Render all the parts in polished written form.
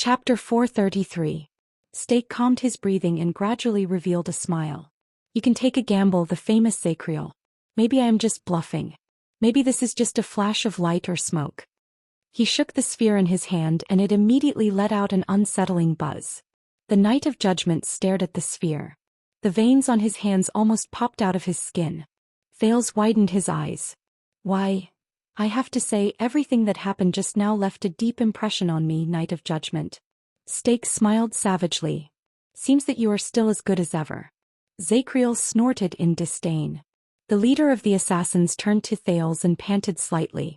Chapter 433. Steak calmed his breathing and gradually revealed a smile. You can take a gamble, the famous Zacriel. Maybe I am just bluffing. Maybe this is just a flash of light or smoke. He shook the sphere in his hand and it immediately let out an unsettling buzz. The Knight of Judgment stared at the sphere. The veins on his hands almost popped out of his skin. Thales widened his eyes. Why, I have to say everything that happened just now left a deep impression on me, Knight of Judgment. Steak smiled savagely. Seems that you are still as good as ever. Zacriel snorted in disdain. The leader of the assassins turned to Thales and panted slightly.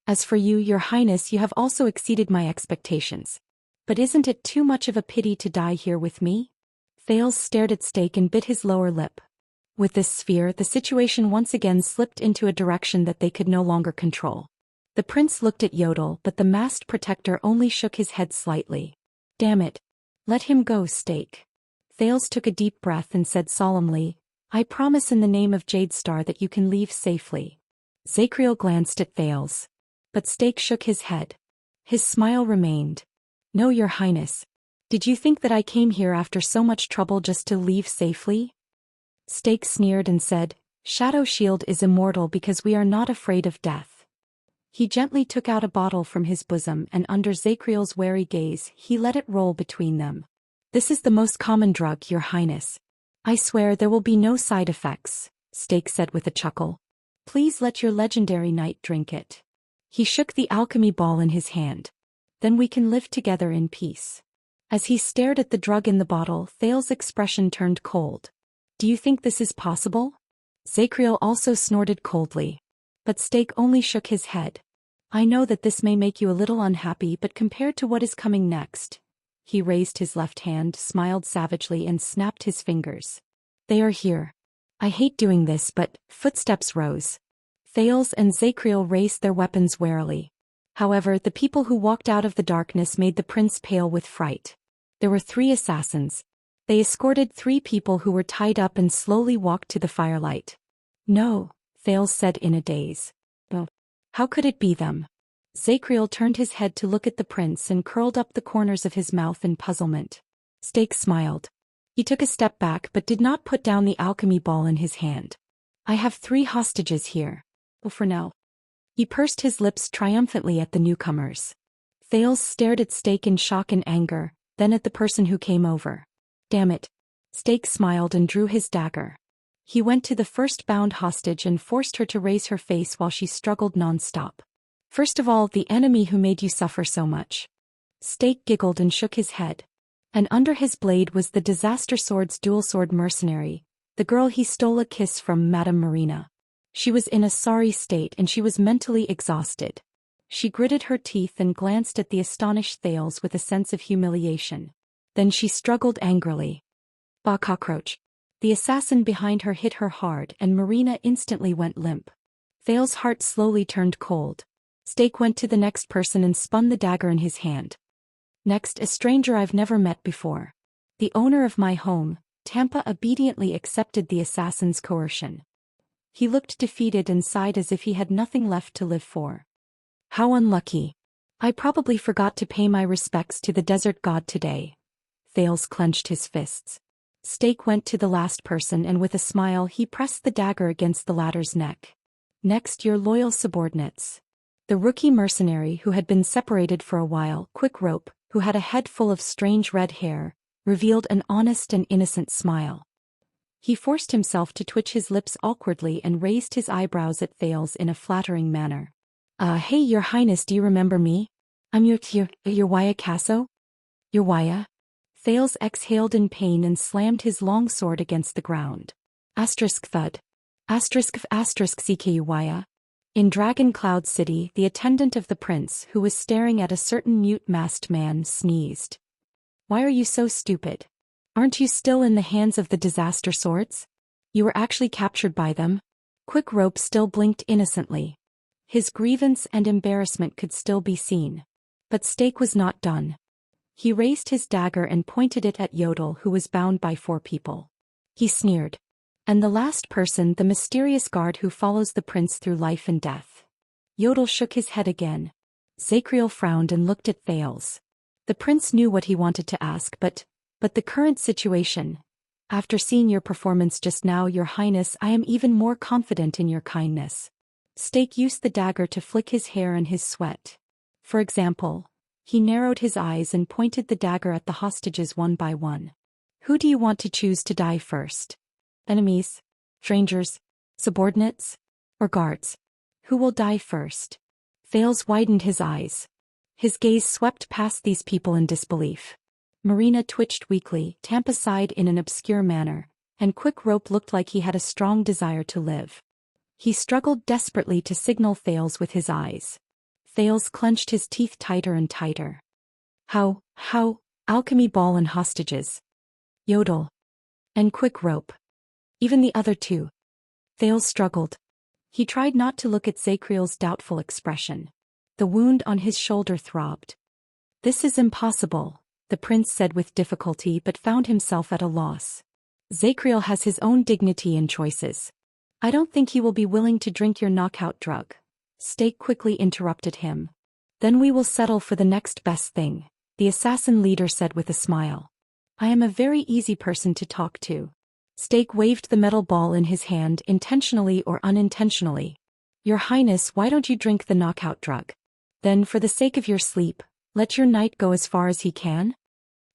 As for you, your highness, you have also exceeded my expectations. But isn't it too much of a pity to die here with me? Thales stared at Steak and bit his lower lip. With this sphere, the situation once again slipped into a direction that they could no longer control. The prince looked at Yodel, but the masked protector only shook his head slightly. Damn it. Let him go, Steak. Thales took a deep breath and said solemnly, I promise in the name of Jadestar that you can leave safely. Zacriel glanced at Thales. But Steak shook his head. His smile remained. No, your highness. Did you think that I came here after so much trouble just to leave safely? Steak sneered and said, Shadow Shield is immortal because we are not afraid of death. He gently took out a bottle from his bosom and under Zacriel's wary gaze he let it roll between them. This is the most common drug, your highness. I swear there will be no side effects, Steak said with a chuckle. Please let your legendary knight drink it. He shook the alchemy ball in his hand. Then we can live together in peace. As he stared at the drug in the bottle, Thales' expression turned cold. Do you think this is possible? Zacriel also snorted coldly. But Steak only shook his head. I know that this may make you a little unhappy, but compared to what is coming next. He raised his left hand, smiled savagely and snapped his fingers. They are here. I hate doing this, but footsteps rose. Thales and Zacriel raised their weapons warily. However, the people who walked out of the darkness made the prince pale with fright. There were 3 assassins. They escorted 3 people who were tied up and slowly walked to the firelight. No, Thales said in a daze. Oh, how could it be them? Zacriel turned his head to look at the prince and curled up the corners of his mouth in puzzlement. Steak smiled. He took a step back but did not put down the alchemy ball in his hand. I have 3 hostages here. Well, for now. He pursed his lips triumphantly at the newcomers. Thales stared at Steak in shock and anger, then at the person who came over. Damn it. Steak smiled and drew his dagger. He went to the first bound hostage and forced her to raise her face while she struggled non-stop. First of all, the enemy who made you suffer so much. Steak giggled and shook his head. And under his blade was the Disaster Sword's dual-sword mercenary, the girl he stole a kiss from, Madame Marina. She was in a sorry state and she was mentally exhausted. She gritted her teeth and glanced at the astonished Thales with a sense of humiliation. Then she struggled angrily. Bah, cockroach. The assassin behind her hit her hard and Marina instantly went limp. Thales' heart slowly turned cold. Steak went to the next person and spun the dagger in his hand. Next, a stranger I've never met before. The owner of my home, Tampa, obediently accepted the assassin's coercion. He looked defeated and sighed as if he had nothing left to live for. How unlucky. I probably forgot to pay my respects to the desert god today. Thales clenched his fists. Steak went to the last person and with a smile he pressed the dagger against the latter's neck. Next, your loyal subordinates. The rookie mercenary who had been separated for a while, Quick Rope, who had a head full of strange red hair, revealed an honest and innocent smile. He forced himself to twitch his lips awkwardly and raised his eyebrows at Thales in a flattering manner. Hey, your highness, do you remember me? I'm your Waya Casso? Your Waya? Thales exhaled in pain and slammed his long sword against the ground. Asterisk thud. Asterisk CK Waya. In Dragon Cloud City, the attendant of the prince, who was staring at a certain mute-masked man, sneezed. Why are you so stupid? Aren't you still in the hands of the Disaster Swords? You were actually captured by them? Quick Rope still blinked innocently. His grievance and embarrassment could still be seen. But Steak was not done. He raised his dagger and pointed it at Yodel, who was bound by 4 people. He sneered. And the last person, the mysterious guard who follows the prince through life and death. Yodel shook his head again. Zacriel frowned and looked at Thales. The prince knew what he wanted to ask, but the current situation. After seeing your performance just now, Your Highness, I am even more confident in your kindness. Steak used the dagger to flick his hair and his sweat. For example, he narrowed his eyes and pointed the dagger at the hostages one by one. Who do you want to choose to die first? Enemies? Strangers? Subordinates? Or guards? Who will die first? Thales widened his eyes. His gaze swept past these people in disbelief. Marina twitched weakly, Tampa sighed in an obscure manner, and Quick Rope looked like he had a strong desire to live. He struggled desperately to signal Thales with his eyes. Thales clenched his teeth tighter and tighter. How, Alchemy ball and hostages. Yodel. And Quick Rope. Even the other two. Thales struggled. He tried not to look at Zacriel's doubtful expression. The wound on his shoulder throbbed. This is impossible, the prince said with difficulty, but found himself at a loss. Zacriel has his own dignity and choices. I don't think he will be willing to drink your knockout drug. Steak quickly interrupted him. Then we will settle for the next best thing, the assassin leader said with a smile. I am a very easy person to talk to. Steak waved the metal ball in his hand, intentionally or unintentionally. Your Highness, why don't you drink the knockout drug? Then, for the sake of your sleep, let your knight go as far as he can?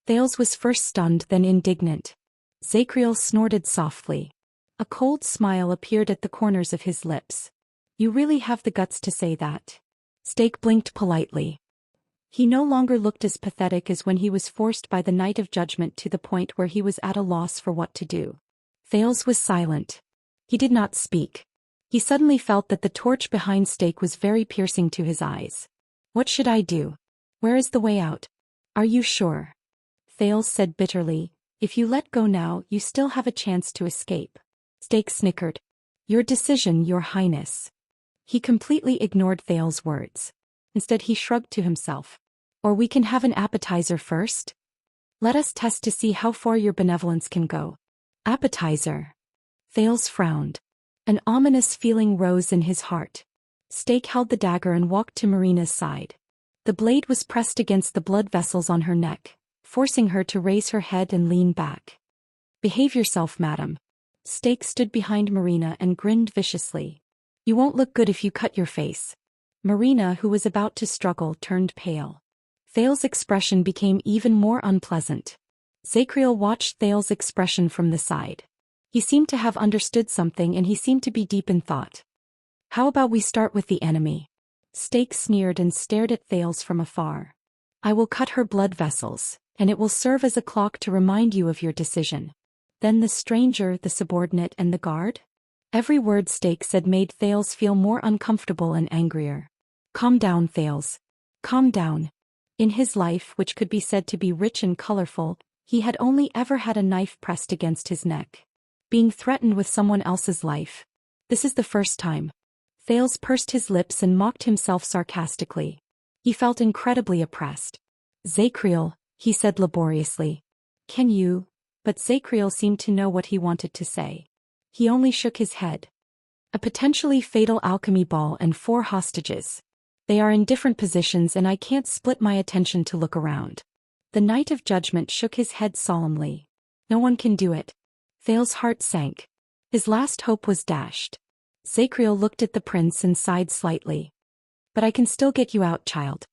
Thales was first stunned, then indignant. Zacriel snorted softly. A cold smile appeared at the corners of his lips. You really have the guts to say that? Steak blinked politely. He no longer looked as pathetic as when he was forced by the Knight of Judgment to the point where he was at a loss for what to do. Thales was silent. He did not speak. He suddenly felt that the torch behind Steak was very piercing to his eyes. What should I do? Where is the way out? Are you sure? Thales said bitterly, if you let go now, you still have a chance to escape. Steak snickered. Your decision, Your Highness. He completely ignored Thales' words. Instead he shrugged to himself. Or we can have an appetizer first? Let us test to see how far your benevolence can go. Appetizer. Thales frowned. An ominous feeling rose in his heart. Steak held the dagger and walked to Marina's side. The blade was pressed against the blood vessels on her neck, forcing her to raise her head and lean back. Behave yourself, madam. Steak stood behind Marina and grinned viciously. You won't look good if you cut your face. Marina, who was about to struggle, turned pale. Thales' expression became even more unpleasant. Zacriel watched Thales' expression from the side. He seemed to have understood something and he seemed to be deep in thought. How about we start with the enemy? Steak sneered and stared at Thales from afar. I will cut her blood vessels, and it will serve as a clock to remind you of your decision. Then the stranger, the subordinate, and the guard? Every word Steak said made Thales feel more uncomfortable and angrier. Calm down, Thales. Calm down. In his life, which could be said to be rich and colorful, he had only ever had a knife pressed against his neck. Being threatened with someone else's life. This is the first time. Thales pursed his lips and mocked himself sarcastically. He felt incredibly oppressed. Zacriel, he said laboriously. Can you? But Zacriel seemed to know what he wanted to say. He only shook his head. A potentially fatal alchemy ball and 4 hostages. They are in different positions and I can't split my attention to look around. The Knight of Judgment shook his head solemnly. No one can do it. Thales' heart sank. His last hope was dashed. Zacriel looked at the prince and sighed slightly. But I can still get you out, child.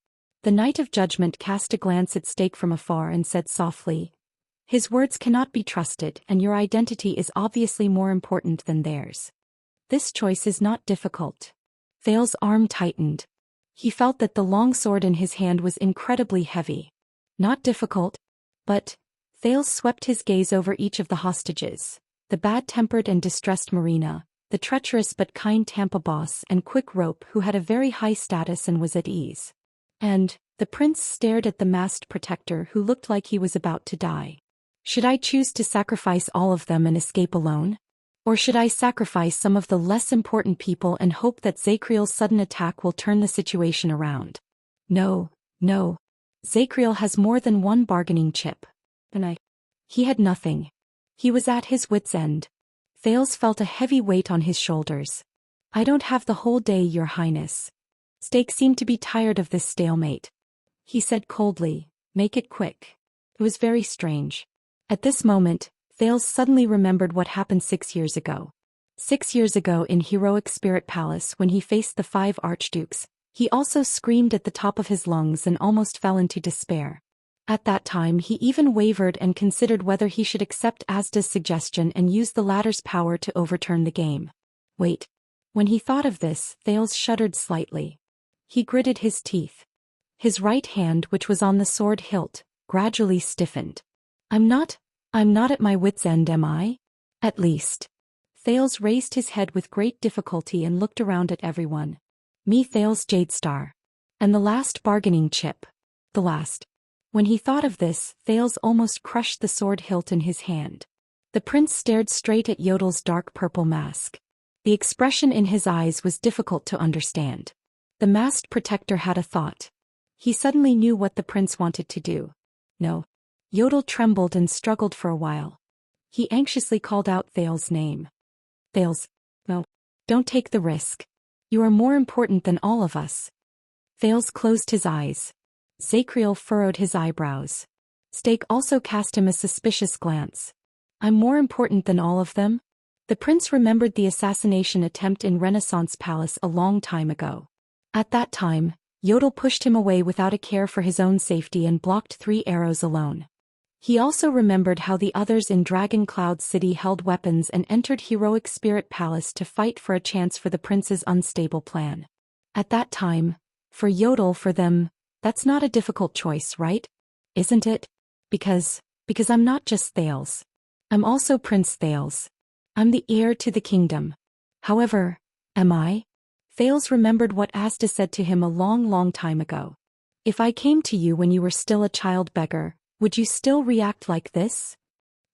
The Knight of Judgment cast a glance at Steak from afar and said softly, his words cannot be trusted and your identity is obviously more important than theirs. This choice is not difficult. Thales' arm tightened. He felt that the long sword in his hand was incredibly heavy. Not difficult, but... Thales swept his gaze over each of the hostages, the bad-tempered and distressed Marina, the treacherous but kind Tampa boss and Quick Rope who had a very high status and was at ease. And, the prince stared at the masked protector who looked like he was about to die. Should I choose to sacrifice all of them and escape alone? Or should I sacrifice some of the less important people and hope that Zacriel's sudden attack will turn the situation around? No. Zacriel has more than one bargaining chip. And he had nothing. He was at his wit's end. Thales felt a heavy weight on his shoulders. I don't have the whole day, Your Highness. Steak seemed to be tired of this stalemate. He said coldly, Make it quick. It was very strange. At this moment, Thales suddenly remembered what happened 6 years ago. 6 years ago in Heroic Spirit Palace when he faced the 5 archdukes, he also screamed at the top of his lungs and almost fell into despair. At that time he even wavered and considered whether he should accept Asda's suggestion and use the latter's power to overturn the game. Wait. When he thought of this, Thales shuddered slightly. He gritted his teeth. His right hand, which was on the sword hilt, gradually stiffened. I'm not at my wit's end, am I? At least. Thales raised his head with great difficulty and looked around at everyone. Me, Thales Jadestar. And the last bargaining chip. The last. When he thought of this, Thales almost crushed the sword hilt in his hand. The prince stared straight at Yodel's dark purple mask. The expression in his eyes was difficult to understand. The masked protector had a thought. He suddenly knew what the prince wanted to do. No. Yodel trembled and struggled for a while. He anxiously called out Thales' name. Thales, no. Don't take the risk. You are more important than all of us. Thales closed his eyes. Zacriel furrowed his eyebrows. Stake also cast him a suspicious glance. I'm more important than all of them? The prince remembered the assassination attempt in Renaissance Palace a long time ago. At that time, Yodel pushed him away without a care for his own safety and blocked 3 arrows alone. He also remembered how the others in Dragon Cloud City held weapons and entered Heroic Spirit Palace to fight for a chance for the prince's unstable plan. At that time, for Yodel, for them, that's not a difficult choice, right? Isn't it? Because I'm not just Thales. I'm also Prince Thales. I'm the heir to the kingdom. However, am I? Thales remembered what Asda said to him a long time ago. If I came to you when you were still a child beggar, would you still react like this?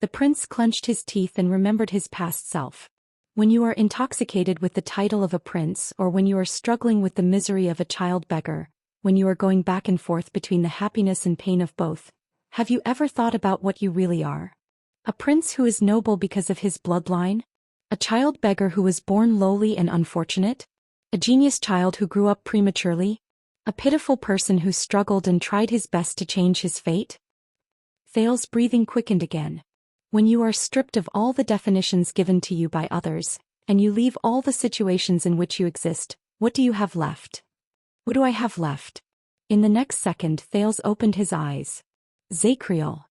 The prince clenched his teeth and remembered his past self. When you are intoxicated with the title of a prince, or when you are struggling with the misery of a child beggar, when you are going back and forth between the happiness and pain of both, have you ever thought about what you really are? A prince who is noble because of his bloodline? A child beggar who was born lowly and unfortunate? A genius child who grew up prematurely? A pitiful person who struggled and tried his best to change his fate? Thales' breathing quickened again. When you are stripped of all the definitions given to you by others, and you leave all the situations in which you exist, what do you have left? What do I have left? In the next second, Thales opened his eyes. Zacriel.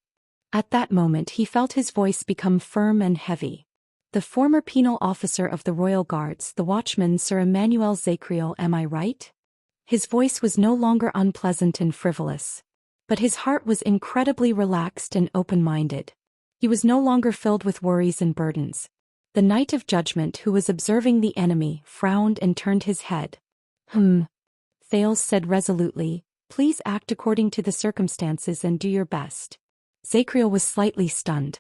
At that moment he felt his voice become firm and heavy. The former penal officer of the Royal Guards, the watchman Sir Emmanuel Zacriel, am I right? His voice was no longer unpleasant and frivolous. But his heart was incredibly relaxed and open-minded. He was no longer filled with worries and burdens. The Knight of Judgment, who was observing the enemy, frowned and turned his head. Thales said resolutely, please act according to the circumstances and do your best. Zacriel was slightly stunned.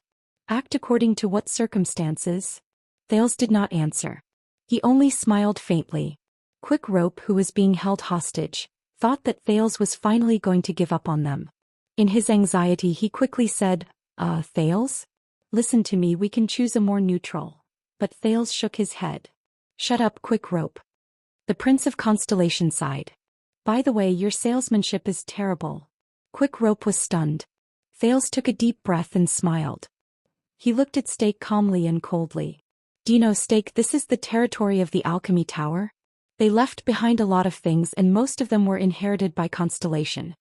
Act according to what circumstances? Thales did not answer. He only smiled faintly. Quick Rope, who was being held hostage, thought that Thales was finally going to give up on them. In his anxiety he quickly said, Thales? Listen to me, we can choose a more neutral. But Thales shook his head. Shut up, Quick Rope. The Prince of Constellation sighed. By the way, your salesmanship is terrible. Quick Rope was stunned. Thales took a deep breath and smiled. He looked at Stake calmly and coldly. Do you know, Stake, this is the territory of the Alchemy Tower? They left behind a lot of things and most of them were inherited by Constellation.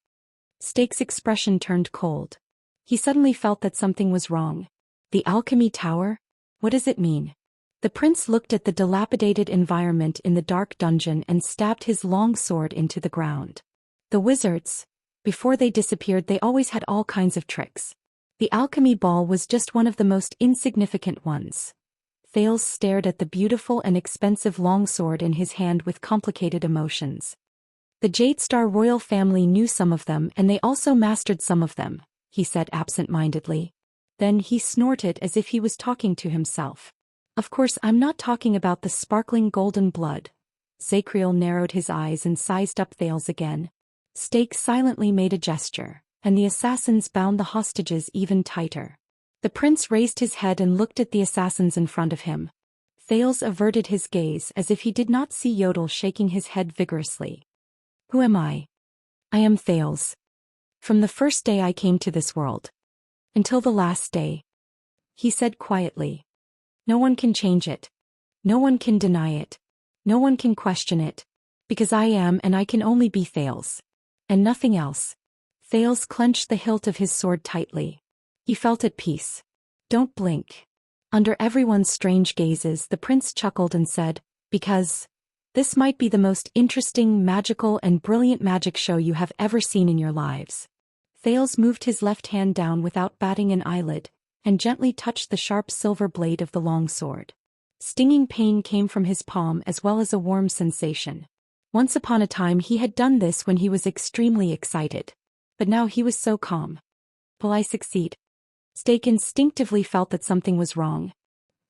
Stake's expression turned cold. He suddenly felt that something was wrong. The Alchemy Tower? What does it mean? The prince looked at the dilapidated environment in the dark dungeon and stabbed his long sword into the ground. The wizards, before they disappeared, they always had all kinds of tricks. The alchemy ball was just one of the most insignificant ones. Thales stared at the beautiful and expensive longsword in his hand with complicated emotions. The Jadestar royal family knew some of them and they also mastered some of them, he said absent-mindedly. Then he snorted as if he was talking to himself. Of course, I'm not talking about the sparkling golden blood. Zacriel narrowed his eyes and sized up Thales again. Stake silently made a gesture, and the assassins bound the hostages even tighter. The prince raised his head and looked at the assassins in front of him. Thales averted his gaze as if he did not see Yodel shaking his head vigorously. Who am I? I am Thales. From the first day I came to this world. Until the last day. He said quietly. No one can change it. No one can deny it. No one can question it. Because I am and I can only be Thales. And nothing else. Thales clenched the hilt of his sword tightly. He felt at peace. Don't blink. Under everyone's strange gazes, the prince chuckled and said, because this might be the most interesting, magical, and brilliant magic show you have ever seen in your lives. Thales moved his left hand down without batting an eyelid, and gently touched the sharp silver blade of the long sword. Stinging pain came from his palm as well as a warm sensation. Once upon a time he had done this when he was extremely excited. But now he was so calm. Will I succeed? Stake instinctively felt that something was wrong.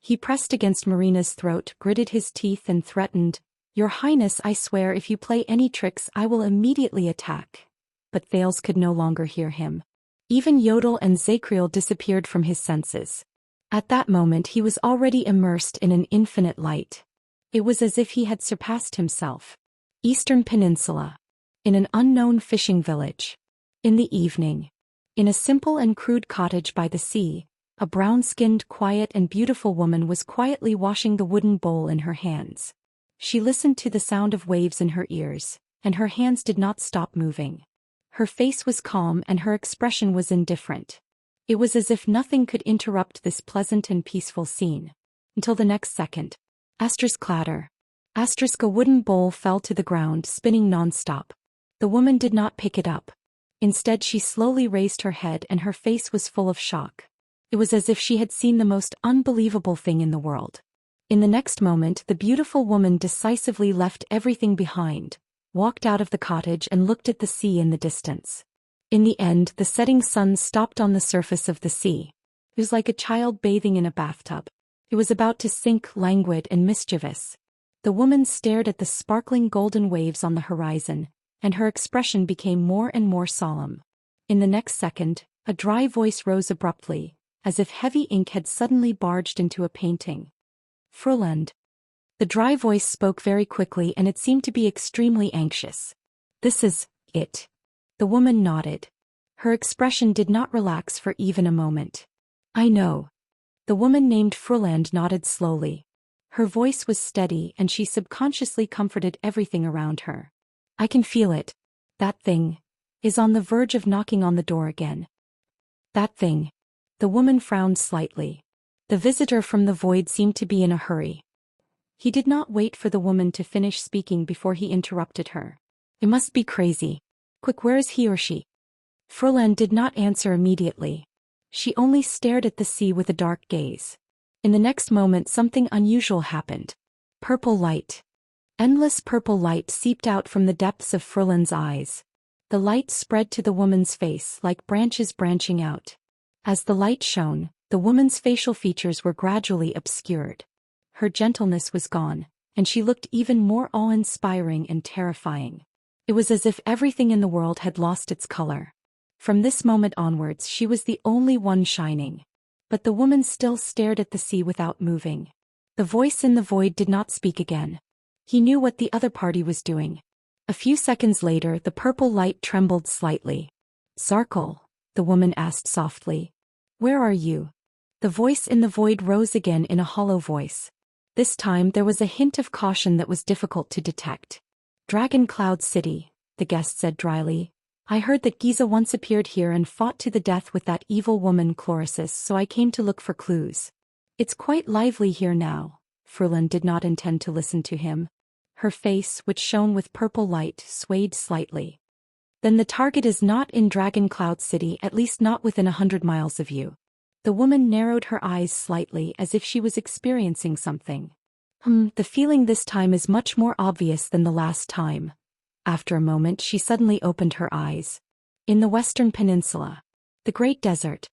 He pressed against Marina's throat, gritted his teeth and threatened, Your Highness, I swear if you play any tricks I will immediately attack. But Thales could no longer hear him. Even Yodel and Zacriel disappeared from his senses. At that moment he was already immersed in an infinite light. It was as if he had surpassed himself. Eastern Peninsula. In an unknown fishing village. In the evening. In a simple and crude cottage by the sea, a brown-skinned, quiet and beautiful woman was quietly washing the wooden bowl in her hands. She listened to the sound of waves in her ears, and her hands did not stop moving. Her face was calm and her expression was indifferent. It was as if nothing could interrupt this pleasant and peaceful scene. Until the next second. Asterisk clatter. Asterisk a wooden bowl fell to the ground, spinning non-stop. The woman did not pick it up. Instead she slowly raised her head and her face was full of shock. It was as if she had seen the most unbelievable thing in the world. In the next moment the beautiful woman decisively left everything behind, walked out of the cottage and looked at the sea in the distance. In the end the setting sun stopped on the surface of the sea. It was like a child bathing in a bathtub. It was about to sink, languid and mischievous. The woman stared at the sparkling golden waves on the horizon, and her expression became more and more solemn. In the next second, a dry voice rose abruptly, as if heavy ink had suddenly barged into a painting. Fräulein. The dry voice spoke very quickly and it seemed to be extremely anxious. This is it. The woman nodded. Her expression did not relax for even a moment. I know. The woman named Fräulein nodded slowly. Her voice was steady and she subconsciously comforted everything around her. I can feel it. That thing is on the verge of knocking on the door again. That thing. The woman frowned slightly. The visitor from the void seemed to be in a hurry. He did not wait for the woman to finish speaking before he interrupted her. It must be crazy. Quick, where is he or she? Fräulein did not answer immediately. She only stared at the sea with a dark gaze. In the next moment something unusual happened. Purple light. Endless purple light seeped out from the depths of Fräulein's eyes. The light spread to the woman's face like branches branching out. As the light shone, the woman's facial features were gradually obscured. Her gentleness was gone, and she looked even more awe-inspiring and terrifying. It was as if everything in the world had lost its color. From this moment onwards she was the only one shining. But the woman still stared at the sea without moving. The voice in the void did not speak again. He knew what the other party was doing. A few seconds later the purple light trembled slightly. Zarkal, the woman asked softly. Where are you? The voice in the void rose again in a hollow voice. This time there was a hint of caution that was difficult to detect. Dragon Cloud City, the guest said dryly. I heard that Giza once appeared here and fought to the death with that evil woman Chlorosis, so I came to look for clues. It's quite lively here now. Fräulein did not intend to listen to him. Her face, which shone with purple light, swayed slightly. Then the target is not in Dragon Cloud City, at least not within 100 miles of you. The woman narrowed her eyes slightly as if she was experiencing something. The feeling this time is much more obvious than the last time. After a moment she suddenly opened her eyes. In the Western Peninsula. The Great Desert.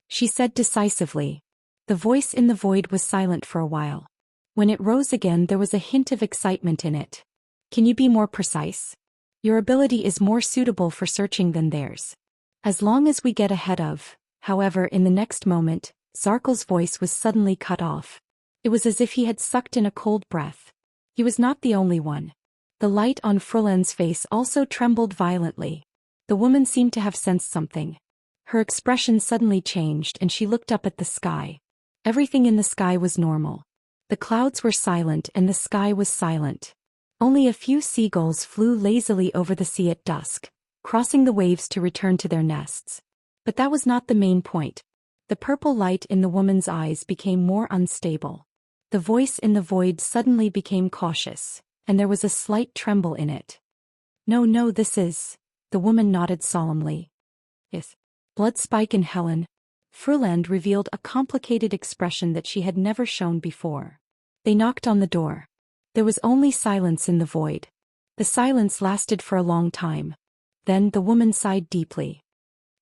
She said decisively. The voice in the void was silent for a while. When it rose again there was a hint of excitement in it. Can you be more precise? Your ability is more suitable for searching than theirs. As long as we get ahead of. However, in the next moment, Zarkal's voice was suddenly cut off. It was as if he had sucked in a cold breath. He was not the only one. The light on Fräulein's face also trembled violently. The woman seemed to have sensed something. Her expression suddenly changed and she looked up at the sky. Everything in the sky was normal. The clouds were silent and the sky was silent. Only a few seagulls flew lazily over the sea at dusk, crossing the waves to return to their nests. But that was not the main point. The purple light in the woman's eyes became more unstable. The voice in the void suddenly became cautious, and there was a slight tremble in it. No, this is... The woman nodded solemnly. Yes. Blood Spike and Helen. Fruland revealed a complicated expression that she had never shown before. They knocked on the door. There was only silence in the void. The silence lasted for a long time. Then the woman sighed deeply.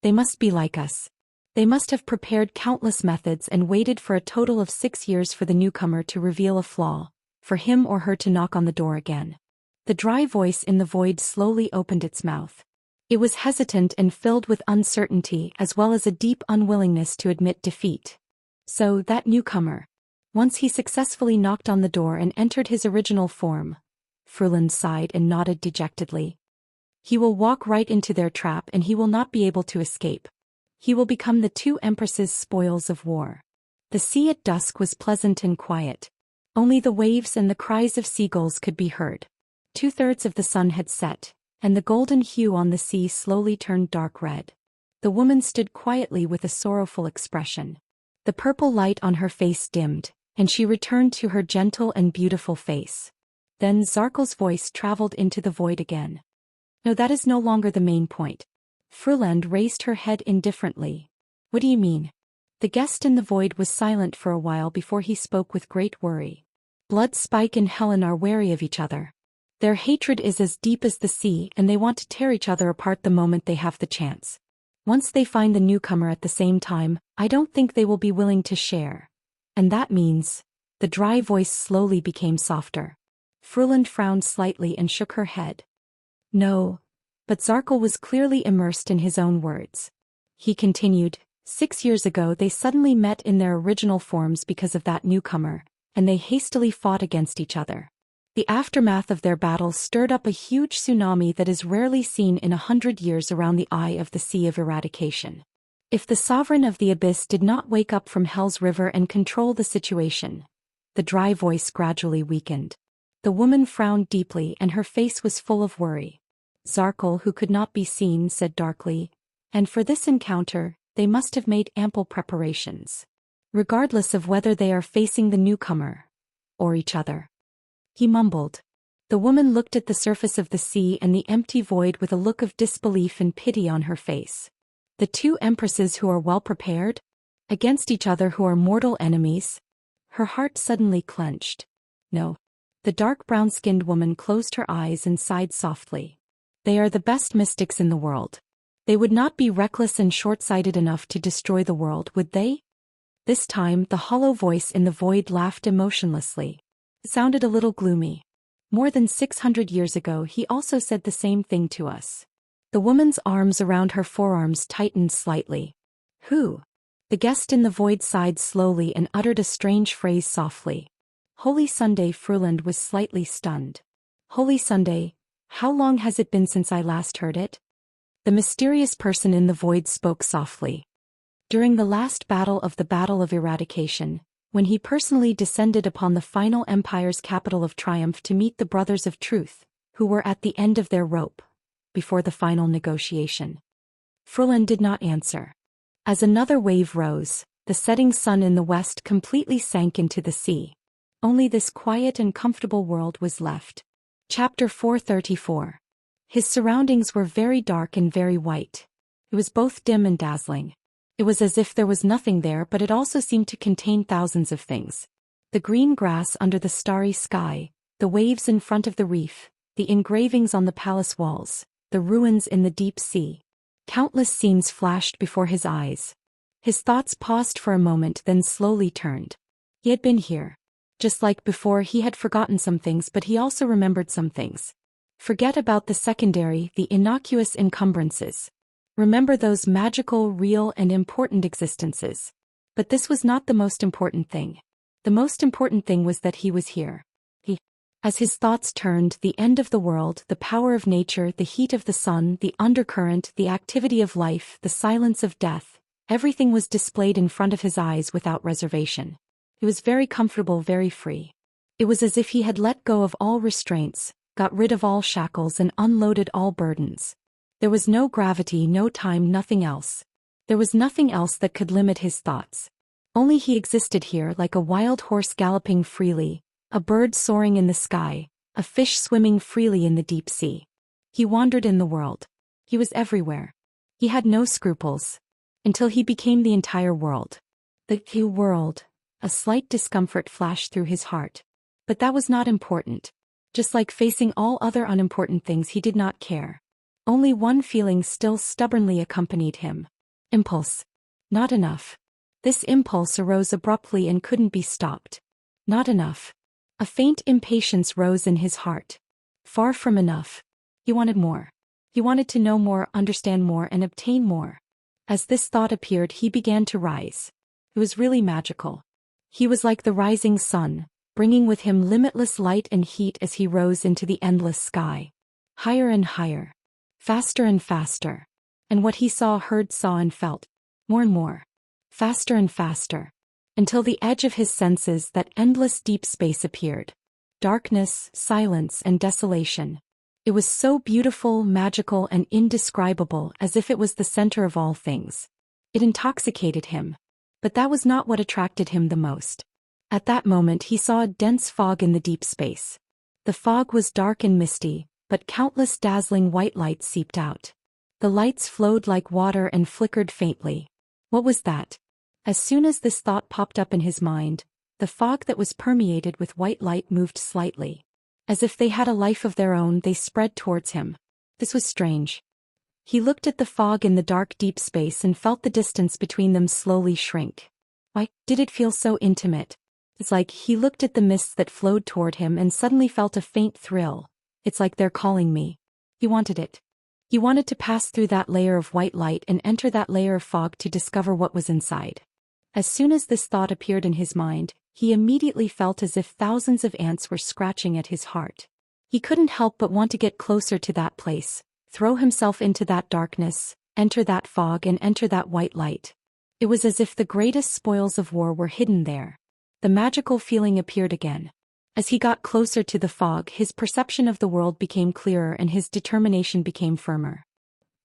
They must be like us. They must have prepared countless methods and waited for a total of 6 years for the newcomer to reveal a flaw, for him or her to knock on the door again. The dry voice in the void slowly opened its mouth. It was hesitant and filled with uncertainty as well as a deep unwillingness to admit defeat. So, that newcomer. Once he successfully knocked on the door and entered his original form. Fruland sighed and nodded dejectedly. He will walk right into their trap and he will not be able to escape. He will become the 2 empresses' spoils of war. The sea at dusk was pleasant and quiet. Only the waves and the cries of seagulls could be heard. 2/3 of the sun had set, and the golden hue on the sea slowly turned dark red. The woman stood quietly with a sorrowful expression. The purple light on her face dimmed, and she returned to her gentle and beautiful face. Then Zarkel's voice traveled into the void again. No, that is no longer the main point. Fruland raised her head indifferently. What do you mean? The guest in the void was silent for a while before he spoke with great worry. Blood Spike and Helen are wary of each other. Their hatred is as deep as the sea and they want to tear each other apart the moment they have the chance. Once they find the newcomer at the same time, I don't think they will be willing to share. And that means... The dry voice slowly became softer. Fruland frowned slightly and shook her head. No. But Zarkel was clearly immersed in his own words. He continued, 6 years ago they suddenly met in their original forms because of that newcomer, and they hastily fought against each other. The aftermath of their battle stirred up a huge tsunami that is rarely seen in 100 years around the eye of the Sea of Eradication. If the Sovereign of the Abyss did not wake up from Hell's River and control the situation... The dry voice gradually weakened. The woman frowned deeply and her face was full of worry. Zarkel, who could not be seen, said darkly, and for this encounter, they must have made ample preparations. Regardless of whether they are facing the newcomer or each other. He mumbled. The woman looked at the surface of the sea and the empty void with a look of disbelief and pity on her face. The 2 empresses who are well prepared? Against each other who are mortal enemies? Her heart suddenly clenched. No. The dark brown-skinned woman closed her eyes and sighed softly. They are the best mystics in the world. They would not be reckless and short-sighted enough to destroy the world, would they? This time the hollow voice in the void laughed emotionlessly. It sounded a little gloomy. More than 600 years ago he also said the same thing to us. The woman's arms around her forearms tightened slightly. Who? The guest in the void sighed slowly and uttered a strange phrase softly. Holy Sunday. Fruland was slightly stunned. Holy Sunday, how long has it been since I last heard it? The mysterious person in the void spoke softly. During the last battle of the Battle of Eradication, when he personally descended upon the final empire's capital of triumph to meet the Brothers of Truth, who were at the end of their rope, before the final negotiation. Fruland did not answer. As another wave rose, the setting sun in the west completely sank into the sea. Only this quiet and comfortable world was left. Chapter 434. His surroundings were very dark and very white. It was both dim and dazzling. It was as if there was nothing there, but it also seemed to contain thousands of things. The green grass under the starry sky, the waves in front of the reef, the engravings on the palace walls, the ruins in the deep sea. Countless scenes flashed before his eyes. His thoughts paused for a moment, then slowly turned. He had been here. Just like before, he had forgotten some things, but he also remembered some things. Forget about the secondary, the innocuous encumbrances. Remember those magical, real, and important existences. But this was not the most important thing. The most important thing was that he was here. As his thoughts turned, the end of the world, the power of nature, the heat of the sun, the undercurrent, the activity of life, the silence of death, everything was displayed in front of his eyes without reservation. It was very comfortable, very free. It was as if he had let go of all restraints, got rid of all shackles and unloaded all burdens. There was no gravity, no time, nothing else. There was nothing else that could limit his thoughts. Only he existed here like a wild horse galloping freely, a bird soaring in the sky, a fish swimming freely in the deep sea. He wandered in the world. He was everywhere. He had no scruples. Until he became the entire world. The world. A slight discomfort flashed through his heart. But that was not important. Just like facing all other unimportant things, he did not care. Only one feeling still stubbornly accompanied him. Impulse. Not enough. This impulse arose abruptly and couldn't be stopped. Not enough. A faint impatience rose in his heart. Far from enough. He wanted more. He wanted to know more, understand more, and obtain more. As this thought appeared, he began to rise. It was really magical. He was like the rising sun, bringing with him limitless light and heat as he rose into the endless sky. Higher and higher. Faster and faster. And what he saw, heard, saw, and felt. More and more. Faster and faster. Until the edge of his senses, that endless deep space appeared. Darkness, silence, and desolation. It was so beautiful, magical, and indescribable, as if it was the center of all things. It intoxicated him. But that was not what attracted him the most. At that moment he saw a dense fog in the deep space. The fog was dark and misty, but countless dazzling white lights seeped out. The lights flowed like water and flickered faintly. What was that? As soon as this thought popped up in his mind, the fog that was permeated with white light moved slightly. As if they had a life of their own, they spread towards him. This was strange. He looked at the fog in the dark deep space and felt the distance between them slowly shrink. Why did it feel so intimate? It's like he looked at the mists that flowed toward him and suddenly felt a faint thrill. It's like they're calling me. He wanted it. He wanted to pass through that layer of white light and enter that layer of fog to discover what was inside. As soon as this thought appeared in his mind, he immediately felt as if thousands of ants were scratching at his heart. He couldn't help but want to get closer to that place, throw himself into that darkness, enter that fog and enter that white light. It was as if the greatest spoils of war were hidden there. The magical feeling appeared again. As he got closer to the fog, his perception of the world became clearer and his determination became firmer.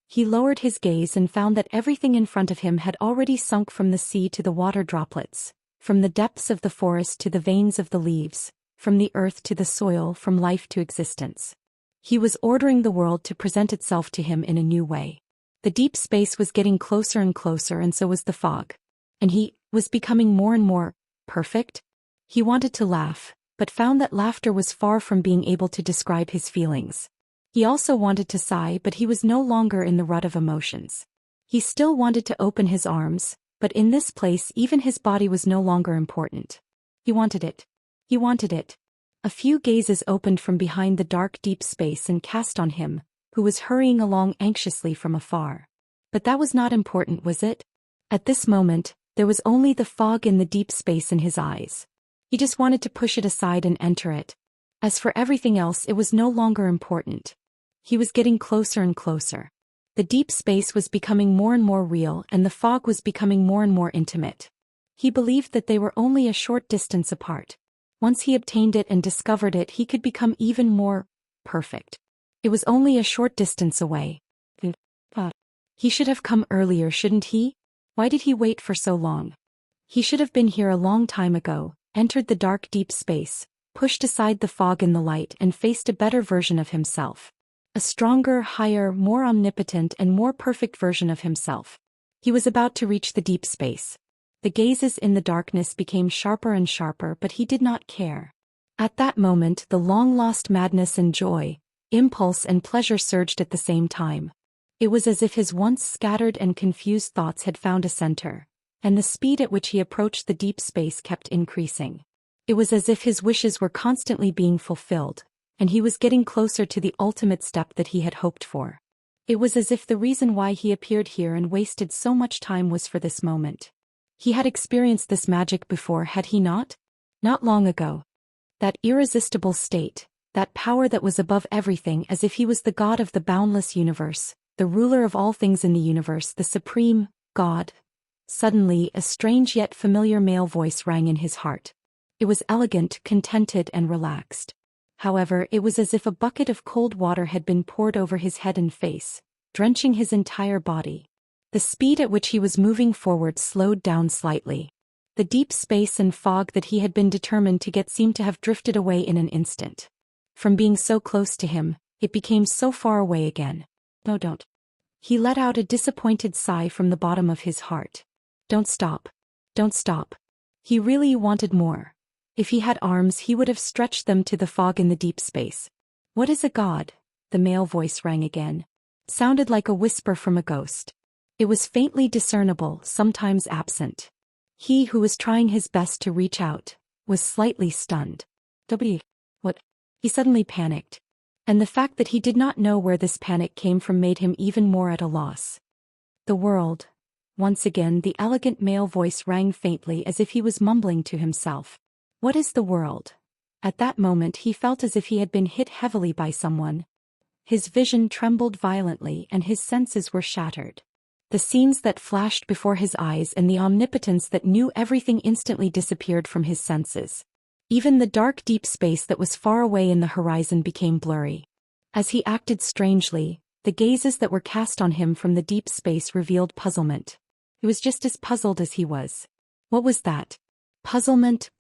He lowered his gaze and found that everything in front of him had already sunk, from the sea to the water droplets, from the depths of the forest to the veins of the leaves, from the earth to the soil, from life to existence. He was ordering the world to present itself to him in a new way. The deep space was getting closer and closer, and so was the fog. And he was becoming more and more perfect. He wanted to laugh, but found that laughter was far from being able to describe his feelings. He also wanted to sigh, but he was no longer in the rut of emotions. He still wanted to open his arms, but in this place even his body was no longer important. He wanted it. He wanted it. A few gazes opened from behind the dark deep space and cast on him, who was hurrying along anxiously from afar. But that was not important, was it? At this moment, there was only the fog in the deep space in his eyes. He just wanted to push it aside and enter it. As for everything else, it was no longer important. He was getting closer and closer. The deep space was becoming more and more real, and the fog was becoming more and more intimate. He believed that they were only a short distance apart. Once he obtained it and discovered it, he could become even more perfect. It was only a short distance away. He should have come earlier, shouldn't he? Why did he wait for so long? He should have been here a long time ago, entered the dark deep space, pushed aside the fog in the light, and faced a better version of himself. A stronger, higher, more omnipotent and more perfect version of himself. He was about to reach the deep space. The gazes in the darkness became sharper and sharper, but he did not care. At that moment, the long-lost madness and joy, impulse and pleasure surged at the same time. It was as if his once scattered and confused thoughts had found a center, and the speed at which he approached the deep space kept increasing. It was as if his wishes were constantly being fulfilled, and he was getting closer to the ultimate step that he had hoped for. It was as if the reason why he appeared here and wasted so much time was for this moment. He had experienced this magic before, had he not? Not long ago. That irresistible state, that power that was above everything, as if he was the god of the boundless universe, the ruler of all things in the universe, the supreme God. Suddenly, a strange yet familiar male voice rang in his heart. It was elegant, contented, and relaxed. However, it was as if a bucket of cold water had been poured over his head and face, drenching his entire body. The speed at which he was moving forward slowed down slightly. The deep space and fog that he had been determined to get seemed to have drifted away in an instant. From being so close to him, it became so far away again. No, don't. He let out a disappointed sigh from the bottom of his heart. Don't stop. Don't stop. He really wanted more. If he had arms, he would have stretched them to the fog in the deep space. What is a god? The male voice rang again. Sounded like a whisper from a ghost. It was faintly discernible, sometimes absent. He who was trying his best to reach out was slightly stunned. What? He suddenly panicked. And the fact that he did not know where this panic came from made him even more at a loss. The world. Once again, the elegant male voice rang faintly as if he was mumbling to himself. What is the world? At that moment he felt as if he had been hit heavily by someone. His vision trembled violently and his senses were shattered. The scenes that flashed before his eyes and the omnipotence that knew everything instantly disappeared from his senses. Even the dark deep space that was far away in the horizon became blurry. As he acted strangely, the gazes that were cast on him from the deep space revealed puzzlement. He was just as puzzled as he was. What was that? Puzzlement,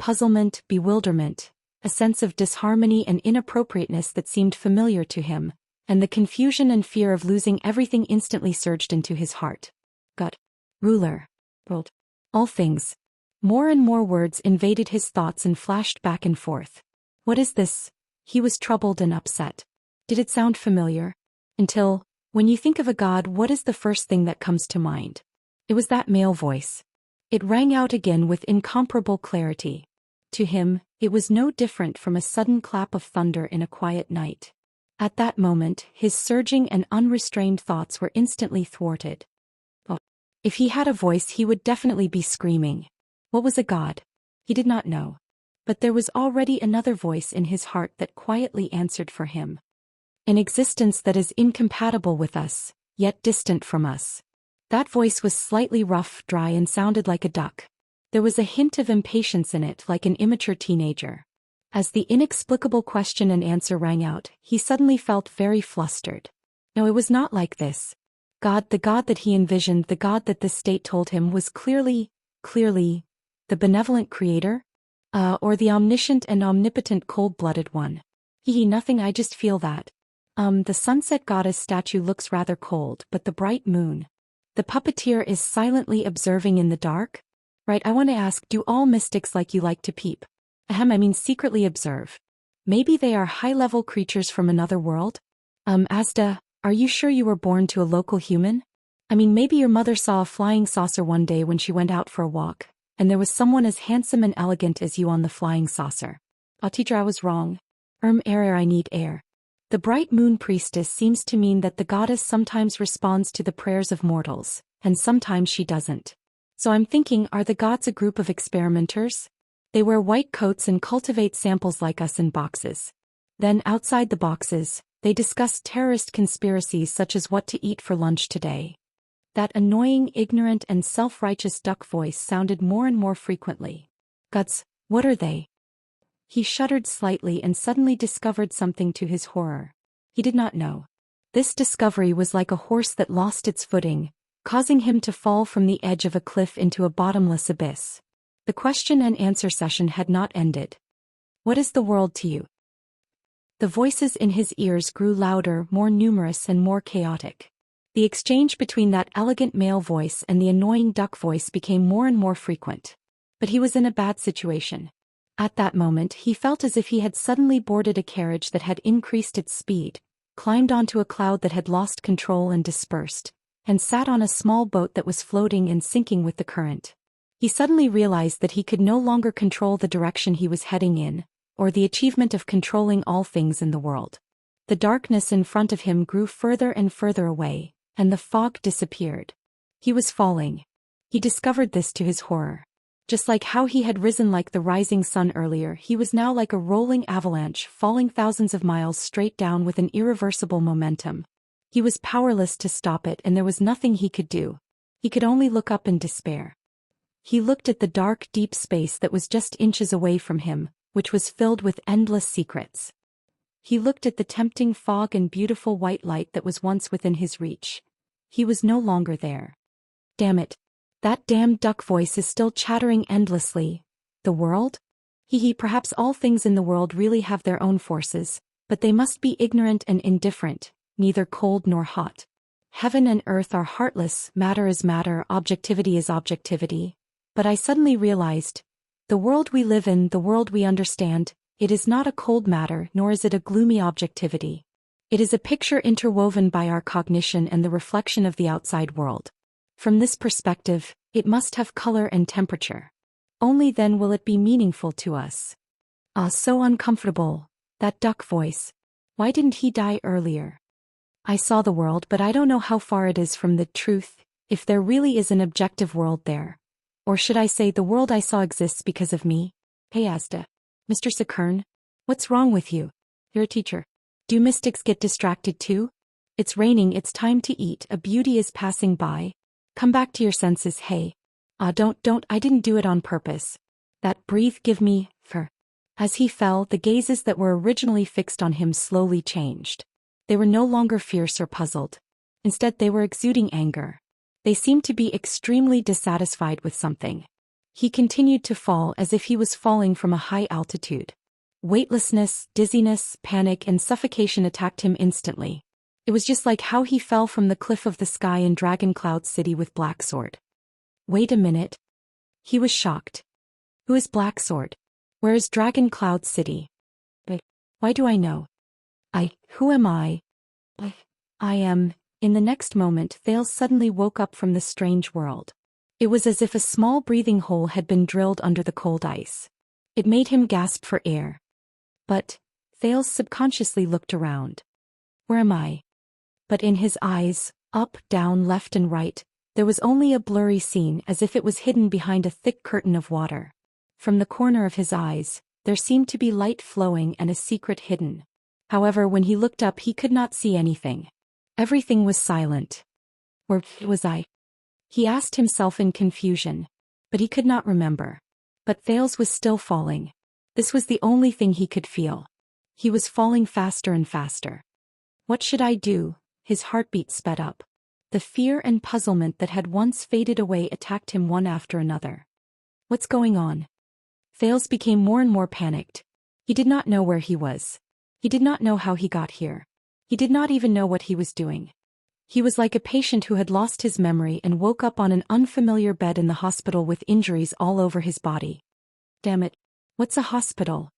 bewilderment, a sense of disharmony and inappropriateness that seemed familiar to him, and the confusion and fear of losing everything instantly surged into his heart. God. Ruler. World. All things. More and more words invaded his thoughts and flashed back and forth. What is this? He was troubled and upset. Did it sound familiar? Until, when you think of a god, what is the first thing that comes to mind? It was that male voice. It rang out again with incomparable clarity. To him, it was no different from a sudden clap of thunder in a quiet night. At that moment, his surging and unrestrained thoughts were instantly thwarted. Oh, if he had a voice, he would definitely be screaming. What was a god? He did not know. But there was already another voice in his heart that quietly answered for him. An existence that is incompatible with us, yet distant from us. That voice was slightly rough, dry, and sounded like a duck. There was a hint of impatience in it, like an immature teenager. As the inexplicable question and answer rang out, he suddenly felt very flustered. No, it was not like this. God, the God that he envisioned, the God that this state told him was clearly, the benevolent creator? Or the omniscient and omnipotent cold-blooded one. Nothing, I just feel that. The sunset goddess statue looks rather cold, but the bright moon. The puppeteer is silently observing in the dark? Right, I want to ask, do all mystics like you like to peep? Secretly observe. Maybe they are high-level creatures from another world? Asda, are you sure you were born to a local human? Maybe your mother saw a flying saucer one day when she went out for a walk, and there was someone as handsome and elegant as you on the flying saucer. Oh, teacher, I was wrong. Air, I need air. The bright moon priestess seems to mean that the goddess sometimes responds to the prayers of mortals, and sometimes she doesn't. So I'm thinking, are the gods a group of experimenters? They wear white coats and cultivate samples like us in boxes. Then, outside the boxes, they discuss terrorist conspiracies such as what to eat for lunch today. That annoying, ignorant, and self-righteous duck voice sounded more and more frequently. Gods, what are they? He shuddered slightly and suddenly discovered something to his horror. He did not know. This discovery was like a horse that lost its footing, causing him to fall from the edge of a cliff into a bottomless abyss. The question and answer session had not ended. What is the world to you? The voices in his ears grew louder, more numerous, and more chaotic. The exchange between that elegant male voice and the annoying duck voice became more and more frequent. But he was in a bad situation. At that moment, he felt as if he had suddenly boarded a carriage that had increased its speed, climbed onto a cloud that had lost control and dispersed, and sat on a small boat that was floating and sinking with the current. He suddenly realized that he could no longer control the direction he was heading in, or the achievement of controlling all things in the world. The darkness in front of him grew further and further away, and the fog disappeared. He was falling. He discovered this to his horror. Just like how he had risen like the rising sun earlier, he was now like a rolling avalanche, falling thousands of miles straight down with an irreversible momentum. He was powerless to stop it, and there was nothing he could do. He could only look up in despair. He looked at the dark, deep space that was just inches away from him, which was filled with endless secrets. He looked at the tempting fog and beautiful white light that was once within his reach. He was no longer there. Damn it. That damned duck voice is still chattering endlessly. The world? Perhaps all things in the world really have their own forces, but they must be ignorant and indifferent, neither cold nor hot. Heaven and earth are heartless, matter is matter, objectivity is objectivity. But I suddenly realized, the world we live in, the world we understand, it is not a cold matter, nor is it a gloomy objectivity. It is a picture interwoven by our cognition and the reflection of the outside world. From this perspective, it must have color and temperature. Only then will it be meaningful to us. Ah, so uncomfortable. That duck voice. Why didn't he die earlier? I saw the world, but I don't know how far it is from the truth, if there really is an objective world there. Or should I say the world I saw exists because of me? Hey Asda. Mr. Sakern? What's wrong with you? You're a teacher. Do mystics get distracted too? It's raining, it's time to eat, a beauty is passing by. Come back to your senses, hey. Don't, I didn't do it on purpose. That breathe, give me, for. As he fell, the gazes that were originally fixed on him slowly changed. They were no longer fierce or puzzled. Instead, they were exuding anger. They seemed to be extremely dissatisfied with something. He continued to fall as if he was falling from a high altitude. Weightlessness, dizziness, panic, and suffocation attacked him instantly. It was just like how he fell from the cliff of the sky in Dragon Cloud City with Black Sword. Wait a minute. He was shocked. Who is Black Sword? Where is Dragon Cloud City? Why do I know? Who am I? I am. In the next moment, Thales suddenly woke up from the strange world. It was as if a small breathing hole had been drilled under the cold ice. It made him gasp for air. But, Thales subconsciously looked around. Where am I? But in his eyes, up, down, left and right, there was only a blurry scene as if it was hidden behind a thick curtain of water. From the corner of his eyes, there seemed to be light flowing and a secret hidden. However, when he looked up he could not see anything. Everything was silent. Where was I? He asked himself in confusion. But he could not remember. But Thales was still falling. This was the only thing he could feel. He was falling faster and faster. What should I do? His heartbeat sped up. The fear and puzzlement that had once faded away attacked him one after another. What's going on? Thales became more and more panicked. He did not know where he was. He did not know how he got here. He did not even know what he was doing. He was like a patient who had lost his memory and woke up on an unfamiliar bed in the hospital with injuries all over his body. Damn it. What's a hospital?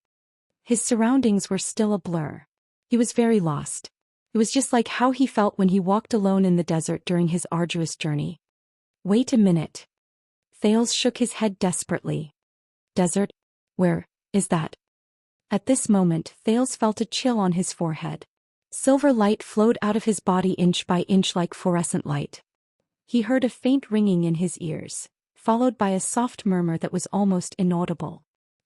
His surroundings were still a blur. He was very lost. It was just like how he felt when he walked alone in the desert during his arduous journey. Wait a minute. Thales shook his head desperately. Desert? Where is that? At this moment, Thales felt a chill on his forehead. Silver light flowed out of his body inch by inch like fluorescent light. He heard a faint ringing in his ears, followed by a soft murmur that was almost inaudible.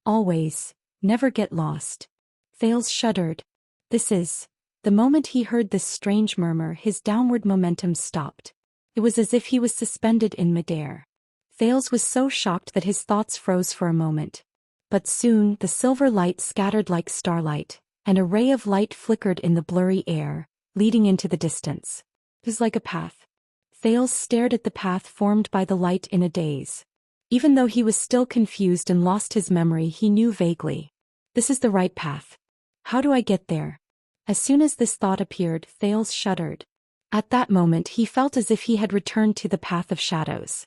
Always, never get lost. Thales shuddered. The moment he heard this strange murmur, his downward momentum stopped. It was as if he was suspended in midair. Thales was so shocked that his thoughts froze for a moment. But soon, the silver light scattered like starlight, and a ray of light flickered in the blurry air, leading into the distance. It was like a path. Thales stared at the path formed by the light in a daze. Even though he was still confused and lost his memory, he knew vaguely. This is the right path. How do I get there? As soon as this thought appeared, Thales shuddered. At that moment he felt as if he had returned to the path of shadows.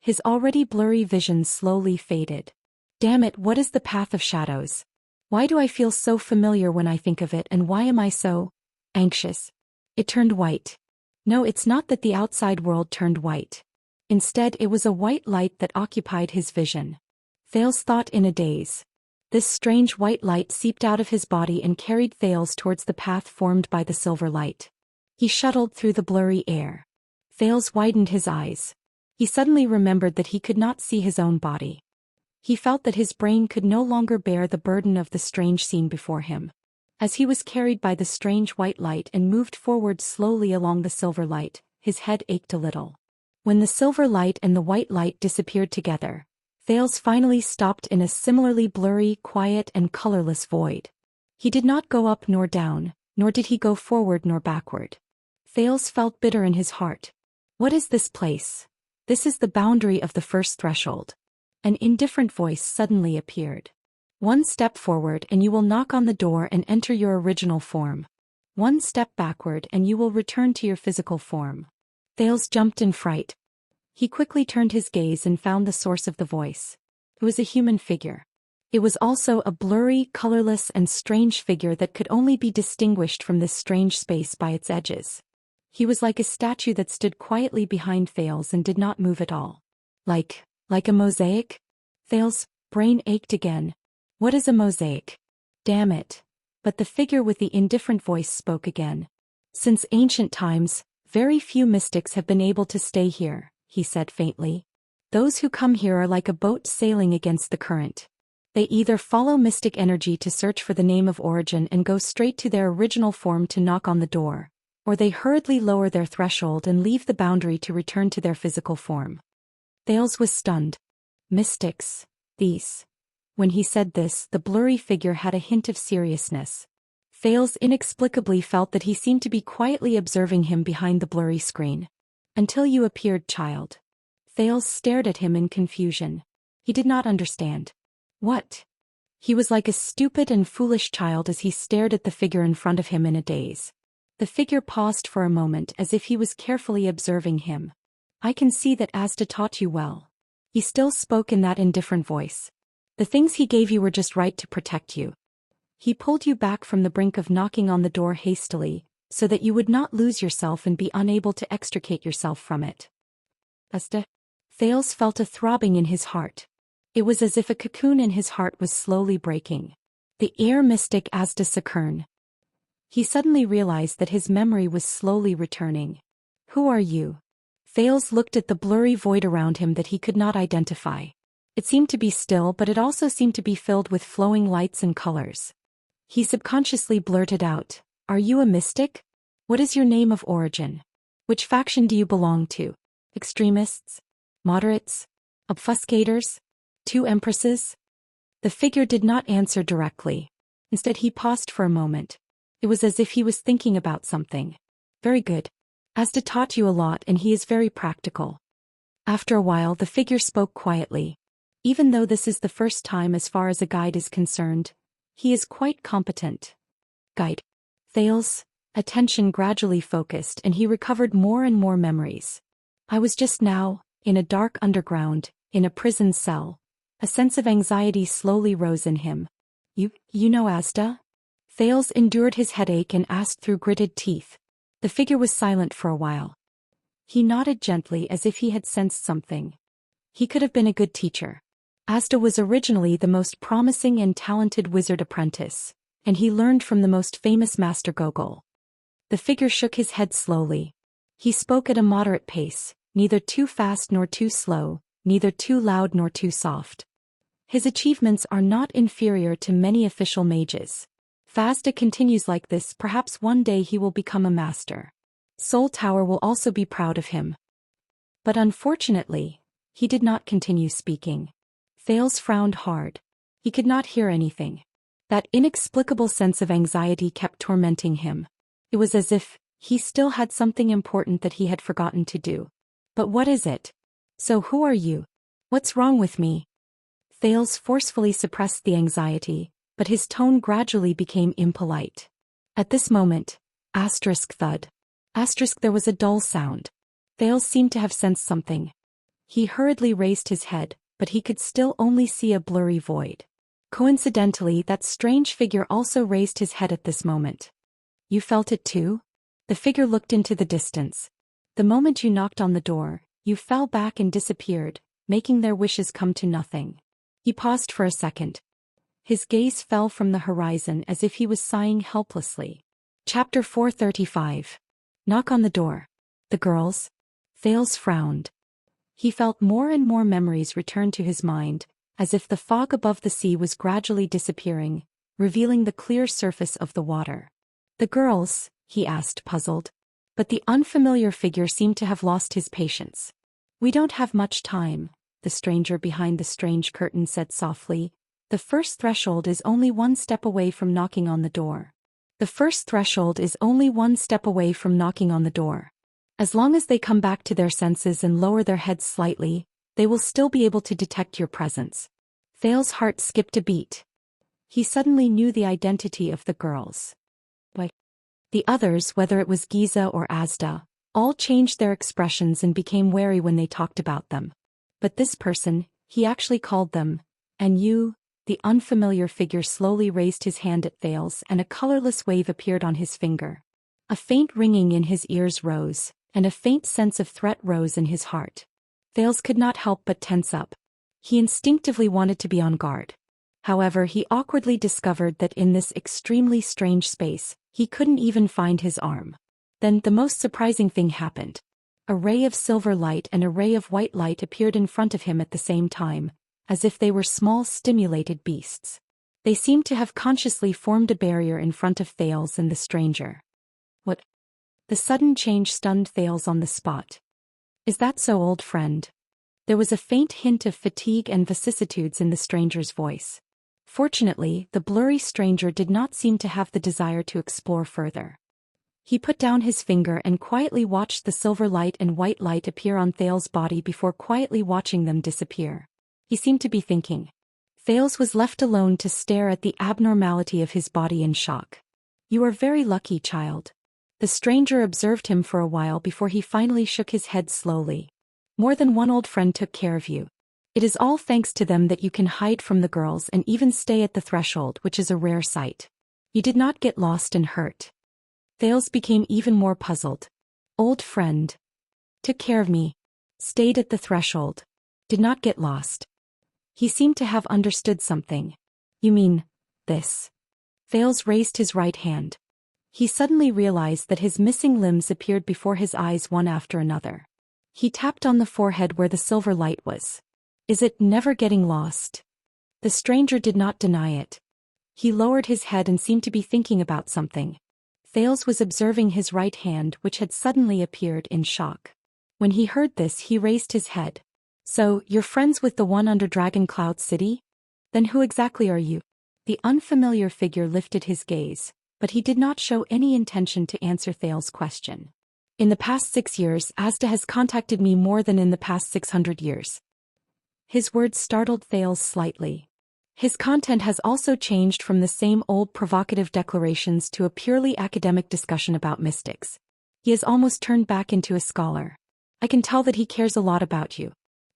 His already blurry vision slowly faded. Damn it, what is the path of shadows? Why do I feel so familiar when I think of it, and why am I so anxious? It turned white. No, it's not that the outside world turned white. Instead, it was a white light that occupied his vision. Thales thought in a daze. This strange white light seeped out of his body and carried Thales towards the path formed by the silver light. He shuttled through the blurry air. Thales widened his eyes. He suddenly remembered that he could not see his own body. He felt that his brain could no longer bear the burden of the strange scene before him. As he was carried by the strange white light and moved forward slowly along the silver light, his head ached a little. When the silver light and the white light disappeared together, Thales finally stopped in a similarly blurry, quiet and colorless void. He did not go up nor down, nor did he go forward nor backward. Thales felt bitter in his heart. What is this place? This is the boundary of the first threshold. An indifferent voice suddenly appeared. One step forward and you will knock on the door and enter your original form. One step backward and you will return to your physical form. Thales jumped in fright. He quickly turned his gaze and found the source of the voice. It was a human figure. It was also a blurry, colorless and strange figure that could only be distinguished from this strange space by its edges. He was like a statue that stood quietly behind Thales and did not move at all. Like a mosaic? Thales' brain ached again. What is a mosaic? Damn it. But the figure with the indifferent voice spoke again. Since ancient times, very few mystics have been able to stay here, he said faintly. Those who come here are like a boat sailing against the current. They either follow mystic energy to search for the name of origin and go straight to their original form to knock on the door, or they hurriedly lower their threshold and leave the boundary to return to their physical form. Thales was stunned. Mystics, these. When he said this, the blurry figure had a hint of seriousness. Thales inexplicably felt that he seemed to be quietly observing him behind the blurry screen. Until you appeared, child. Thales stared at him in confusion. He did not understand. What? He was like a stupid and foolish child as he stared at the figure in front of him in a daze. The figure paused for a moment as if he was carefully observing him. I can see that Asda taught you well. He still spoke in that indifferent voice. The things he gave you were just right to protect you. He pulled you back from the brink of knocking on the door hastily, so that you would not lose yourself and be unable to extricate yourself from it. Asda? Thales felt a throbbing in his heart. It was as if a cocoon in his heart was slowly breaking. The air mystic Asda Sakern. He suddenly realized that his memory was slowly returning. Who are you? Thales looked at the blurry void around him that he could not identify. It seemed to be still, but it also seemed to be filled with flowing lights and colors. He subconsciously blurted out, Are you a mystic? What is your name of origin? Which faction do you belong to? Extremists? Moderates? Obfuscators? Two empresses? The figure did not answer directly. Instead he paused for a moment. It was as if he was thinking about something. Very good. Asda taught you a lot and he is very practical. After a while the figure spoke quietly. Even though this is the first time as far as a guide is concerned, he is quite competent. Guide. Thales' attention gradually focused and he recovered more and more memories. I was just now, in a dark underground, in a prison cell. A sense of anxiety slowly rose in him. You know Asda? Thales endured his headache and asked through gritted teeth. The figure was silent for a while. He nodded gently as if he had sensed something. He could have been a good teacher. Asda was originally the most promising and talented wizard apprentice, and he learned from the most famous master Gogol. The figure shook his head slowly. He spoke at a moderate pace, neither too fast nor too slow, neither too loud nor too soft. His achievements are not inferior to many official mages. If Asda continues like this, perhaps one day he will become a master. Soul Tower will also be proud of him. But unfortunately, he did not continue speaking. Thales frowned hard. He could not hear anything. That inexplicable sense of anxiety kept tormenting him. It was as if he still had something important that he had forgotten to do. But what is it? So who are you? What's wrong with me? Thales forcefully suppressed the anxiety, but his tone gradually became impolite. At this moment, thud. There was a dull sound. Thales seemed to have sensed something. He hurriedly raised his head, but he could still only see a blurry void. Coincidentally, that strange figure also raised his head at this moment. You felt it too? The figure looked into the distance. The moment you knocked on the door, you fell back and disappeared, making their wishes come to nothing. He paused for a second. His gaze fell from the horizon as if he was sighing helplessly. Chapter 435. Knock on the door. The girls? Thales frowned. He felt more and more memories return to his mind, as if the fog above the sea was gradually disappearing, revealing the clear surface of the water. "The girls?" he asked, puzzled. But the unfamiliar figure seemed to have lost his patience. "We don't have much time," the stranger behind the strange curtain said softly. "The first threshold is only one step away from knocking on the door. The first threshold is only one step away from knocking on the door. As long as they come back to their senses and lower their heads slightly, they will still be able to detect your presence." Thales's heart skipped a beat. He suddenly knew the identity of the girls. But the others, whether it was Giza or Asda, all changed their expressions and became wary when they talked about them. But this person, he actually called them, "And you?" The unfamiliar figure slowly raised his hand at Thales and a colorless wave appeared on his finger. A faint ringing in his ears rose, and a faint sense of threat rose in his heart. Thales could not help but tense up. He instinctively wanted to be on guard. However, he awkwardly discovered that in this extremely strange space, he couldn't even find his arm. Then the most surprising thing happened. A ray of silver light and a ray of white light appeared in front of him at the same time, as if they were small stimulated beasts. They seemed to have consciously formed a barrier in front of Thales and the stranger. "What?" The sudden change stunned Thales on the spot. "Is that so, old friend?" There was a faint hint of fatigue and vicissitudes in the stranger's voice. Fortunately, the blurry stranger did not seem to have the desire to explore further. He put down his finger and quietly watched the silver light and white light appear on Thales' body before quietly watching them disappear. He seemed to be thinking. Thales was left alone to stare at the abnormality of his body in shock. "You are very lucky, child." The stranger observed him for a while before he finally shook his head slowly. "More than one old friend took care of you. It is all thanks to them that you can hide from the girls and even stay at the threshold, which is a rare sight. You did not get lost and hurt." Thales became even more puzzled. "Old friend. Took care of me. Stayed at the threshold. Did not get lost." He seemed to have understood something. "You mean, this?" Thales raised his right hand. He suddenly realized that his missing limbs appeared before his eyes one after another. He tapped on the forehead where the silver light was. "Is it never getting lost?" The stranger did not deny it. He lowered his head and seemed to be thinking about something. Thales was observing his right hand, which had suddenly appeared, in shock. When he heard this, he raised his head. "So, you're friends with the one under Dragon Cloud City? Then who exactly are you?" The unfamiliar figure lifted his gaze, but he did not show any intention to answer Thales' question. "In the past 6 years, Asda has contacted me more than in the past 600 years. His words startled Thales slightly. His content has also changed from the same old provocative declarations to a purely academic discussion about mystics. He has almost turned back into a scholar. I can tell that he cares a lot about you."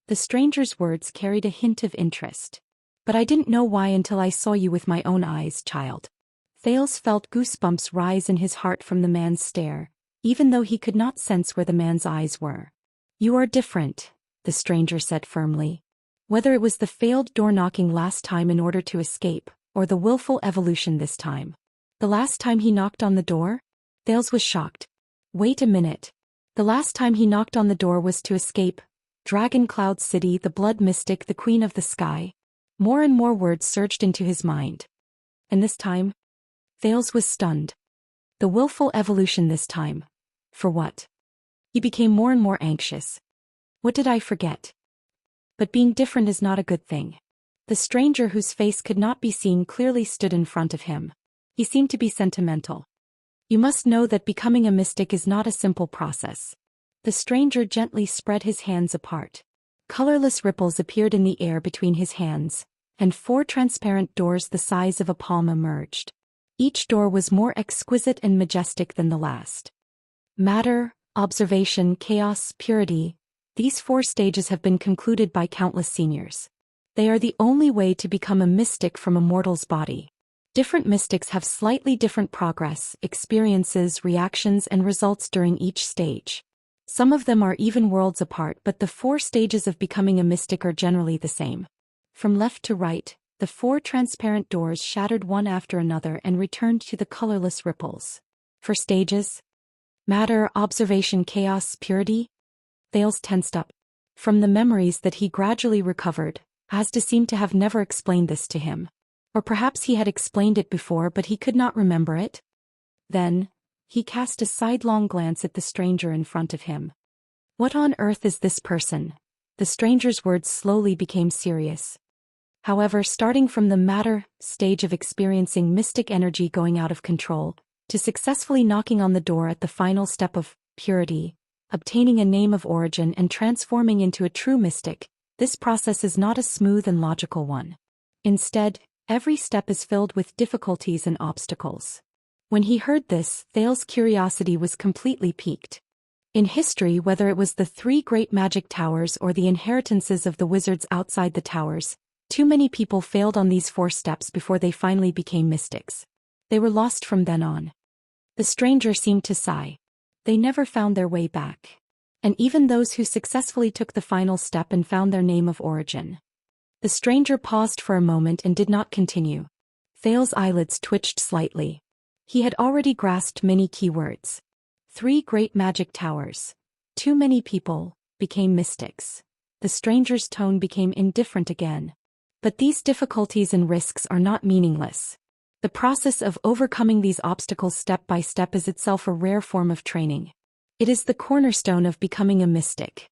The stranger's words carried a hint of interest. "But I didn't know why until I saw you with my own eyes, child." Thales felt goosebumps rise in his heart from the man's stare, even though he could not sense where the man's eyes were. "You are different," the stranger said firmly. Whether it was the failed door-knocking last time in order to escape, or the willful evolution this time. The last time he knocked on the door? Thales was shocked. Wait a minute. The last time he knocked on the door was to escape. Dragon Cloud City, the blood mystic, the queen of the sky. More and more words surged into his mind. And this time? Thales was stunned. The willful evolution this time. For what? He became more and more anxious. What did I forget? But being different is not a good thing. The stranger, whose face could not be seen, clearly stood in front of him. He seemed to be sentimental. "You must know that becoming a mystic is not a simple process." The stranger gently spread his hands apart. Colorless ripples appeared in the air between his hands, and 4 transparent doors the size of a palm emerged. Each door was more exquisite and majestic than the last. Matter, observation, chaos, purity. These 4 stages have been concluded by countless seniors. They are the only way to become a mystic from a mortal's body. Different mystics have slightly different progress, experiences, reactions, and results during each stage. Some of them are even worlds apart, but the 4 stages of becoming a mystic are generally the same. From left to right, the 4 transparent doors shattered one after another and returned to the colorless ripples. For stages? Matter, observation, chaos, purity? Thales tensed up. From the memories that he gradually recovered, Asda seemed to have never explained this to him. Or perhaps he had explained it before but he could not remember it. Then, he cast a sidelong glance at the stranger in front of him. What on earth is this person? The stranger's words slowly became serious. However, starting from the matter stage of experiencing mystic energy going out of control, to successfully knocking on the door at the final step of purity, obtaining a name of origin and transforming into a true mystic, this process is not a smooth and logical one. Instead, every step is filled with difficulties and obstacles. When he heard this, Thales's curiosity was completely piqued. In history, whether it was the 3 great magic towers or the inheritances of the wizards outside the towers, too many people failed on these 4 steps before they finally became mystics. They were lost from then on. The stranger seemed to sigh. They never found their way back. And even those who successfully took the final step and found their name of origin. The stranger paused for a moment and did not continue. Thales's eyelids twitched slightly. He had already grasped many keywords. 3 great magic towers. Too many people became mystics. The stranger's tone became indifferent again. But these difficulties and risks are not meaningless. The process of overcoming these obstacles step by step is itself a rare form of training. It is the cornerstone of becoming a mystic.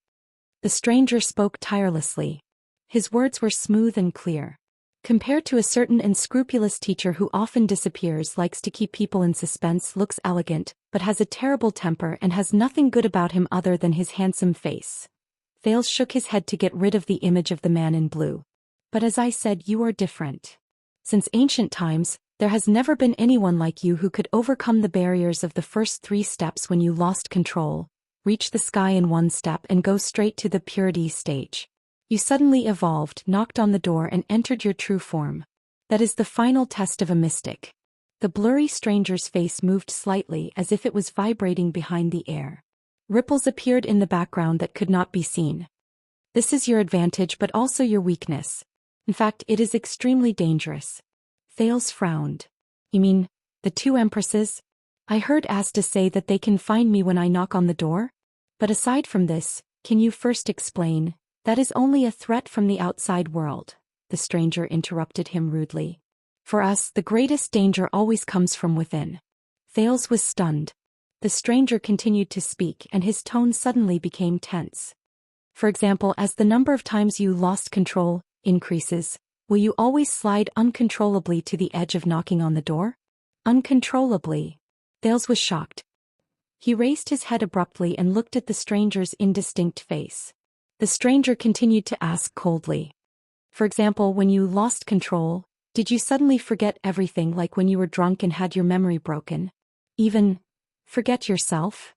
The stranger spoke tirelessly. His words were smooth and clear. Compared to a certain unscrupulous teacher who often disappears, likes to keep people in suspense, looks elegant, but has a terrible temper and has nothing good about him other than his handsome face. Thales shook his head to get rid of the image of the man in blue. But as I said, you are different. Since ancient times, there has never been anyone like you who could overcome the barriers of the first 3 steps when you lost control, reach the sky in 1 step and go straight to the purity stage. You suddenly evolved, knocked on the door and entered your true form. That is the final test of a mystic. The blurry stranger's face moved slightly as if it was vibrating behind the air. Ripples appeared in the background that could not be seen. This is your advantage but also your weakness. In fact, it is extremely dangerous. Thales frowned. You mean, the 2 empresses? I heard Asta say that they can find me when I knock on the door? But aside from this, can you first explain? That is only a threat from the outside world, the stranger interrupted him rudely. For us, the greatest danger always comes from within. Thales was stunned. The stranger continued to speak and his tone suddenly became tense. For example, as the number of times you lost control increases, will you always slide uncontrollably to the edge of knocking on the door? Uncontrollably. Thales was shocked. He raised his head abruptly and looked at the stranger's indistinct face. The stranger continued to ask coldly. For example, when you lost control, did you suddenly forget everything, like when you were drunk and had your memory broken? Even forget yourself?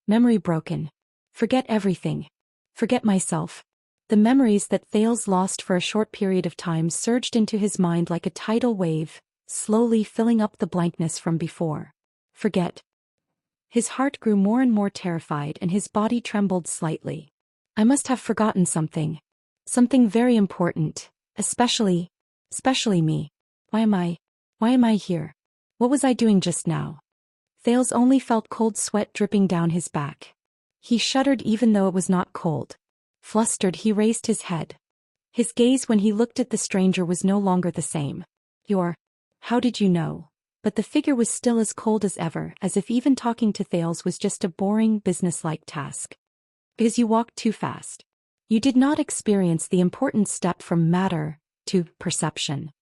Memory broken. Forget everything. Forget myself. The memories that Thales lost for a short period of time surged into his mind like a tidal wave, slowly filling up the blankness from before. Forget. His heart grew more and more terrified and his body trembled slightly. I must have forgotten something. Something very important, especially me. Why am I here? What was I doing just now? Thales only felt cold sweat dripping down his back. He shuddered even though it was not cold. Flustered, he raised his head. His gaze when he looked at the stranger was no longer the same. How did you know? But the figure was still as cold as ever, as if even talking to Thales was just a boring, businesslike task. Because you walked too fast. You did not experience the important step from matter to perception.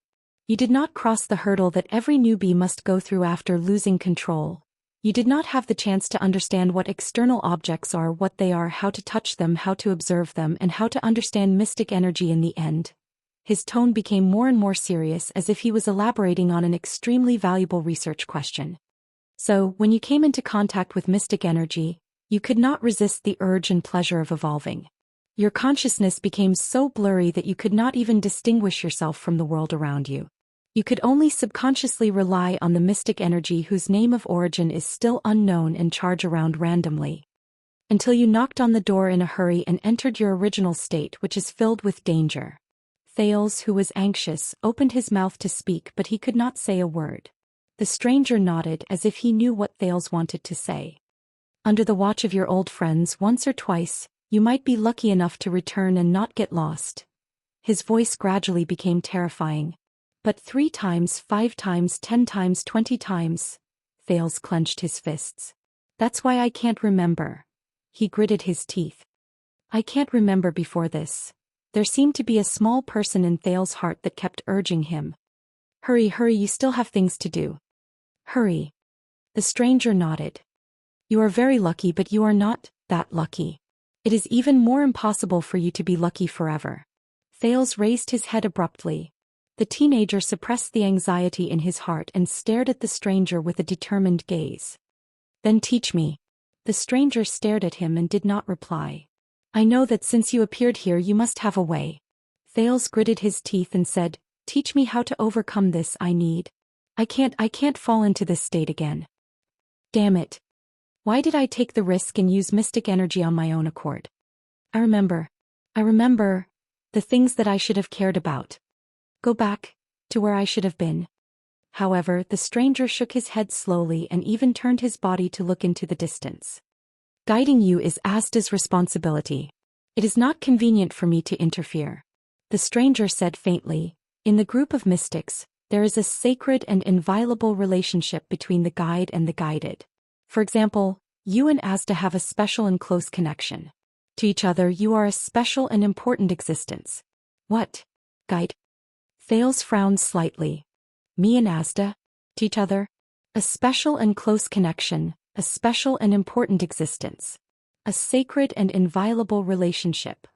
You did not cross the hurdle that every newbie must go through after losing control. You did not have the chance to understand what external objects are, what they are, how to touch them, how to observe them, and how to understand mystic energy in the end. His tone became more and more serious, as if he was elaborating on an extremely valuable research question. So, when you came into contact with mystic energy, you could not resist the urge and pleasure of evolving. Your consciousness became so blurry that you could not even distinguish yourself from the world around you. You could only subconsciously rely on the mystic energy whose name of origin is still unknown and charge around randomly. Until you knocked on the door in a hurry and entered your original state, which is filled with danger. Thales, who was anxious, opened his mouth to speak but he could not say a word. The stranger nodded as if he knew what Thales wanted to say. Under the watch of your old friends once or twice, you might be lucky enough to return and not get lost. His voice gradually became terrifying. But 3 times, 5 times, 10 times, 20 times. Thales clenched his fists. That's why I can't remember. He gritted his teeth. I can't remember before this. There seemed to be a small person in Thales' heart that kept urging him. Hurry, hurry, you still have things to do. Hurry. The stranger nodded. You are very lucky, but you are not that lucky. It is even more impossible for you to be lucky forever. Thales raised his head abruptly. The teenager suppressed the anxiety in his heart and stared at the stranger with a determined gaze. Then teach me. The stranger stared at him and did not reply. I know that since you appeared here you must have a way. Thales gritted his teeth and said, teach me how to overcome this I need. I can't fall into this state again. Damn it. Why did I take the risk and use mystic energy on my own accord? I remember the things that I should have cared about. Go back to where I should have been. However, the stranger shook his head slowly and even turned his body to look into the distance. Guiding you is Asda's responsibility. It is not convenient for me to interfere. The stranger said faintly, in the group of mystics, there is a sacred and inviolable relationship between the guide and the guided. For example, you and Asda have a special and close connection. To each other you are a special and important existence. What? Guide? Thales frowned slightly. Me and Asda? To each other? A special and close connection, a special and important existence. A sacred and inviolable relationship.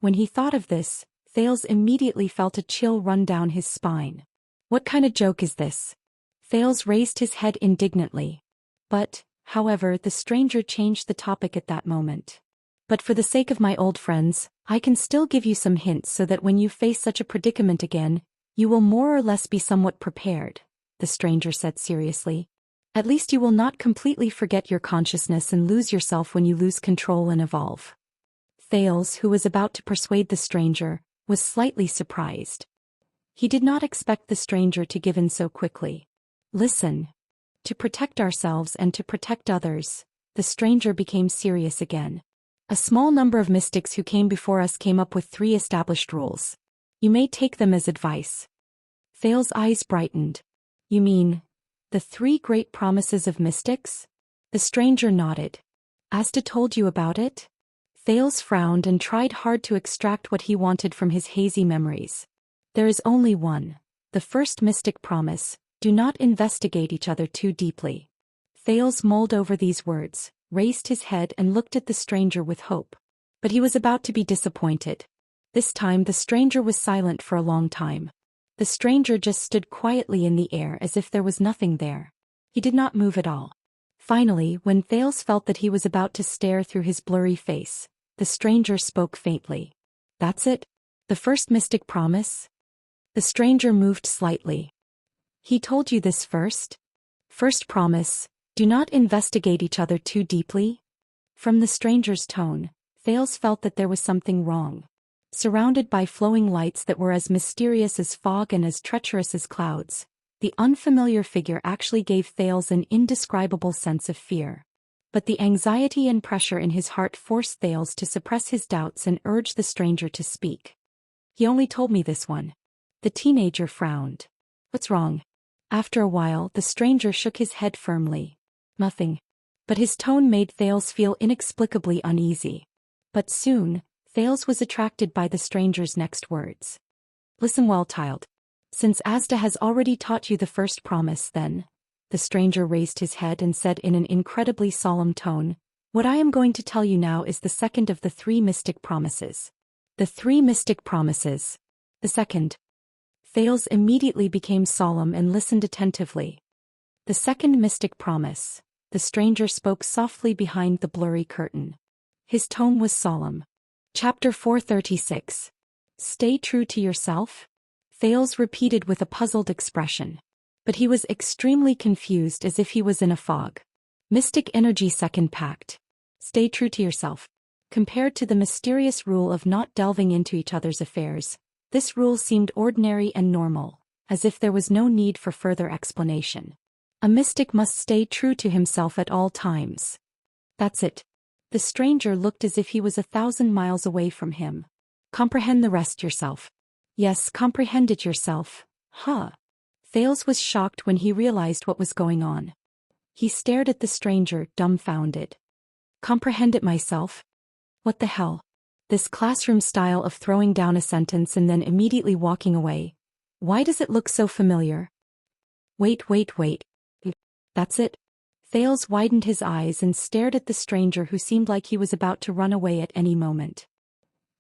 When he thought of this, Thales immediately felt a chill run down his spine. What kind of joke is this? Thales raised his head indignantly. But, however, the stranger changed the topic at that moment. But for the sake of my old friends, I can still give you some hints so that when you face such a predicament again, you will more or less be somewhat prepared, the stranger said seriously. At least you will not completely forget your consciousness and lose yourself when you lose control and evolve. Thales, who was about to persuade the stranger, was slightly surprised. He did not expect the stranger to give in so quickly. Listen. To protect ourselves and to protect others, the stranger became serious again. A small number of mystics who came before us came up with 3 established rules. You may take them as advice. Thales' eyes brightened. You mean the 3 great promises of mystics? The stranger nodded. Asda told you about it? Thales frowned and tried hard to extract what he wanted from his hazy memories. There is only one. The first mystic promise, do not investigate each other too deeply. Thales mulled over these words, raised his head and looked at the stranger with hope. But he was about to be disappointed. This time the stranger was silent for a long time. The stranger just stood quietly in the air as if there was nothing there. He did not move at all. Finally, when Thales felt that he was about to stare through his blurry face, the stranger spoke faintly. That's it? The first mystic promise? The stranger moved slightly. He told you this first? First promise, do not investigate each other too deeply? From the stranger's tone, Thales felt that there was something wrong. Surrounded by flowing lights that were as mysterious as fog and as treacherous as clouds, the unfamiliar figure actually gave Thales an indescribable sense of fear. But the anxiety and pressure in his heart forced Thales to suppress his doubts and urge the stranger to speak. He only told me this one. The teenager frowned. What's wrong? After a while, the stranger shook his head firmly. Nothing. But his tone made Thales feel inexplicably uneasy. But soon, Thales was attracted by the stranger's next words. Listen well, child. Since Asda has already taught you the first promise, then, the stranger raised his head and said in an incredibly solemn tone, what I am going to tell you now is the second of the 3 mystic promises. The 3 mystic promises. The second. Thales immediately became solemn and listened attentively. The second mystic promise. The stranger spoke softly behind the blurry curtain. His tone was solemn. Chapter 436. Stay true to yourself? Thales repeated with a puzzled expression. But he was extremely confused as if he was in a fog. Mystic energy second pact. Stay true to yourself. Compared to the mysterious rule of not delving into each other's affairs, this rule seemed ordinary and normal, as if there was no need for further explanation. A mystic must stay true to himself at all times. That's it. The stranger looked as if he was 1,000 miles away from him. Comprehend the rest yourself. Yes, comprehend it yourself. Huh. Thales was shocked when he realized what was going on. He stared at the stranger, dumbfounded. Comprehend it myself? What the hell? This classroom style of throwing down a sentence and then immediately walking away. Why does it look so familiar? Wait. That's it? Thales widened his eyes and stared at the stranger who seemed like he was about to run away at any moment.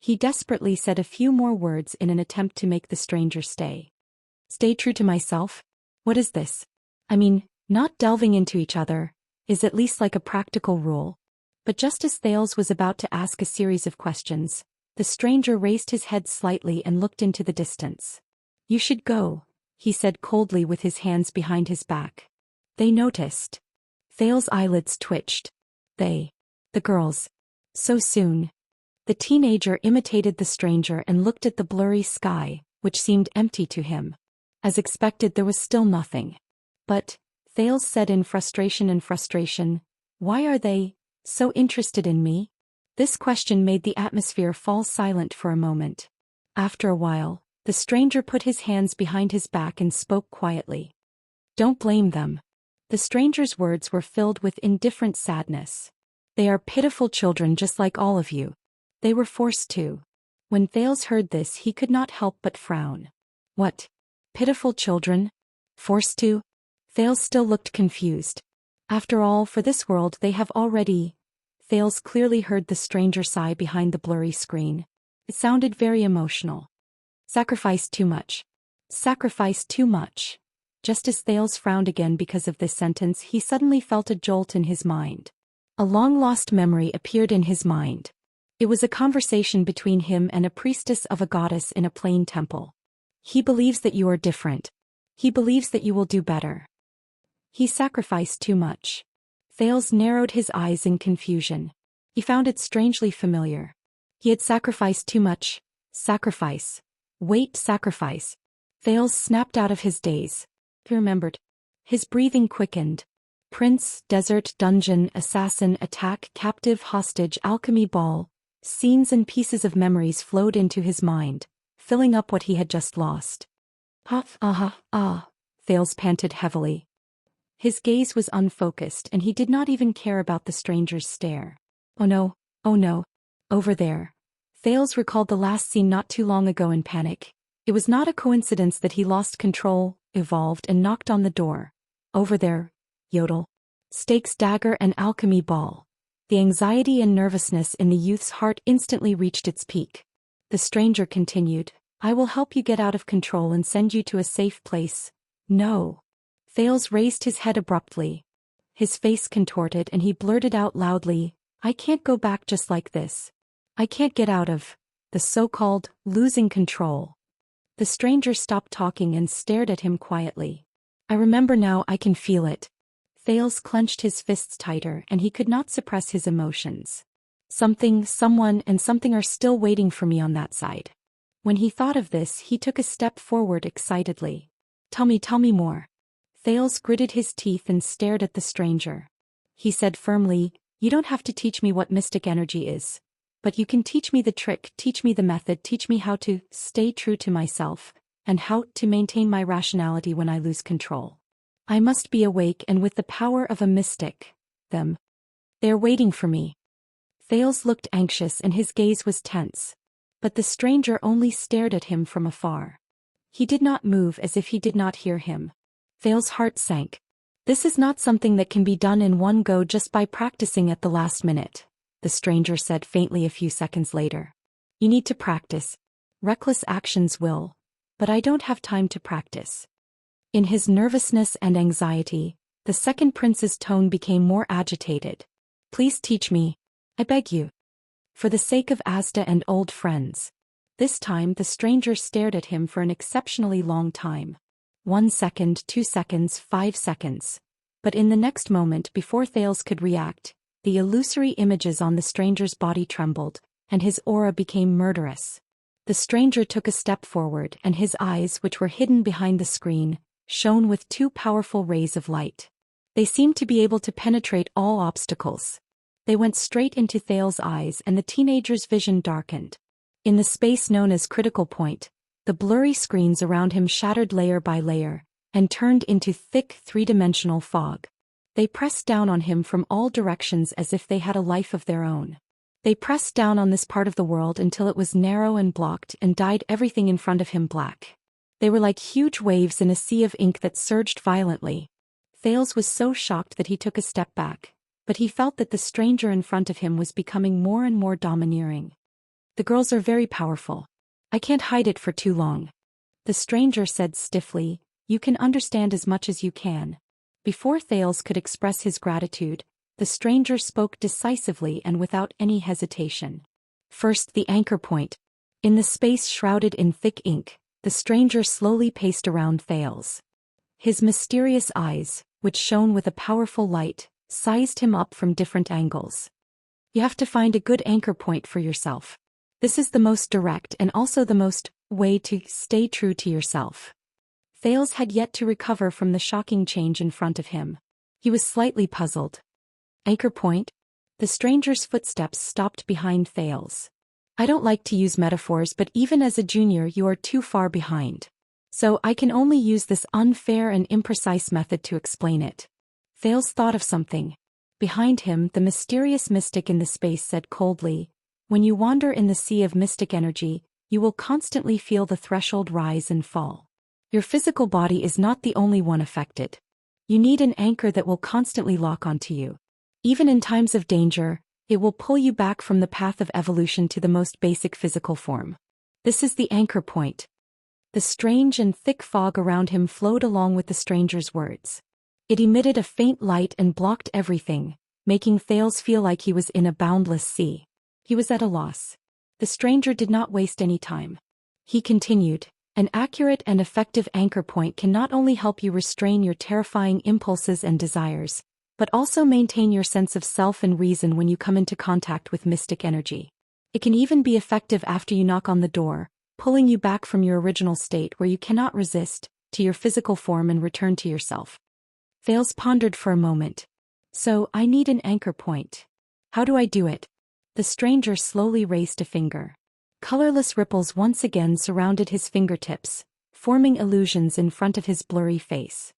He desperately said a few more words in an attempt to make the stranger stay. Stay true to myself? What is this? I mean, not delving into each other is at least like a practical rule. But just as Thales was about to ask a series of questions, the stranger raised his head slightly and looked into the distance. You should go, he said coldly with his hands behind his back. They noticed. Thales' eyelids twitched. The girls. So soon. The teenager imitated the stranger and looked at the blurry sky, which seemed empty to him. As expected, there was still nothing. But, Thales said in frustration, why are they so interested in me? This question made the atmosphere fall silent for a moment. After a while, the stranger put his hands behind his back and spoke quietly. Don't blame them. The stranger's words were filled with indifferent sadness. They are pitiful children just like all of you. They were forced to. When Thales heard this, he could not help but frown. What? Pitiful children? Forced to? Thales still looked confused. After all, for this world they have already. Thales clearly heard the stranger sigh behind the blurry screen. It sounded very emotional. Sacrificed too much. Sacrificed too much. Just as Thales frowned again because of this sentence, he suddenly felt a jolt in his mind. A long-lost memory appeared in his mind. It was a conversation between him and a priestess of a goddess in a plain temple. He believes that you are different. He believes that you will do better. He sacrificed too much. Thales narrowed his eyes in confusion. He found it strangely familiar. He had sacrificed too much. Sacrifice. Wait, sacrifice. Thales snapped out of his daze. He remembered. His breathing quickened. Prince, desert, dungeon, assassin, attack, captive, hostage, alchemy, ball. Scenes and pieces of memories flowed into his mind, filling up what he had just lost. Thales panted heavily. His gaze was unfocused and he did not even care about the stranger's stare. Oh no, over there. Thales recalled the last scene not too long ago in panic. It was not a coincidence that he lost control, evolved and knocked on the door. Over there, yodel. Stakes, dagger and alchemy ball. The anxiety and nervousness in the youth's heart instantly reached its peak. The stranger continued, I will help you get out of control and send you to a safe place. No. Thales raised his head abruptly. His face contorted and he blurted out loudly, I can't go back just like this. I can't get out of the so-called losing control. The stranger stopped talking and stared at him quietly. I remember now, I can feel it. Thales clenched his fists tighter and he could not suppress his emotions. Something, someone, and something are still waiting for me on that side. When he thought of this, he took a step forward excitedly. Tell me more. Thales gritted his teeth and stared at the stranger. He said firmly, you don't have to teach me what mystic energy is. But you can teach me the trick, teach me the method, teach me how to stay true to myself, and how to maintain my rationality when I lose control. I must be awake and with the power of a mystic. They're waiting for me. Thales looked anxious and his gaze was tense. But the stranger only stared at him from afar. He did not move as if he did not hear him. Thales' heart sank. This is not something that can be done in one go just by practicing at the last minute, the stranger said faintly a few seconds later. You need to practice. Reckless actions will. But I don't have time to practice. In his nervousness and anxiety, the second prince's tone became more agitated. Please teach me. I beg you. For the sake of Asda and old friends. This time the stranger stared at him for an exceptionally long time. 1 second, 2 seconds, 5 seconds. But in the next moment before Thales could react, the illusory images on the stranger's body trembled, and his aura became murderous. The stranger took a step forward and his eyes, which were hidden behind the screen, shone with 2 powerful rays of light. They seemed to be able to penetrate all obstacles. They went straight into Thales' eyes and the teenager's vision darkened. In the space known as critical point, The blurry screens around him shattered layer by layer, and turned into thick three-dimensional fog. They pressed down on him from all directions as if they had a life of their own. They pressed down on this part of the world until it was narrow and blocked and dyed everything in front of him black. They were like huge waves in a sea of ink that surged violently. Thales was so shocked that he took a step back, but he felt that the stranger in front of him was becoming more and more domineering. "The girls are very powerful. I can't hide it for too long," the stranger said stiffly. "You can understand as much as you can." Before Thales could express his gratitude, the stranger spoke decisively and without any hesitation. First, the anchor point. In the space shrouded in thick ink, the stranger slowly paced around Thales. His mysterious eyes, which shone with a powerful light, sized him up from different angles. "You have to find a good anchor point for yourself. This is the most direct and also the most way to stay true to yourself." Thales had yet to recover from the shocking change in front of him. He was slightly puzzled. "Anchor point?" The stranger's footsteps stopped behind Thales. "I don't like to use metaphors, but even as a junior you are too far behind. So I can only use this unfair and imprecise method to explain it." Thales thought of something. Behind him, the mysterious mystic in the space said coldly, "When you wander in the sea of mystic energy, you will constantly feel the threshold rise and fall. Your physical body is not the only one affected. You need an anchor that will constantly lock onto you. Even in times of danger, it will pull you back from the path of evolution to the most basic physical form. This is the anchor point." The strange and thick fog around him flowed along with the stranger's words. It emitted a faint light and blocked everything, making Thales feel like he was in a boundless sea. He was at a loss. The stranger did not waste any time. He continued, "An accurate and effective anchor point can not only help you restrain your terrifying impulses and desires, but also maintain your sense of self and reason when you come into contact with mystic energy. It can even be effective after you knock on the door, pulling you back from your original state where you cannot resist, to your physical form and return to yourself." Thales pondered for a moment. "So, I need an anchor point. How do I do it?" The stranger slowly raised a finger. Colorless ripples once again surrounded his fingertips, forming illusions in front of his blurry face.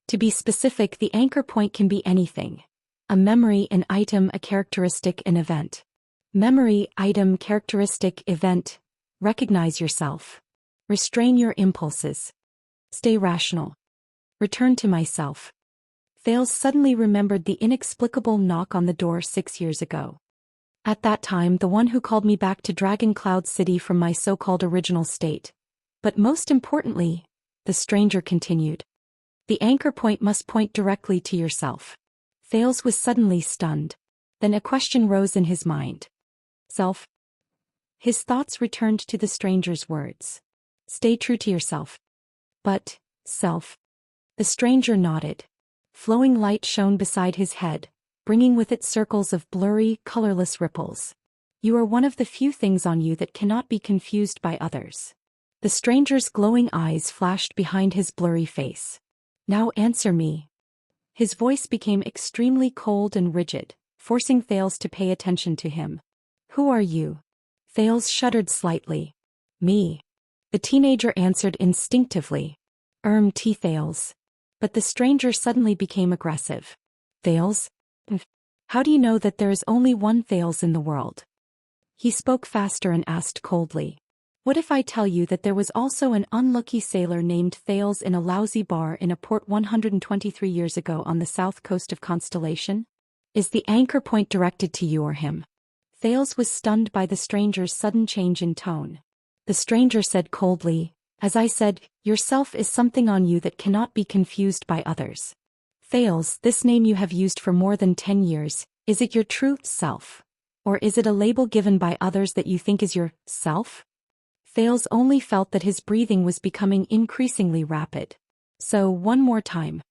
To be specific, the anchor point can be anything. A memory, an item, a characteristic, an event. Memory, item, characteristic, event. Recognize yourself. Restrain your impulses. Stay rational. Return to myself. Thales suddenly remembered the inexplicable knock on the door 6 years ago. At that time, the one who called me back to Dragon Cloud City from my so-called original state. But most importantly, the stranger continued, the anchor point must point directly to yourself. Thales was suddenly stunned. Then a question rose in his mind. Self? His thoughts returned to the stranger's words. Stay true to yourself. But, self? The stranger nodded. Flowing light shone beside his head, bringing with it circles of blurry, colorless ripples. You are one of the few things on you that cannot be confused by others. The stranger's glowing eyes flashed behind his blurry face. Now answer me. His voice became extremely cold and rigid, forcing Thales to pay attention to him. Who are you? Thales shuddered slightly. Me. The teenager answered instinctively. T. Thales. But the stranger suddenly became aggressive. Thales? How do you know that there is only one Thales in the world? He spoke faster and asked coldly. What if I tell you that there was also an unlucky sailor named Thales in a lousy bar in a port 123 years ago on the south coast of Constellation? Is the anchor point directed to you or him? Thales was stunned by the stranger's sudden change in tone. The stranger said coldly, as I said, yourself is something on you that cannot be confused by others. Thales, this name you have used for more than 10 years, is it your true self? Or is it a label given by others that you think is your self? Thales only felt that his breathing was becoming increasingly rapid. So, one more time.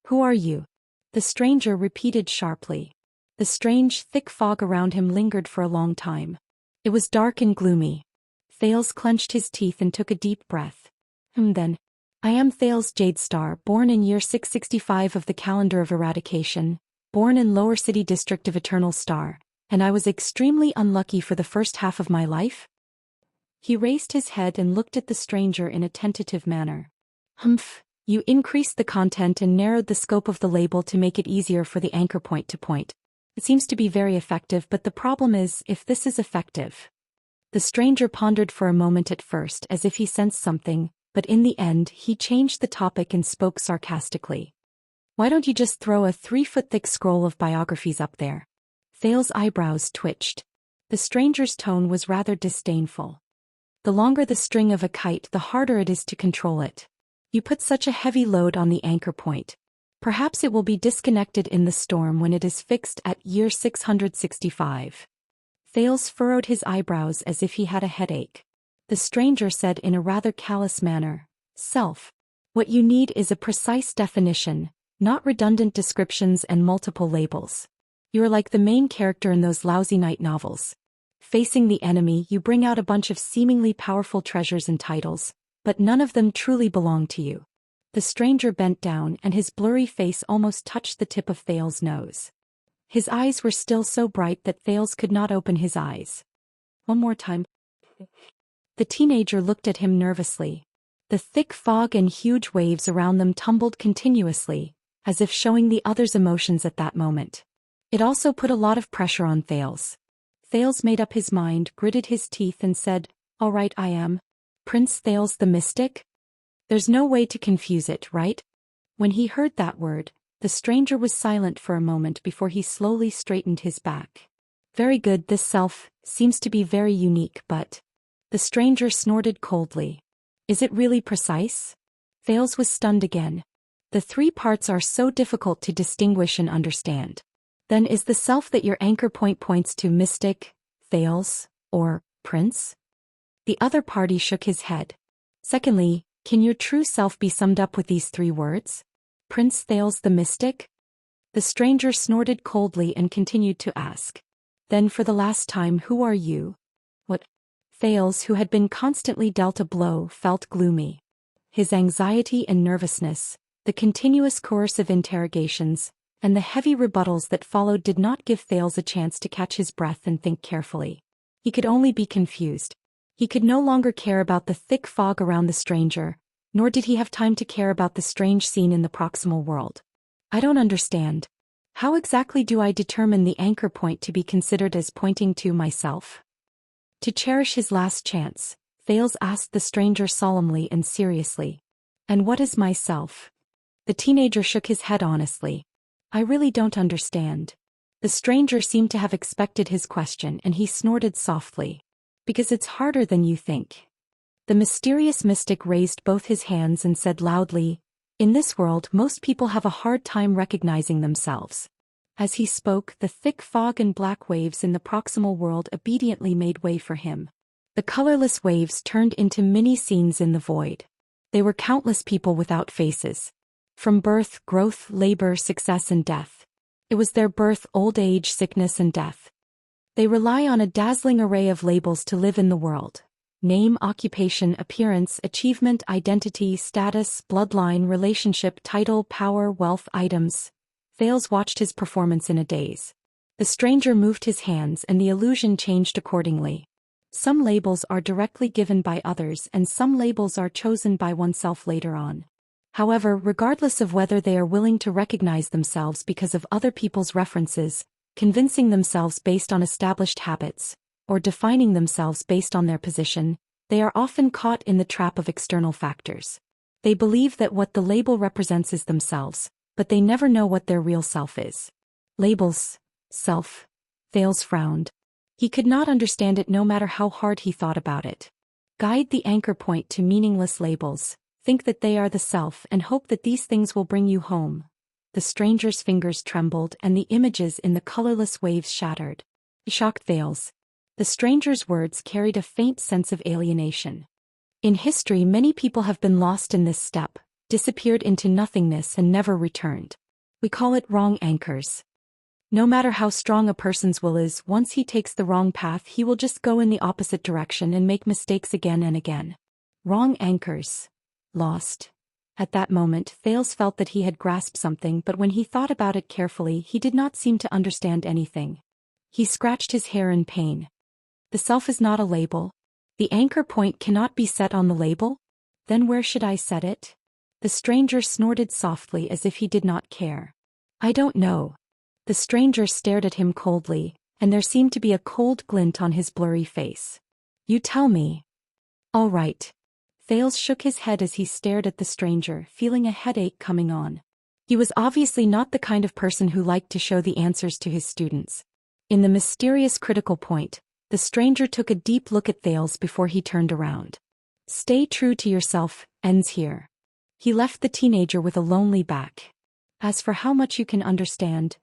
Who are you? The stranger repeated sharply. The strange, thick fog around him lingered for a long time. It was dark and gloomy. Thales clenched his teeth and took a deep breath. Then. I am Thales Jadestar, born in year 665 of the calendar of eradication, born in Lower City District of Eternal Star, and I was extremely unlucky for the first half of my life? He raised his head and looked at the stranger in a tentative manner. Humph, you increased the content and narrowed the scope of the label to make it easier for the anchor point to point. It seems to be very effective, but the problem is, if this is effective. The stranger pondered for a moment at first as if he sensed something, but in the end he changed the topic and spoke sarcastically. Why don't you just throw a 3-foot-thick scroll of biographies up there? Thales's eyebrows twitched. The stranger's tone was rather disdainful. The longer the string of a kite, the harder it is to control it. You put such a heavy load on the anchor point. Perhaps it will be disconnected in the storm when it is fixed at year 665. Thales furrowed his eyebrows as if he had a headache. The stranger said in a rather callous manner, "Self. What you need is a precise definition, not redundant descriptions and multiple labels. You are like the main character in those lousy night novels. Facing the enemy, you bring out a bunch of seemingly powerful treasures and titles, but none of them truly belong to you." The stranger bent down and his blurry face almost touched the tip of Thales's nose. His eyes were still so bright that Thales could not open his eyes. One more time. The teenager looked at him nervously. The thick fog and huge waves around them tumbled continuously, as if showing the other's emotions at that moment. It also put a lot of pressure on Thales. Thales made up his mind, gritted his teeth and said, "All right, I am. Prince Thales the Mystic? There's no way to confuse it, right?" When he heard that word, the stranger was silent for a moment before he slowly straightened his back. "Very good, this self seems to be very unique, but..." The stranger snorted coldly. "Is it really precise?" Thales was stunned again. "The 3 parts are so difficult to distinguish and understand. Then is the self that your anchor point points to mystic, Thales, or prince?" The other party shook his head. "Secondly, can your true self be summed up with these 3 words? Prince Thales the Mystic?" The stranger snorted coldly and continued to ask. "Then for the last time, who are you?" "What?" Thales, who had been constantly dealt a blow, felt gloomy. His anxiety and nervousness, the continuous coercive interrogations, and the heavy rebuttals that followed did not give Thales a chance to catch his breath and think carefully. He could only be confused. He could no longer care about the thick fog around the stranger, nor did he have time to care about the strange scene in the proximal world. "I don't understand. How exactly do I determine the anchor point to be considered as pointing to myself?" To cherish his last chance, Thales asked the stranger solemnly and seriously. "And what is myself?" The teenager shook his head honestly. "I really don't understand." The stranger seemed to have expected his question and he snorted softly. "Because it's harder than you think." The mysterious mystic raised both his hands and said loudly, "In this world, most people have a hard time recognizing themselves." As he spoke, the thick fog and black waves in the proximal world obediently made way for him. The colorless waves turned into mini-scenes in the void. They were countless people without faces. From birth, growth, labor, success and death. It was their birth, old age, sickness and death. They rely on a dazzling array of labels to live in the world. Name, occupation, appearance, achievement, identity, status, bloodline, relationship, title, power, wealth, items. Thales watched his performance in a daze. The stranger moved his hands and the illusion changed accordingly. Some labels are directly given by others and some labels are chosen by oneself later on. However, regardless of whether they are willing to recognize themselves because of other people's references, convincing themselves based on established habits, or defining themselves based on their position, they are often caught in the trap of external factors. They believe that what the label represents is themselves, but they never know what their real self is. Labels, self. Thales frowned. He could not understand it no matter how hard he thought about it. Guide the anchor point to meaningless labels, think that they are the self and hope that these things will bring you home. The stranger's fingers trembled and the images in the colorless waves shattered. It shocked Thales. The stranger's words carried a faint sense of alienation. In history, many people have been lost in this step, disappeared into nothingness and never returned. We call it wrong anchors. No matter how strong a person's will is, once he takes the wrong path, he will just go in the opposite direction and make mistakes again and again. Wrong anchors. Lost. At that moment, Thales felt that he had grasped something, but when he thought about it carefully, he did not seem to understand anything. He scratched his hair in pain. The self is not a label. The anchor point cannot be set on the label? Then where should I set it? The stranger snorted softly as if he did not care. I don't know. The stranger stared at him coldly, and there seemed to be a cold glint on his blurry face. You tell me. All right. Thales shook his head as he stared at the stranger, feeling a headache coming on. He was obviously not the kind of person who liked to show the answers to his students. In the mysterious critical point, the stranger took a deep look at Thales before he turned around. Stay true to yourself, ends here. He left the teenager with a lonely back. As for how much you can understand,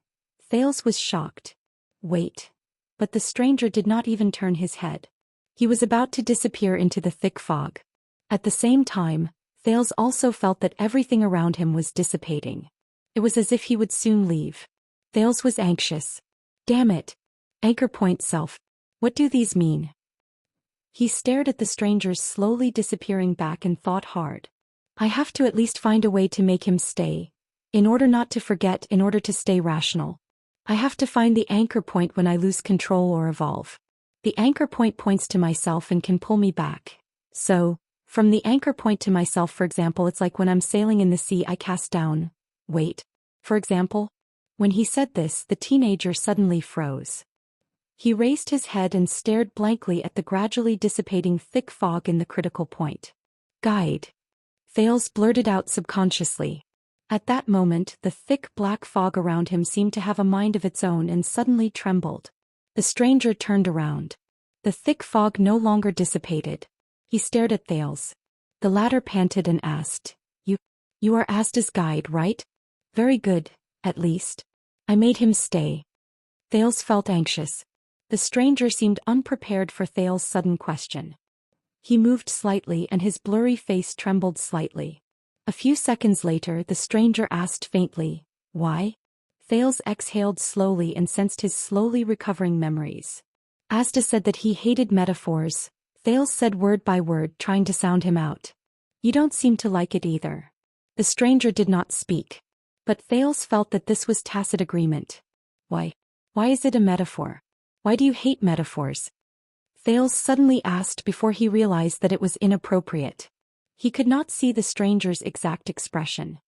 Thales was shocked. Wait. But the stranger did not even turn his head. He was about to disappear into the thick fog. At the same time, Thales also felt that everything around him was dissipating. It was as if he would soon leave. Thales was anxious. Damn it. Anchor point self. What do these mean? He stared at the stranger's slowly disappearing back and thought hard. I have to at least find a way to make him stay. In order not to forget, in order to stay rational. I have to find the anchor point when I lose control or evolve. The anchor point points to myself and can pull me back. So, from the anchor point to myself, for example, it's like when I'm sailing in the sea, I cast down. Wait. For example? When he said this, the teenager suddenly froze. He raised his head and stared blankly at the gradually dissipating thick fog in the critical point. Guide. Thales blurted out subconsciously. At that moment, the thick black fog around him seemed to have a mind of its own and suddenly trembled. The stranger turned around. The thick fog no longer dissipated. He stared at Thales. The latter panted and asked, You are Asda's guide, right? Very good, at least. I made him stay. Thales felt anxious. The stranger seemed unprepared for Thales' sudden question. He moved slightly and his blurry face trembled slightly. A few seconds later, the stranger asked faintly, Why? Thales exhaled slowly and sensed his slowly recovering memories. Asda said that he hated metaphors. Thales said word by word, trying to sound him out. You don't seem to like it either. The stranger did not speak. But Thales felt that this was tacit agreement. Why? Why is it a metaphor? Why do you hate metaphors? Thales suddenly asked before he realized that it was inappropriate. He could not see the stranger's exact expression.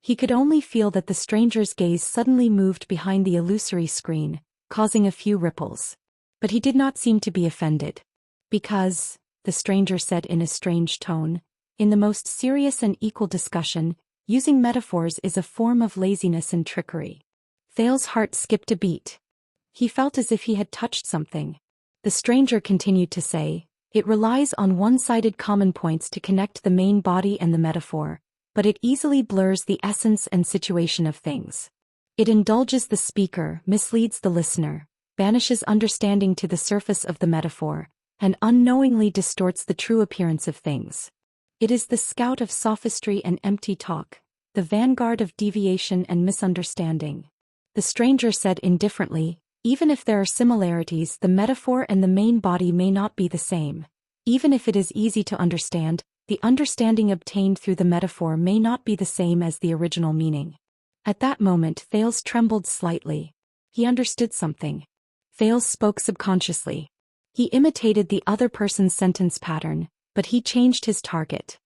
He could only feel that the stranger's gaze suddenly moved behind the illusory screen, causing a few ripples. But he did not seem to be offended. Because, the stranger said in a strange tone, in the most serious and equal discussion, using metaphors is a form of laziness and trickery. Thales' heart skipped a beat. He felt as if he had touched something. The stranger continued to say, It relies on one-sided common points to connect the main body and the metaphor, but it easily blurs the essence and situation of things. It indulges the speaker, misleads the listener, banishes understanding to the surface of the metaphor, and unknowingly distorts the true appearance of things. It is the scout of sophistry and empty talk, the vanguard of deviation and misunderstanding. The stranger said indifferently, Even if there are similarities, the metaphor and the main body may not be the same. Even if it is easy to understand, the understanding obtained through the metaphor may not be the same as the original meaning. At that moment, Thales trembled slightly. He understood something. Thales spoke subconsciously. He imitated the other person's sentence pattern, but he changed his target.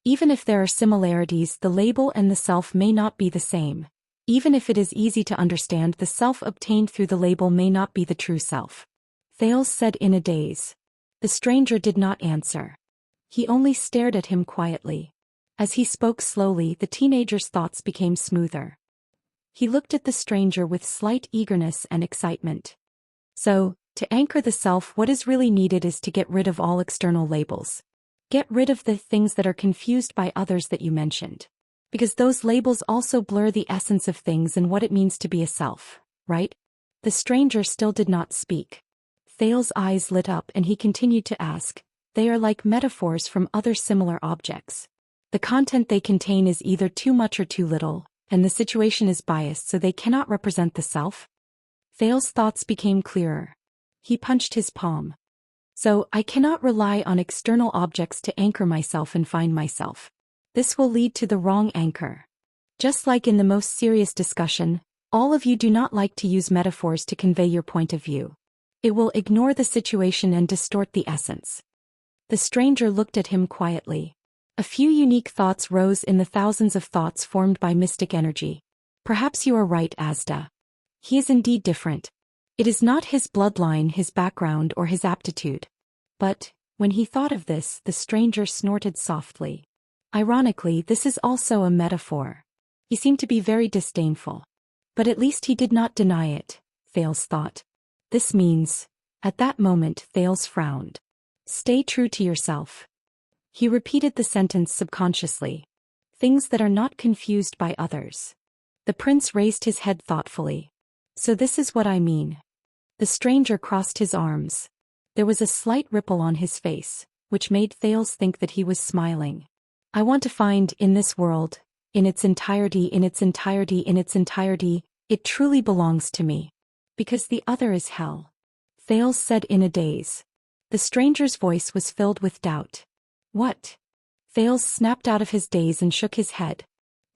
Even if there are similarities, the label and the self may not be the same. Even if it is easy to understand, the self obtained through the label may not be the true self. Thales said in a daze. The stranger did not answer. He only stared at him quietly. As he spoke slowly, the teenager's thoughts became smoother. He looked at the stranger with slight eagerness and excitement. So, to anchor the self, what is really needed is to get rid of all external labels. Get rid of the things that are confused by others that you mentioned. Because those labels also blur the essence of things and what it means to be a self, right? The stranger still did not speak. Thales' eyes lit up and he continued to ask, They are like metaphors from other similar objects. The content they contain is either too much or too little, and the situation is biased so they cannot represent the self. Thales' thoughts became clearer. He punched his palm. So, I cannot rely on external objects to anchor myself and find myself. This will lead to the wrong anchor. Just like in the most serious discussion, all of you do not like to use metaphors to convey your point of view. It will ignore the situation and distort the essence. The stranger looked at him quietly. A few unique thoughts rose in the thousands of thoughts formed by mystic energy. Perhaps you are right, Asda. He is indeed different. It is not his bloodline, his background, or his aptitude. But, when he thought of this, the stranger snorted softly. Ironically, this is also a metaphor. He seemed to be very disdainful. But at least he did not deny it, Thales thought. This means, at that moment Thales frowned. Stay true to yourself. He repeated the sentence subconsciously. Things that are not confused by others. The prince raised his head thoughtfully. So this is what I mean. The stranger crossed his arms. There was a slight ripple on his face, which made Thales think that he was smiling. I want to find, in this world, in its entirety, it truly belongs to me. Because the other is hell. Thales said in a daze. The stranger's voice was filled with doubt. What? Thales snapped out of his daze and shook his head.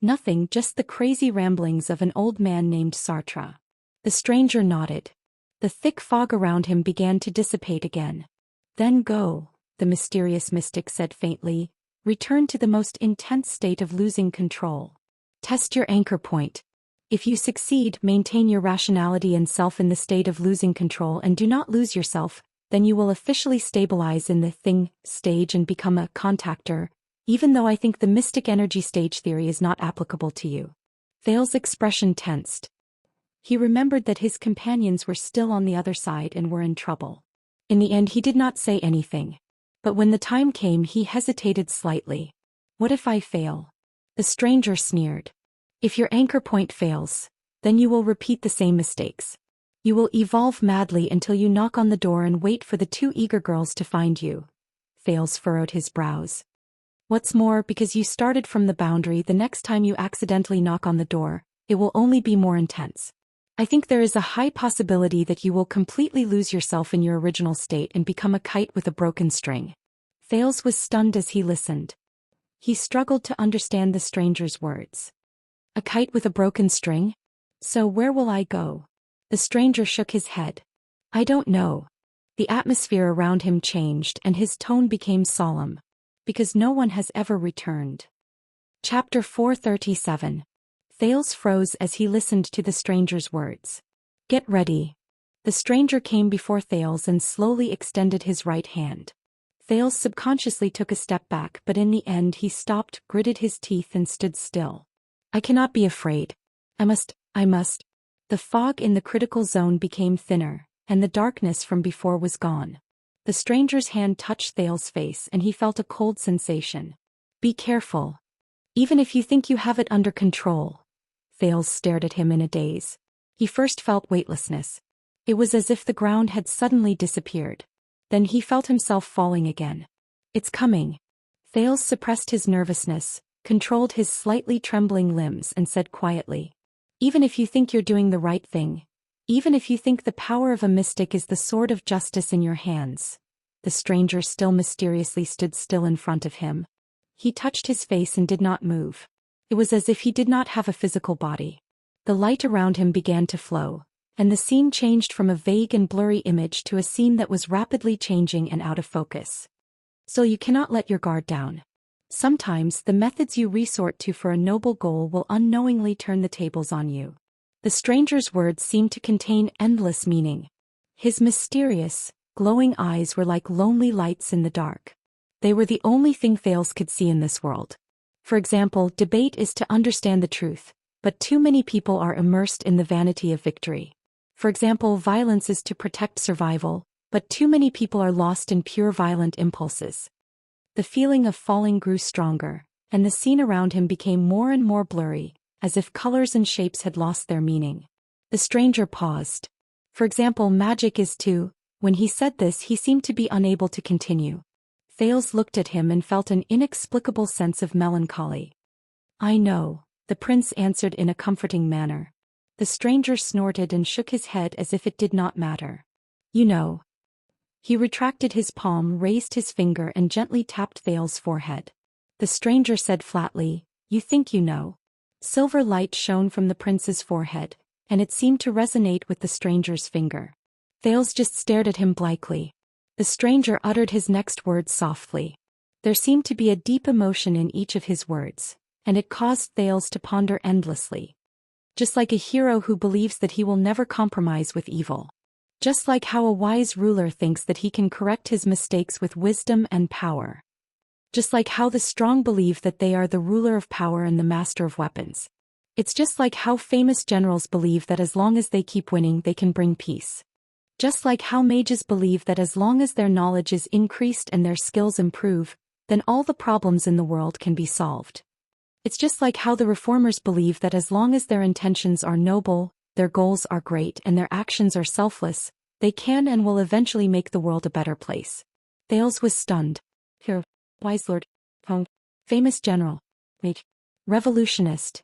Nothing, just the crazy ramblings of an old man named Sartre. The stranger nodded. The thick fog around him began to dissipate again. Then go, the mysterious mystic said faintly, return to the most intense state of losing control. Test your anchor point. If you succeed, maintain your rationality and self in the state of losing control and do not lose yourself, then you will officially stabilize in the thing stage and become a contactor, even though I think the mystic energy stage theory is not applicable to you. Thales' expression tensed. He remembered that his companions were still on the other side and were in trouble. In the end he did not say anything. But when the time came he hesitated slightly. What if I fail? The stranger sneered. If your anchor point fails, then you will repeat the same mistakes. You will evolve madly until you knock on the door and wait for the two eager girls to find you. Thales furrowed his brows. What's more, because you started from the boundary, the next time you accidentally knock on the door, it will only be more intense. I think there is a high possibility that you will completely lose yourself in your original state and become a kite with a broken string. Thales was stunned as he listened. He struggled to understand the stranger's words. A kite with a broken string? So where will I go? The stranger shook his head. I don't know. The atmosphere around him changed and his tone became solemn. Because no one has ever returned. Chapter 437. Thales froze as he listened to the stranger's words. Get ready. The stranger came before Thales and slowly extended his right hand. Thales subconsciously took a step back, but in the end he stopped, gritted his teeth and stood still. I cannot be afraid. I must. The fog in the critical zone became thinner, and the darkness from before was gone. The stranger's hand touched Thales' face and he felt a cold sensation. Be careful. Even if you think you have it under control. Thales stared at him in a daze. He first felt weightlessness. It was as if the ground had suddenly disappeared. Then he felt himself falling again. It's coming. Thales suppressed his nervousness, controlled his slightly trembling limbs and said quietly. Even if you think you're doing the right thing, even if you think the power of a mystic is the sword of justice in your hands. The stranger still mysteriously stood still in front of him. He touched his face and did not move. It was as if he did not have a physical body. The light around him began to flow, and the scene changed from a vague and blurry image to a scene that was rapidly changing and out of focus. So you cannot let your guard down. Sometimes the methods you resort to for a noble goal will unknowingly turn the tables on you. The stranger's words seemed to contain endless meaning. His mysterious, glowing eyes were like lonely lights in the dark. They were the only thing Thales could see in this world. For example, debate is to understand the truth, but too many people are immersed in the vanity of victory. For example, violence is to protect survival, but too many people are lost in pure violent impulses. The feeling of falling grew stronger, and the scene around him became more and more blurry, as if colors and shapes had lost their meaning. The stranger paused. For example, magic is to. When he said this, he seemed to be unable to continue. Thales looked at him and felt an inexplicable sense of melancholy. I know, the prince answered in a comforting manner. The stranger snorted and shook his head as if it did not matter. You know. He retracted his palm, raised his finger and gently tapped Thales' forehead. The stranger said flatly, You think you know. Silver light shone from the prince's forehead, and it seemed to resonate with the stranger's finger. Thales just stared at him blankly. The stranger uttered his next words softly. There seemed to be a deep emotion in each of his words, and it caused Thales to ponder endlessly. Just like a hero who believes that he will never compromise with evil. Just like how a wise ruler thinks that he can correct his mistakes with wisdom and power. Just like how the strong believe that they are the ruler of power and the master of weapons. It's just like how famous generals believe that as long as they keep winning they can bring peace. Just like how mages believe that as long as their knowledge is increased and their skills improve, then all the problems in the world can be solved. It's just like how the reformers believe that as long as their intentions are noble, their goals are great and their actions are selfless, they can and will eventually make the world a better place. Thales was stunned. Here, wise lord, famous general, mage, revolutionist.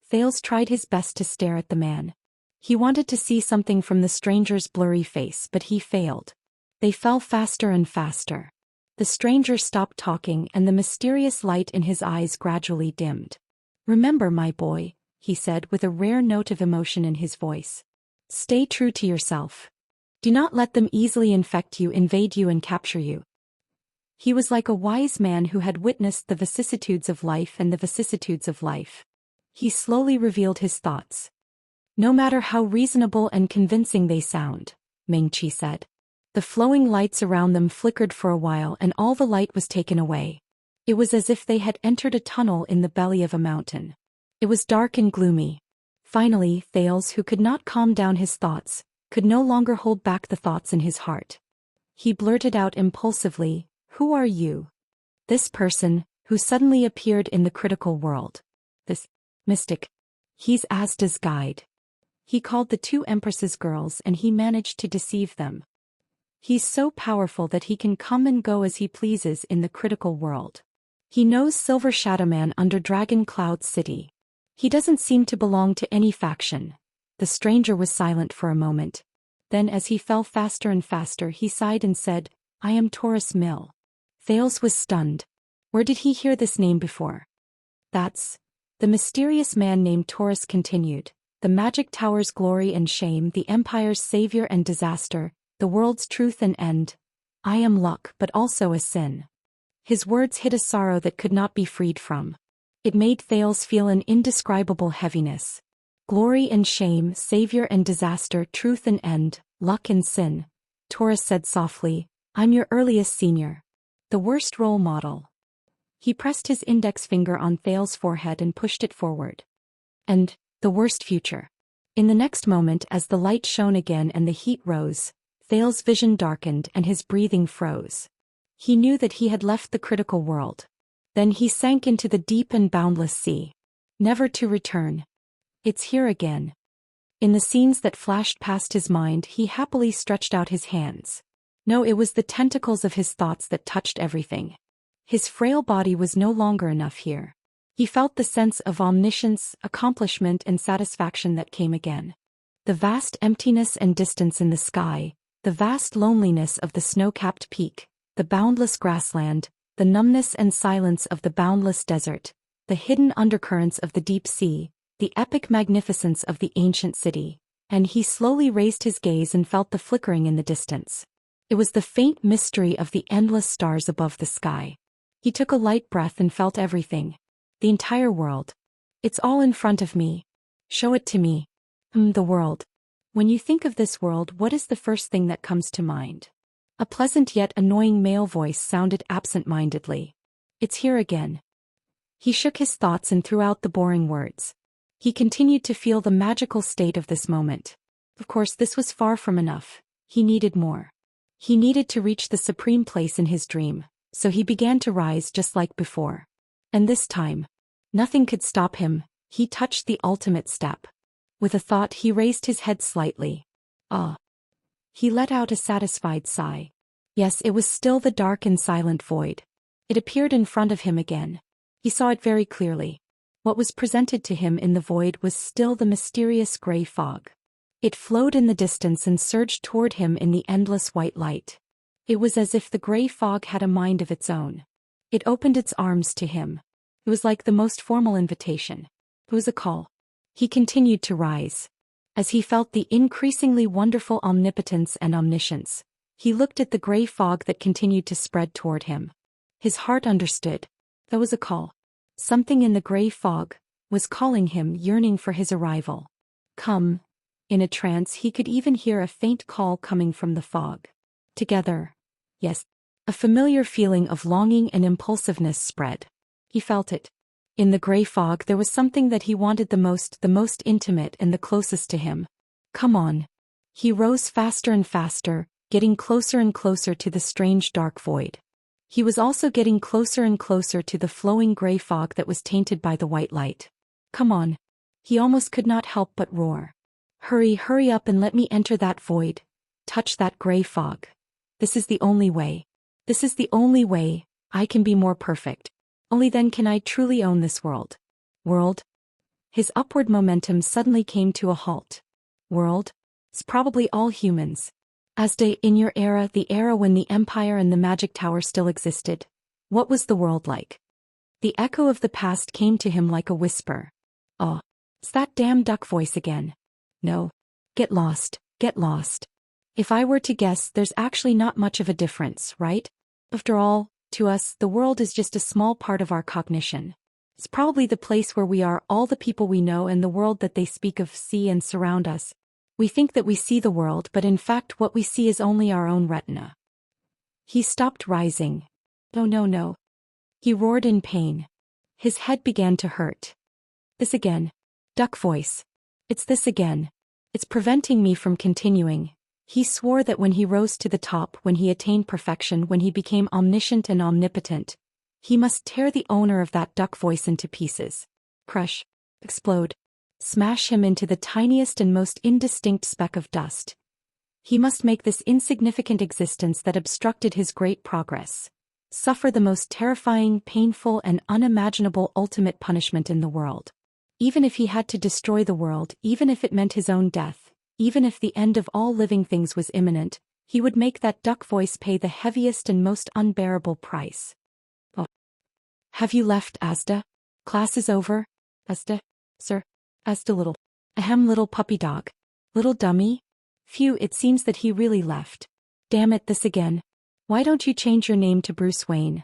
Thales tried his best to stare at the man. He wanted to see something from the stranger's blurry face, but he failed. They fell faster and faster. The stranger stopped talking and the mysterious light in his eyes gradually dimmed. Remember, my boy, he said with a rare note of emotion in his voice. Stay true to yourself. Do not let them easily infect you, invade you and capture you. He was like a wise man who had witnessed the vicissitudes of life and the vicissitudes of life. He slowly revealed his thoughts. No matter how reasonable and convincing they sound, Ming-Chi said. The flowing lights around them flickered for a while and all the light was taken away. It was as if they had entered a tunnel in the belly of a mountain. It was dark and gloomy. Finally, Thales, who could not calm down his thoughts, could no longer hold back the thoughts in his heart. He blurted out impulsively, "Who are you?" This person, who suddenly appeared in the critical world. This mystic. He's Asda's guide. He called the two empresses girls and he managed to deceive them. He's so powerful that he can come and go as he pleases in the critical world. He knows Silver Shadowman under Dragon Cloud City. He doesn't seem to belong to any faction. The stranger was silent for a moment. Then as he fell faster and faster he sighed and said, "I am Taurus Mill." Thales was stunned. Where did he hear this name before? That's... The mysterious man named Taurus continued. The magic tower's glory and shame, the empire's savior and disaster, the world's truth and end. I am luck but also a sin. His words hid a sorrow that could not be freed from. It made Thales feel an indescribable heaviness. Glory and shame, savior and disaster, truth and end, luck and sin. Taurus said softly, I'm your earliest senior. The worst role model. He pressed his index finger on Thales' forehead and pushed it forward. And the worst future. In the next moment, as the light shone again and the heat rose, Thales' vision darkened and his breathing froze. He knew that he had left the critical world. Then he sank into the deep and boundless sea. Never to return. It's here again. In the scenes that flashed past his mind, he happily stretched out his hands. No, it was the tentacles of his thoughts that touched everything. His frail body was no longer enough here. He felt the sense of omniscience, accomplishment and satisfaction that came again. The vast emptiness and distance in the sky, the vast loneliness of the snow-capped peak, the boundless grassland, the numbness and silence of the boundless desert, the hidden undercurrents of the deep sea, the epic magnificence of the ancient city, and he slowly raised his gaze and felt the flickering in the distance. It was the faint mystery of the endless stars above the sky. He took a light breath and felt everything. The entire world. It's all in front of me. Show it to me. The world. When you think of this world, what is the first thing that comes to mind? A pleasant yet annoying male voice sounded absent-mindedly. It's here again. He shook his thoughts and threw out the boring words. He continued to feel the magical state of this moment. Of course, this was far from enough. He needed more. He needed to reach the supreme place in his dream, so he began to rise just like before. And this time, nothing could stop him. He touched the ultimate step. With a thought, he raised his head slightly. Ah. He let out a satisfied sigh. Yes, it was still the dark and silent void. It appeared in front of him again. He saw it very clearly. What was presented to him in the void was still the mysterious gray fog. It flowed in the distance and surged toward him in the endless white light. It was as if the gray fog had a mind of its own. It opened its arms to him. It was like the most formal invitation. It was a call. He continued to rise. As he felt the increasingly wonderful omnipotence and omniscience, He looked at the gray fog that continued to spread toward him. His heart understood. That was a call. Something in the gray fog was calling him, yearning for his arrival. Come. In a trance he could even hear a faint call coming from the fog. Together. Yes. A familiar feeling of longing and impulsiveness spread. He felt it. In the gray fog there was something that he wanted the most intimate and the closest to him. Come on. He rose faster and faster, getting closer and closer to the strange dark void. He was also getting closer and closer to the flowing gray fog that was tainted by the white light. Come on. He almost could not help but roar. Hurry up and let me enter that void. Touch that gray fog. This is the only way. This is the only way I can be more perfect. Only then can I truly own this world. World? His upward momentum suddenly came to a halt. World? It's probably all humans. In your era, the era when the Empire and the Magic Tower still existed, what was the world like? The echo of the past came to him like a whisper. Oh, it's that damn duck voice again. No. Get lost, get lost. If I were to guess, there's actually not much of a difference, right? After all, to us, the world is just a small part of our cognition. It's probably the place where we are, all the people we know and the world that they speak of, see and surround us. We think that we see the world, but in fact what we see is only our own retina. He stopped rising. No. He roared in pain. His head began to hurt. This again. Duck voice. It's this again. It's preventing me from continuing. He swore that when he rose to the top, when he attained perfection, when he became omniscient and omnipotent, he must tear the owner of that duck voice into pieces. Crush. Explode. Smash him into the tiniest and most indistinct speck of dust. He must make this insignificant existence that obstructed his great progress suffer the most terrifying, painful, and unimaginable ultimate punishment in the world. Even if he had to destroy the world, even if it meant his own death, even if the end of all living things was imminent, he would make that duck voice pay the heaviest and most unbearable price. Oh. Have you left, Asda? Class is over? Asda? Sir? Asda little puppy dog. Little dummy? Phew, it seems that he really left. Damn it, this again. Why don't you change your name to Bruce Wayne?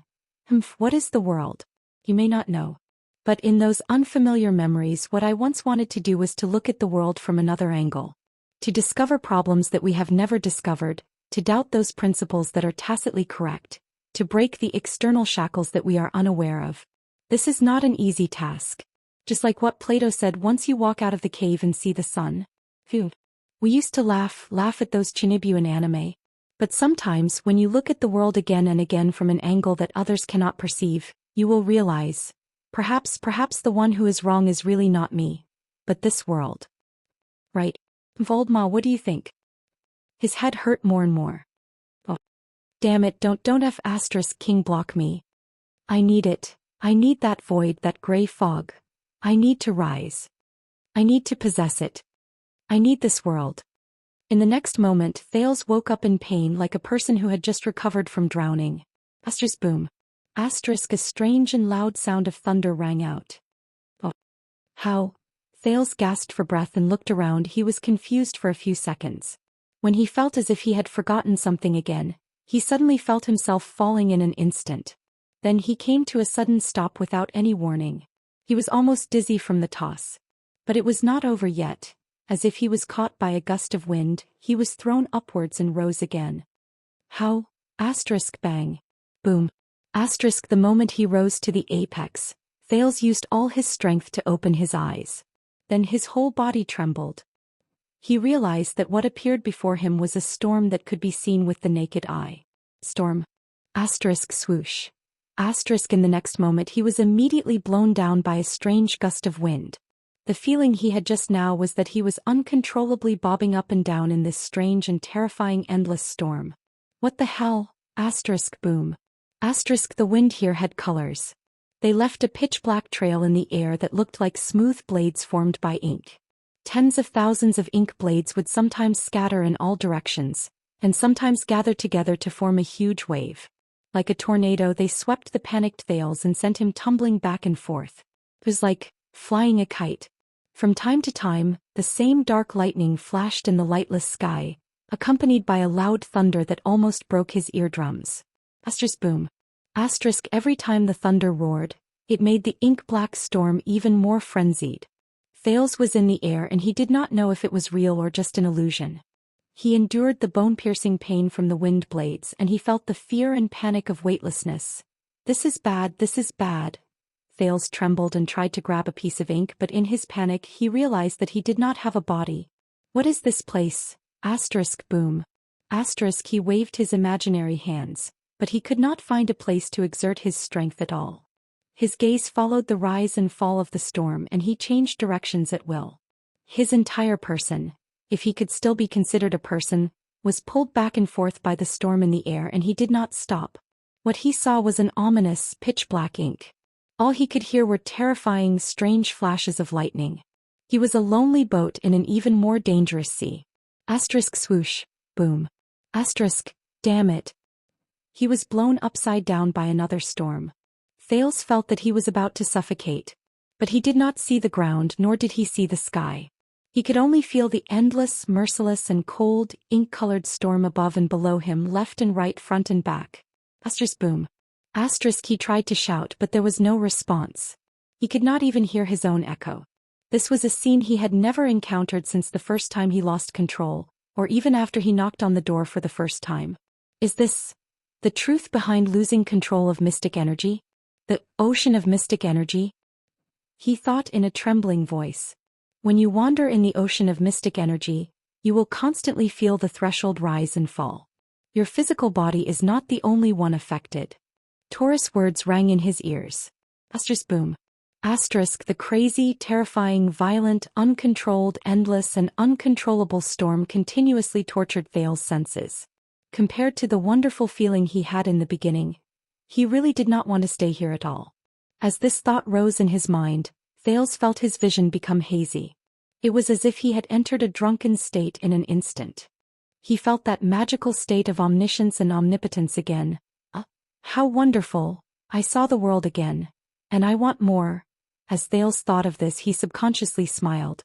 What is the world? You may not know. But in those unfamiliar memories, what I once wanted to do was to look at the world from another angle. To discover problems that we have never discovered, to doubt those principles that are tacitly correct, to break the external shackles that we are unaware of. This is not an easy task. Just like what Plato said, once you walk out of the cave and see the sun. Phew. We used to laugh at those Chinibu in anime. But sometimes, when you look at the world again and again from an angle that others cannot perceive, you will realize, perhaps the one who is wrong is really not me, but this world. Right. Voldemar, what do you think? His head hurt more and more. Oh. Damn it, don't F asterisk king block me. I need it. I need that void, that gray fog. I need to rise. I need to possess it. I need this world. In the next moment, Thales woke up in pain like a person who had just recovered from drowning. Asterisk boom. Asterisk a strange and loud sound of thunder rang out. Oh. How? Thales gasped for breath and looked around. He was confused for a few seconds. When he felt as if he had forgotten something again, he suddenly felt himself falling in an instant. Then he came to a sudden stop without any warning. He was almost dizzy from the toss. But it was not over yet. As if he was caught by a gust of wind, he was thrown upwards and rose again. How? Asterisk bang. Boom. Asterisk the moment he rose to the apex, Thales used all his strength to open his eyes. Then his whole body trembled. He realized that what appeared before him was a storm that could be seen with the naked eye. Storm. Asterisk swoosh. Asterisk in the next moment he was immediately blown down by a strange gust of wind. The feeling he had just now was that he was uncontrollably bobbing up and down in this strange and terrifying endless storm. What the hell? Asterisk boom. Asterisk the wind here had colors. They left a pitch-black trail in the air that looked like smooth blades formed by ink. Tens of thousands of ink blades would sometimes scatter in all directions, and sometimes gather together to form a huge wave. Like a tornado they swept the panicked Thales and sent him tumbling back and forth. It was like flying a kite. From time to time, the same dark lightning flashed in the lightless sky, accompanied by a loud thunder that almost broke his eardrums. Asterisk boom. Asterisk every time the thunder roared, it made the ink-black storm even more frenzied. Thales was in the air and he did not know if it was real or just an illusion. He endured the bone-piercing pain from the wind blades and he felt the fear and panic of weightlessness. This is bad, this is bad. Thales trembled and tried to grab a piece of ink, but in his panic he realized that he did not have a body. What is this place? Asterisk boom. Asterisk he waved his imaginary hands, but he could not find a place to exert his strength at all. His gaze followed the rise and fall of the storm and he changed directions at will. His entire person, if he could still be considered a person, was pulled back and forth by the storm in the air and he did not stop. What he saw was an ominous, pitch-black ink. All he could hear were terrifying, strange flashes of lightning. He was a lonely boat in an even more dangerous sea. Asterisk swoosh, boom. Asterisk, damn it. He was blown upside down by another storm. Thales felt that he was about to suffocate. But he did not see the ground nor did he see the sky. He could only feel the endless, merciless and cold, ink-colored storm above and below him, left and right, front and back. Asterisk boom. Asterisk he tried to shout but there was no response. He could not even hear his own echo. This was a scene he had never encountered since the first time he lost control, or even after he knocked on the door for the first time. Is this the truth behind losing control of mystic energy? The ocean of mystic energy? He thought in a trembling voice. When you wander in the ocean of mystic energy, you will constantly feel the threshold rise and fall. Your physical body is not the only one affected. Taurus words rang in his ears. Asterisk boom. Asterisk the crazy, terrifying, violent, uncontrolled, endless and uncontrollable storm continuously tortured Thales' senses. Compared to the wonderful feeling he had in the beginning, he really did not want to stay here at all. As this thought rose in his mind, Thales felt his vision become hazy. It was as if he had entered a drunken state in an instant. He felt that magical state of omniscience and omnipotence again. How wonderful! I saw the world again. And I want more. As Thales thought of this, he subconsciously smiled.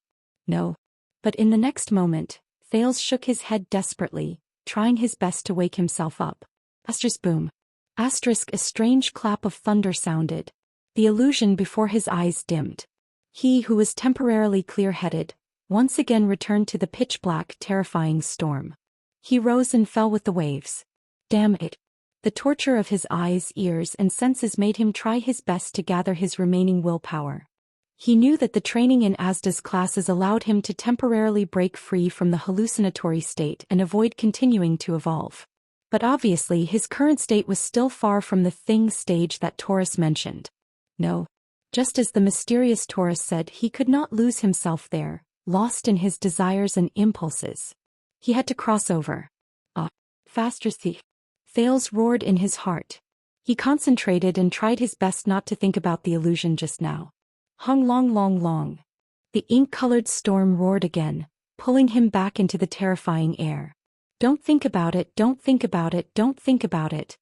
No. But in the next moment, Thales shook his head desperately, trying his best to wake himself up. Asterisk boom. Asterisk a strange clap of thunder sounded. The illusion before his eyes dimmed. He who was temporarily clear-headed, once again returned to the pitch-black, terrifying storm. He rose and fell with the waves. Damn it. The torture of his eyes, ears and senses made him try his best to gather his remaining willpower. He knew that the training in Asda's classes allowed him to temporarily break free from the hallucinatory state and avoid continuing to evolve. But obviously his current state was still far from the thing stage that Taurus mentioned. No. Just as the mysterious Taurus said, he could not lose himself there, lost in his desires and impulses. He had to cross over. Faster thief. Thales roared in his heart. He concentrated and tried his best not to think about the illusion just now. Hung long long long. The ink-colored storm roared again, pulling him back into the terrifying air. Don't think about it, don't think about it, don't think about it.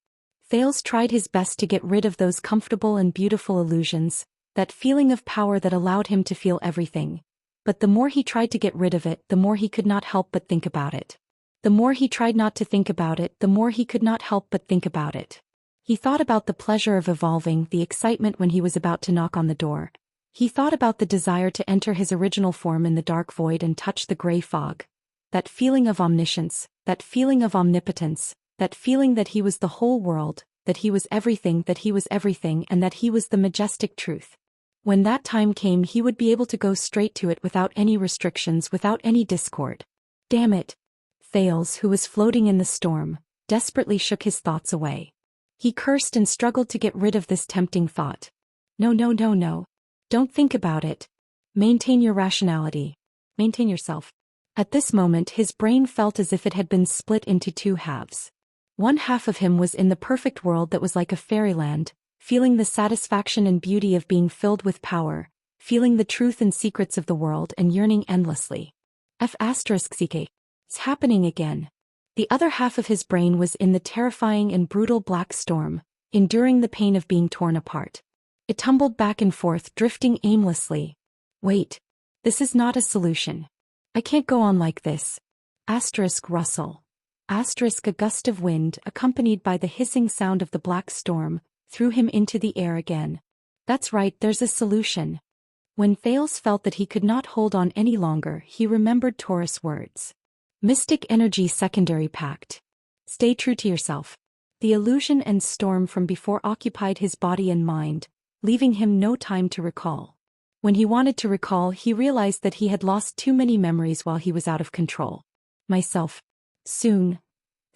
Thales tried his best to get rid of those comfortable and beautiful illusions, that feeling of power that allowed him to feel everything. But the more he tried to get rid of it, the more he could not help but think about it. The more he tried not to think about it, the more he could not help but think about it. He thought about the pleasure of evolving, the excitement when he was about to knock on the door. He thought about the desire to enter his original form in the dark void and touch the gray fog. That feeling of omniscience, that feeling of omnipotence, that feeling that he was the whole world, that he was everything, and that he was the majestic truth. When that time came, he would be able to go straight to it without any restrictions, without any discord. Damn it! Thales, who was floating in the storm, desperately shook his thoughts away. He cursed and struggled to get rid of this tempting thought. No. Don't think about it. Maintain your rationality. Maintain yourself. At this moment his brain felt as if it had been split into two halves. One half of him was in the perfect world that was like a fairyland, feeling the satisfaction and beauty of being filled with power, feeling the truth and secrets of the world and yearning endlessly. It's happening again. The other half of his brain was in the terrifying and brutal black storm, enduring the pain of being torn apart. It tumbled back and forth, drifting aimlessly. Wait. This is not a solution. I can't go on like this. Asterisk rustle. Asterisk a gust of wind accompanied by the hissing sound of the black storm threw him into the air again. That's right, there's a solution. When Thales felt that he could not hold on any longer, he remembered Taurus' words. Mystic energy secondary pact. Stay true to yourself. The illusion and storm from before occupied his body and mind, leaving him no time to recall. When he wanted to recall, he realized that he had lost too many memories while he was out of control. Myself. Soon.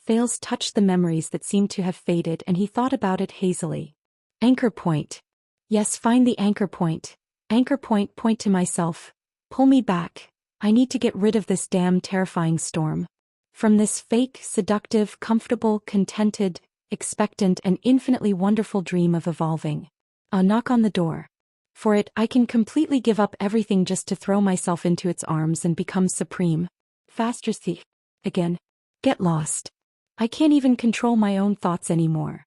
Thales touched the memories that seemed to have faded and he thought about it hazily. Anchor point. Yes, find the anchor point. Anchor point, point to myself. Pull me back. I need to get rid of this damn terrifying storm. From this fake, seductive, comfortable, contented, expectant and infinitely wonderful dream of evolving. A knock on the door. For it, I can completely give up everything just to throw myself into its arms and become supreme. Faster thief. Again. Get lost. I can't even control my own thoughts anymore.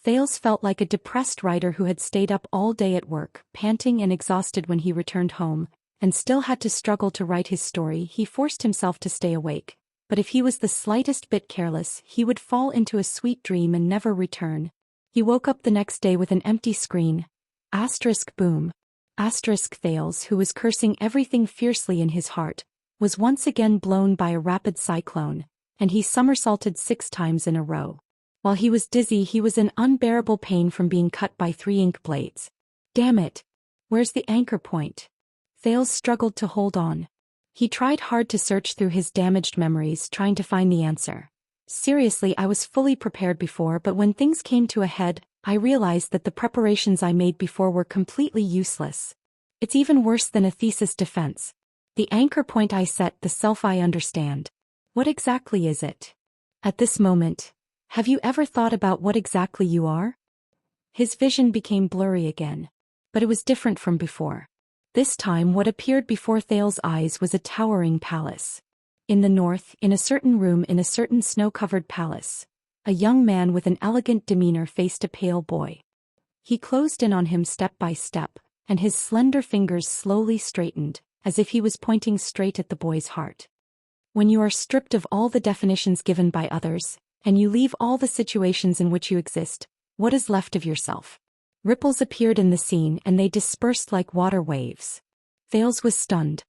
Thales felt like a depressed writer who had stayed up all day at work, panting and exhausted when he returned home, and still had to struggle to write his story. He forced himself to stay awake, but if he was the slightest bit careless, he would fall into a sweet dream and never return. He woke up the next day with an empty screen. Asterisk boom. Asterisk Thales, who was cursing everything fiercely in his heart, was once again blown by a rapid cyclone, and he somersaulted 6 times in a row. While he was dizzy, he was in unbearable pain from being cut by 3 ink blades. Damn it! Where's the anchor point? Thales struggled to hold on. He tried hard to search through his damaged memories, trying to find the answer. Seriously, I was fully prepared before, but when things came to a head, I realized that the preparations I made before were completely useless. It's even worse than a thesis defense. The anchor point I set, the self I understand. What exactly is it? At this moment, have you ever thought about what exactly you are? His vision became blurry again. But it was different from before. This time what appeared before Thales' eyes was a towering palace. In the north, in a certain room in a certain snow-covered palace, a young man with an elegant demeanor faced a pale boy. He closed in on him step by step, and his slender fingers slowly straightened, as if he was pointing straight at the boy's heart. When you are stripped of all the definitions given by others, and you leave all the situations in which you exist, what is left of yourself? Ripples appeared in the scene and they dispersed like water waves. Thales was stunned.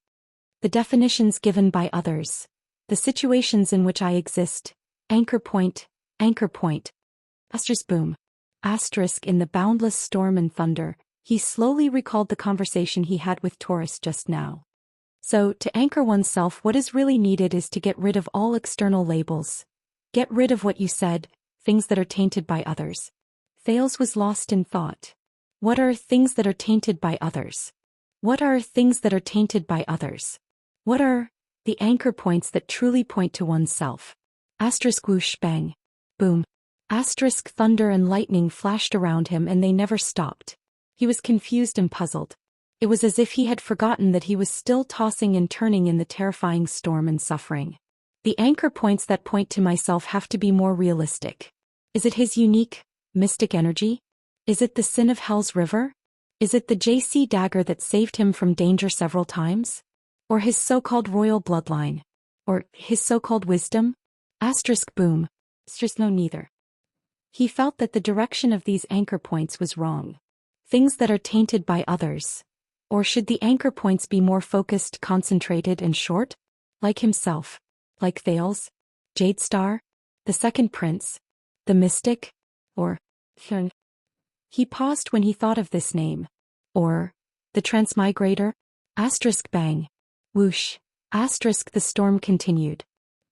The definitions given by others. The situations in which I exist. Anchor point. Asterisk boom. Asterisk in the boundless storm and thunder, he slowly recalled the conversation he had with Taurus just now. So, to anchor oneself, what is really needed is to get rid of all external labels. Get rid of what you said, things that are tainted by others. Thales was lost in thought. What are things that are tainted by others? What are things that are tainted by others? What are the anchor points that truly point to oneself? Asterisk whoosh bang. Boom. Asterisk thunder and lightning flashed around him and they never stopped. He was confused and puzzled. It was as if he had forgotten that he was still tossing and turning in the terrifying storm and suffering. The anchor points that point to myself have to be more realistic. Is it his unique, mystic energy? Is it the sin of Hell's River? Is it the JC dagger that saved him from danger several times? Or his so-called royal bloodline? Or his so-called wisdom? Asterisk boom. Asterisk no neither. He felt that the direction of these anchor points was wrong. Things that are tainted by others. Or should the anchor points be more focused, concentrated, and short? Like himself. Like Thales? Jade Star? The Second Prince? The Mystic? Or Xian? He paused when he thought of this name. Or the Transmigrator? Asterisk bang. Whoosh. Asterisk the storm continued.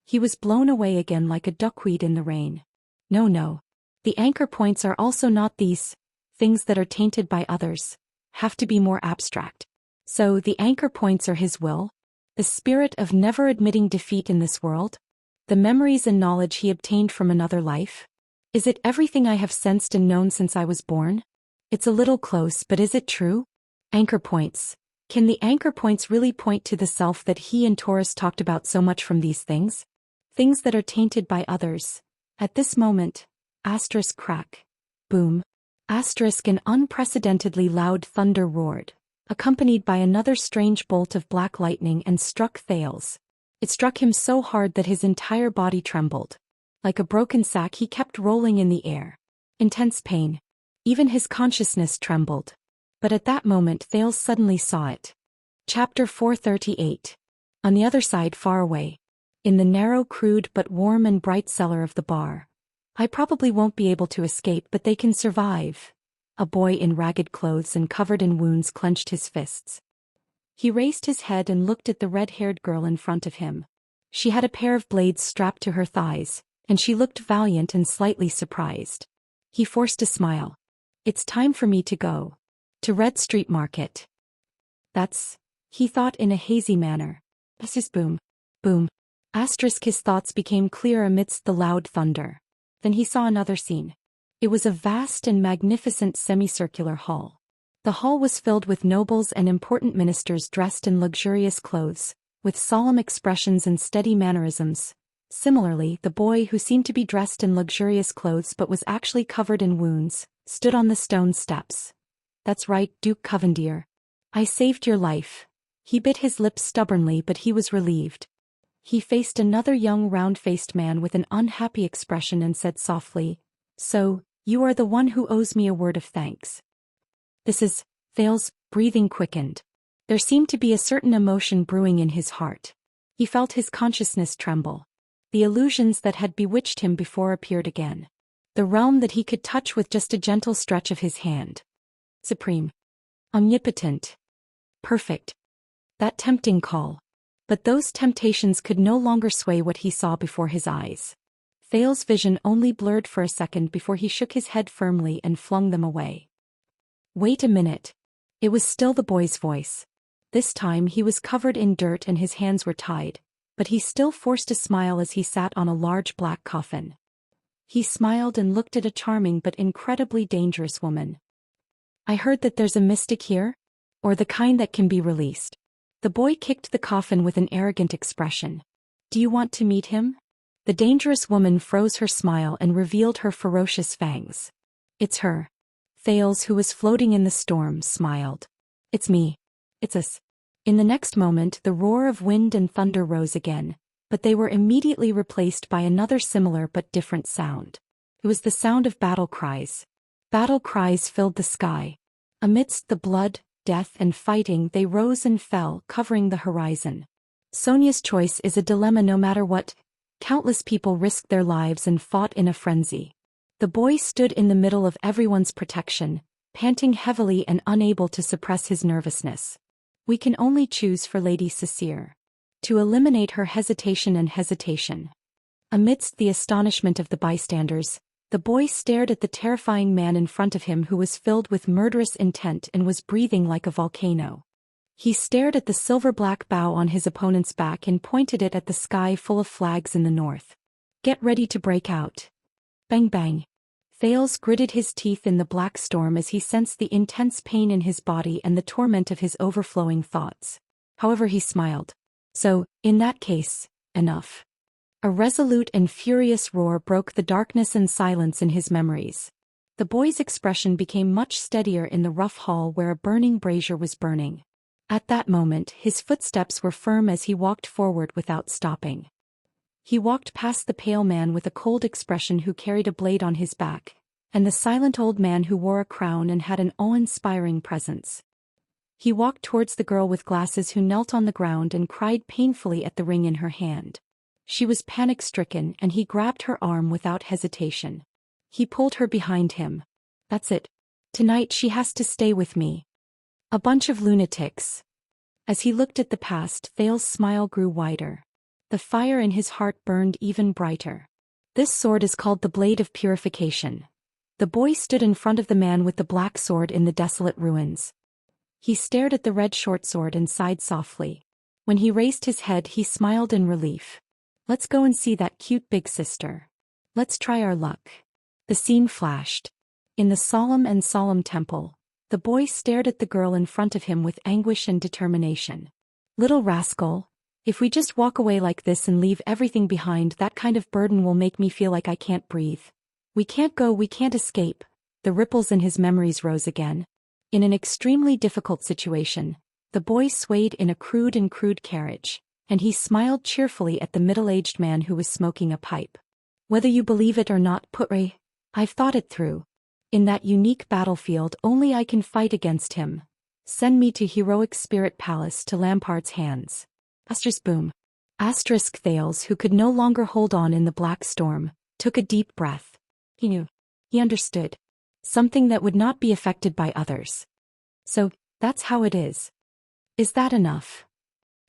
He was blown away again like a duckweed in the rain. No. The anchor points are also not these things that are tainted by others. Have to be more abstract. So the anchor points are his will? The spirit of never admitting defeat in this world? The memories and knowledge he obtained from another life? Is it everything I have sensed and known since I was born? It's a little close, but is it true? Anchor points. Can the anchor points really point to the self that he and Taurus talked about so much from these things? Things that are tainted by others. At this moment, asterisk crack. Boom. Asterisk an unprecedentedly loud thunder roared, accompanied by another strange bolt of black lightning and struck Thales. It struck him so hard that his entire body trembled. Like a broken sack, he kept rolling in the air. Intense pain. Even his consciousness trembled. But at that moment Thales suddenly saw it. Chapter 438. On the other side, far away. In the narrow, crude but warm and bright cellar of the bar. I probably won't be able to escape, but they can survive. A boy in ragged clothes and covered in wounds clenched his fists. He raised his head and looked at the red-haired girl in front of him. She had a pair of blades strapped to her thighs, and she looked valiant and slightly surprised. He forced a smile. It's time for me to go. To Red Street Market. That's, he thought in a hazy manner. This is boom. Boom. His thoughts became clear amidst the loud thunder. Then he saw another scene. It was a vast and magnificent semicircular hall. The hall was filled with nobles and important ministers dressed in luxurious clothes, with solemn expressions and steady mannerisms. Similarly, the boy, who seemed to be dressed in luxurious clothes but was actually covered in wounds, stood on the stone steps. That's right, Duke Covendier. I saved your life. He bit his lips stubbornly, but he was relieved. He faced another young round-faced man with an unhappy expression and said softly, So, you are the one who owes me a word of thanks. This is, Thales' breathing quickened. There seemed to be a certain emotion brewing in his heart. He felt his consciousness tremble. The illusions that had bewitched him before appeared again. The realm that he could touch with just a gentle stretch of his hand. Supreme. Omnipotent. Perfect. That tempting call. But those temptations could no longer sway what he saw before his eyes. Thales' vision only blurred for a second before he shook his head firmly and flung them away. Wait a minute. It was still the boy's voice. This time he was covered in dirt and his hands were tied, but he still forced a smile as he sat on a large black coffin. He smiled and looked at a charming but incredibly dangerous woman. I heard that there's a mystic here? Or the kind that can be released. The boy kicked the coffin with an arrogant expression. Do you want to meet him? The dangerous woman froze her smile and revealed her ferocious fangs. It's her. Thales, who was floating in the storm, smiled. It's me. It's us. In the next moment the roar of wind and thunder rose again, but they were immediately replaced by another similar but different sound. It was the sound of battle cries. Battle cries filled the sky. Amidst the blood, death and fighting they rose and fell, covering the horizon. Sonia's choice is a dilemma no matter what. Countless people risked their lives and fought in a frenzy. The boy stood in the middle of everyone's protection, panting heavily and unable to suppress his nervousness. We can only choose for Lady Cecile. To eliminate her hesitation. Amidst the astonishment of the bystanders, the boy stared at the terrifying man in front of him who was filled with murderous intent and was breathing like a volcano. He stared at the silver-black bow on his opponent's back and pointed it at the sky full of flags in the north. Get ready to break out. Bang bang. Thales gritted his teeth in the black storm as he sensed the intense pain in his body and the torment of his overflowing thoughts. However, he smiled. So, in that case, enough. A resolute and furious roar broke the darkness and silence in his memories. The boy's expression became much steadier in the rough hall where a burning brazier was burning. At that moment his footsteps were firm as he walked forward without stopping. He walked past the pale man with a cold expression who carried a blade on his back, and the silent old man who wore a crown and had an awe-inspiring presence. He walked towards the girl with glasses who knelt on the ground and cried painfully at the ring in her hand. She was panic-stricken and he grabbed her arm without hesitation. He pulled her behind him. That's it. Tonight she has to stay with me. A bunch of lunatics. As he looked at the past, Thales' smile grew wider. The fire in his heart burned even brighter. This sword is called the Blade of Purification. The boy stood in front of the man with the black sword in the desolate ruins. He stared at the red short sword and sighed softly. When he raised his head he smiled in relief. Let's go and see that cute big sister. Let's try our luck. The scene flashed. In the solemn temple, the boy stared at the girl in front of him with anguish and determination. Little rascal, if we just walk away like this and leave everything behind, that kind of burden will make me feel like I can't breathe. We can't go, we can't escape. The ripples in his memories rose again. In an extremely difficult situation, the boy swayed in a crude carriage. and he smiled cheerfully at the middle-aged man who was smoking a pipe. Whether you believe it or not, Putre, I've thought it through. In that unique battlefield only I can fight against him. Send me to Heroic Spirit Palace to Lampard's hands. Boom. Thales, who could no longer hold on in the black storm, took a deep breath. He knew. He understood. Something that would not be affected by others. So, that's how it is. Is that enough?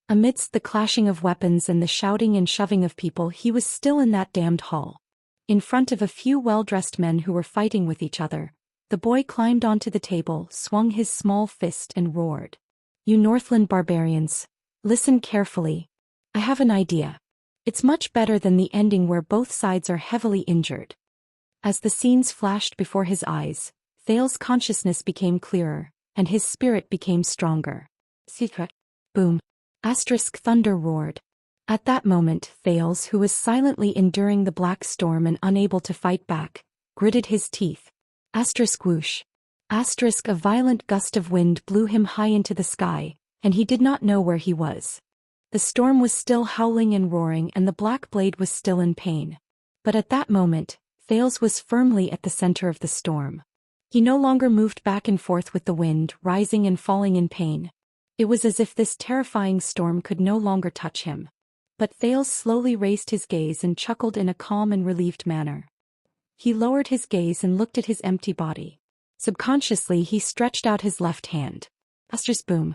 Amidst the clashing of weapons and the shouting and shoving of people, he was still in that damned hall. In front of a few well-dressed men who were fighting with each other, the boy climbed onto the table, swung his small fist and roared. You Northland barbarians, listen carefully. I have an idea. It's much better than the ending where both sides are heavily injured. As the scenes flashed before his eyes, Thales' consciousness became clearer, and his spirit became stronger. Secret. Boom. Thunder roared. At that moment, Thales, who was silently enduring the black storm and unable to fight back, gritted his teeth. Whoosh. A violent gust of wind blew him high into the sky, and he did not know where he was. The storm was still howling and roaring, and the black blade was still in pain. But at that moment, Thales was firmly at the center of the storm. He no longer moved back and forth with the wind, rising and falling in pain. It was as if this terrifying storm could no longer touch him. But Thales slowly raised his gaze and chuckled in a calm and relieved manner. He lowered his gaze and looked at his empty body. Subconsciously he stretched out his left hand. Boom.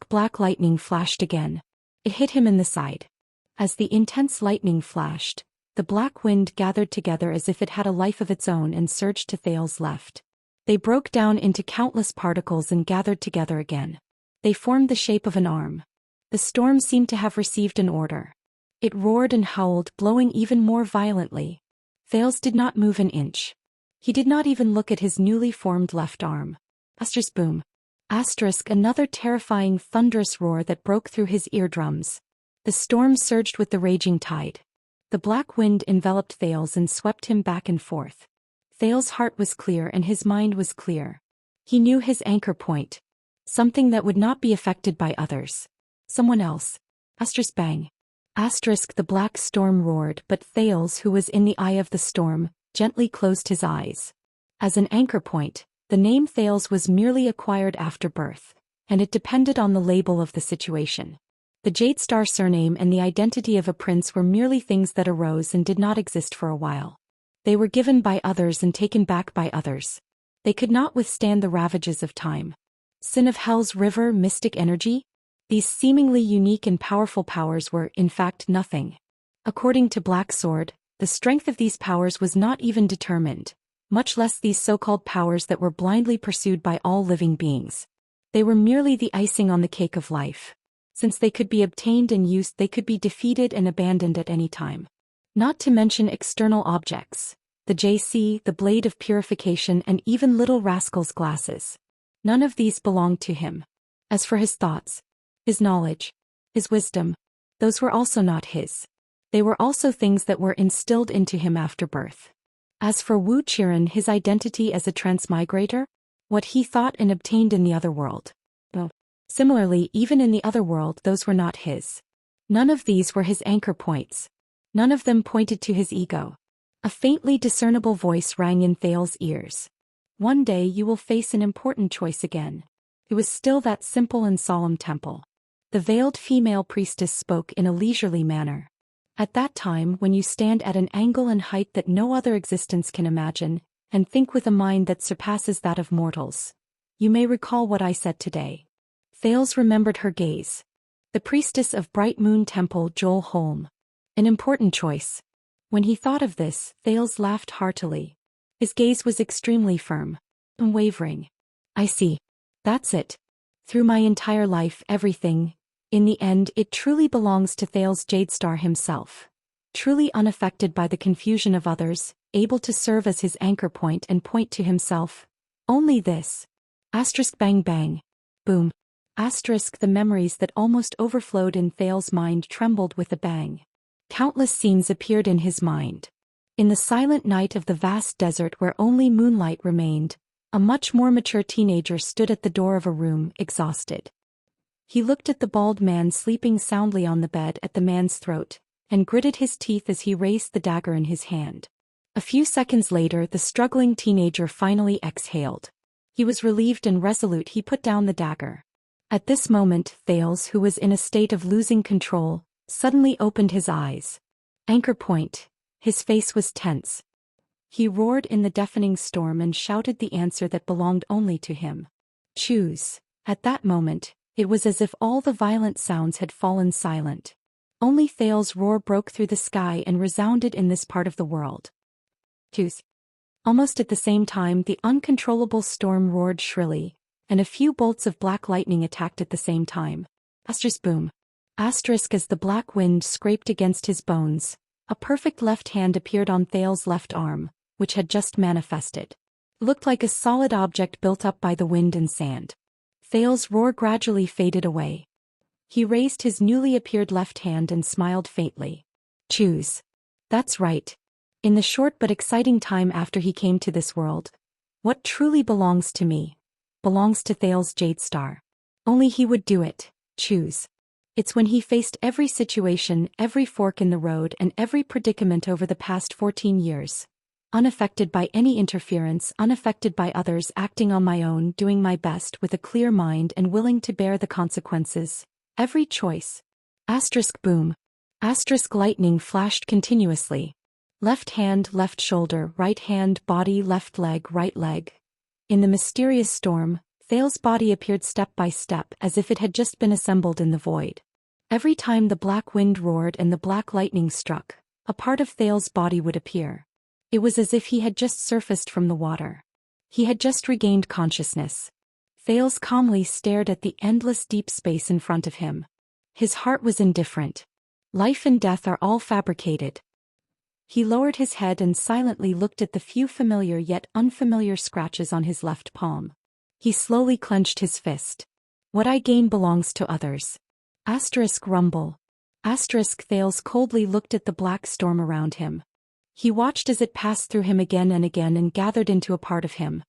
Black lightning flashed again. It hit him in the side. As the intense lightning flashed, the black wind gathered together as if it had a life of its own and surged to Thales' left. They broke down into countless particles and gathered together again. They formed the shape of an arm. The storm seemed to have received an order. It roared and howled, blowing even more violently. Thales did not move an inch. He did not even look at his newly formed left arm. Boom. Another terrifying thunderous roar that broke through his eardrums. The storm surged with the raging tide. The black wind enveloped Thales and swept him back and forth. Thales' heart was clear and his mind was clear. He knew his anchor point. Something that would not be affected by others. Someone else. Bang. The black storm roared, but Thales, who was in the eye of the storm, gently closed his eyes. As an anchor point, the name Thales was merely acquired after birth, and it depended on the label of the situation. The Jadestar surname and the identity of a prince were merely things that arose and did not exist for a while. They were given by others and taken back by others. They could not withstand the ravages of time. Sin of Hell's river, mystic energy? These seemingly unique and powerful powers were, in fact, nothing. According to Black Sword, the strength of these powers was not even determined, much less these so-called powers that were blindly pursued by all living beings. They were merely the icing on the cake of life. Since they could be obtained and used, they could be defeated and abandoned at any time. Not to mention external objects, the JC, the Blade of Purification, and even Little Rascal's glasses. None of these belonged to him. As for his thoughts, his knowledge, his wisdom, those were also not his. They were also things that were instilled into him after birth. As for Wu Qiren, his identity as a transmigrator, what he thought and obtained in the other world. Well, similarly, even in the other world, those were not his. None of these were his anchor points. None of them pointed to his ego. A faintly discernible voice rang in Thales' ears. One day you will face an important choice again. It was still that simple and solemn temple. The veiled female priestess spoke in a leisurely manner. At that time, when you stand at an angle and height that no other existence can imagine, and think with a mind that surpasses that of mortals, you may recall what I said today. Thales remembered her gaze. The priestess of Bright Moon Temple, Joel Holm. An important choice. When he thought of this, Thales laughed heartily. His gaze was extremely firm, unwavering. I see. That's it. Through my entire life, everything, in the end, it truly belongs to Thales Jadestar himself. Truly unaffected by the confusion of others, able to serve as his anchor point and point to himself. Only this. Bang bang. Boom. The memories that almost overflowed in Thales' mind trembled with a bang. Countless scenes appeared in his mind. In the silent night of the vast desert where only moonlight remained, a much more mature teenager stood at the door of a room, exhausted. He looked at the bald man sleeping soundly on the bed at the man's throat, and gritted his teeth as he raised the dagger in his hand. A few seconds later, the struggling teenager finally exhaled. He was relieved and resolute. He put down the dagger. At this moment, Thales, who was in a state of losing control, suddenly opened his eyes. Anchor point. His face was tense. He roared in the deafening storm and shouted the answer that belonged only to him. Choose. At that moment, it was as if all the violent sounds had fallen silent. Only Thales' roar broke through the sky and resounded in this part of the world. Choose. Almost at the same time, the uncontrollable storm roared shrilly, and a few bolts of black lightning attacked at the same time. Asterisk boom. Asterisk as the black wind scraped against his bones, a perfect left hand appeared on Thales' left arm, which had just manifested. It looked like a solid object built up by the wind and sand. Thales' roar gradually faded away. He raised his newly appeared left hand and smiled faintly. Choose. That's right. In the short but exciting time after he came to this world, what truly belongs to me, belongs to Thales Jade Star. Only he would do it. Choose. It's when he faced every situation, every fork in the road and every predicament over the past 14 years. Unaffected by any interference, unaffected by others, acting on my own, doing my best with a clear mind and willing to bear the consequences. Every choice. Asterisk boom. Asterisk lightning flashed continuously. Left hand, left shoulder, right hand, body, left leg, right leg. In the mysterious storm, Thales' body appeared step by step as if it had just been assembled in the void. Every time the black wind roared and the black lightning struck, a part of Thales' body would appear. It was as if he had just surfaced from the water. He had just regained consciousness. Thales calmly stared at the endless deep space in front of him. His heart was indifferent. Life and death are all fabricated. He lowered his head and silently looked at the few familiar yet unfamiliar scratches on his left palm. He slowly clenched his fist. What I gain belongs to others. Asterisk rumble. Asterisk Thales coldly looked at the black storm around him. He watched as it passed through him again and gathered into a part of him.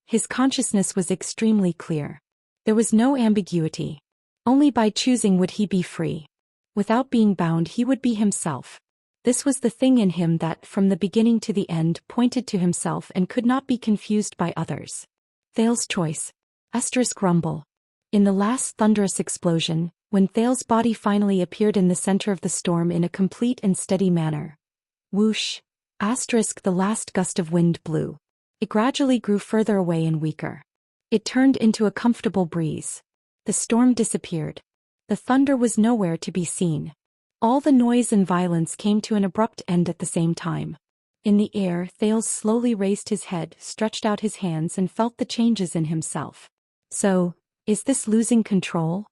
His consciousness was extremely clear. There was no ambiguity. Only by choosing would he be free. Without being bound, he would be himself. This was the thing in him that, from the beginning to the end, pointed to himself and could not be confused by others. Thales' choice. Asterisk rumble. In the last thunderous explosion, when Thales' body finally appeared in the center of the storm in a complete and steady manner. Whoosh. Asterisk the last gust of wind blew. It gradually grew further away and weaker. It turned into a comfortable breeze. The storm disappeared. The thunder was nowhere to be seen. All the noise and violence came to an abrupt end at the same time. In the air, Thales slowly raised his head, stretched out his hands and felt the changes in himself. So, is this losing control?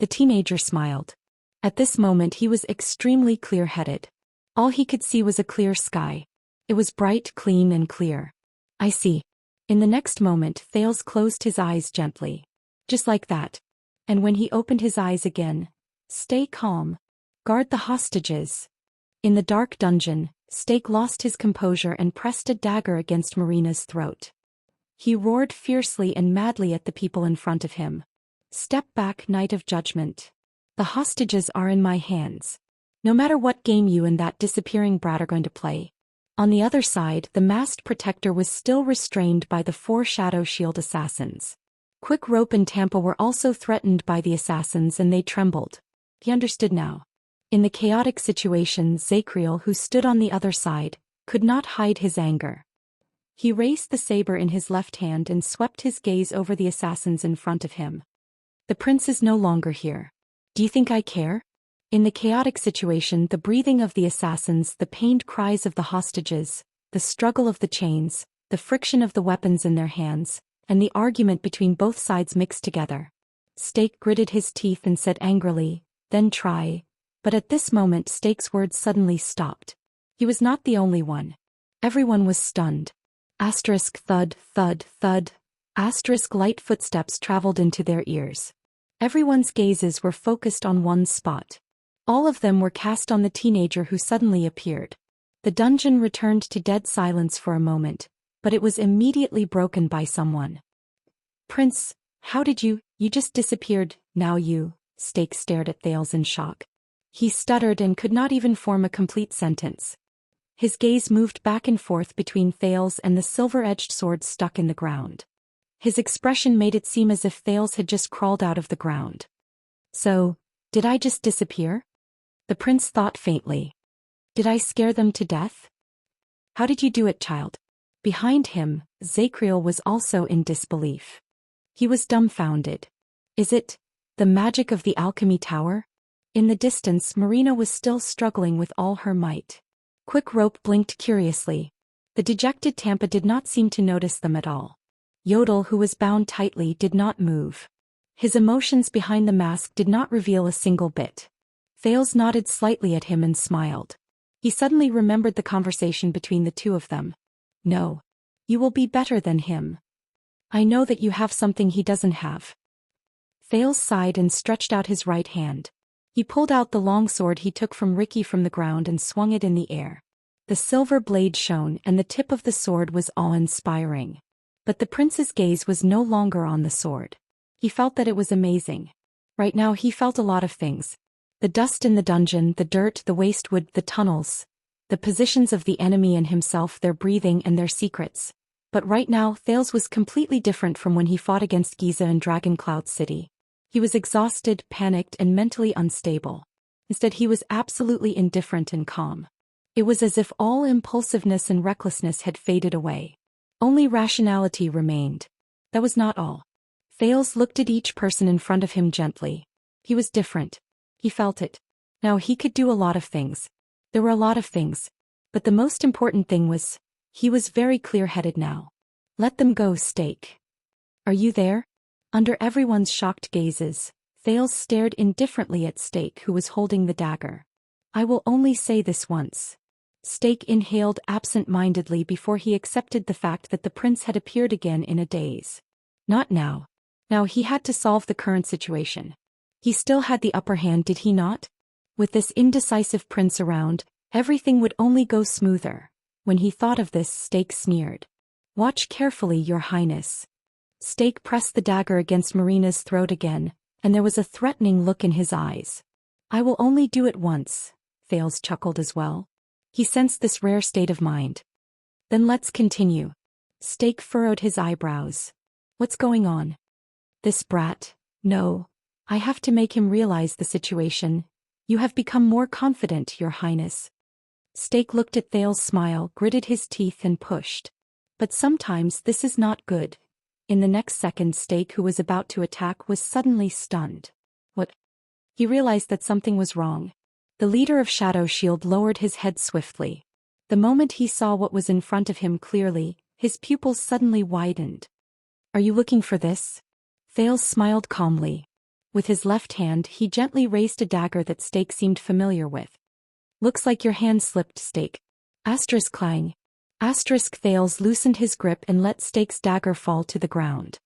The teenager smiled. At this moment he was extremely clear-headed. All he could see was a clear sky. It was bright, clean and clear. I see. In the next moment Thales closed his eyes gently. Just like that. And when he opened his eyes again, stay calm. Guard the hostages. In the dark dungeon, Stake lost his composure and pressed a dagger against Marina's throat. He roared fiercely and madly at the people in front of him. Step back, Knight of Judgment. The hostages are in my hands. No matter what game you and that disappearing brat are going to play. On the other side, the masked protector was still restrained by the 4 Shadow Shield assassins. Quick Rope and Tampa were also threatened by the assassins and they trembled. He understood now. In the chaotic situation, Zacriel, who stood on the other side, could not hide his anger. He raised the saber in his left hand and swept his gaze over the assassins in front of him. The prince is no longer here. Do you think I care? In the chaotic situation, the breathing of the assassins, the pained cries of the hostages, the struggle of the chains, the friction of the weapons in their hands, and the argument between both sides mixed together. Stake gritted his teeth and said angrily, "Then try." But at this moment Stake's words suddenly stopped. He was not the only one. Everyone was stunned. Asterisk thud, thud, thud. Asterisk light footsteps traveled into their ears. Everyone's gazes were focused on one spot. All of them were cast on the teenager who suddenly appeared. The dungeon returned to dead silence for a moment, but it was immediately broken by someone. "Prince, how did you just disappeared, now you." Stake stared at Thales in shock. He stuttered and could not even form a complete sentence. His gaze moved back and forth between Thales and the silver-edged sword stuck in the ground. His expression made it seem as if Thales had just crawled out of the ground. So, did I just disappear? The prince thought faintly. Did I scare them to death? How did you do it, child? Behind him, Zacriel was also in disbelief. He was dumbfounded. Is it the magic of the Alchemy Tower? In the distance, Marina was still struggling with all her might. Quick Rope blinked curiously. The dejected Tampa did not seem to notice them at all. Yodel, who was bound tightly, did not move. His emotions behind the mask did not reveal a single bit. Thales nodded slightly at him and smiled. He suddenly remembered the conversation between the two of them. No. You will be better than him. I know that you have something he doesn't have. Thales sighed and stretched out his right hand. He pulled out the long sword he took from Ricky from the ground and swung it in the air. The silver blade shone and the tip of the sword was awe-inspiring. But the prince's gaze was no longer on the sword. He felt that it was amazing. Right now he felt a lot of things. The dust in the dungeon, the dirt, the wastewood, the tunnels. The positions of the enemy and himself, their breathing and their secrets. But right now Thales was completely different from when he fought against Giza in Dragon Cloud City. He was exhausted, panicked and mentally unstable. Instead he was absolutely indifferent and calm. It was as if all impulsiveness and recklessness had faded away. Only rationality remained. That was not all. Thales looked at each person in front of him gently. He was different. He felt it. Now he could do a lot of things. There were a lot of things. But the most important thing was, he was very clear-headed now. Let them go, Stake. Are you there? Under everyone's shocked gazes, Thales stared indifferently at Stake, who was holding the dagger. I will only say this once. Stake inhaled absent-mindedly before he accepted the fact that the prince had appeared again in a daze. Not now. Now he had to solve the current situation. He still had the upper hand, did he not? With this indecisive prince around, everything would only go smoother. When he thought of this, Stake sneered. Watch carefully, Your Highness. Stake pressed the dagger against Marina's throat again, and there was a threatening look in his eyes. I will only do it once, Thales chuckled as well. He sensed this rare state of mind. Then let's continue. Stake furrowed his eyebrows. What's going on? This brat. No. I have to make him realize the situation. You have become more confident, Your Highness. Stake looked at Thales' smile, gritted his teeth and pushed. But sometimes this is not good. In the next second, Stake, who was about to attack, was suddenly stunned. What? He realized that something was wrong. The leader of Shadow Shield lowered his head swiftly. The moment he saw what was in front of him clearly, his pupils suddenly widened. Are you looking for this? Thales smiled calmly. With his left hand, he gently raised a dagger that Stake seemed familiar with. Looks like your hand slipped, Stake. Clang. Thales loosened his grip and let Stake's dagger fall to the ground.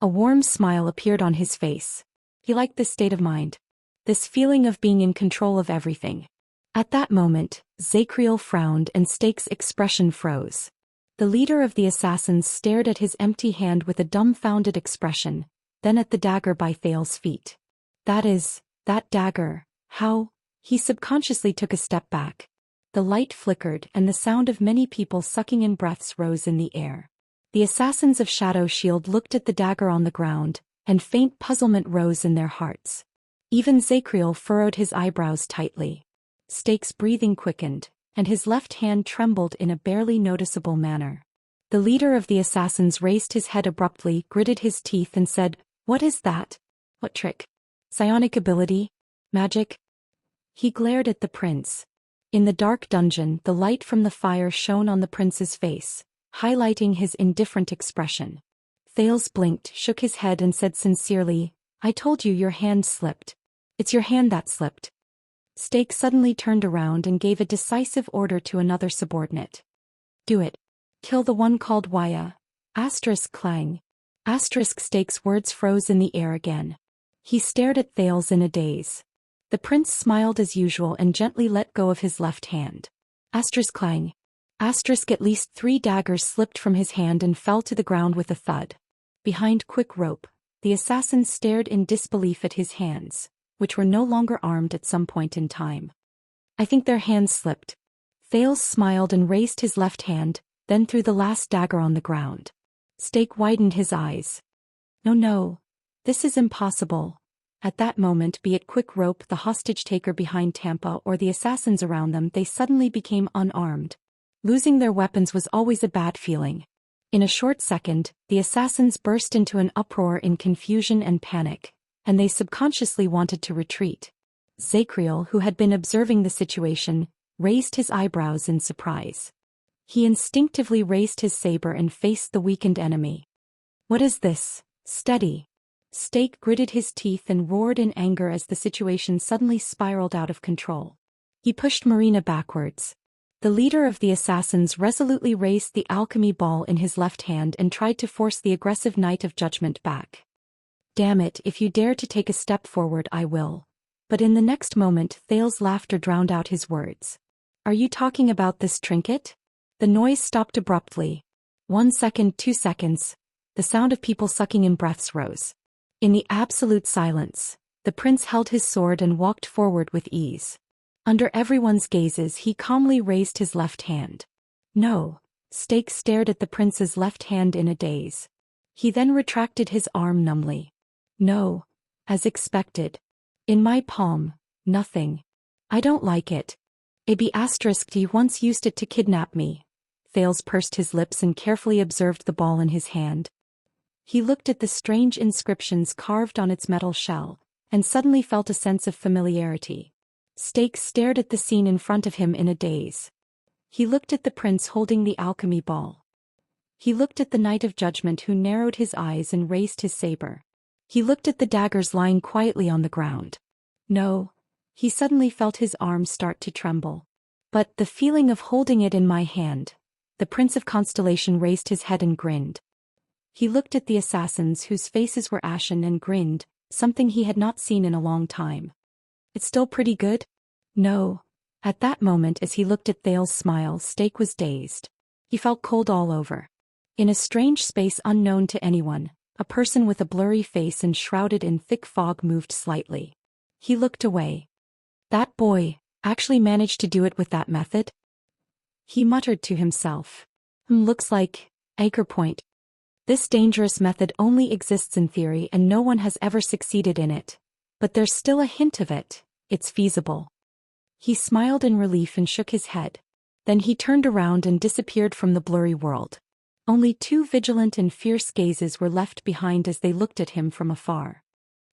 A warm smile appeared on his face. He liked this state of mind. This feeling of being in control of everything. At that moment, Zacriel frowned and Stake's expression froze. The leader of the assassins stared at his empty hand with a dumbfounded expression, then at the dagger by Thales' feet. That dagger, how? He subconsciously took a step back. The light flickered and the sound of many people sucking in breaths rose in the air. The assassins of Shadow Shield looked at the dagger on the ground, and faint puzzlement rose in their hearts. Even Zacriel furrowed his eyebrows tightly. Stake's breathing quickened, and his left hand trembled in a barely noticeable manner. The leader of the assassins raised his head abruptly, gritted his teeth and said, What is that? What trick? Psionic ability? Magic? He glared at the prince. In the dark dungeon, the light from the fire shone on the prince's face, highlighting his indifferent expression. Thales blinked, shook his head and said sincerely, I told you your hand slipped. It's your hand that slipped. Stake suddenly turned around and gave a decisive order to another subordinate. Do it. Kill the one called Wuxia. Clang. Stake's words froze in the air again. He stared at Thales in a daze. The prince smiled as usual and gently let go of his left hand. Clang. At least 3 daggers slipped from his hand and fell to the ground with a thud. Behind Quick Rope, the assassin stared in disbelief at his hands. which were no longer armed at some point in time. I think their hands slipped. Thales smiled and raised his left hand, then threw the last dagger on the ground. Stake widened his eyes. No, this is impossible. At that moment, be it Quick Rope, the hostage-taker behind Tampa, or the assassins around them, they suddenly became unarmed. Losing their weapons was always a bad feeling. In a short second, the assassins burst into an uproar in confusion and panic, and they subconsciously wanted to retreat. Zachriel, who had been observing the situation, raised his eyebrows in surprise. He instinctively raised his saber and faced the weakened enemy. What is this? Steady. Stake gritted his teeth and roared in anger as the situation suddenly spiraled out of control. He pushed Marina backwards. The leader of the assassins resolutely raised the alchemy ball in his left hand and tried to force the aggressive Knight of Judgment back. Damn it, if you dare to take a step forward I will. But in the next moment Thales' laughter drowned out his words. Are you talking about this trinket? The noise stopped abruptly. 1 second, 2 seconds. The sound of people sucking in breaths rose. In the absolute silence, the prince held his sword and walked forward with ease. Under everyone's gazes he calmly raised his left hand. No. Stake stared at the prince's left hand in a daze. He then retracted his arm numbly. No. As expected. In my palm, nothing. I don't like it. AB** he once used it to kidnap me. Thales pursed his lips and carefully observed the ball in his hand. He looked at the strange inscriptions carved on its metal shell, and suddenly felt a sense of familiarity. Stake stared at the scene in front of him in a daze. He looked at the prince holding the alchemy ball. He looked at the Knight of Judgment who narrowed his eyes and raised his saber. He looked at the daggers lying quietly on the ground. No. He suddenly felt his arm start to tremble. But the feeling of holding it in my hand. The Prince of Constellation raised his head and grinned. He looked at the assassins whose faces were ashen and grinned, something he had not seen in a long time. It's still pretty good? No. At that moment as he looked at Thales' smile, Stake was dazed. He felt cold all over. In a strange space unknown to anyone, a person with a blurry face and shrouded in thick fog moved slightly. He looked away. That boy actually managed to do it with that method? He muttered to himself. Looks like anchor point. This dangerous method only exists in theory and no one has ever succeeded in it. But there's still a hint of it. It's feasible. He smiled in relief and shook his head. Then he turned around and disappeared from the blurry world. Only 2 vigilant and fierce gazes were left behind as they looked at him from afar.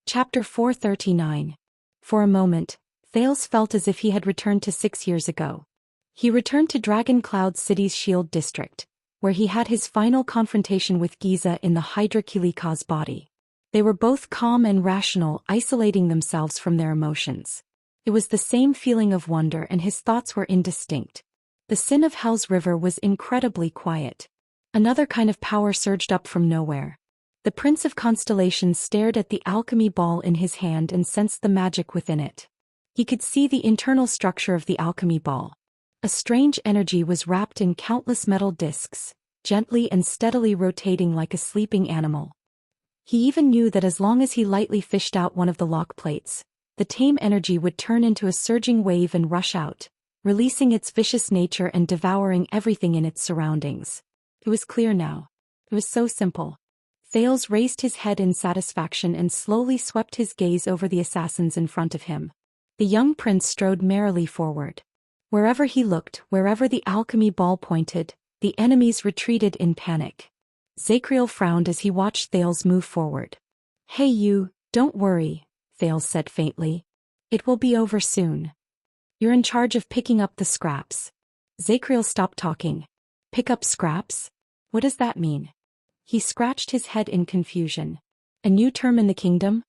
Chapter 439. For a moment, Thales felt as if he had returned to 6 years ago. He returned to Dragon Cloud City's Shield District, where he had his final confrontation with Giza in the Hydra Kilika's body. They were both calm and rational, isolating themselves from their emotions. It was the same feeling of wonder and his thoughts were indistinct. The Sin of Hell's river was incredibly quiet. Another kind of power surged up from nowhere. The Prince of Constellations stared at the alchemy ball in his hand and sensed the magic within it. He could see the internal structure of the alchemy ball. A strange energy was wrapped in countless metal discs, gently and steadily rotating like a sleeping animal. He even knew that as long as he lightly fished out one of the lock plates, the tame energy would turn into a surging wave and rush out, releasing its vicious nature and devouring everything in its surroundings. It was clear now. It was so simple. Thales raised his head in satisfaction and slowly swept his gaze over the assassins in front of him. The young prince strode merrily forward. Wherever he looked, wherever the alchemy ball pointed, the enemies retreated in panic. Zachriel frowned as he watched Thales move forward. Hey you, don't worry, Thales said faintly. It will be over soon. You're in charge of picking up the scraps. Zachriel stopped talking. Pick up scraps? What does that mean? He scratched his head in confusion. A new term in the kingdom?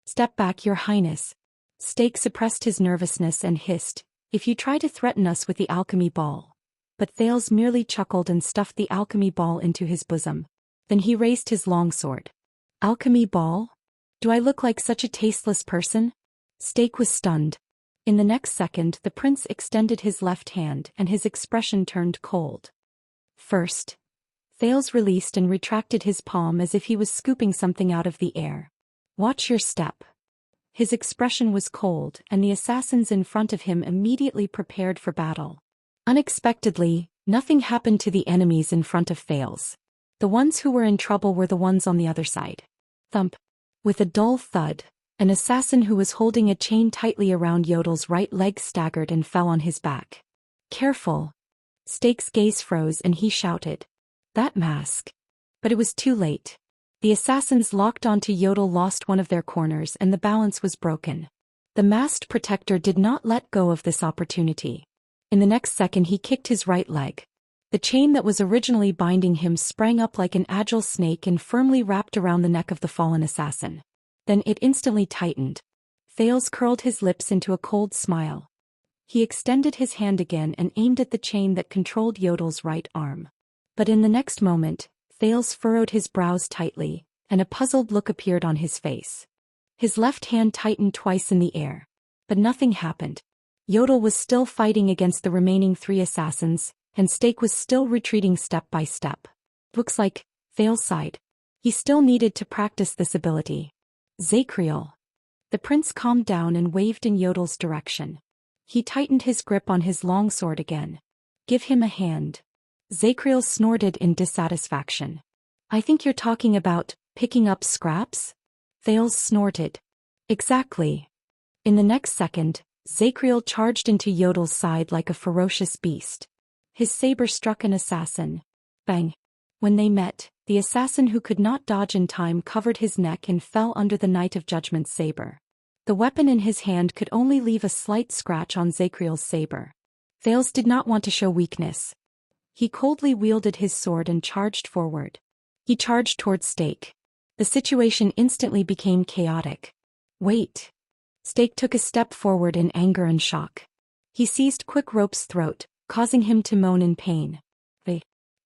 Step back, Your Highness. Stake suppressed his nervousness and hissed, If you try to threaten us with the alchemy ball. But Thales merely chuckled and stuffed the alchemy ball into his bosom. Then he raised his longsword. Alchemy ball? Do I look like such a tasteless person? Stake was stunned. In the next second the prince extended his left hand and his expression turned cold. First, Thales released and retracted his palm as if he was scooping something out of the air. Watch your step. His expression was cold, and the assassins in front of him immediately prepared for battle. Unexpectedly, nothing happened to the enemies in front of Thales. The ones who were in trouble were the ones on the other side. Thump. With a dull thud, an assassin who was holding a chain tightly around Yodel's right leg staggered and fell on his back. Careful. Steak's gaze froze and he shouted. That mask. But it was too late. The assassins locked onto Yodel lost one of their corners and the balance was broken. The masked protector did not let go of this opportunity. In the next second he kicked his right leg. The chain that was originally binding him sprang up like an agile snake and firmly wrapped around the neck of the fallen assassin. Then it instantly tightened. Thales curled his lips into a cold smile. He extended his hand again and aimed at the chain that controlled Yodel's right arm. But in the next moment, Thales furrowed his brows tightly, and a puzzled look appeared on his face. His left hand tightened twice in the air. But nothing happened. Yodel was still fighting against the remaining 3 assassins, and Steak was still retreating step by step. Looks like, Thales sighed. He still needed to practice this ability. Zacriel. The prince calmed down and waved in Yodel's direction. He tightened his grip on his longsword again. Give him a hand. Zacriel snorted in dissatisfaction. I think you're talking about picking up scraps? Thales snorted. Exactly. In the next second, Zacriel charged into Yodel's side like a ferocious beast. His saber struck an assassin. Bang. When they met, the assassin who could not dodge in time covered his neck and fell under the Knight of Judgment's saber. The weapon in his hand could only leave a slight scratch on Zacriel's saber. Thales did not want to show weakness. He coldly wielded his sword and charged forward. He charged towards Steak. The situation instantly became chaotic. Wait. Steak took a step forward in anger and shock. He seized Quick Rope's throat, causing him to moan in pain.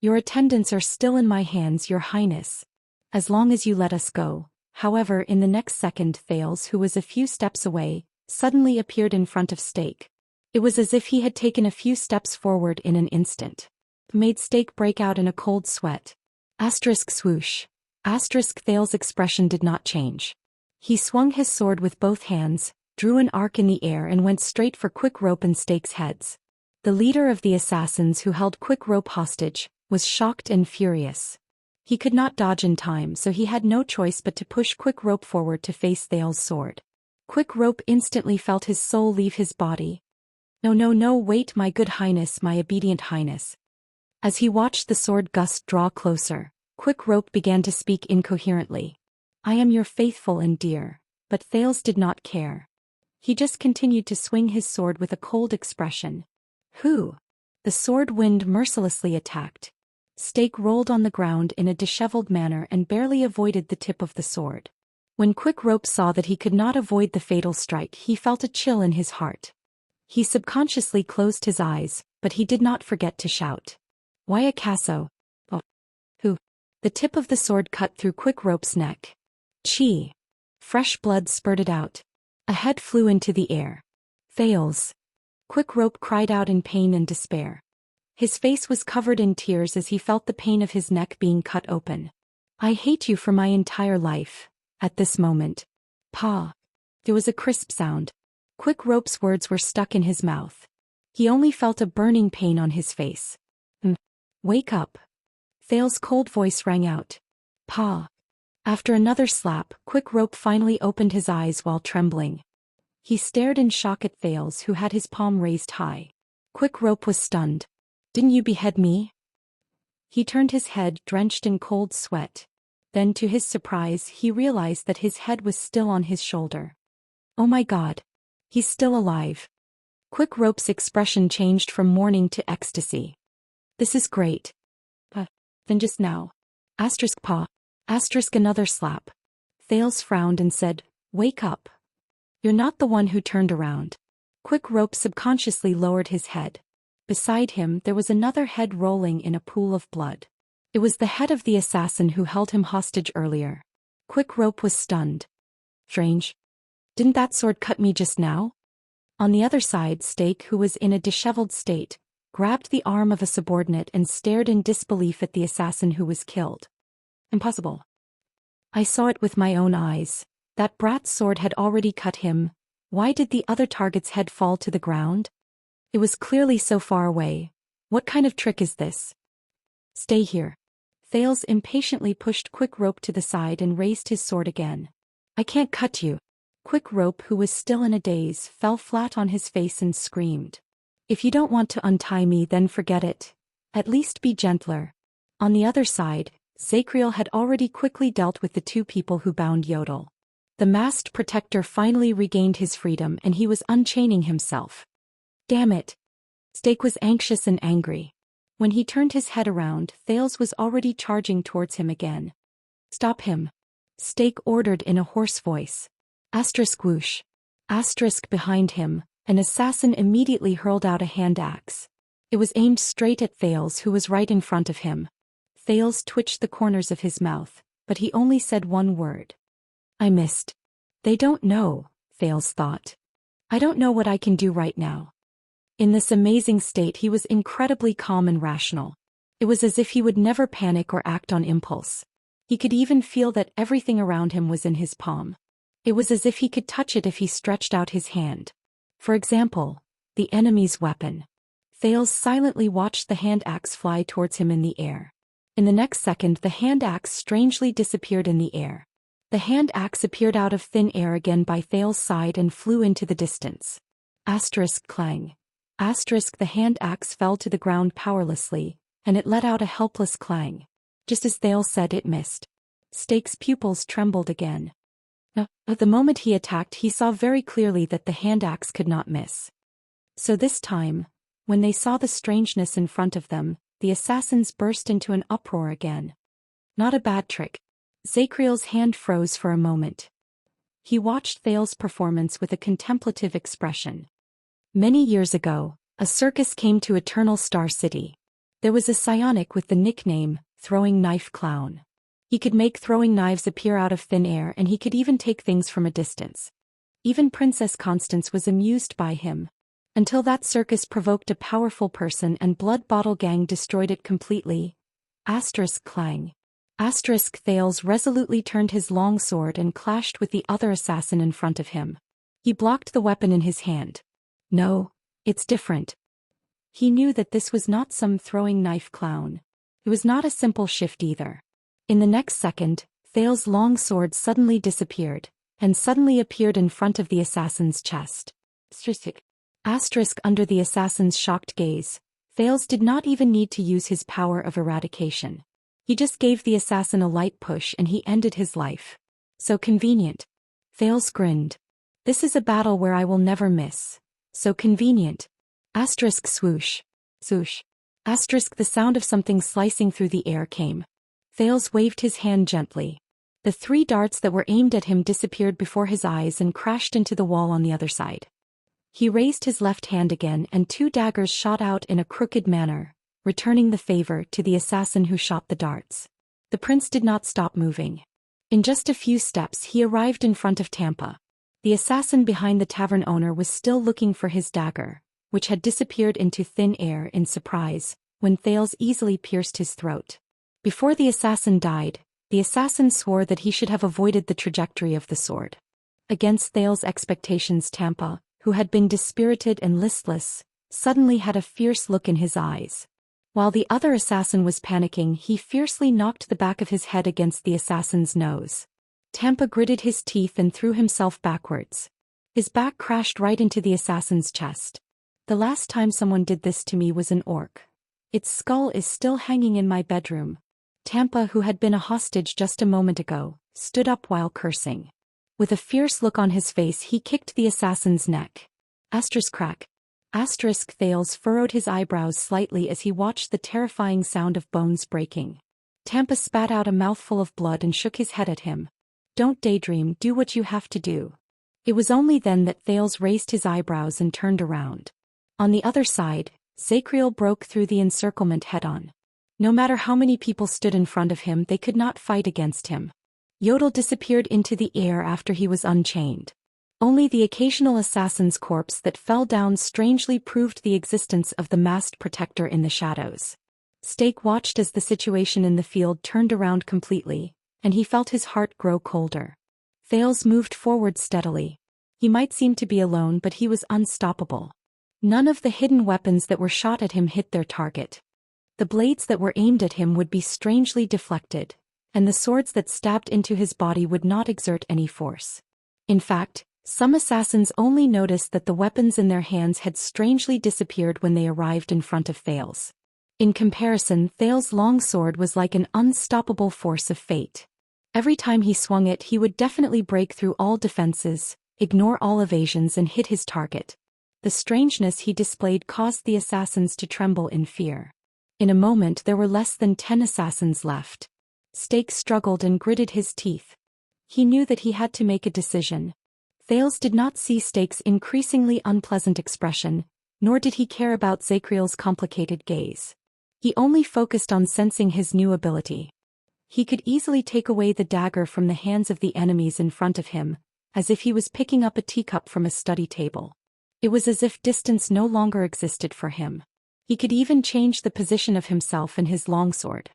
Your attendants are still in my hands, Your Highness. As long as you let us go. However, in the next second Thales, who was a few steps away, suddenly appeared in front of Steak. It was as if he had taken a few steps forward in an instant. Made Steak break out in a cold sweat. Swoosh. Thales' expression did not change. He swung his sword with both hands, drew an arc in the air and went straight for Quick Rope and Steak's heads. The leader of the assassins who held Quick Rope hostage was shocked and furious. He could not dodge in time, so he had no choice but to push Quick Rope forward to face Thales' sword. Quick Rope instantly felt his soul leave his body. No, wait, my good highness, my obedient highness. As he watched the sword gust draw closer, Quick Rope began to speak incoherently. I am your faithful and dear. But Thales did not care. He just continued to swing his sword with a cold expression. Who? The sword wind mercilessly attacked. Steak rolled on the ground in a disheveled manner and barely avoided the tip of the sword. When Quick Rope saw that he could not avoid the fatal strike, he felt a chill in his heart. He subconsciously closed his eyes, but he did not forget to shout. Why Acaso? Oh. Who? The tip of the sword cut through Quick Rope's neck. Chi. Fresh blood spurted out. A head flew into the air. Thales. Quick Rope cried out in pain and despair. His face was covered in tears as he felt the pain of his neck being cut open. I hate you for my entire life. At this moment. Pa. There was a crisp sound. Quick Rope's words were stuck in his mouth. He only felt a burning pain on his face. Wake up. Thales' cold voice rang out. Pa. After another slap, Quick Rope finally opened his eyes while trembling. He stared in shock at Thales, who had his palm raised high. Quick Rope was stunned. Didn't you behead me? He turned his head, drenched in cold sweat. Then, to his surprise, he realized that his head was still on his shoulder. Oh my God. He's still alive. Quick Rope's expression changed from mourning to ecstasy. This is great. Then just now. Pa. Another slap. Thales frowned and said, Wake up. You're not the one who turned around. Quick Rope subconsciously lowered his head. Beside him there was another head rolling in a pool of blood. It was the head of the assassin who held him hostage earlier. Quick Rope was stunned. Strange. Didn't that sword cut me just now? On the other side, Steak, who was in a disheveled state, grabbed the arm of a subordinate and stared in disbelief at the assassin who was killed. Impossible. I saw it with my own eyes. That brat's sword had already cut him. Why did the other target's head fall to the ground? It was clearly so far away. What kind of trick is this? Stay here. Thales impatiently pushed Quick Rope to the side and raised his sword again. I can't cut you. Quick Rope, who was still in a daze, fell flat on his face and screamed. If you don't want to untie me, then forget it. At least be gentler. On the other side, Zacriel had already quickly dealt with the two people who bound Yodel. The masked protector finally regained his freedom and he was unchaining himself. Damn it! Stake was anxious and angry. When he turned his head around, Thales was already charging towards him again. Stop him! Stake ordered in a hoarse voice. Asterisk whoosh. Asterisk behind him, an assassin immediately hurled out a hand axe. It was aimed straight at Thales, who was right in front of him. Thales twitched the corners of his mouth, but he only said one word. I missed. They don't know, Thales thought. I don't know what I can do right now. In this amazing state he was incredibly calm and rational. It was as if he would never panic or act on impulse. He could even feel that everything around him was in his palm. It was as if he could touch it if he stretched out his hand. For example, the enemy's weapon. Thales silently watched the hand axe fly towards him in the air. In the next second the hand axe strangely disappeared in the air. The hand axe appeared out of thin air again by Thales' side and flew into the distance. Asterisk clang. Asterisk the hand axe fell to the ground powerlessly, and it let out a helpless clang. Just as Thales said, it missed. Stake's pupils trembled again. At the moment he attacked, he saw very clearly that the hand axe could not miss. So this time, when they saw the strangeness in front of them, the assassins burst into an uproar again. Not a bad trick. Zacriel's hand froze for a moment. He watched Thales' performance with a contemplative expression. Many years ago, a circus came to Eternal Star City. There was a psionic with the nickname, Throwing Knife Clown. He could make throwing knives appear out of thin air and he could even take things from a distance. Even Princess Constance was amused by him. Until that circus provoked a powerful person and Blood Bottle Gang destroyed it completely. Asterisk clang. Asterisk Thales resolutely turned his long sword and clashed with the other assassin in front of him. He blocked the weapon in his hand. No, it's different. He knew that this was not some throwing knife clown. It was not a simple shift either. In the next second, Thales' long sword suddenly disappeared, and suddenly appeared in front of the assassin's chest. Asterisk under the assassin's shocked gaze, Thales did not even need to use his power of eradication. He just gave the assassin a light push and he ended his life. So convenient. Thales grinned. This is a battle where I will never miss. So convenient. Asterisk swoosh. Swoosh. Asterisk the sound of something slicing through the air came. Thales waved his hand gently. The 3 darts that were aimed at him disappeared before his eyes and crashed into the wall on the other side. He raised his left hand again and 2 daggers shot out in a crooked manner, returning the favor to the assassin who shot the darts. The prince did not stop moving. In just a few steps he arrived in front of Tampa. The assassin behind the tavern owner was still looking for his dagger, which had disappeared into thin air in surprise, when Thales easily pierced his throat. Before the assassin died, the assassin swore that he should have avoided the trajectory of the sword. Against Thales' expectations, Tampa, who had been dispirited and listless, suddenly had a fierce look in his eyes. While the other assassin was panicking, he fiercely knocked the back of his head against the assassin's nose. Tampa gritted his teeth and threw himself backwards. His back crashed right into the assassin's chest. The last time someone did this to me was an orc. Its skull is still hanging in my bedroom. Tampa, who had been a hostage just a moment ago, stood up while cursing. With a fierce look on his face he kicked the assassin's neck. Asterisk crack. Asterisk Thales furrowed his eyebrows slightly as he watched the terrifying sound of bones breaking. Tampa spat out a mouthful of blood and shook his head at him. Don't daydream, do what you have to do. It was only then that Thales raised his eyebrows and turned around. On the other side, Zacriel broke through the encirclement head-on. No matter how many people stood in front of him, they could not fight against him. Yodel disappeared into the air after he was unchained. Only the occasional assassin's corpse that fell down strangely proved the existence of the masked protector in the shadows. Stake watched as the situation in the field turned around completely, and he felt his heart grow colder. Thales moved forward steadily. He might seem to be alone, but he was unstoppable. None of the hidden weapons that were shot at him hit their target. The blades that were aimed at him would be strangely deflected, and the swords that stabbed into his body would not exert any force. In fact, some assassins only noticed that the weapons in their hands had strangely disappeared when they arrived in front of Thales. In comparison, Thales' long sword was like an unstoppable force of fate. Every time he swung it, he would definitely break through all defenses, ignore all evasions, and hit his target. The strangeness he displayed caused the assassins to tremble in fear. In a moment there were less than 10 assassins left. Stake struggled and gritted his teeth. He knew that he had to make a decision. Thales did not see Stake's increasingly unpleasant expression, nor did he care about Zacriel's complicated gaze. He only focused on sensing his new ability. He could easily take away the dagger from the hands of the enemies in front of him, as if he was picking up a teacup from a study table. It was as if distance no longer existed for him. He could even change the position of himself and his longsword.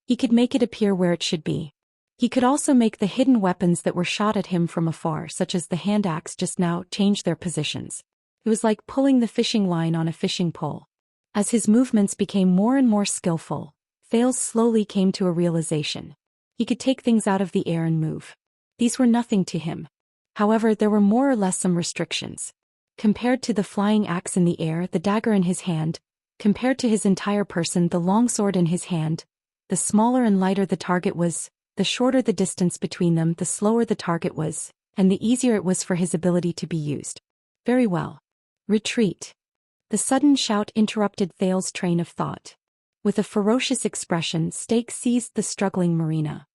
He could make it appear where it should be. He could also make the hidden weapons that were shot at him from afar, such as the hand axe just now, change their positions. It was like pulling the fishing line on a fishing pole. As his movements became more and more skillful, Thales slowly came to a realization. He could take things out of the air and move. These were nothing to him. However, there were more or less some restrictions. Compared to the flying axe in the air, the dagger in his hand, compared to his entire person, the longsword in his hand, the smaller and lighter the target was, the shorter the distance between them, the slower the target was, and the easier it was for his ability to be used. Very well. Retreat. The sudden shout interrupted Thales' train of thought. With a ferocious expression, Stake seized the struggling Marina.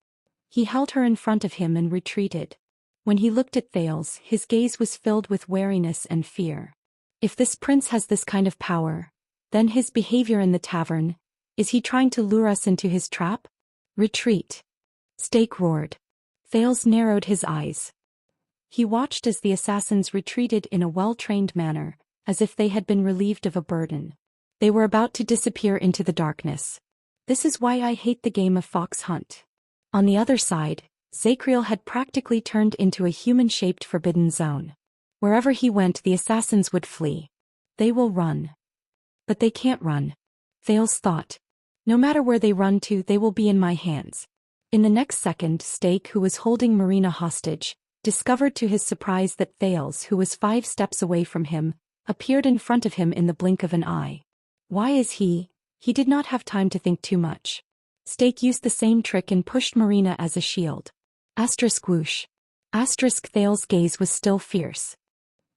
He held her in front of him and retreated. When he looked at Thales, his gaze was filled with wariness and fear. If this prince has this kind of power, then his behavior in the tavern, is he trying to lure us into his trap? Retreat. Stake roared. Thales narrowed his eyes. He watched as the assassins retreated in a well-trained manner, as if they had been relieved of a burden. They were about to disappear into the darkness. This is why I hate the game of fox hunt. On the other side, Zacriel had practically turned into a human-shaped forbidden zone. Wherever he went, the assassins would flee. They will run. But they can't run. Thales thought. No matter where they run to, they will be in my hands. In the next second, Stake, who was holding Marina hostage, discovered to his surprise that Thales, who was 5 steps away from him, appeared in front of him in the blink of an eye. Why is he? He did not have time to think too much. Stake used the same trick and pushed Marina as a shield. Asterisk whoosh. Asterisk Thales' gaze was still fierce.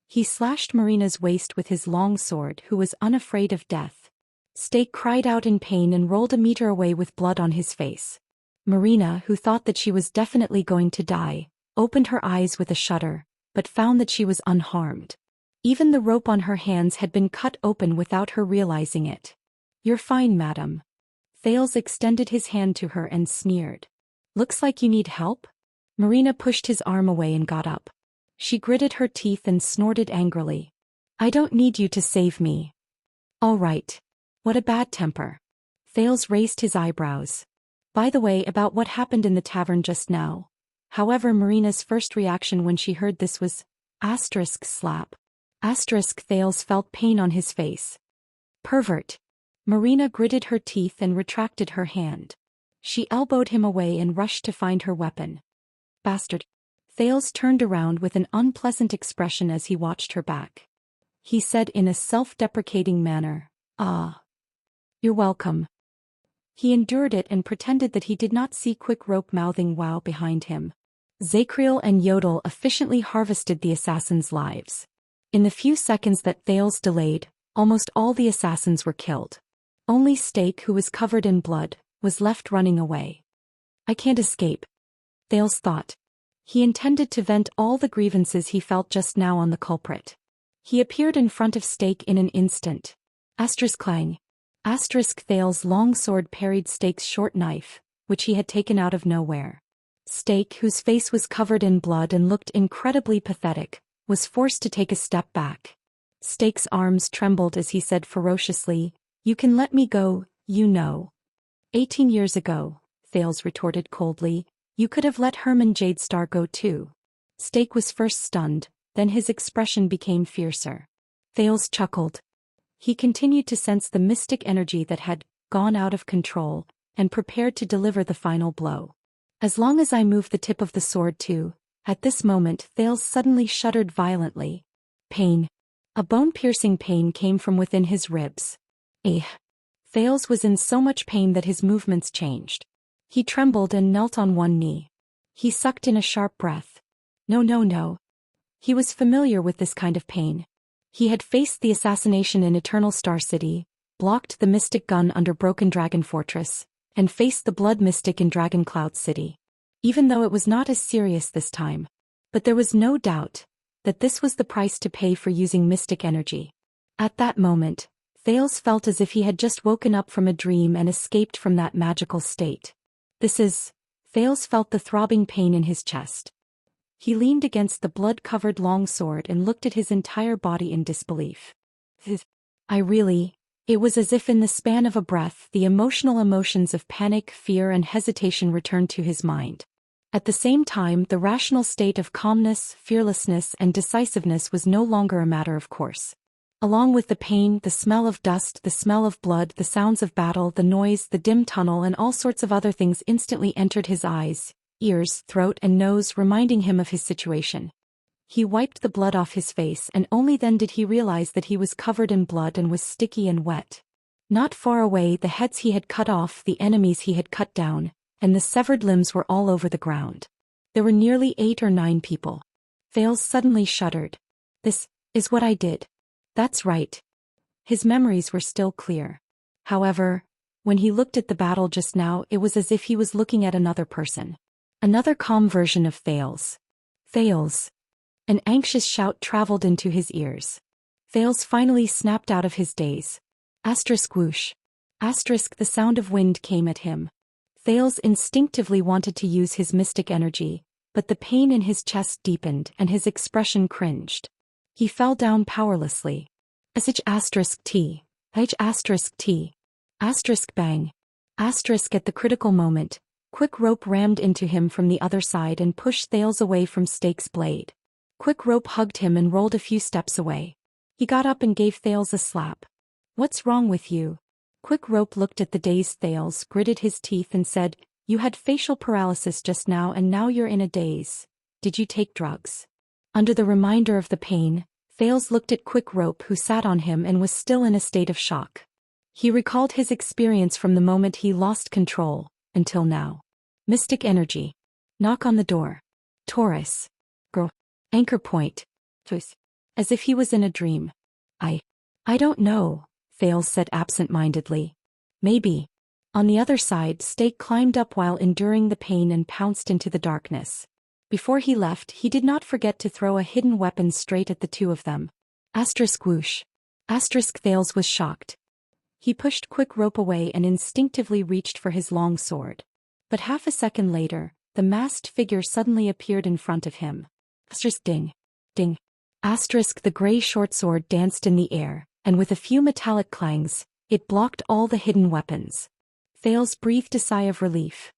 He slashed Marina's waist with his long sword, who was unafraid of death. Stake cried out in pain and rolled a meter away with blood on his face. Marina, who thought that she was definitely going to die, opened her eyes with a shudder, but found that she was unharmed. Even the rope on her hands had been cut open without her realizing it. You're fine, madam. Thales extended his hand to her and sneered. Looks like you need help? Marina pushed his arm away and got up. She gritted her teeth and snorted angrily. I don't need you to save me. All right. What a bad temper. Thales raised his eyebrows. By the way, about what happened in the tavern just now. However, Marina's first reaction when she heard this was, slap. Thales felt pain on his face. Pervert. Marina gritted her teeth and retracted her hand. She elbowed him away and rushed to find her weapon. Bastard. Thales turned around with an unpleasant expression as he watched her back. He said in a self-deprecating manner, Ah. You're welcome. He endured it and pretended that he did not see Quick Rope mouthing wow behind him. Zacriel and Yodel efficiently harvested the assassins' lives. In the few seconds that Thales delayed, almost all the assassins were killed. Only Stake, who was covered in blood, was left running away. I can't escape. Thales thought. He intended to vent all the grievances he felt just now on the culprit. He appeared in front of Stake in an instant. Clang. Thales' long sword parried Stake's short knife, which he had taken out of nowhere. Stake, whose face was covered in blood and looked incredibly pathetic, was forced to take a step back. Stake's arms trembled as he said ferociously, You can let me go, you know. 18 years ago, Thales retorted coldly, you could have let Herman Jadestar go too. Steak was first stunned, then his expression became fiercer. Thales chuckled. He continued to sense the mystic energy that had gone out of control, and prepared to deliver the final blow. As long as I move the tip of the sword too. At this moment Thales suddenly shuddered violently. Pain. A bone-piercing pain came from within his ribs. Thales was in so much pain that his movements changed. He trembled and knelt on one knee. He sucked in a sharp breath. No. He was familiar with this kind of pain. He had faced the assassination in Eternal Star City, blocked the Mystic Gun under Broken Dragon Fortress, and faced the Blood Mystic in Dragon Cloud City. Even though it was not as serious this time. But there was no doubt that this was the price to pay for using mystic energy. At that moment, Thales felt as if he had just woken up from a dream and escaped from that magical state. Thales felt the throbbing pain in his chest. He leaned against the blood-covered long sword and looked at his entire body in disbelief. It was as if in the span of a breath the emotions of panic, fear and hesitation returned to his mind. At the same time, the rational state of calmness, fearlessness and decisiveness was no longer a matter of course. Along with the pain, the smell of dust, the smell of blood, the sounds of battle, the noise, the dim tunnel and all sorts of other things instantly entered his eyes, ears, throat and nose, reminding him of his situation. He wiped the blood off his face and only then did he realize that he was covered in blood and was sticky and wet. Not far away the heads he had cut off, the enemies he had cut down, and the severed limbs were all over the ground. There were nearly 8 or 9 people. Thales suddenly shuddered. This is what I did. That's right. His memories were still clear. However, when he looked at the battle just now, it was as if he was looking at another person. Another calm version of Thales. Thales. An anxious shout traveled into his ears. Thales finally snapped out of his daze. Whoosh. The sound of wind came at him. Thales instinctively wanted to use his mystic energy, but the pain in his chest deepened and his expression cringed. He fell down powerlessly. T. Bang. At the critical moment, Quick Rope rammed into him from the other side and pushed Thales away from Steak's blade. Quick Rope hugged him and rolled a few steps away. He got up and gave Thales a slap. What's wrong with you? Quick Rope looked at the dazed Thales, gritted his teeth and said, You had facial paralysis just now and now you're in a daze. Did you take drugs? Under the reminder of the pain, Thales looked at Quick Rope who sat on him and was still in a state of shock. He recalled his experience from the moment he lost control, until now. Mystic energy. Knock on the door. Taurus. Girl. Anchor point. As if he was in a dream. I don't know, Thales said absent-mindedly. Maybe. On the other side, Steak climbed up while enduring the pain and pounced into the darkness. Before he left, he did not forget to throw a hidden weapon straight at the two of them. Whoosh. Thales was shocked. He pushed Quick Rope away and instinctively reached for his long sword. But half a second later, the masked figure suddenly appeared in front of him. Ding. Ding. The gray short sword danced in the air, and with a few metallic clangs, it blocked all the hidden weapons. Thales breathed a sigh of relief.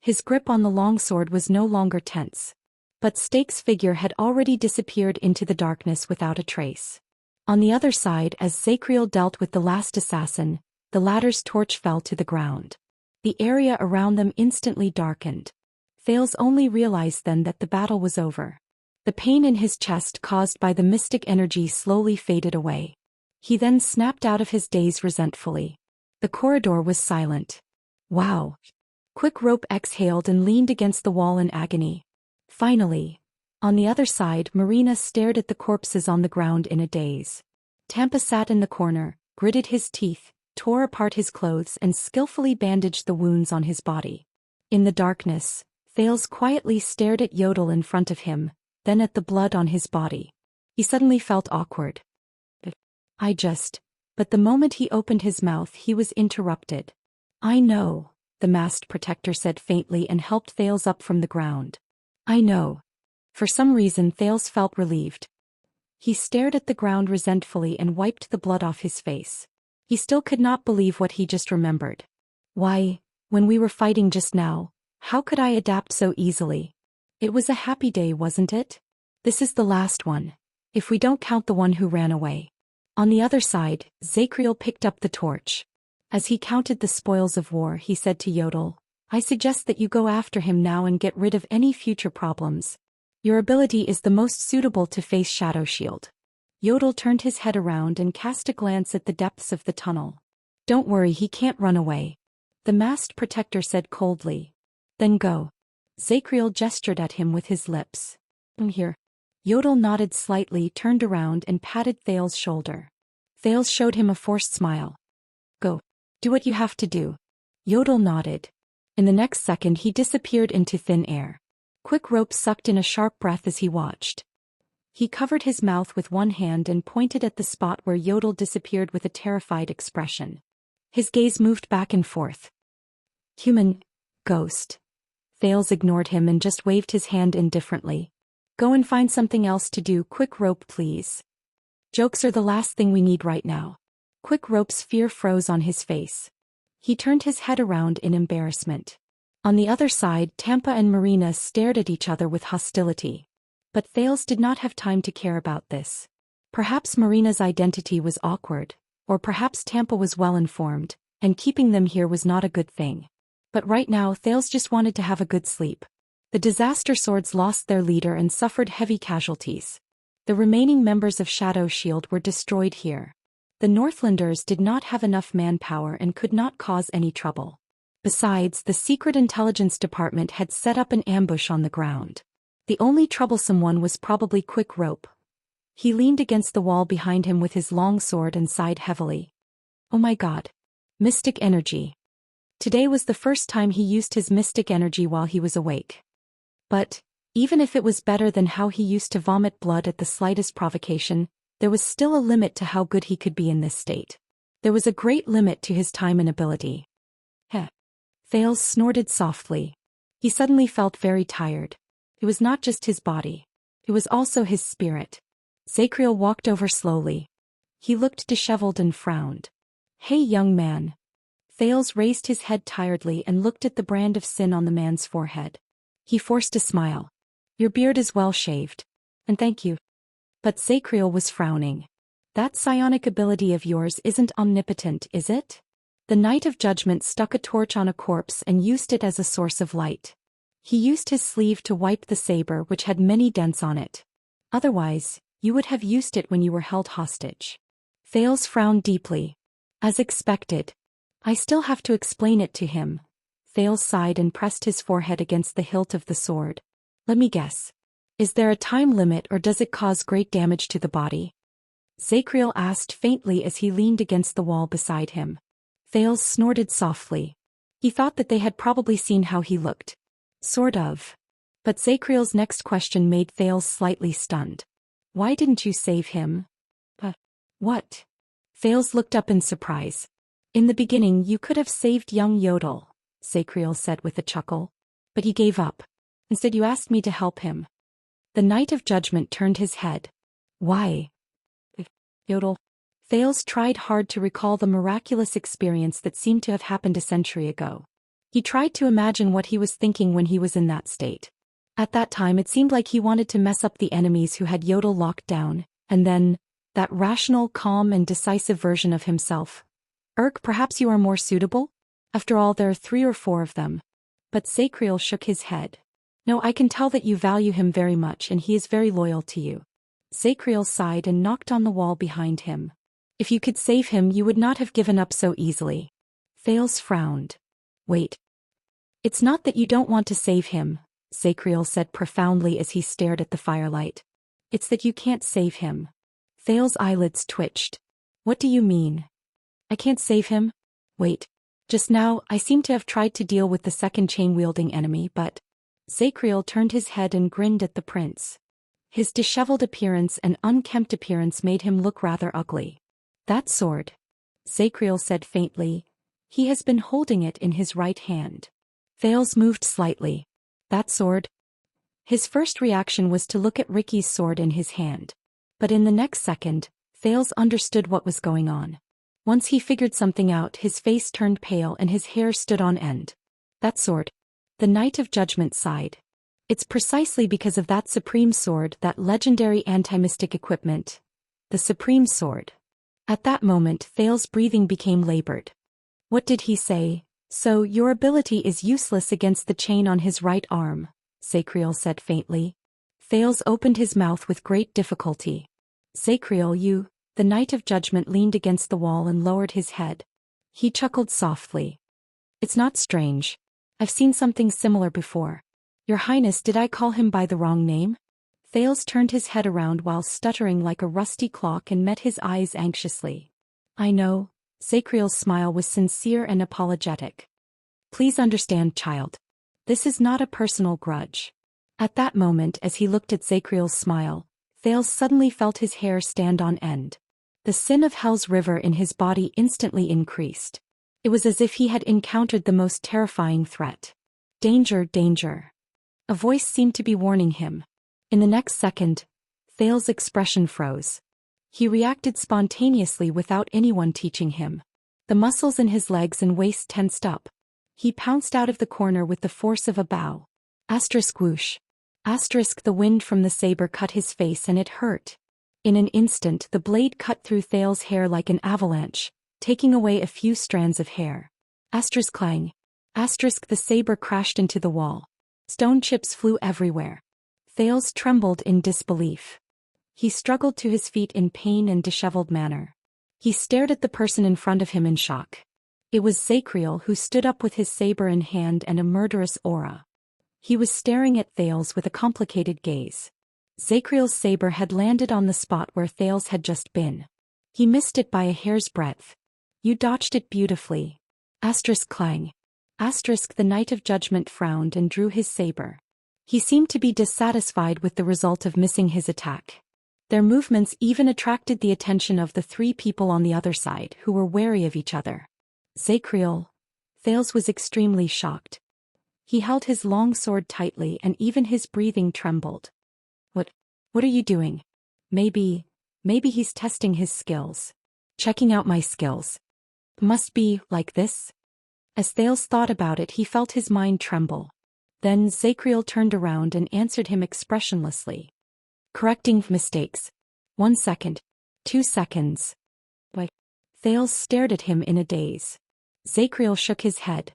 His grip on the long sword was no longer tense. But Steak's figure had already disappeared into the darkness without a trace. On the other side, as Zacriel dealt with the last assassin, the latter's torch fell to the ground. The area around them instantly darkened. Thales only realized then that the battle was over. The pain in his chest caused by the mystic energy slowly faded away. He then snapped out of his daze resentfully. The corridor was silent. Wow. Quick Rope exhaled and leaned against the wall in agony. Finally. On the other side, Marina stared at the corpses on the ground in a daze. Tampa sat in the corner, gritted his teeth, tore apart his clothes and skillfully bandaged the wounds on his body. In the darkness, Thales quietly stared at Yodel in front of him, then at the blood on his body. He suddenly felt awkward. But the moment he opened his mouth he was interrupted. I know, the masked protector said faintly and helped Thales up from the ground. I know. For some reason Thales felt relieved. He stared at the ground resentfully and wiped the blood off his face. He still could not believe what he just remembered. Why, when we were fighting just now, how could I adapt so easily? It was a happy day, wasn't it? This is the last one, if we don't count the one who ran away. On the other side, Zacriel picked up the torch. As he counted the spoils of war, he said to Yodel, I suggest that you go after him now and get rid of any future problems. Your ability is the most suitable to face Shadow Shield. Yodel turned his head around and cast a glance at the depths of the tunnel. Don't worry, he can't run away. The masked protector said coldly. Then go. Zacriel gestured at him with his lips. I'm here. Yodel nodded slightly, turned around and patted Thales' shoulder. Thales showed him a forced smile. Go. Do what you have to do. Yodel nodded. In the next second he disappeared into thin air. Quick Rope sucked in a sharp breath as he watched. He covered his mouth with one hand and pointed at the spot where Yodel disappeared with a terrified expression. His gaze moved back and forth. Human. Ghost. Thales ignored him and just waved his hand indifferently. Go and find something else to do. Quick Rope, please. Jokes are the last thing we need right now. Quick Rope's fear froze on his face. He turned his head around in embarrassment. On the other side, Tampa and Marina stared at each other with hostility. But Thales did not have time to care about this. Perhaps Marina's identity was awkward, or perhaps Tampa was well informed, and keeping them here was not a good thing. But right now Thales just wanted to have a good sleep. The Disaster Swords lost their leader and suffered heavy casualties. The remaining members of Shadow Shield were destroyed here. The Northlanders did not have enough manpower and could not cause any trouble. Besides, the Secret Intelligence Department had set up an ambush on the ground. The only troublesome one was probably Quick Rope. He leaned against the wall behind him with his long sword and sighed heavily. Oh my god. Mystic energy. Today was the first time he used his mystic energy while he was awake. But, even if it was better than how he used to vomit blood at the slightest provocation, there was still a limit to how good he could be in this state. There was a great limit to his time and ability. Heh. Thales snorted softly. He suddenly felt very tired. It was not just his body. It was also his spirit. Zacriel walked over slowly. He looked disheveled and frowned. Hey, young man. Thales raised his head tiredly and looked at the brand of sin on the man's forehead. He forced a smile. Your beard is well shaved. And thank you. But Zacriel was frowning. That psionic ability of yours isn't omnipotent, is it? The Knight of Judgment stuck a torch on a corpse and used it as a source of light. He used his sleeve to wipe the saber which had many dents on it. Otherwise, you would have used it when you were held hostage. Thales frowned deeply. As expected. I still have to explain it to him. Thales sighed and pressed his forehead against the hilt of the sword. Let me guess. Is there a time limit or does it cause great damage to the body? Zacriel asked faintly as he leaned against the wall beside him. Thales snorted softly. He thought that they had probably seen how he looked. Sort of. But Zacriel's next question made Thales slightly stunned. Why didn't you save him? What? Thales looked up in surprise. In the beginning you could have saved young Yodel, Zacriel said with a chuckle. But he gave up. Instead you asked me to help him. The Knight of Judgment turned his head. Why? Yodel. Thales tried hard to recall the miraculous experience that seemed to have happened a century ago. He tried to imagine what he was thinking when he was in that state. At that time it seemed like he wanted to mess up the enemies who had Yodel locked down, and then, that rational, calm and decisive version of himself. Perhaps you are more suitable? After all, there are 3 or 4 of them. But Zacriel shook his head. No, I can tell that you value him very much and he is very loyal to you. Zacriel sighed and knocked on the wall behind him. If you could save him you would not have given up so easily. Thales frowned. Wait. It's not that you don't want to save him, Zacriel said profoundly as he stared at the firelight. It's that you can't save him. Thales' eyelids twitched. What do you mean? I can't save him? Wait. Just now, I seem to have tried to deal with the second chain-wielding enemy, but... Zacriel turned his head and grinned at the prince. His disheveled appearance and unkempt appearance made him look rather ugly. That sword, Zacriel said faintly. He has been holding it in his right hand. Thales moved slightly. That sword? His first reaction was to look at Ricky's sword in his hand. But in the next second, Thales understood what was going on. Once he figured something out, his face turned pale and his hair stood on end. That sword. The Knight of Judgment sighed. It's precisely because of that supreme sword, that legendary anti-mystic equipment. The supreme sword. At that moment Thales's breathing became labored. What did he say? So, your ability is useless against the chain on his right arm, Zacriel said faintly. Thales opened his mouth with great difficulty. Zacriel, you... The Knight of Judgment leaned against the wall and lowered his head. He chuckled softly. It's not strange. I've seen something similar before. Your Highness, did I call him by the wrong name? Thales turned his head around while stuttering like a rusty clock and met his eyes anxiously. I know. Zacriel's smile was sincere and apologetic. Please understand, child. This is not a personal grudge. At that moment, as he looked at Zacriel's smile, Thales suddenly felt his hair stand on end. The sin of Hell's river in his body instantly increased. It was as if he had encountered the most terrifying threat. Danger, danger. A voice seemed to be warning him. In the next second, Thales's expression froze. He reacted spontaneously without anyone teaching him. The muscles in his legs and waist tensed up. He pounced out of the corner with the force of a bow. Asterisk whoosh. Asterisk, the wind from the saber cut his face and it hurt. In an instant the blade cut through Thales's hair like an avalanche, taking away a few strands of hair. Asterisk clang. Asterisk, the saber crashed into the wall. Stone chips flew everywhere. Thales trembled in disbelief. He struggled to his feet in pain and disheveled manner. He stared at the person in front of him in shock. It was Zacriel, who stood up with his saber in hand and a murderous aura. He was staring at Thales with a complicated gaze. Zacriel's saber had landed on the spot where Thales had just been. He missed it by a hair's breadth. You dodged it beautifully. Asterisk clang. Asterisk, the Knight of Judgment frowned and drew his saber. He seemed to be dissatisfied with the result of missing his attack. Their movements even attracted the attention of the three people on the other side, who were wary of each other. Zacriel. Thales was extremely shocked. He held his long sword tightly and even his breathing trembled. What are you doing? Maybe he's testing his skills. Checking out my skills. Must be like this? As Thales thought about it, he felt his mind tremble. Then Zacriel turned around and answered him expressionlessly. Correcting mistakes. 1 second. 2 seconds. Why? Thales stared at him in a daze. Zacriel shook his head.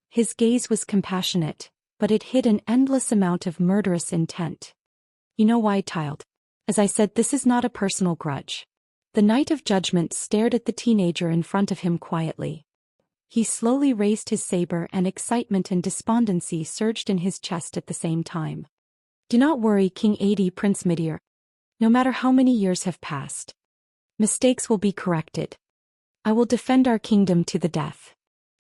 His gaze was compassionate, but it hid an endless amount of murderous intent. You know why, child? As I said, this is not a personal grudge. The Knight of Judgment stared at the teenager in front of him quietly. He slowly raised his saber and excitement and despondency surged in his chest at the same time. Do not worry, King 80, Prince Midir. No matter how many years have passed, mistakes will be corrected. I will defend our kingdom to the death.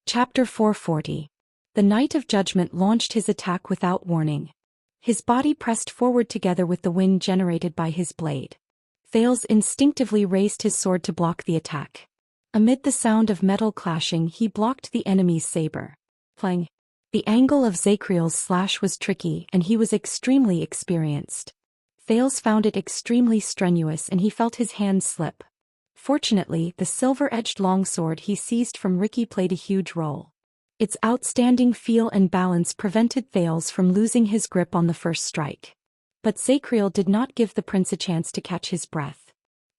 Chapter 440. The Knight of Judgment launched his attack without warning. His body pressed forward together with the wind generated by his blade. Thales instinctively raised his sword to block the attack. Amid the sound of metal clashing, he blocked the enemy's saber. Clang. The angle of Zacriel's slash was tricky and he was extremely experienced. Thales found it extremely strenuous and he felt his hand slip. Fortunately, the silver-edged longsword he seized from Ricky played a huge role. Its outstanding feel and balance prevented Thales from losing his grip on the first strike. But Zacriel did not give the prince a chance to catch his breath.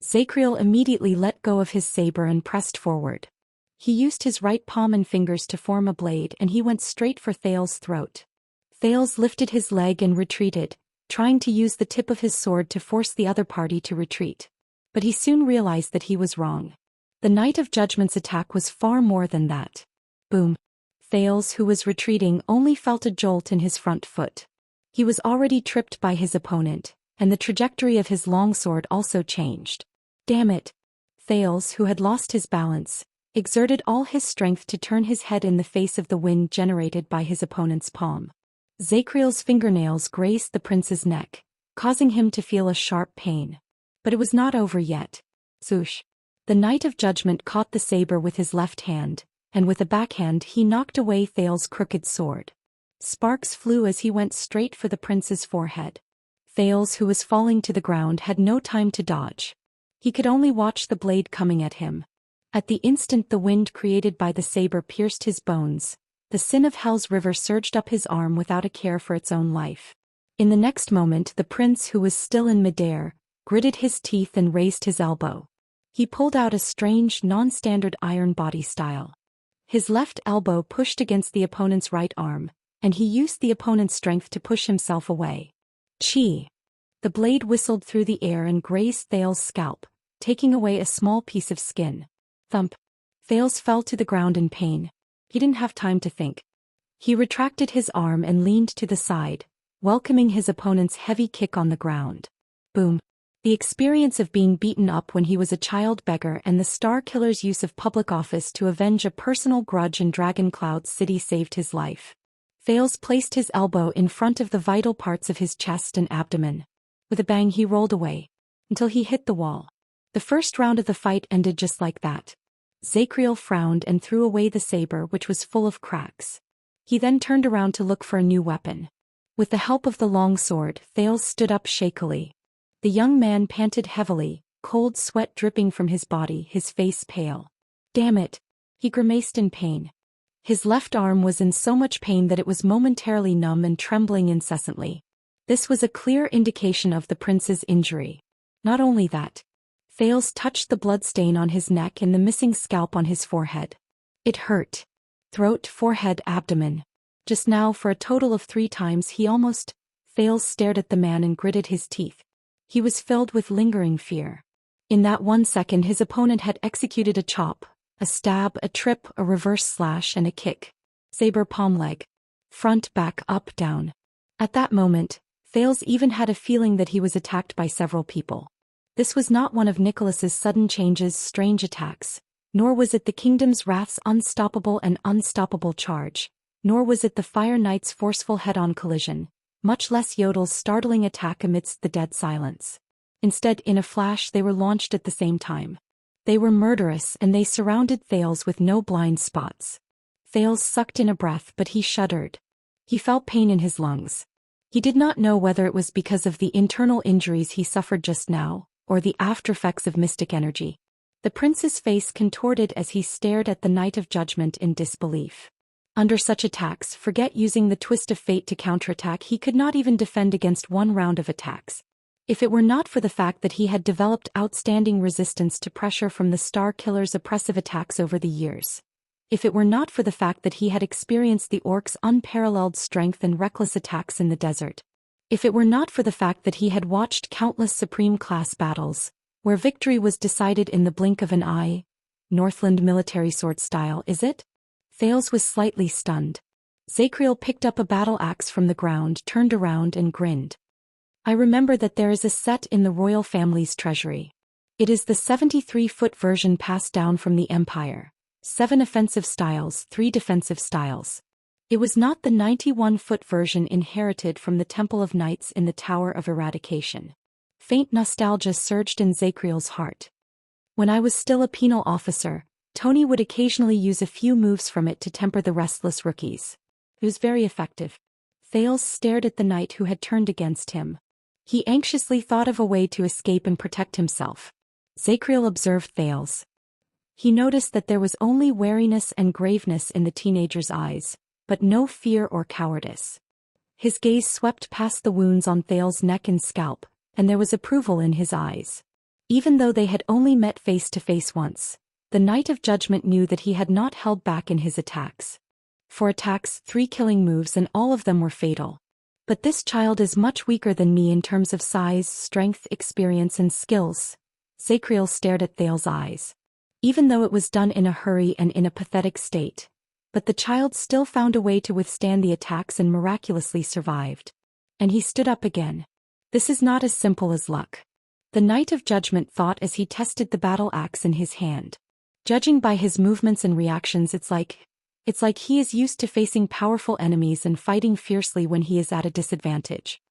Zacriel immediately let go of his saber and pressed forward. He used his right palm and fingers to form a blade and he went straight for Thales' throat. Thales lifted his leg and retreated, trying to use the tip of his sword to force the other party to retreat. But he soon realized that he was wrong. The Knight of Judgment's attack was far more than that. Boom. Thales, who was retreating, only felt a jolt in his front foot. He was already tripped by his opponent, and the trajectory of his longsword also changed. Damn it! Thales, who had lost his balance, exerted all his strength to turn his head in the face of the wind generated by his opponent's palm. Zacriel's fingernails grazed the prince's neck, causing him to feel a sharp pain. But it was not over yet. Swoosh! The Knight of Judgment caught the saber with his left hand, and with a backhand he knocked away Thales' crooked sword. Sparks flew as he went straight for the prince's forehead. Thales, who was falling to the ground, had no time to dodge. He could only watch the blade coming at him. At the instant the wind created by the saber pierced his bones, the sin of Hell's river surged up his arm without a care for its own life. In the next moment the prince, who was still in midair, gritted his teeth and raised his elbow. He pulled out a strange, non-standard iron body style. His left elbow pushed against the opponent's right arm, and he used the opponent's strength to push himself away. Chi! The blade whistled through the air and grazed Thales' scalp, taking away a small piece of skin. Thump! Thales fell to the ground in pain. He didn't have time to think. He retracted his arm and leaned to the side, welcoming his opponent's heavy kick on the ground. Boom! The experience of being beaten up when he was a child beggar and the Star Killer's use of public office to avenge a personal grudge in Dragoncloud City saved his life. Thales placed his elbow in front of the vital parts of his chest and abdomen. With a bang he rolled away, until he hit the wall. The first round of the fight ended just like that. Zacriel frowned and threw away the saber, which was full of cracks. He then turned around to look for a new weapon. With the help of the long sword, Thales stood up shakily. The young man panted heavily, cold sweat dripping from his body, his face pale. Damn it! He grimaced in pain. His left arm was in so much pain that it was momentarily numb and trembling incessantly. This was a clear indication of the prince's injury. Not only that. Thales touched the bloodstain on his neck and the missing scalp on his forehead. It hurt. Throat, forehead, abdomen. Just now, for a total of 3 times, he almost... Thales stared at the man and gritted his teeth. He was filled with lingering fear. In that 1 second his opponent had executed a chop, a stab, a trip, a reverse slash and a kick. Saber, palm, leg. Front, back, up, down. At that moment, Thales even had a feeling that he was attacked by several people. This was not one of Nicholas's sudden changes, strange attacks, nor was it the Kingdom's Wrath's unstoppable and unstoppable charge, nor was it the Fire Knight's forceful head-on collision, much less Yodel's startling attack amidst the dead silence. Instead, in a flash they were launched at the same time. They were murderous and they surrounded Thales with no blind spots. Thales sucked in a breath, but he shuddered. He felt pain in his lungs. He did not know whether it was because of the internal injuries he suffered just now, or the aftereffects of mystic energy. The prince's face contorted as he stared at the Knight of Judgment in disbelief. Under such attacks, forget using the twist of fate to counterattack, he could not even defend against 1 round of attacks. If it were not for the fact that he had developed outstanding resistance to pressure from the Star Killer's oppressive attacks over the years. If it were not for the fact that he had experienced the orc's unparalleled strength and reckless attacks in the desert. If it were not for the fact that he had watched countless supreme-class battles, where victory was decided in the blink of an eye. Northland military sword style, is it? Thales was slightly stunned. Zacriel picked up a battle axe from the ground, turned around and grinned. I remember that there is a set in the royal family's treasury. It is the 73-foot version passed down from the Empire. 7 offensive styles, 3 defensive styles. It was not the 91-foot version inherited from the Temple of Knights in the Tower of Eradication. Faint nostalgia surged in Zacriel's heart. When I was still a penal officer, Tony would occasionally use a few moves from it to temper the restless rookies. It was very effective. Thales stared at the knight who had turned against him. He anxiously thought of a way to escape and protect himself. Zacriel observed Thales. He noticed that there was only wariness and graveness in the teenager's eyes, but no fear or cowardice. His gaze swept past the wounds on Thales' neck and scalp, and there was approval in his eyes. Even though they had only met face to face once, the Knight of Judgment knew that he had not held back in his attacks. 4 attacks, 3 killing moves, and all of them were fatal. But this child is much weaker than me in terms of size, strength, experience, and skills. Zacriel stared at Thales' eyes. Even though it was done in a hurry and in a pathetic state, but the child still found a way to withstand the attacks and miraculously survived. And he stood up again. This is not as simple as luck. The Knight of Judgment thought as he tested the battle axe in his hand. Judging by his movements and reactions, it's like he is used to facing powerful enemies and fighting fiercely when he is at a disadvantage.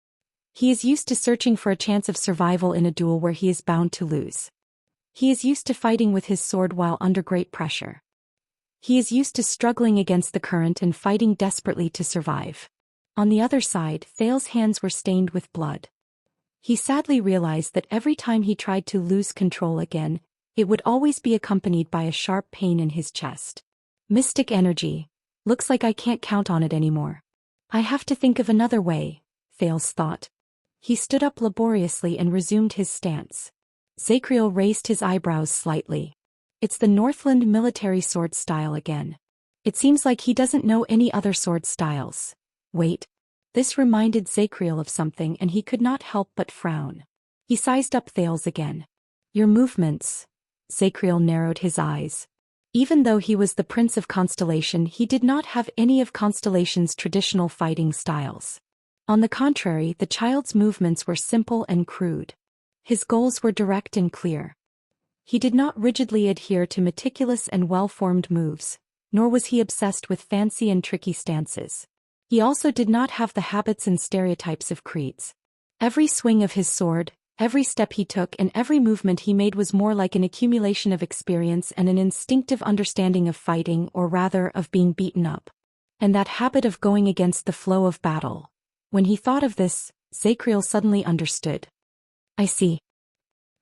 He is used to searching for a chance of survival in a duel where he is bound to lose. He is used to fighting with his sword while under great pressure. He is used to struggling against the current and fighting desperately to survive. On the other side, Thales' hands were stained with blood. He sadly realized that every time he tried to lose control again, it would always be accompanied by a sharp pain in his chest. Mystic energy. Looks like I can't count on it anymore. I have to think of another way. Thales thought. He stood up laboriously and resumed his stance. Zacriel raised his eyebrows slightly. It's the Northland military sword style again. It seems like he doesn't know any other sword styles. Wait. This reminded Zacriel of something and he could not help but frown. He sized up Thales again. Your movements. Zacriel narrowed his eyes. Even though he was the Prince of Constellation, he did not have any of Constellation's traditional fighting styles. On the contrary, the child's movements were simple and crude. His goals were direct and clear. He did not rigidly adhere to meticulous and well-formed moves, nor was he obsessed with fancy and tricky stances. He also did not have the habits and stereotypes of creeds. Every swing of his sword, every step he took and every movement he made was more like an accumulation of experience and an instinctive understanding of fighting, or rather of being beaten up. And that habit of going against the flow of battle. When he thought of this, Zacriel suddenly understood. I see.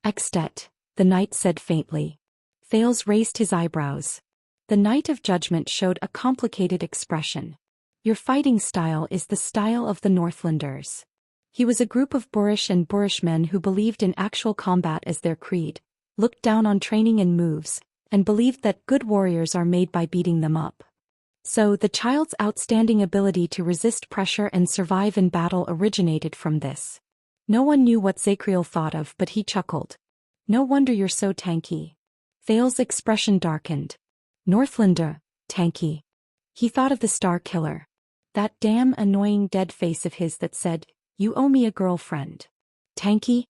Extet, the knight said faintly. Thales raised his eyebrows. The Knight of Judgment showed a complicated expression. Your fighting style is the style of the Northlanders. He was a group of boorish and boorish men who believed in actual combat as their creed, looked down on training and moves, and believed that good warriors are made by beating them up. So, the child's outstanding ability to resist pressure and survive in battle originated from this. No one knew what Zacriel thought of, but he chuckled. No wonder you're so tanky. Thales' expression darkened. Northlander, tanky. He thought of the Star Killer. That damn annoying dead face of his that said, "You owe me a girlfriend." Tanky?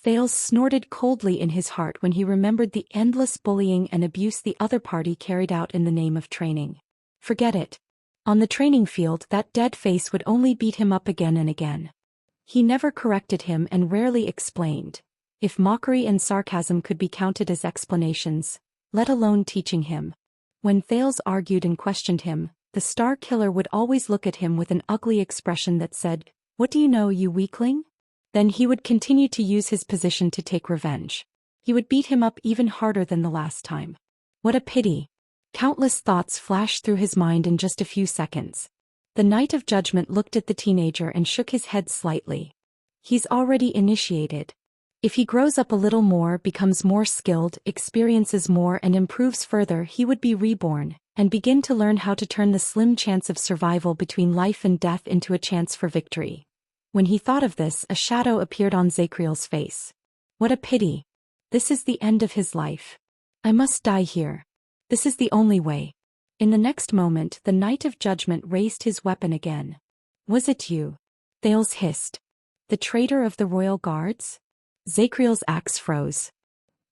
Thales snorted coldly in his heart when he remembered the endless bullying and abuse the other party carried out in the name of training. Forget it. On the training field, that dead face would only beat him up again and again. He never corrected him and rarely explained. If mockery and sarcasm could be counted as explanations, let alone teaching him. When Thales argued and questioned him, the Star Killer would always look at him with an ugly expression that said, "What do you know, you weakling?" Then he would continue to use his position to take revenge. He would beat him up even harder than the last time. What a pity. Countless thoughts flashed through his mind in just a few seconds. The Knight of Judgment looked at the teenager and shook his head slightly. He's already initiated. If he grows up a little more, becomes more skilled, experiences more and improves further, he would be reborn, and begin to learn how to turn the slim chance of survival between life and death into a chance for victory. When he thought of this, a shadow appeared on Zacriel's face. What a pity. This is the end of his life. I must die here. This is the only way. In the next moment, the Knight of Judgment raised his weapon again. Was it you? Thales hissed. The traitor of the royal guards? Zacriel's axe froze.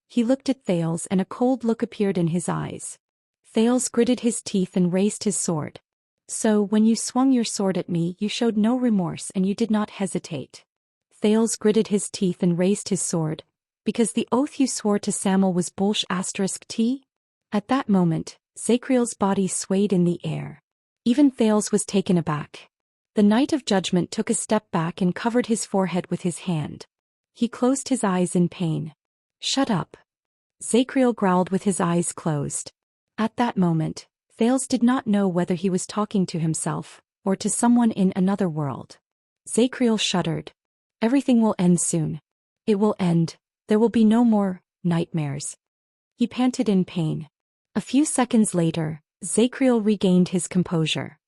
He looked at Thales and a cold look appeared in his eyes. Thales gritted his teeth and raised his sword. So, when you swung your sword at me, you showed no remorse and you did not hesitate. Thales gritted his teeth and raised his sword. Because the oath you swore to Samuel was bullsh*t? At that moment, Zacriel's body swayed in the air. Even Thales was taken aback. The Knight of Judgment took a step back and covered his forehead with his hand. He closed his eyes in pain. Shut up. Zacriel growled with his eyes closed. At that moment, Thales did not know whether he was talking to himself, or to someone in another world. Zacriel shuddered. Everything will end soon. It will end. There will be no more nightmares. He panted in pain. A few seconds later, Zacriel regained his composure.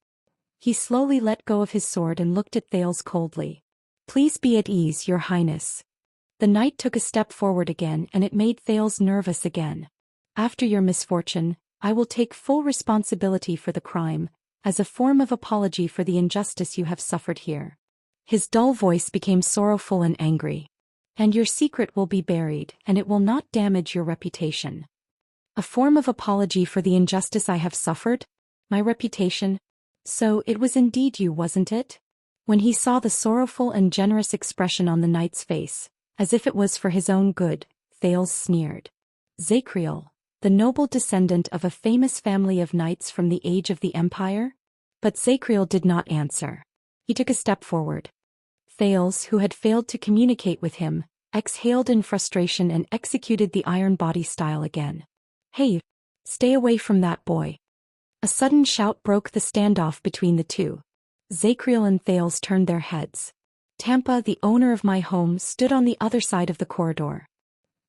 He slowly let go of his sword and looked at Thales coldly. Please be at ease, Your Highness. The knight took a step forward again and it made Thales nervous again. After your misfortune, I will take full responsibility for the crime, as a form of apology for the injustice you have suffered here. His dull voice became sorrowful and angry. And your secret will be buried, and it will not damage your reputation. A form of apology for the injustice I have suffered? My reputation? So it was indeed you, wasn't it? When he saw the sorrowful and generous expression on the knight's face, as if it was for his own good, Thales sneered. Zacriel, the noble descendant of a famous family of knights from the age of the Empire? But Zacriel did not answer. He took a step forward. Thales, who had failed to communicate with him, exhaled in frustration and executed the iron body style again. Hey! Stay away from that boy. A sudden shout broke the standoff between the two. Zacriel and Thales turned their heads. Tampa, the owner of my home, stood on the other side of the corridor.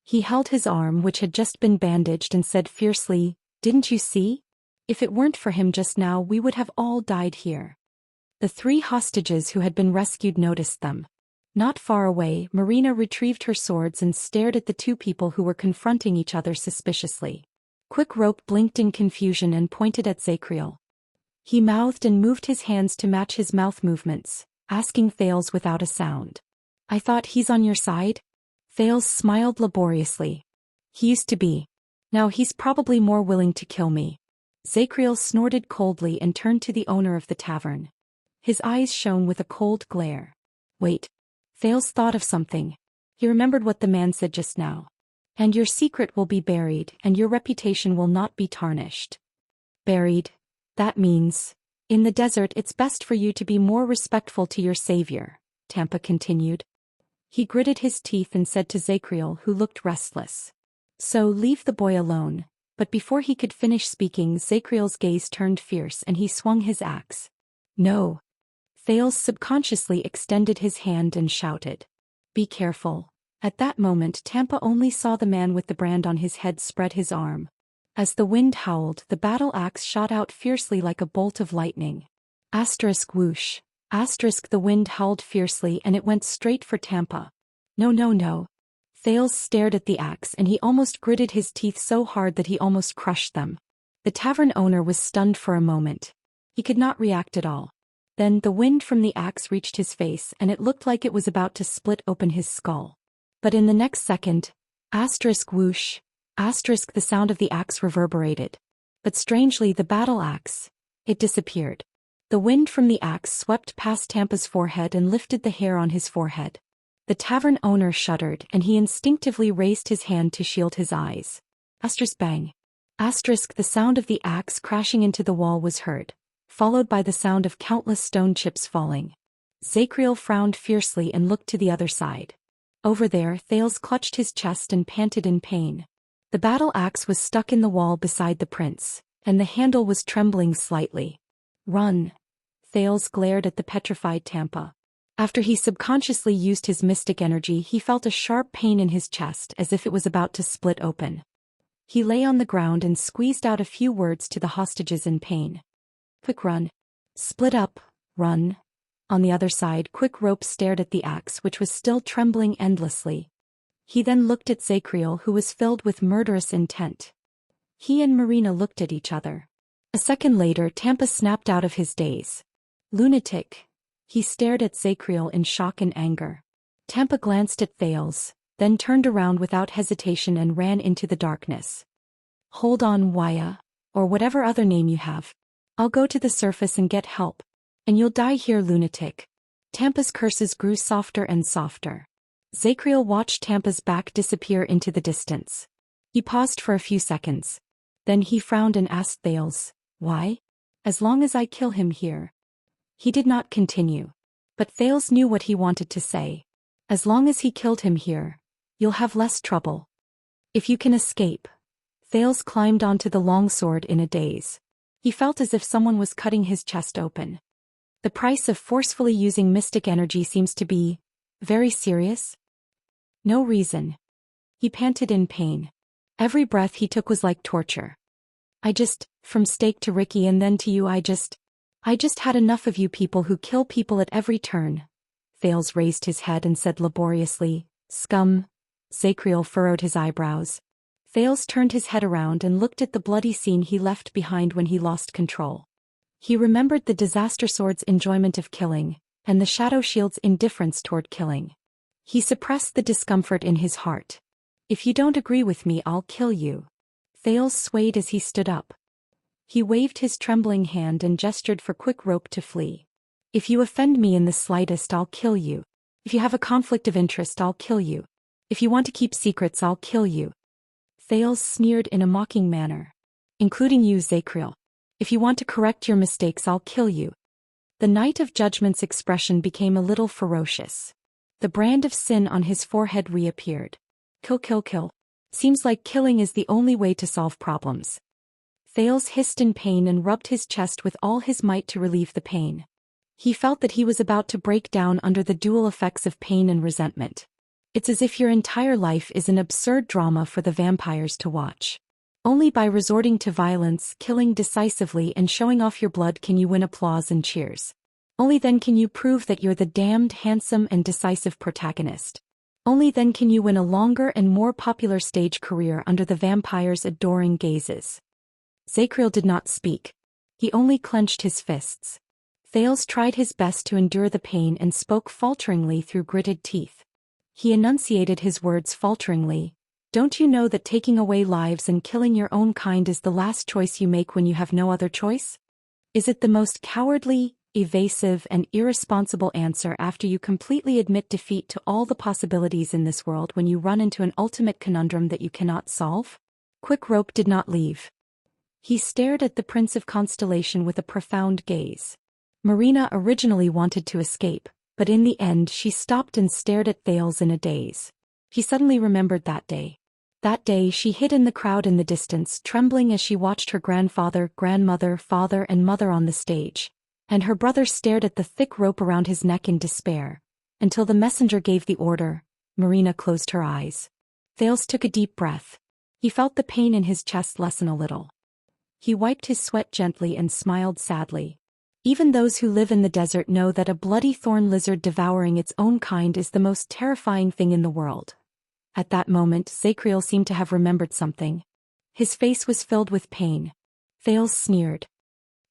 He held his arm, which had just been bandaged, and said fiercely, "Didn't you see? If it weren't for him just now, we would have all died here." The 3 hostages who had been rescued noticed them. Not far away, Marina retrieved her swords and stared at the 2 people who were confronting each other suspiciously. Quick Rope blinked in confusion and pointed at Zacriel. He mouthed and moved his hands to match his mouth movements, asking Thales without a sound, "I thought he's on your side?" Thales smiled laboriously. "He used to be. Now he's probably more willing to kill me." Zacriel snorted coldly and turned to the owner of the tavern. His eyes shone with a cold glare. "Wait." Thales thought of something. He remembered what the man said just now. "And your secret will be buried, and your reputation will not be tarnished." Buried. That means, in the desert it's best for you to be more respectful to your savior, Tampa continued. He gritted his teeth and said to Zacriel, who looked restless, "So leave the boy alone." But before he could finish speaking, Zacriel's gaze turned fierce and he swung his axe. "No." Thales subconsciously extended his hand and shouted, "Be careful." At that moment Tampa only saw the man with the brand on his head spread his arm. As the wind howled, the battle axe shot out fiercely like a bolt of lightning. Asterisk whoosh. Asterisk the wind howled fiercely and it went straight for Tampa. "No, no, no." Thales stared at the axe and he almost gritted his teeth so hard that he almost crushed them. The tavern owner was stunned for a moment. He could not react at all. Then the wind from the axe reached his face and it looked like it was about to split open his skull. But in the next second, asterisk whoosh, asterisk the sound of the axe reverberated. But strangely the battle axe, it disappeared. The wind from the axe swept past Tampa's forehead and lifted the hair on his forehead. The tavern owner shuddered and he instinctively raised his hand to shield his eyes. Asterisk bang. Asterisk the sound of the axe crashing into the wall was heard, followed by the sound of countless stone chips falling. Zacriel frowned fiercely and looked to the other side. Over there, Thales clutched his chest and panted in pain. The battle axe was stuck in the wall beside the prince, and the handle was trembling slightly. "Run." Thales glared at the petrified Tampa. After he subconsciously used his mystic energy, he felt a sharp pain in his chest as if it was about to split open. He lay on the ground and squeezed out a few words to the hostages in pain. "Quick run. Split up, run." On the other side, Quick Rope stared at the axe which was still trembling endlessly. He then looked at Zacriel who was filled with murderous intent. He and Marina looked at each other. A second later Tampa snapped out of his daze. "Lunatic." He stared at Zacriel in shock and anger. Tampa glanced at Thales, then turned around without hesitation and ran into the darkness. "Hold on, Waya, or whatever other name you have. I'll go to the surface and get help. And you'll die here, lunatic." Tampa's curses grew softer and softer. Zacriel watched Tampa's back disappear into the distance. He paused for a few seconds. Then he frowned and asked Thales, "Why?" "As long as I kill him here." He did not continue. But Thales knew what he wanted to say. "As long as he killed him here, you'll have less trouble. If you can escape." Thales climbed onto the longsword in a daze. He felt as if someone was cutting his chest open. The price of forcefully using mystic energy seems to be very serious. No reason. He panted in pain. Every breath he took was like torture. From Steak to Ricky and then to you, I just had enough of you people who kill people at every turn." Thales raised his head and said laboriously, "Scum." Zacriel furrowed his eyebrows. Thales turned his head around and looked at the bloody scene he left behind when he lost control. He remembered the Disaster Sword's enjoyment of killing, and the Shadow Shield's indifference toward killing. He suppressed the discomfort in his heart. "If you don't agree with me, I'll kill you." Thales swayed as he stood up. He waved his trembling hand and gestured for Quick Rope to flee. "If you offend me in the slightest, I'll kill you. If you have a conflict of interest, I'll kill you. If you want to keep secrets, I'll kill you." Thales sneered in a mocking manner. "Including you, Zacriel. If you want to correct your mistakes, I'll kill you." The Knight of Judgment's expression became a little ferocious. The brand of sin on his forehead reappeared. "Kill, kill, kill. Seems like killing is the only way to solve problems." Thales hissed in pain and rubbed his chest with all his might to relieve the pain. He felt that he was about to break down under the dual effects of pain and resentment. It's as if your entire life is an absurd drama for the vampires to watch. Only by resorting to violence, killing decisively and showing off your blood can you win applause and cheers. Only then can you prove that you're the damned handsome and decisive protagonist. Only then can you win a longer and more popular stage career under the vampire's adoring gazes. Zachriel did not speak. He only clenched his fists. Thales tried his best to endure the pain and spoke falteringly through gritted teeth. He enunciated his words falteringly. Don't you know that taking away lives and killing your own kind is the last choice you make when you have no other choice? Is it the most cowardly, evasive and irresponsible answer after you completely admit defeat to all the possibilities in this world when you run into an ultimate conundrum that you cannot solve? Quick Rope did not leave. He stared at the Prince of Constellation with a profound gaze. Marina originally wanted to escape, but in the end she stopped and stared at Thales in a daze. He suddenly remembered that day. That day she hid in the crowd in the distance, trembling as she watched her grandfather, grandmother, father and mother on the stage. And her brother stared at the thick rope around his neck in despair. Until the messenger gave the order, Marina closed her eyes. Thales took a deep breath. He felt the pain in his chest lessen a little. He wiped his sweat gently and smiled sadly. Even those who live in the desert know that a bloody thorn lizard devouring its own kind is the most terrifying thing in the world. At that moment, Zachriel seemed to have remembered something. His face was filled with pain. Thales sneered.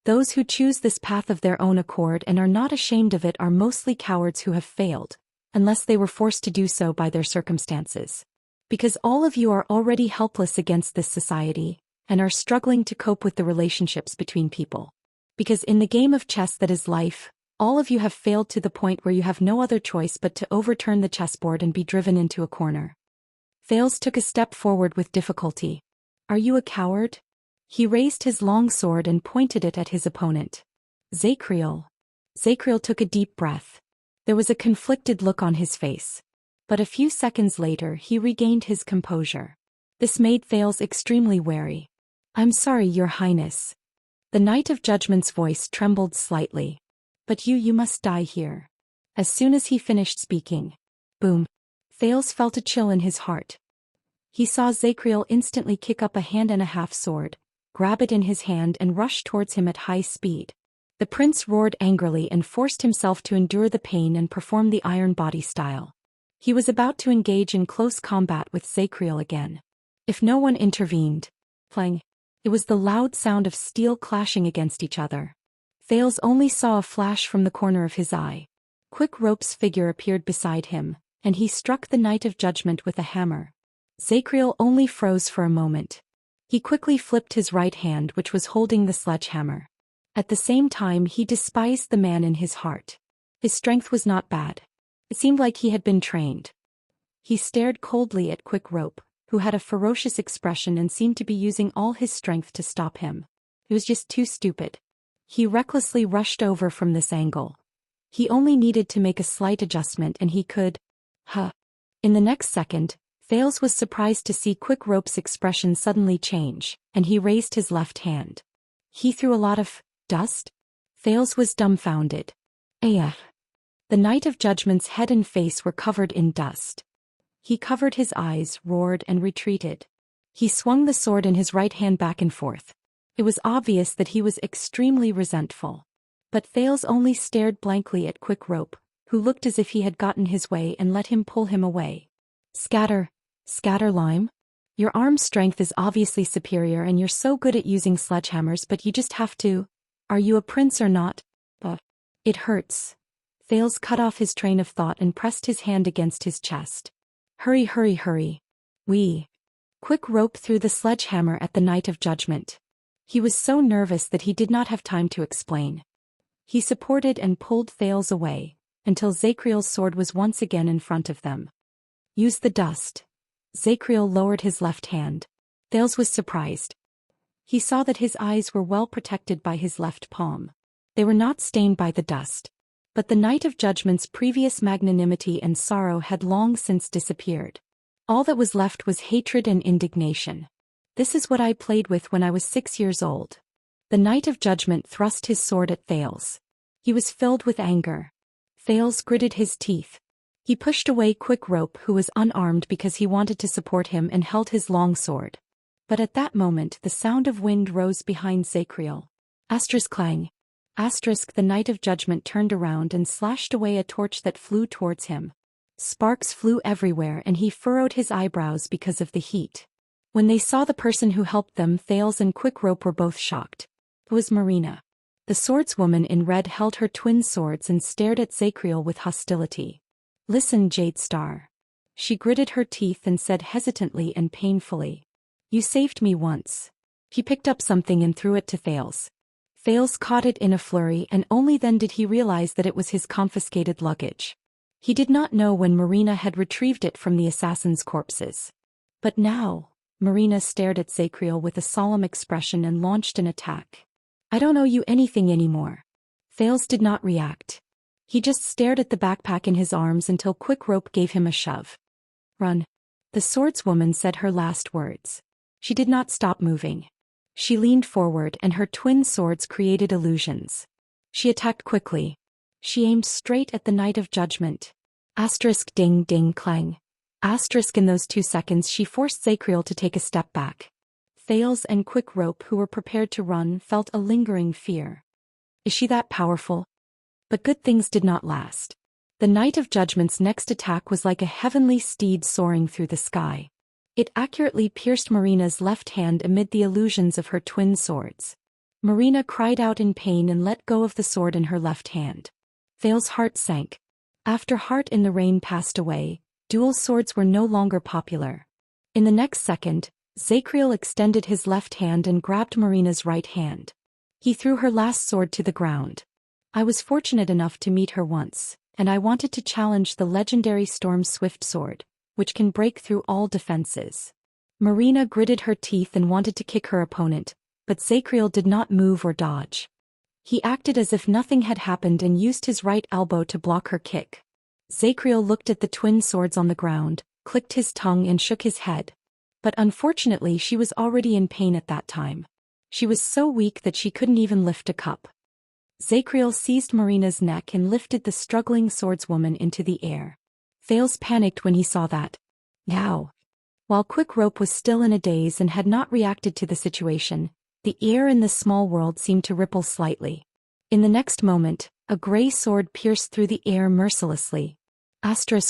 Those who choose this path of their own accord and are not ashamed of it are mostly cowards who have failed, unless they were forced to do so by their circumstances. Because all of you are already helpless against this society, and are struggling to cope with the relationships between people. Because in the game of chess that is life, all of you have failed to the point where you have no other choice but to overturn the chessboard and be driven into a corner. Thales took a step forward with difficulty. Are you a coward? He raised his long sword and pointed it at his opponent. Zachriel. Zachriel took a deep breath. There was a conflicted look on his face. But a few seconds later he regained his composure. This made Thales extremely wary. I'm sorry, Your Highness. The Knight of Judgment's voice trembled slightly. But you must die here. As soon as he finished speaking. Boom. Thales felt a chill in his heart. He saw Zachriel instantly kick up a hand-and-a-half sword, grab it in his hand and rush towards him at high speed. The prince roared angrily and forced himself to endure the pain and perform the iron body style. He was about to engage in close combat with Zachriel again. If no one intervened. Clang. It was the loud sound of steel clashing against each other. Thales only saw a flash from the corner of his eye. Quick Rope's figure appeared beside him, and he struck the Knight of Judgment with a hammer. Zachriel only froze for a moment. He quickly flipped his right hand, which was holding the sledgehammer. At the same time he despised the man in his heart. His strength was not bad. It seemed like he had been trained. He stared coldly at Quick Rope, who had a ferocious expression and seemed to be using all his strength to stop him. He was just too stupid. He recklessly rushed over from this angle. He only needed to make a slight adjustment and he could... In the next second, Thales was surprised to see Quick Rope's expression suddenly change, and he raised his left hand. He threw a lot of dust? Thales was dumbfounded. The Knight of Judgment's head and face were covered in dust. He covered his eyes, roared and retreated. He swung the sword in his right hand back and forth. It was obvious that he was extremely resentful. But Thales only stared blankly at Quick Rope, who looked as if he had gotten his way and let him pull him away. Scatter lime? Your arm strength is obviously superior and you're so good at using sledgehammers, but you just have to. Are you a prince or not? It hurts. Thales cut off his train of thought and pressed his hand against his chest. Hurry. Quick Rope threw the sledgehammer at the Knight of Judgment. He was so nervous that he did not have time to explain. He supported and pulled Thales away, until Zachriel's sword was once again in front of them. Use the dust. Zachriel lowered his left hand. Thales was surprised. He saw that his eyes were well protected by his left palm. They were not stained by the dust. But the Knight of Judgment's previous magnanimity and sorrow had long since disappeared. All that was left was hatred and indignation. This is what I played with when I was 6 years old. The Knight of Judgment thrust his sword at Thales. He was filled with anger. Thales gritted his teeth. He pushed away Quick Rope, who was unarmed because he wanted to support him, and held his long sword. But at that moment the sound of wind rose behind Zacriel. Clang. The Knight of Judgment turned around and slashed away a torch that flew towards him. Sparks flew everywhere and he furrowed his eyebrows because of the heat. When they saw the person who helped them, Thales and Quick Rope were both shocked. It was Marina. The swordswoman in red held her twin swords and stared at Zacriel with hostility. Listen, Jade Star. She gritted her teeth and said hesitantly and painfully. You saved me once. He picked up something and threw it to Thales. Thales caught it in a flurry, and only then did he realize that it was his confiscated luggage. He did not know when Marina had retrieved it from the assassins' corpses. But now, Marina stared at Zacriel with a solemn expression and launched an attack. I don't owe you anything anymore. Thales did not react. He just stared at the backpack in his arms until Quick Rope gave him a shove. Run. The swordswoman said her last words. She did not stop moving. She leaned forward and her twin swords created illusions. She attacked quickly. She aimed straight at the Knight of Judgment. Ding ding clang. In those 2 seconds she forced Zacriel to take a step back. Thales and Quick Rope, who were prepared to run, felt a lingering fear. Is she that powerful? But good things did not last. The Knight of Judgment's next attack was like a heavenly steed soaring through the sky. It accurately pierced Marina's left hand amid the illusions of her twin swords. Marina cried out in pain and let go of the sword in her left hand. Thales' heart sank. After Heart in the Rain passed away, dual swords were no longer popular. In the next second, Zacriel extended his left hand and grabbed Marina's right hand. He threw her last sword to the ground. I was fortunate enough to meet her once, and I wanted to challenge the legendary Storm Swift sword, which can break through all defenses. Marina gritted her teeth and wanted to kick her opponent, but Zacriel did not move or dodge. He acted as if nothing had happened and used his right elbow to block her kick. Zacriel looked at the twin swords on the ground, clicked his tongue and shook his head. But unfortunately she was already in pain at that time. She was so weak that she couldn't even lift a cup. Zacriel seized Marina's neck and lifted the struggling swordswoman into the air. Thales panicked when he saw that. Now. While Quick Rope was still in a daze and had not reacted to the situation, the air in the small world seemed to ripple slightly. In the next moment, a gray sword pierced through the air mercilessly.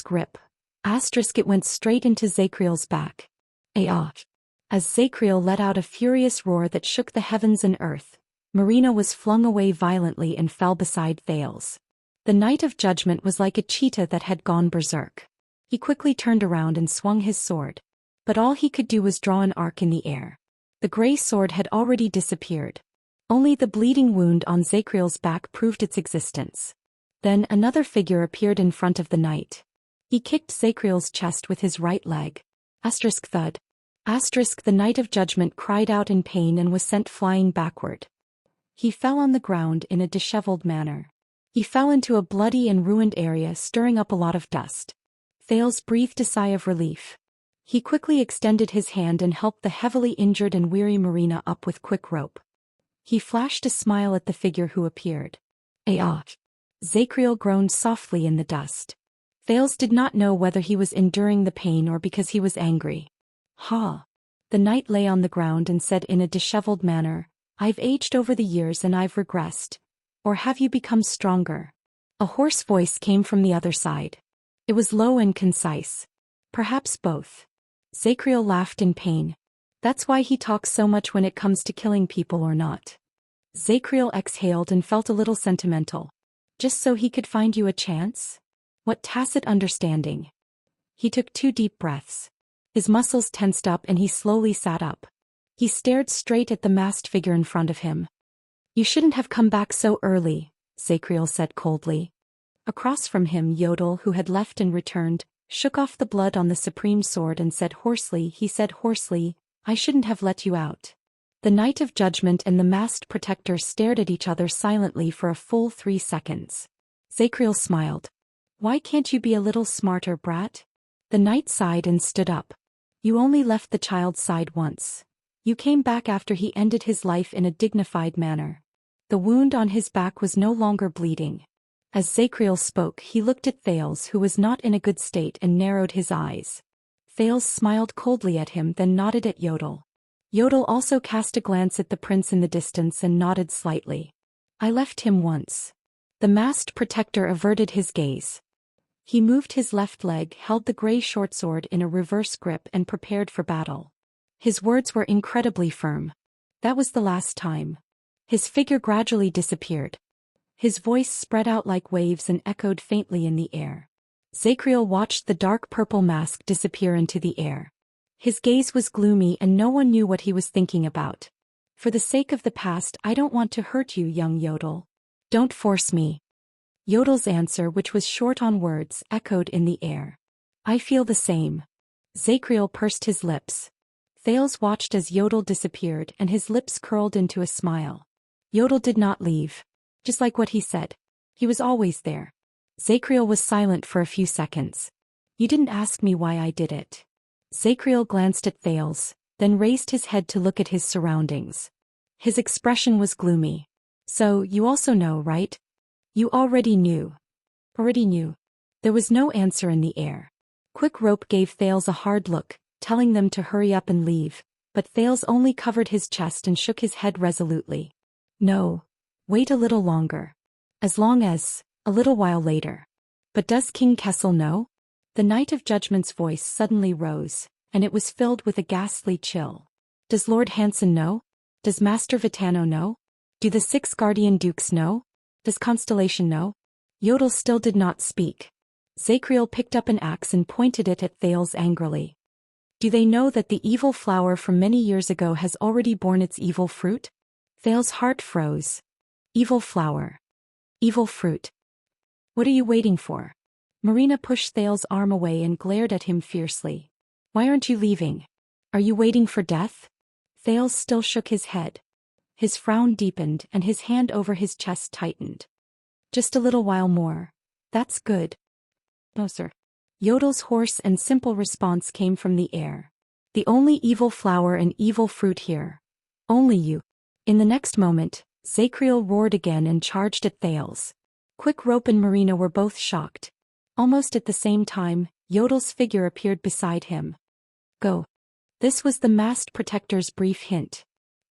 Rip. It went straight into Zacriel's back. As Zacriel let out a furious roar that shook the heavens and earth, Marina was flung away violently and fell beside Thales. The Knight of Judgment was like a cheetah that had gone berserk. He quickly turned around and swung his sword. But all he could do was draw an arc in the air. The gray sword had already disappeared. Only the bleeding wound on Zacriel's back proved its existence. Then another figure appeared in front of the knight. He kicked Zacriel's chest with his right leg. Thud. The Knight of Judgment cried out in pain and was sent flying backward. He fell on the ground in a disheveled manner. He fell into a bloody and ruined area, stirring up a lot of dust. Thales breathed a sigh of relief. He quickly extended his hand and helped the heavily injured and weary Marina up with Quick Rope. He flashed a smile at the figure who appeared. Zacriel groaned softly in the dust. Thales did not know whether he was enduring the pain or because he was angry. The knight lay on the ground and said in a disheveled manner, I've aged over the years and I've regressed. Or have you become stronger? A hoarse voice came from the other side. It was low and concise. Perhaps both. Zacriel laughed in pain. That's why he talks so much when it comes to killing people or not. Zacriel exhaled and felt a little sentimental. Just so he could find you a chance? What tacit understanding. He took 2 deep breaths. His muscles tensed up and he slowly sat up. He stared straight at the masked figure in front of him. You shouldn't have come back so early, Zacriel said coldly. Across from him, Yodel, who had left and returned, shook off the blood on the supreme sword and said hoarsely, I shouldn't have let you out. The Knight of Judgment and the masked protector stared at each other silently for a full 3 seconds. Zacriel smiled. Why can't you be a little smarter, brat? The knight sighed and stood up. You only left the child's side once. You came back after he ended his life in a dignified manner. The wound on his back was no longer bleeding. As Zacriel spoke, he looked at Thales, who was not in a good state, and narrowed his eyes. Thales smiled coldly at him, then nodded at Yodel. Yodel also cast a glance at the prince in the distance and nodded slightly. I left him once. The masked protector averted his gaze. He moved his left leg, held the grey shortsword in a reverse grip, and prepared for battle. His words were incredibly firm. That was the last time. His figure gradually disappeared. His voice spread out like waves and echoed faintly in the air. Zacriel watched the dark purple mask disappear into the air. His gaze was gloomy and no one knew what he was thinking about. For the sake of the past, I don't want to hurt you, young Yodel. Don't force me. Yodel's answer, which was short on words, echoed in the air. I feel the same. Zacriel pursed his lips. Thales watched as Yodel disappeared and his lips curled into a smile. Yodel did not leave. Just like what he said. He was always there. Zacriel was silent for a few seconds. You didn't ask me why I did it. Zacriel glanced at Thales, then raised his head to look at his surroundings. His expression was gloomy. So, you also know, right? You already knew. Already knew. There was no answer in the air. Quick Rope gave Thales a hard look, telling them to hurry up and leave, but Thales only covered his chest and shook his head resolutely. No. Wait a little longer. As long as, a little while later. But does King Kessel know? The Knight of Judgment's voice suddenly rose, and it was filled with a ghastly chill. Does Lord Hanson know? Does Master Vitano know? Do the 6 Guardian Dukes know? Does Constellation know? Yodel still did not speak. Zacriel picked up an axe and pointed it at Thales angrily. Do they know that the evil flower from many years ago has already borne its evil fruit? Thales' heart froze. Evil flower. Evil fruit. What are you waiting for? Marina pushed Thales' arm away and glared at him fiercely. Why aren't you leaving? Are you waiting for death? Thales still shook his head. His frown deepened and his hand over his chest tightened. Just a little while more. That's good. No, sir. Yodel's hoarse and simple response came from the air. The only evil flower and evil fruit here. Only you. In the next moment, Zacriel roared again and charged at Thales. Quick Rope and Marina were both shocked. Almost at the same time, Yodel's figure appeared beside him. Go. This was the masked protector's brief hint.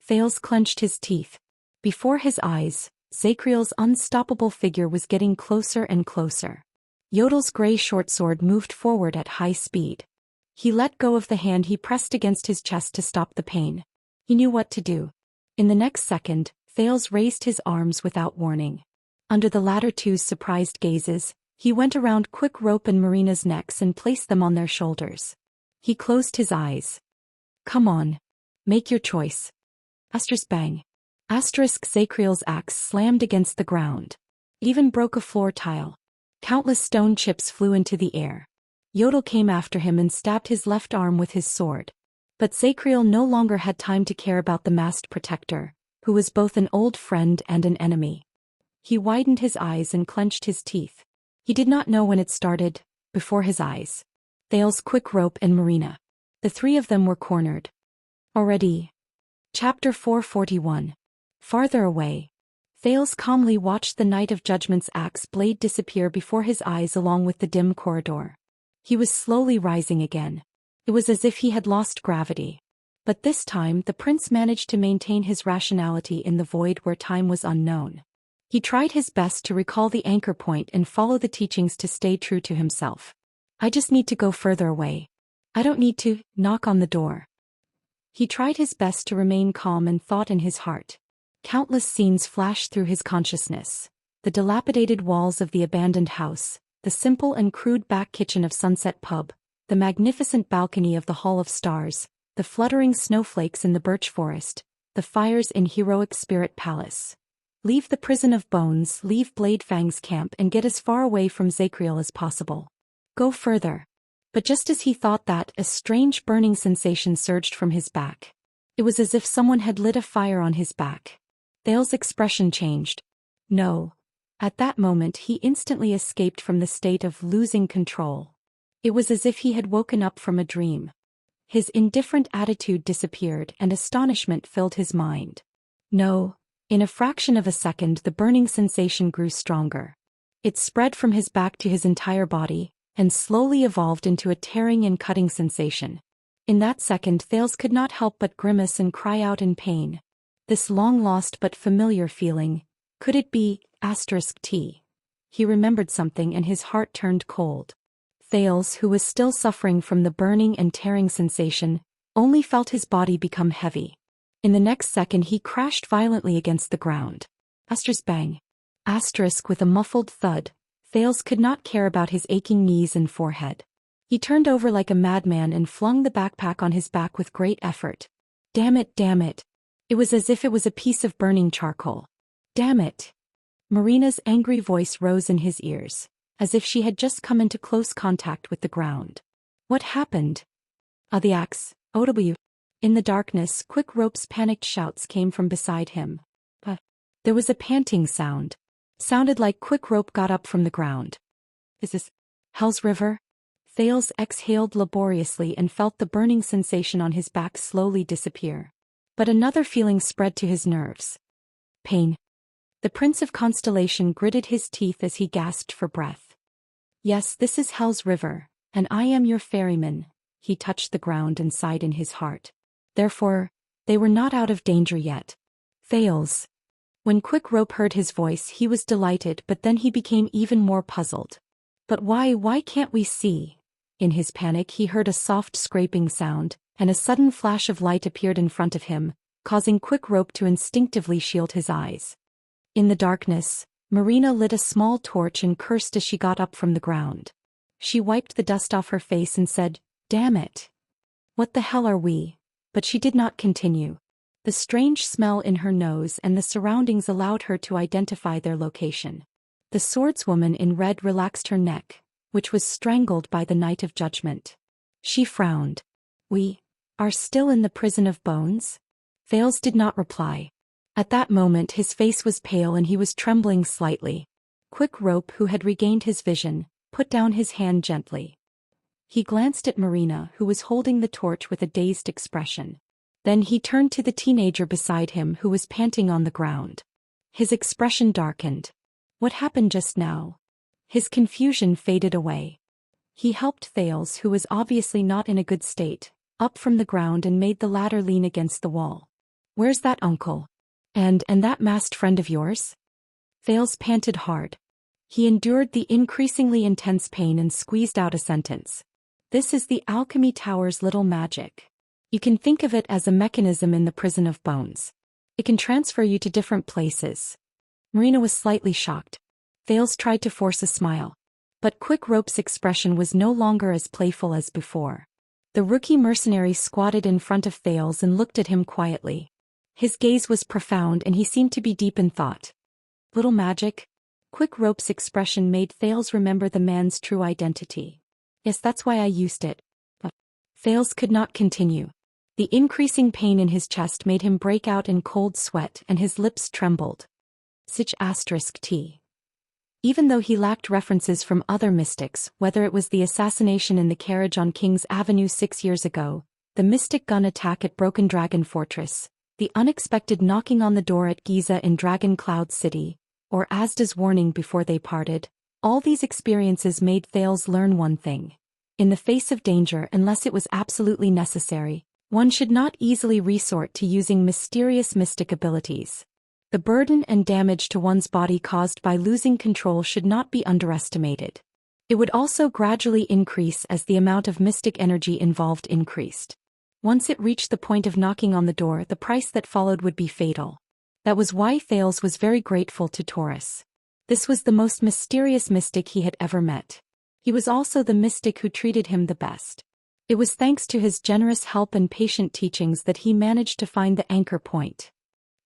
Thales clenched his teeth. Before his eyes, Zacriel's unstoppable figure was getting closer and closer. Yodel's grey shortsword moved forward at high speed. He let go of the hand he pressed against his chest to stop the pain. He knew what to do. In the next second, Thales raised his arms without warning. Under the latter two's surprised gazes, he went around Quick Rope and Marina's necks and placed them on their shoulders. He closed his eyes. Come on. Make your choice. Asterisk bang. Asterisk Zacriel's axe slammed against the ground. Even broke a floor tile. Countless stone chips flew into the air. Yodel came after him and stabbed his left arm with his sword. But Zacriel no longer had time to care about the masked protector, who was both an old friend and an enemy. He widened his eyes and clenched his teeth. He did not know when it started, before his eyes. Thales, Quick Rope and Marina. The 3 of them were cornered. Already. Chapter 441. Farther away. Thales calmly watched the Knight of Judgment's axe blade disappear before his eyes along with the dim corridor. He was slowly rising again. It was as if he had lost gravity. But this time the prince managed to maintain his rationality in the void where time was unknown. He tried his best to recall the anchor point and follow the teachings to stay true to himself. I just need to go further away. I don't need to knock on the door. He tried his best to remain calm and thought in his heart. Countless scenes flashed through his consciousness. The dilapidated walls of the abandoned house, the simple and crude back kitchen of Sunset Pub, the magnificent balcony of the Hall of Stars, the fluttering snowflakes in the birch forest, the fires in Heroic Spirit Palace. Leave the prison of bones, leave Blade Fang's camp and get as far away from Zacriel as possible. Go further. But just as he thought that, a strange burning sensation surged from his back. It was as if someone had lit a fire on his back. Thales' expression changed. No. At that moment he instantly escaped from the state of losing control. It was as if he had woken up from a dream. His indifferent attitude disappeared and astonishment filled his mind. No. In a fraction of a second, the burning sensation grew stronger. It spread from his back to his entire body, and slowly evolved into a tearing and cutting sensation. In that second, Thales could not help but grimace and cry out in pain. This long-lost but familiar feeling, could it be T? He remembered something and his heart turned cold. Thales, who was still suffering from the burning and tearing sensation, only felt his body become heavy. In the next second he crashed violently against the ground. Bang. With a muffled thud, Thales could not care about his aching knees and forehead. He turned over like a madman and flung the backpack on his back with great effort. Damn it. It was as if it was a piece of burning charcoal. Damn it. Marina's angry voice rose in his ears, as if she had just come into close contact with the ground. What happened? The axe, Audiobook. In the darkness, Quick Rope's panicked shouts came from beside him. There was a panting sound. Sounded like Quick Rope got up from the ground. Is this Hell's River? Thales exhaled laboriously and felt the burning sensation on his back slowly disappear. But another feeling spread to his nerves. Pain. The Prince of Constellation gritted his teeth as he gasped for breath. Yes, this is Hell's River, and I am your ferryman. He touched the ground and sighed in his heart. Therefore, they were not out of danger yet. Thales. When Quick Rope heard his voice, he was delighted, but then he became even more puzzled. But why can't we see? In his panic, he heard a soft scraping sound, and a sudden flash of light appeared in front of him, causing Quick Rope to instinctively shield his eyes. In the darkness, Marina lit a small torch and cursed as she got up from the ground. She wiped the dust off her face and said, "Damn it. What the hell are we?" But she did not continue. The strange smell in her nose and the surroundings allowed her to identify their location. The swordswoman in red relaxed her neck, which was strangled by the Night of Judgment. She frowned. "We are still in the prison of bones?" Thales did not reply. At that moment his face was pale and he was trembling slightly. Quick Rope, who had regained his vision, put down his hand gently. He glanced at Marina, who was holding the torch with a dazed expression. Then he turned to the teenager beside him who was panting on the ground. His expression darkened. What happened just now? His confusion faded away. He helped Thales, who was obviously not in a good state, up from the ground and made the latter lean against the wall. "Where's that uncle? And that masked friend of yours?" Thales panted hard. He endured the increasingly intense pain and squeezed out a sentence. "This is the Alchemy Tower's little magic. You can think of it as a mechanism in the prison of bones. It can transfer you to different places." Marina was slightly shocked. Thales tried to force a smile. But Quick Rope's expression was no longer as playful as before. The rookie mercenary squatted in front of Thales and looked at him quietly. His gaze was profound and he seemed to be deep in thought. "Little magic?" Quick Rope's expression made Thales remember the man's true identity. "Yes, that's why I used it." But Thales could not continue. The increasing pain in his chest made him break out in cold sweat and his lips trembled. T. Even though he lacked references from other mystics, whether it was the assassination in the carriage on King's Avenue 6 years ago, the mystic gun attack at Broken Dragon Fortress, the unexpected knocking on the door at Giza in Dragon Cloud City, or Asda's warning before they parted, all these experiences made Thales learn one thing. In the face of danger, unless it was absolutely necessary, one should not easily resort to using mysterious mystic abilities. The burden and damage to one's body caused by losing control should not be underestimated. It would also gradually increase as the amount of mystic energy involved increased. Once it reached the point of knocking on the door, the price that followed would be fatal. That was why Thales was very grateful to Taurus. This was the most mysterious mystic he had ever met. He was also the mystic who treated him the best. It was thanks to his generous help and patient teachings that he managed to find the anchor point.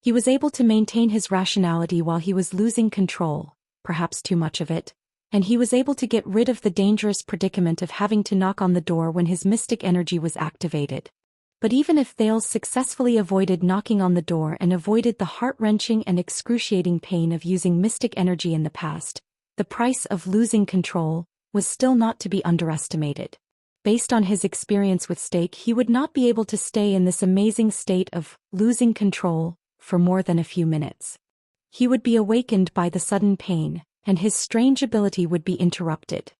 He was able to maintain his rationality while he was losing control, perhaps too much of it, and he was able to get rid of the dangerous predicament of having to knock on the door when his mystic energy was activated. But even if Thales successfully avoided knocking on the door and avoided the heart-wrenching and excruciating pain of using mystic energy in the past, the price of losing control was still not to be underestimated. Based on his experience with stake, he would not be able to stay in this amazing state of losing control for more than a few minutes. He would be awakened by the sudden pain, and his strange ability would be interrupted.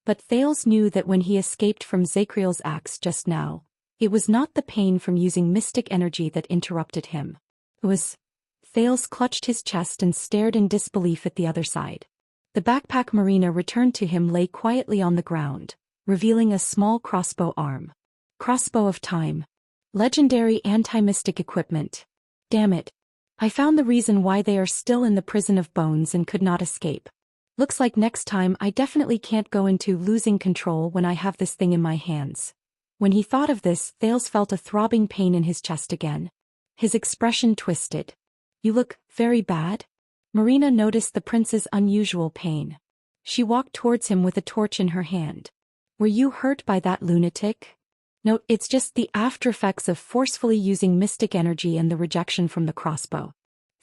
But Thales knew that when he escaped from Zacriel's axe just now, it was not the pain from using mystic energy that interrupted him. It was... Thales clutched his chest and stared in disbelief at the other side. The backpack Marina returned to him lay quietly on the ground, revealing a small crossbow arm. Crossbow of Time. Legendary anti-mystic equipment. Damn it. I found the reason why they are still in the prison of bones and could not escape. Looks like next time I definitely can't go into losing control when I have this thing in my hands. When he thought of this, Thales felt a throbbing pain in his chest again. His expression twisted. You look very bad? Marina noticed the prince's unusual pain. She walked towards him with a torch in her hand. Were you hurt by that lunatic? No, it's just the after-effects of forcefully using mystic energy and the rejection from the crossbow.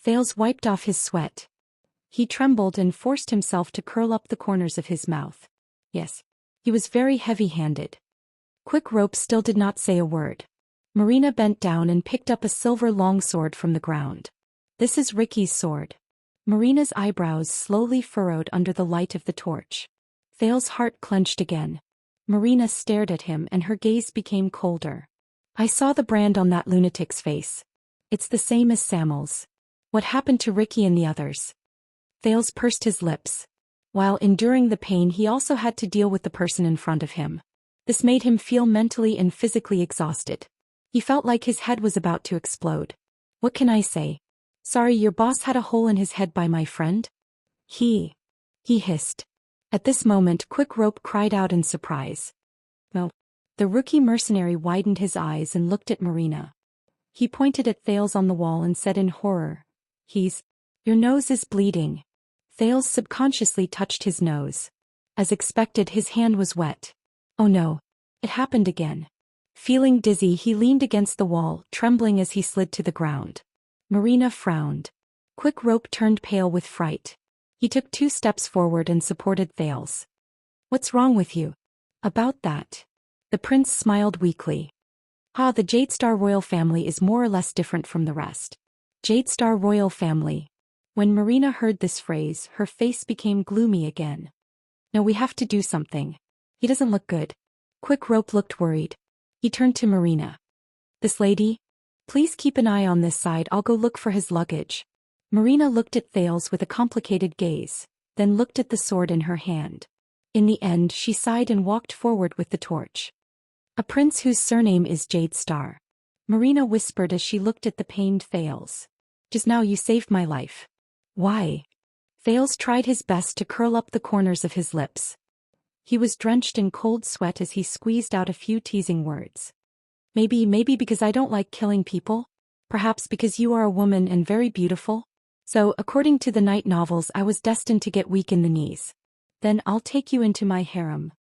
Thales wiped off his sweat. He trembled and forced himself to curl up the corners of his mouth. Yes. He was very heavy-handed. Quick Rope still did not say a word. Marina bent down and picked up a silver longsword from the ground. This is Ricky's sword. Marina's eyebrows slowly furrowed under the light of the torch. Thales' heart clenched again. Marina stared at him and her gaze became colder. I saw the brand on that lunatic's face. It's the same as Samuel's. What happened to Ricky and the others? Thales pursed his lips. While enduring the pain, he also had to deal with the person in front of him. This made him feel mentally and physically exhausted. He felt like his head was about to explode. What can I say? Sorry, your boss had a hole in his head by my friend? He hissed. At this moment, Quick Rope cried out in surprise. No. The rookie mercenary widened his eyes and looked at Marina. He pointed at Thales on the wall and said in horror, Your nose is bleeding. Thales subconsciously touched his nose. As expected, his hand was wet. Oh no. It happened again. Feeling dizzy, he leaned against the wall, trembling as he slid to the ground. Marina frowned. Quick Rope turned pale with fright. He took 2 steps forward and supported Thales. What's wrong with you? About that. The prince smiled weakly. The Jade Star royal family is more or less different from the rest. Jade Star royal family. When Marina heard this phrase, her face became gloomy again. No, we have to do something. He doesn't look good. Quick Rope looked worried. He turned to Marina. This lady? Please keep an eye on this side, I'll go look for his luggage. Marina looked at Thales with a complicated gaze, then looked at the sword in her hand. In the end, she sighed and walked forward with the torch. A prince whose surname is Jade Star. Marina whispered as she looked at the pained Thales. Just now you saved my life. Why? Thales tried his best to curl up the corners of his lips. He was drenched in cold sweat as he squeezed out a few teasing words. Maybe because I don't like killing people? Perhaps because you are a woman and very beautiful? So, according to the night novels, I was destined to get weak in the knees. Then I'll take you into my harem.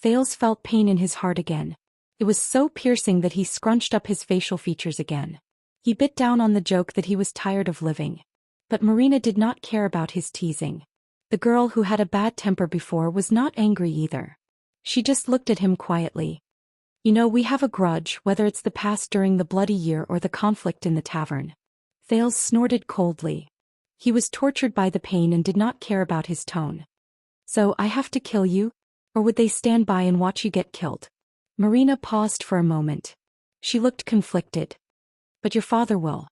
Thales felt pain in his heart again. It was so piercing that he scrunched up his facial features again. He bit down on the joke that he was tired of living. But Marina did not care about his teasing. The girl who had a bad temper before was not angry either. She just looked at him quietly. You know, we have a grudge, whether it's the past during the bloody year or the conflict in the tavern. Thales snorted coldly. He was tortured by the pain and did not care about his tone. So I have to kill you? Or would they stand by and watch you get killed? Marina paused for a moment. She looked conflicted. But your father will.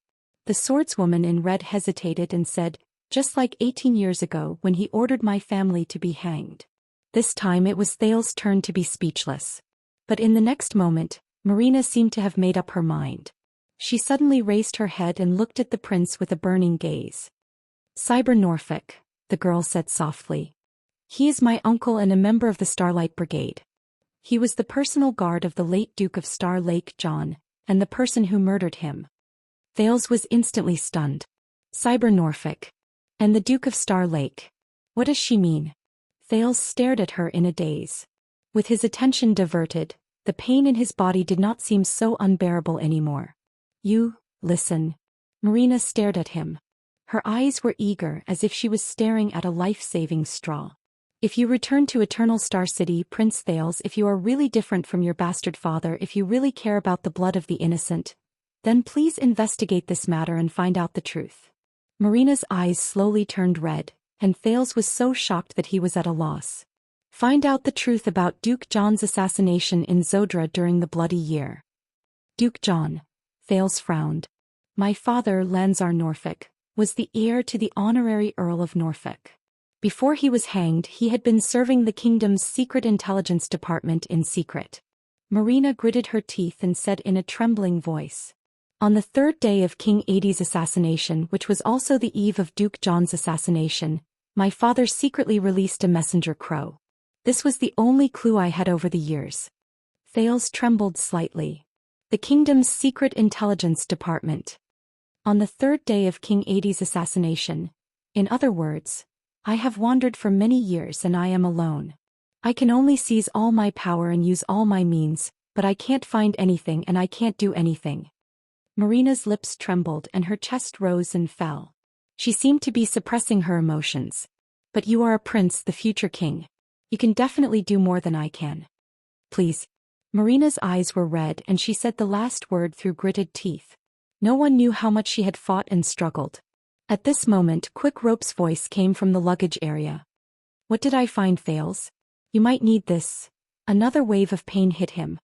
The swordswoman in red hesitated and said, just like 18 years ago when he ordered my family to be hanged. This time it was Thales' turn to be speechless. But in the next moment, Marina seemed to have made up her mind. She suddenly raised her head and looked at the prince with a burning gaze. Cyber Norfolk, the girl said softly. He is my uncle and a member of the Starlight Brigade. He was the personal guard of the late Duke of Star Lake John, and the person who murdered him. Thales was instantly stunned. Cyber Norfolk. And the Duke of Star Lake. What does she mean? Thales stared at her in a daze. With his attention diverted, the pain in his body did not seem so unbearable anymore. You, listen. Marina stared at him. Her eyes were eager as if she was staring at a life-saving straw. If you return to Eternal Star City, Prince Thales, if you are really different from your bastard father, if you really care about the blood of the innocent, Then please investigate this matter and find out the truth. Marina's eyes slowly turned red, and Thales was so shocked that he was at a loss. Find out the truth about Duke John's assassination in Zodra during the Bloody Year. Duke John, Thales frowned. My father, Lansar Norfolk, was the heir to the honorary Earl of Norfolk. Before he was hanged, he had been serving the kingdom's secret intelligence department in secret. Marina gritted her teeth and said in a trembling voice. On the third day of King Adie's assassination, which was also the eve of Duke John's assassination, my father secretly released a messenger crow. This was the only clue I had over the years. Thales trembled slightly. The kingdom's secret intelligence department. On the third day of King Adie's assassination. In other words, I have wandered for many years and I am alone. I can only seize all my power and use all my means, but I can't find anything and I can't do anything. Marina's lips trembled and her chest rose and fell. She seemed to be suppressing her emotions. But you are a prince, the future king. You can definitely do more than I can. Please. Marina's eyes were red and she said the last word through gritted teeth. No one knew how much she had fought and struggled. At this moment, Quick Rope's voice came from the luggage area. What did I find, Thales? You might need this. Another wave of pain hit him.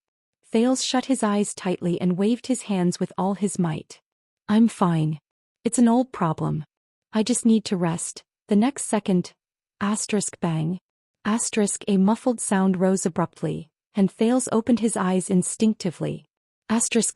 Thales shut his eyes tightly and waved his hands with all his might. I'm fine. It's an old problem. I just need to rest. The next second. Bang. A muffled sound rose abruptly, and Thales opened his eyes instinctively.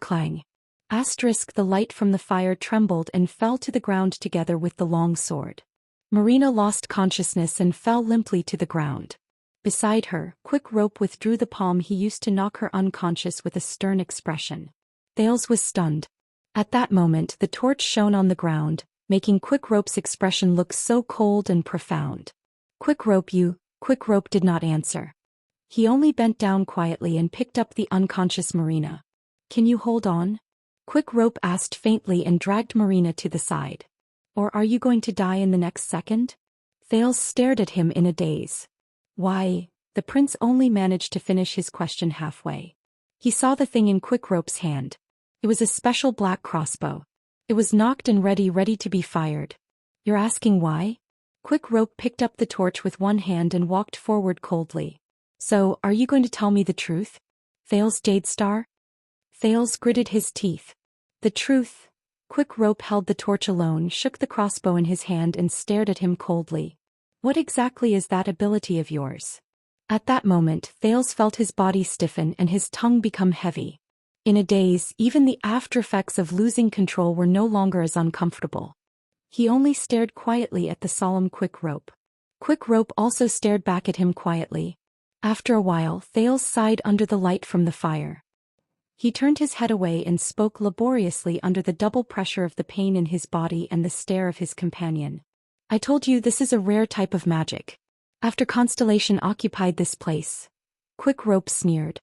Clang. The light from the fire trembled and fell to the ground together with the long sword. Marina lost consciousness and fell limply to the ground. Beside her, Quick Rope withdrew the palm he used to knock her unconscious with a stern expression. Thales was stunned. At that moment the torch shone on the ground, making Quick Rope's expression look so cold and profound. Quick Rope did not answer. He only bent down quietly and picked up the unconscious Marina. Can you hold on? Quick Rope asked faintly and dragged Marina to the side. Or are you going to die in the next second? Thales stared at him in a daze. Why? The prince only managed to finish his question halfway. He saw the thing in Quick Rope's hand. It was a special black crossbow. It was nocked and ready to be fired. You're asking why? Quick Rope picked up the torch with one hand and walked forward coldly. So, are you going to tell me the truth? Thales Jadestar? Thales gritted his teeth. The truth. Quick Rope held the torch alone, shook the crossbow in his hand and stared at him coldly. What exactly is that ability of yours? At that moment, Thales felt his body stiffen and his tongue become heavy. In a daze, even the aftereffects of losing control were no longer as uncomfortable. He only stared quietly at the solemn Quick Rope. Quick Rope also stared back at him quietly. After a while, Thales sighed under the light from the fire. He turned his head away and spoke laboriously under the double pressure of the pain in his body and the stare of his companion. I told you this is a rare type of magic. After Constellation occupied this place. Quick Rope sneered.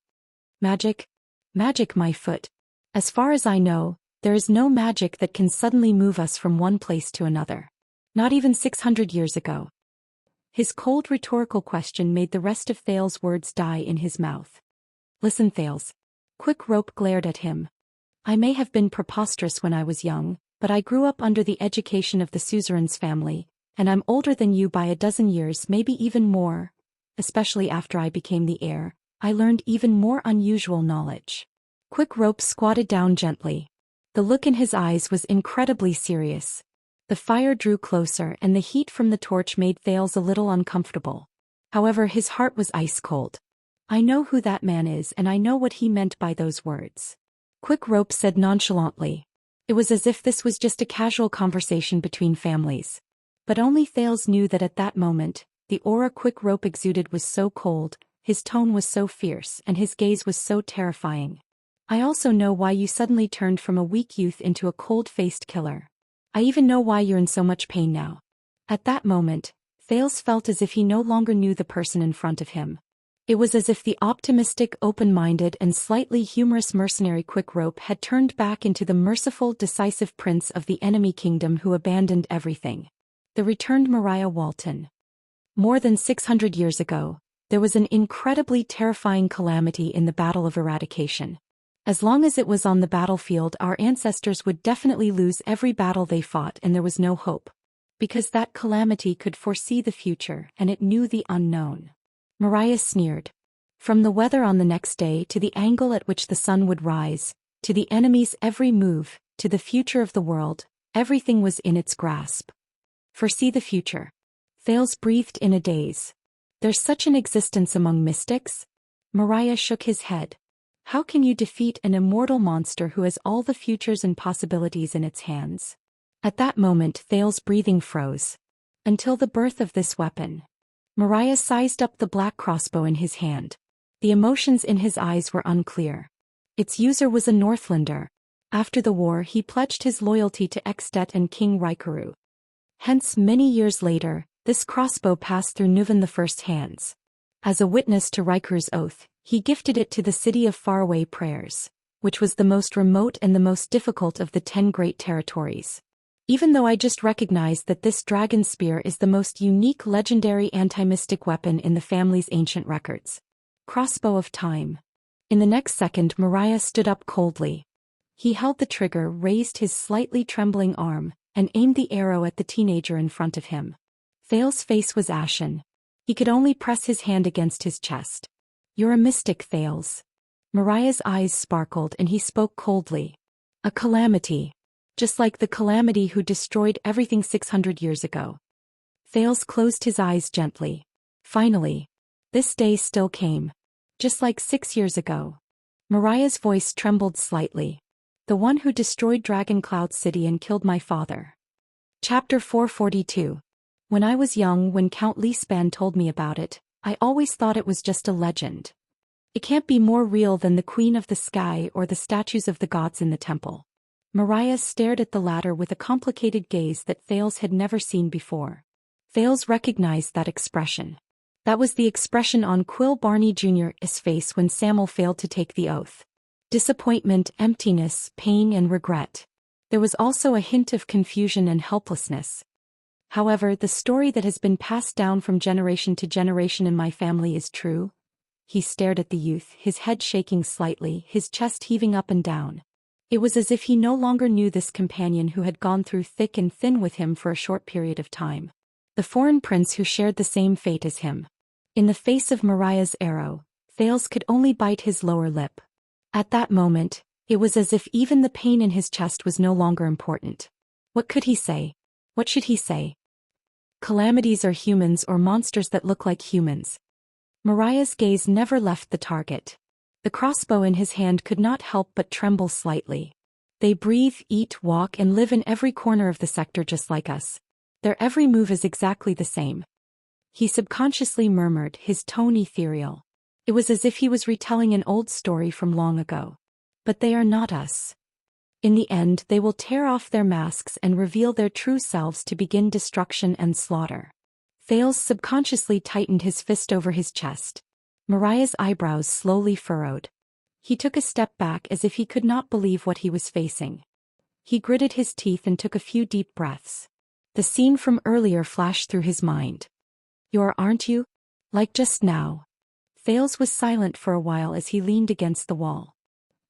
Magic? Magic, my foot. As far as I know, there is no magic that can suddenly move us from one place to another. Not even 600 years ago. His cold rhetorical question made the rest of Thales' words die in his mouth. Listen, Thales. Quick Rope glared at him. I may have been preposterous when I was young, but I grew up under the education of the suzerain's family, and I'm older than you by a dozen years, maybe even more. Especially after I became the heir, I learned even more unusual knowledge. Quick Rope squatted down gently. The look in his eyes was incredibly serious. The fire drew closer and the heat from the torch made Thales a little uncomfortable. However, his heart was ice cold. I know who that man is and I know what he meant by those words. Quick Rope said nonchalantly. It was as if this was just a casual conversation between families. But only Thales knew that at that moment, the aura Quick Rope exuded was so cold, his tone was so fierce, and his gaze was so terrifying. I also know why you suddenly turned from a weak youth into a cold-faced killer. I even know why you're in so much pain now. At that moment, Thales felt as if he no longer knew the person in front of him. It was as if the optimistic, open-minded and slightly humorous mercenary Quick Rope had turned back into the merciful, decisive prince of the enemy kingdom who abandoned everything. The returned Mariah Walton. More than 600 years ago, there was an incredibly terrifying calamity in the Battle of Eradication. As long as it was on the battlefield, our ancestors would definitely lose every battle they fought, and there was no hope. Because that calamity could foresee the future, and it knew the unknown. Mariah sneered. From the weather on the next day to the angle at which the sun would rise, to the enemy's every move, to the future of the world, everything was in its grasp. Foresee the future. Thales breathed in a daze. There's such an existence among mystics? Mariah shook his head. How can you defeat an immortal monster who has all the futures and possibilities in its hands? At that moment Thales' breathing froze. Until the birth of this weapon. Mariah sized up the black crossbow in his hand. The emotions in his eyes were unclear. Its user was a Northlander. After the war he pledged his loyalty to Extet and King Raikuru. Hence many years later, this crossbow passed through Nuvan I's hands. As a witness to Raikuru's oath, he gifted it to the city of faraway prayers, which was the most remote and the most difficult of the 10 great territories. Even though I just recognized that this dragon spear is the most unique legendary anti-mystic weapon in the family's ancient records. Crossbow of time. In the next second Mariah stood up coldly. He held the trigger, raised his slightly trembling arm, and aimed the arrow at the teenager in front of him. Thales' face was ashen. He could only press his hand against his chest. You're a mystic, Thales. Mariah's eyes sparkled and he spoke coldly. A calamity. Just like the calamity who destroyed everything 600 years ago. Thales closed his eyes gently. Finally. This day still came. Just like 6 years ago. Mariah's voice trembled slightly. The one who destroyed Dragon Cloud City and killed my father. Chapter 442. When I was young, when Count Lisban told me about it, I always thought it was just a legend. It can't be more real than the Queen of the Sky or the statues of the gods in the temple. Mariah stared at the latter with a complicated gaze that Thales had never seen before. Thales recognized that expression. That was the expression on Quill Barney Jr.'s face when Samuel failed to take the oath. Disappointment, emptiness, pain and regret. There was also a hint of confusion and helplessness. However, the story that has been passed down from generation to generation in my family is true. He stared at the youth, his head shaking slightly, his chest heaving up and down. It was as if he no longer knew this companion who had gone through thick and thin with him for a short period of time. The foreign prince who shared the same fate as him. In the face of Mariah's arrow, Thales could only bite his lower lip. At that moment, it was as if even the pain in his chest was no longer important. What could he say? What should he say? Calamities are humans or monsters that look like humans. Mariah's gaze never left the target. The crossbow in his hand could not help but tremble slightly. They breathe, eat, walk and live in every corner of the sector just like us. Their every move is exactly the same. He subconsciously murmured, his tone ethereal. It was as if he was retelling an old story from long ago. But they are not us. In the end, they will tear off their masks and reveal their true selves to begin destruction and slaughter. Thales subconsciously tightened his fist over his chest. Mariah's eyebrows slowly furrowed. He took a step back as if he could not believe what he was facing. He gritted his teeth and took a few deep breaths. The scene from earlier flashed through his mind. Aren't you? Like just now. Thales was silent for a while as he leaned against the wall.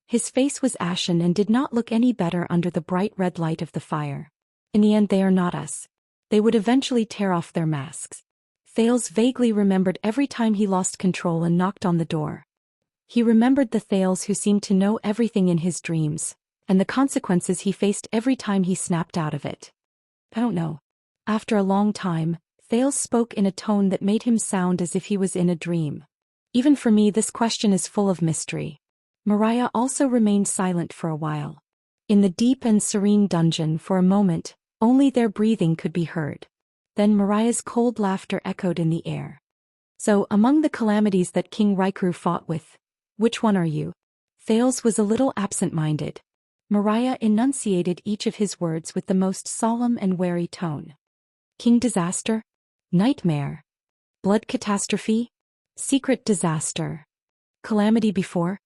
His face was ashen and did not look any better under the bright red light of the fire. In the end, they are not us. They would eventually tear off their masks. Thales vaguely remembered every time he lost control and knocked on the door. He remembered the Thales who seemed to know everything in his dreams, and the consequences he faced every time he snapped out of it. I don't know. After a long time, Thales spoke in a tone that made him sound as if he was in a dream. Even for me, this question is full of mystery. Mariah also remained silent for a while. In the deep and serene dungeon for a moment, only their breathing could be heard. Then Mariah's cold laughter echoed in the air. So, among the calamities that King Raikuru fought with, which one are you? Thales was a little absent-minded. Mariah enunciated each of his words with the most solemn and wary tone. King disaster? Nightmare? Blood catastrophe? Secret disaster? Calamity before?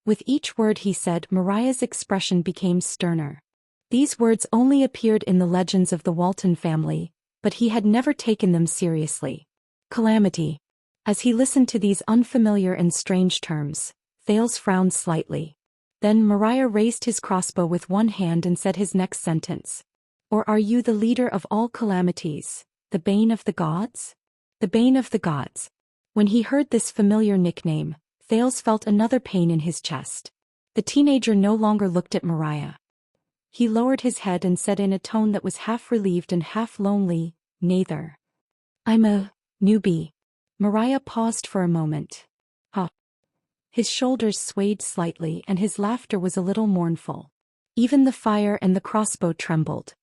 With each word he said, Mariah's expression became sterner. These words only appeared in the legends of the Walton family, but he had never taken them seriously. Calamity. As he listened to these unfamiliar and strange terms, Thales frowned slightly. Then Mariah raised his crossbow with one hand and said his next sentence. Or are you the leader of all calamities, the bane of the gods? The bane of the gods. When he heard this familiar nickname, Thales felt another pain in his chest. The teenager no longer looked at Mariah. He lowered his head and said in a tone that was half relieved and half lonely, "Neither. I'm a newbie." Mariah paused for a moment. Huh. His shoulders swayed slightly and his laughter was a little mournful. Even the fire and the crossbow trembled.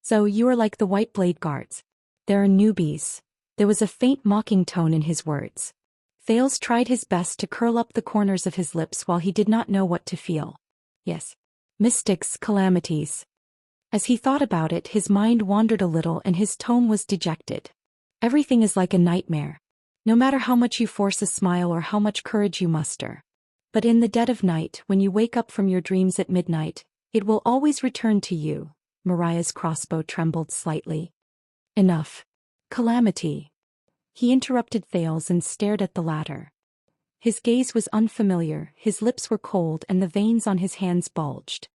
So you are like the White Blade Guards. There are newbies. There was a faint mocking tone in his words. Thales tried his best to curl up the corners of his lips while he did not know what to feel. Yes. Mystics, calamities. As he thought about it, his mind wandered a little and his tone was dejected. Everything is like a nightmare. No matter how much you force a smile or how much courage you muster. But in the dead of night, when you wake up from your dreams at midnight, it will always return to you. Mariah's crossbow trembled slightly. Enough. Calamity. He interrupted Thales and stared at the latter. His gaze was unfamiliar, his lips were cold and the veins on his hands bulged.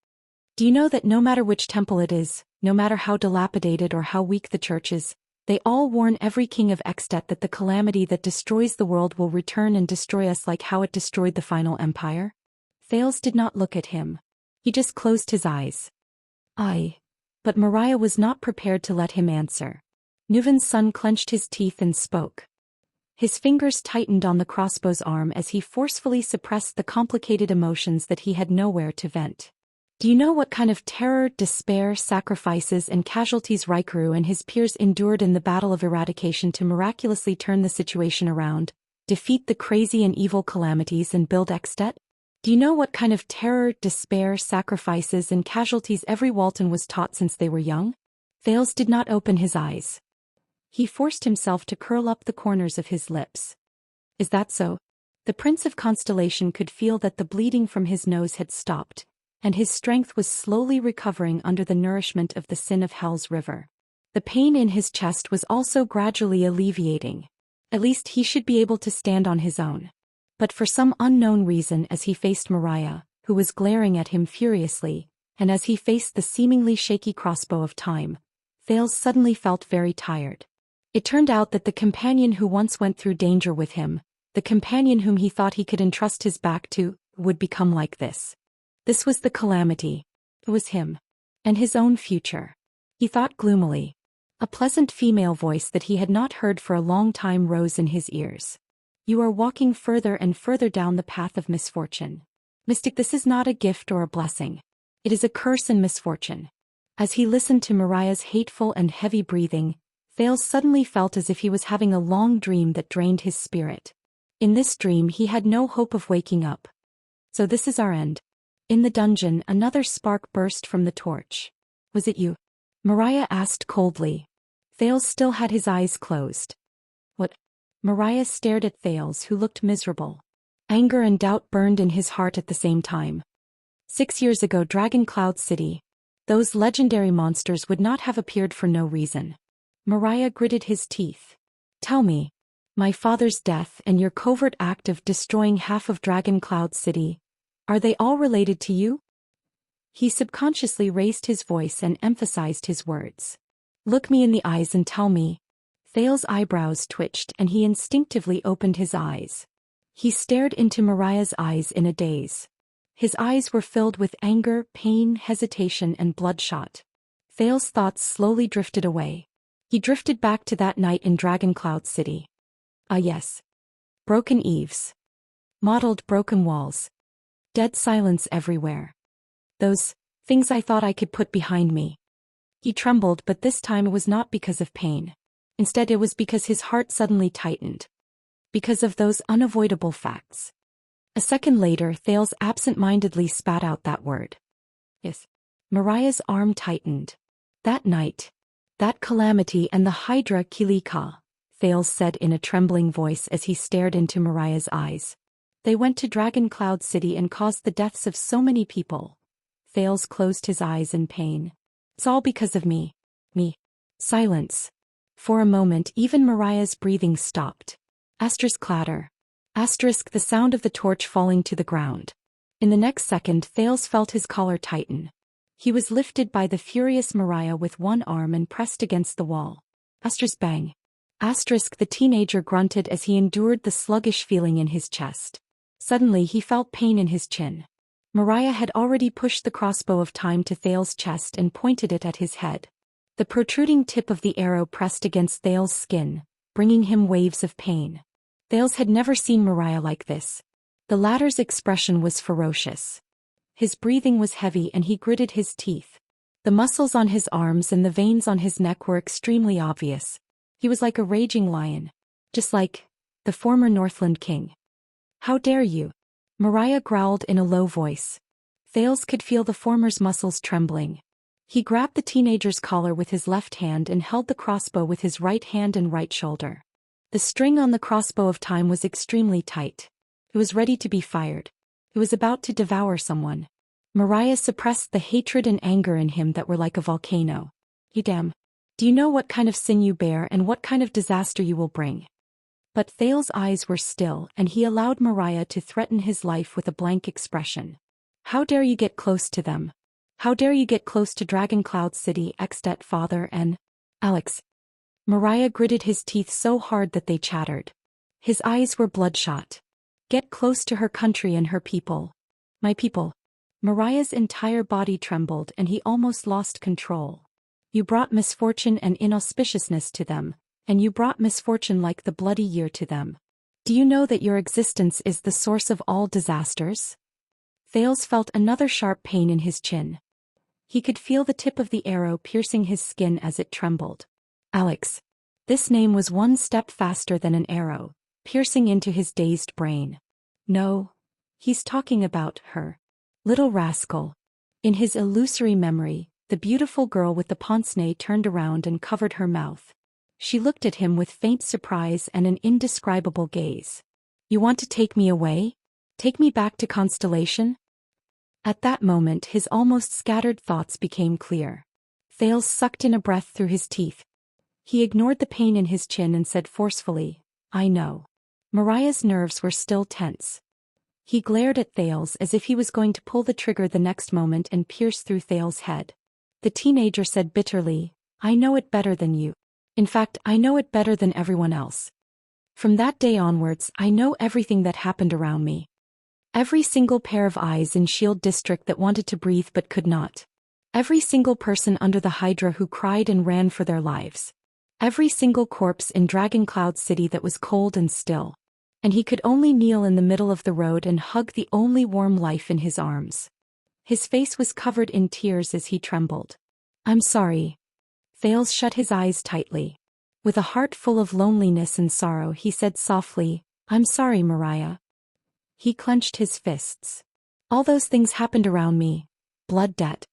Do you know that no matter which temple it is, no matter how dilapidated or how weak the church is, they all warn every king of Extet that the calamity that destroys the world will return and destroy us like how it destroyed the final empire? Thales did not look at him. He just closed his eyes. But Mariah was not prepared to let him answer. Nuvan's son clenched his teeth and spoke. His fingers tightened on the crossbow's arm as he forcefully suppressed the complicated emotions that he had nowhere to vent. Do you know what kind of terror, despair, sacrifices and casualties Raikuru and his peers endured in the Battle of Eradication to miraculously turn the situation around, defeat the crazy and evil calamities and build Extet? Do you know what kind of terror, despair, sacrifices and casualties every Walton was taught since they were young? Thales did not open his eyes. He forced himself to curl up the corners of his lips. Is that so? The Prince of Constellation could feel that the bleeding from his nose had stopped, and his strength was slowly recovering under the nourishment of the Sin of Hell's river. The pain in his chest was also gradually alleviating. At least he should be able to stand on his own. But for some unknown reason, as he faced Mariah, who was glaring at him furiously, and as he faced the seemingly shaky crossbow of time, Thales suddenly felt very tired. It turned out that the companion who once went through danger with him, the companion whom he thought he could entrust his back to, would become like this. This was the calamity. It was him. And his own future. He thought gloomily. A pleasant female voice that he had not heard for a long time rose in his ears. You are walking further and further down the path of misfortune. Mystic, this is not a gift or a blessing. It is a curse and misfortune. As he listened to Mariah's hateful and heavy breathing, Thales suddenly felt as if he was having a long dream that drained his spirit. In this dream he had no hope of waking up. So this is our end. In the dungeon, another spark burst from the torch. Was it you? Mariah asked coldly. Thales still had his eyes closed. What? Mariah stared at Thales, who looked miserable. Anger and doubt burned in his heart at the same time. 6 years ago, Dragon Cloud City. Those legendary monsters would not have appeared for no reason. Mariah gritted his teeth. Tell me. My father's death and your covert act of destroying half of Dragon Cloud City, are they all related to you? He subconsciously raised his voice and emphasized his words. Look me in the eyes and tell me. Thales' eyebrows twitched and he instinctively opened his eyes. He stared into Mariah's eyes in a daze. His eyes were filled with anger, pain, hesitation, and bloodshot. Thales' thoughts slowly drifted away. He drifted back to that night in Dragon Cloud City. Ah yes. Broken eaves. Mottled broken walls. Dead silence everywhere. Those things I thought I could put behind me. He trembled, but this time it was not because of pain. Instead, it was because his heart suddenly tightened. Because of those unavoidable facts. A second later, Thales absent-mindedly spat out that word. Yes. Mariah's arm tightened. That night. That calamity and the Hydra Kilika, Thales said in a trembling voice as he stared into Mariah's eyes. They went to Dragon Cloud City and caused the deaths of so many people. Thales closed his eyes in pain. It's all because of me. Me. Silence. For a moment, even Mariah's breathing stopped. Asterisk clatter. Asterisk the sound of the torch falling to the ground. In the next second Thales felt his collar tighten. He was lifted by the furious Mariah with one arm and pressed against the wall. Bang. The teenager grunted as he endured the sluggish feeling in his chest. Suddenly he felt pain in his chin. Mariah had already pushed the crossbow of time to Thales' chest and pointed it at his head. The protruding tip of the arrow pressed against Thales' skin, bringing him waves of pain. Thales had never seen Mariah like this. The latter's expression was ferocious. His breathing was heavy and he gritted his teeth. The muscles on his arms and the veins on his neck were extremely obvious. He was like a raging lion. Just like the former Northland king. How dare you? Mariah growled in a low voice. Thales could feel the former's muscles trembling. He grabbed the teenager's collar with his left hand and held the crossbow with his right hand and right shoulder. The string on the crossbow of time was extremely tight. It was ready to be fired. It was about to devour someone. Mariah suppressed the hatred and anger in him that were like a volcano. You damn. Do you know what kind of sin you bear and what kind of disaster you will bring? But Thales' eyes were still and he allowed Mariah to threaten his life with a blank expression. How dare you get close to them? How dare you get close to Dragon Cloud City, ex-father and Alex? Mariah gritted his teeth so hard that they chattered. His eyes were bloodshot. Get close to her country and her people. My people. Mariah's entire body trembled and he almost lost control. You brought misfortune and inauspiciousness to them, and you brought misfortune like the bloody year to them. Do you know that your existence is the source of all disasters? Thales felt another sharp pain in his chin. He could feel the tip of the arrow piercing his skin as it trembled. Alex. This name was one step faster than an arrow, piercing into his dazed brain. No. He's talking about her. Little rascal. In his illusory memory, the beautiful girl with the pince-nez turned around and covered her mouth. She looked at him with faint surprise and an indescribable gaze. You want to take me away? Take me back to Constellation? At that moment his almost scattered thoughts became clear. Thales sucked in a breath through his teeth. He ignored the pain in his chin and said forcefully, I know. Mariah's nerves were still tense. He glared at Thales as if he was going to pull the trigger the next moment and pierce through Thales' head. The teenager said bitterly, I know it better than you. In fact, I know it better than everyone else. From that day onwards, I know everything that happened around me. Every single pair of eyes in Shield District that wanted to breathe but could not. Every single person under the Hydra who cried and ran for their lives. Every single corpse in Dragon Cloud City that was cold and still. And he could only kneel in the middle of the road and hug the only warm life in his arms. His face was covered in tears as he trembled. I'm sorry. Thales shut his eyes tightly. With a heart full of loneliness and sorrow he said softly, I'm sorry, Mariah. He clenched his fists. All those things happened around me. Blood debt.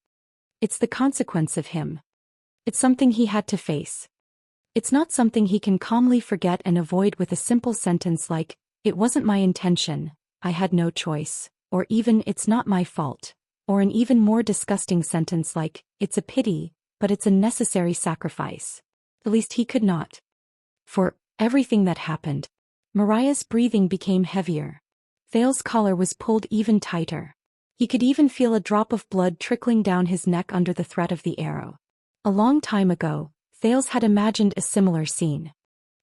It's the consequence of him. It's something he had to face. It's not something he can calmly forget and avoid with a simple sentence like, it wasn't my intention, I had no choice, or even it's not my fault, or an even more disgusting sentence like, it's a pity, but it's a necessary sacrifice. At least he could not. For everything that happened, Mariah's breathing became heavier. Thales' collar was pulled even tighter. He could even feel a drop of blood trickling down his neck under the threat of the arrow. A long time ago, Thales had imagined a similar scene.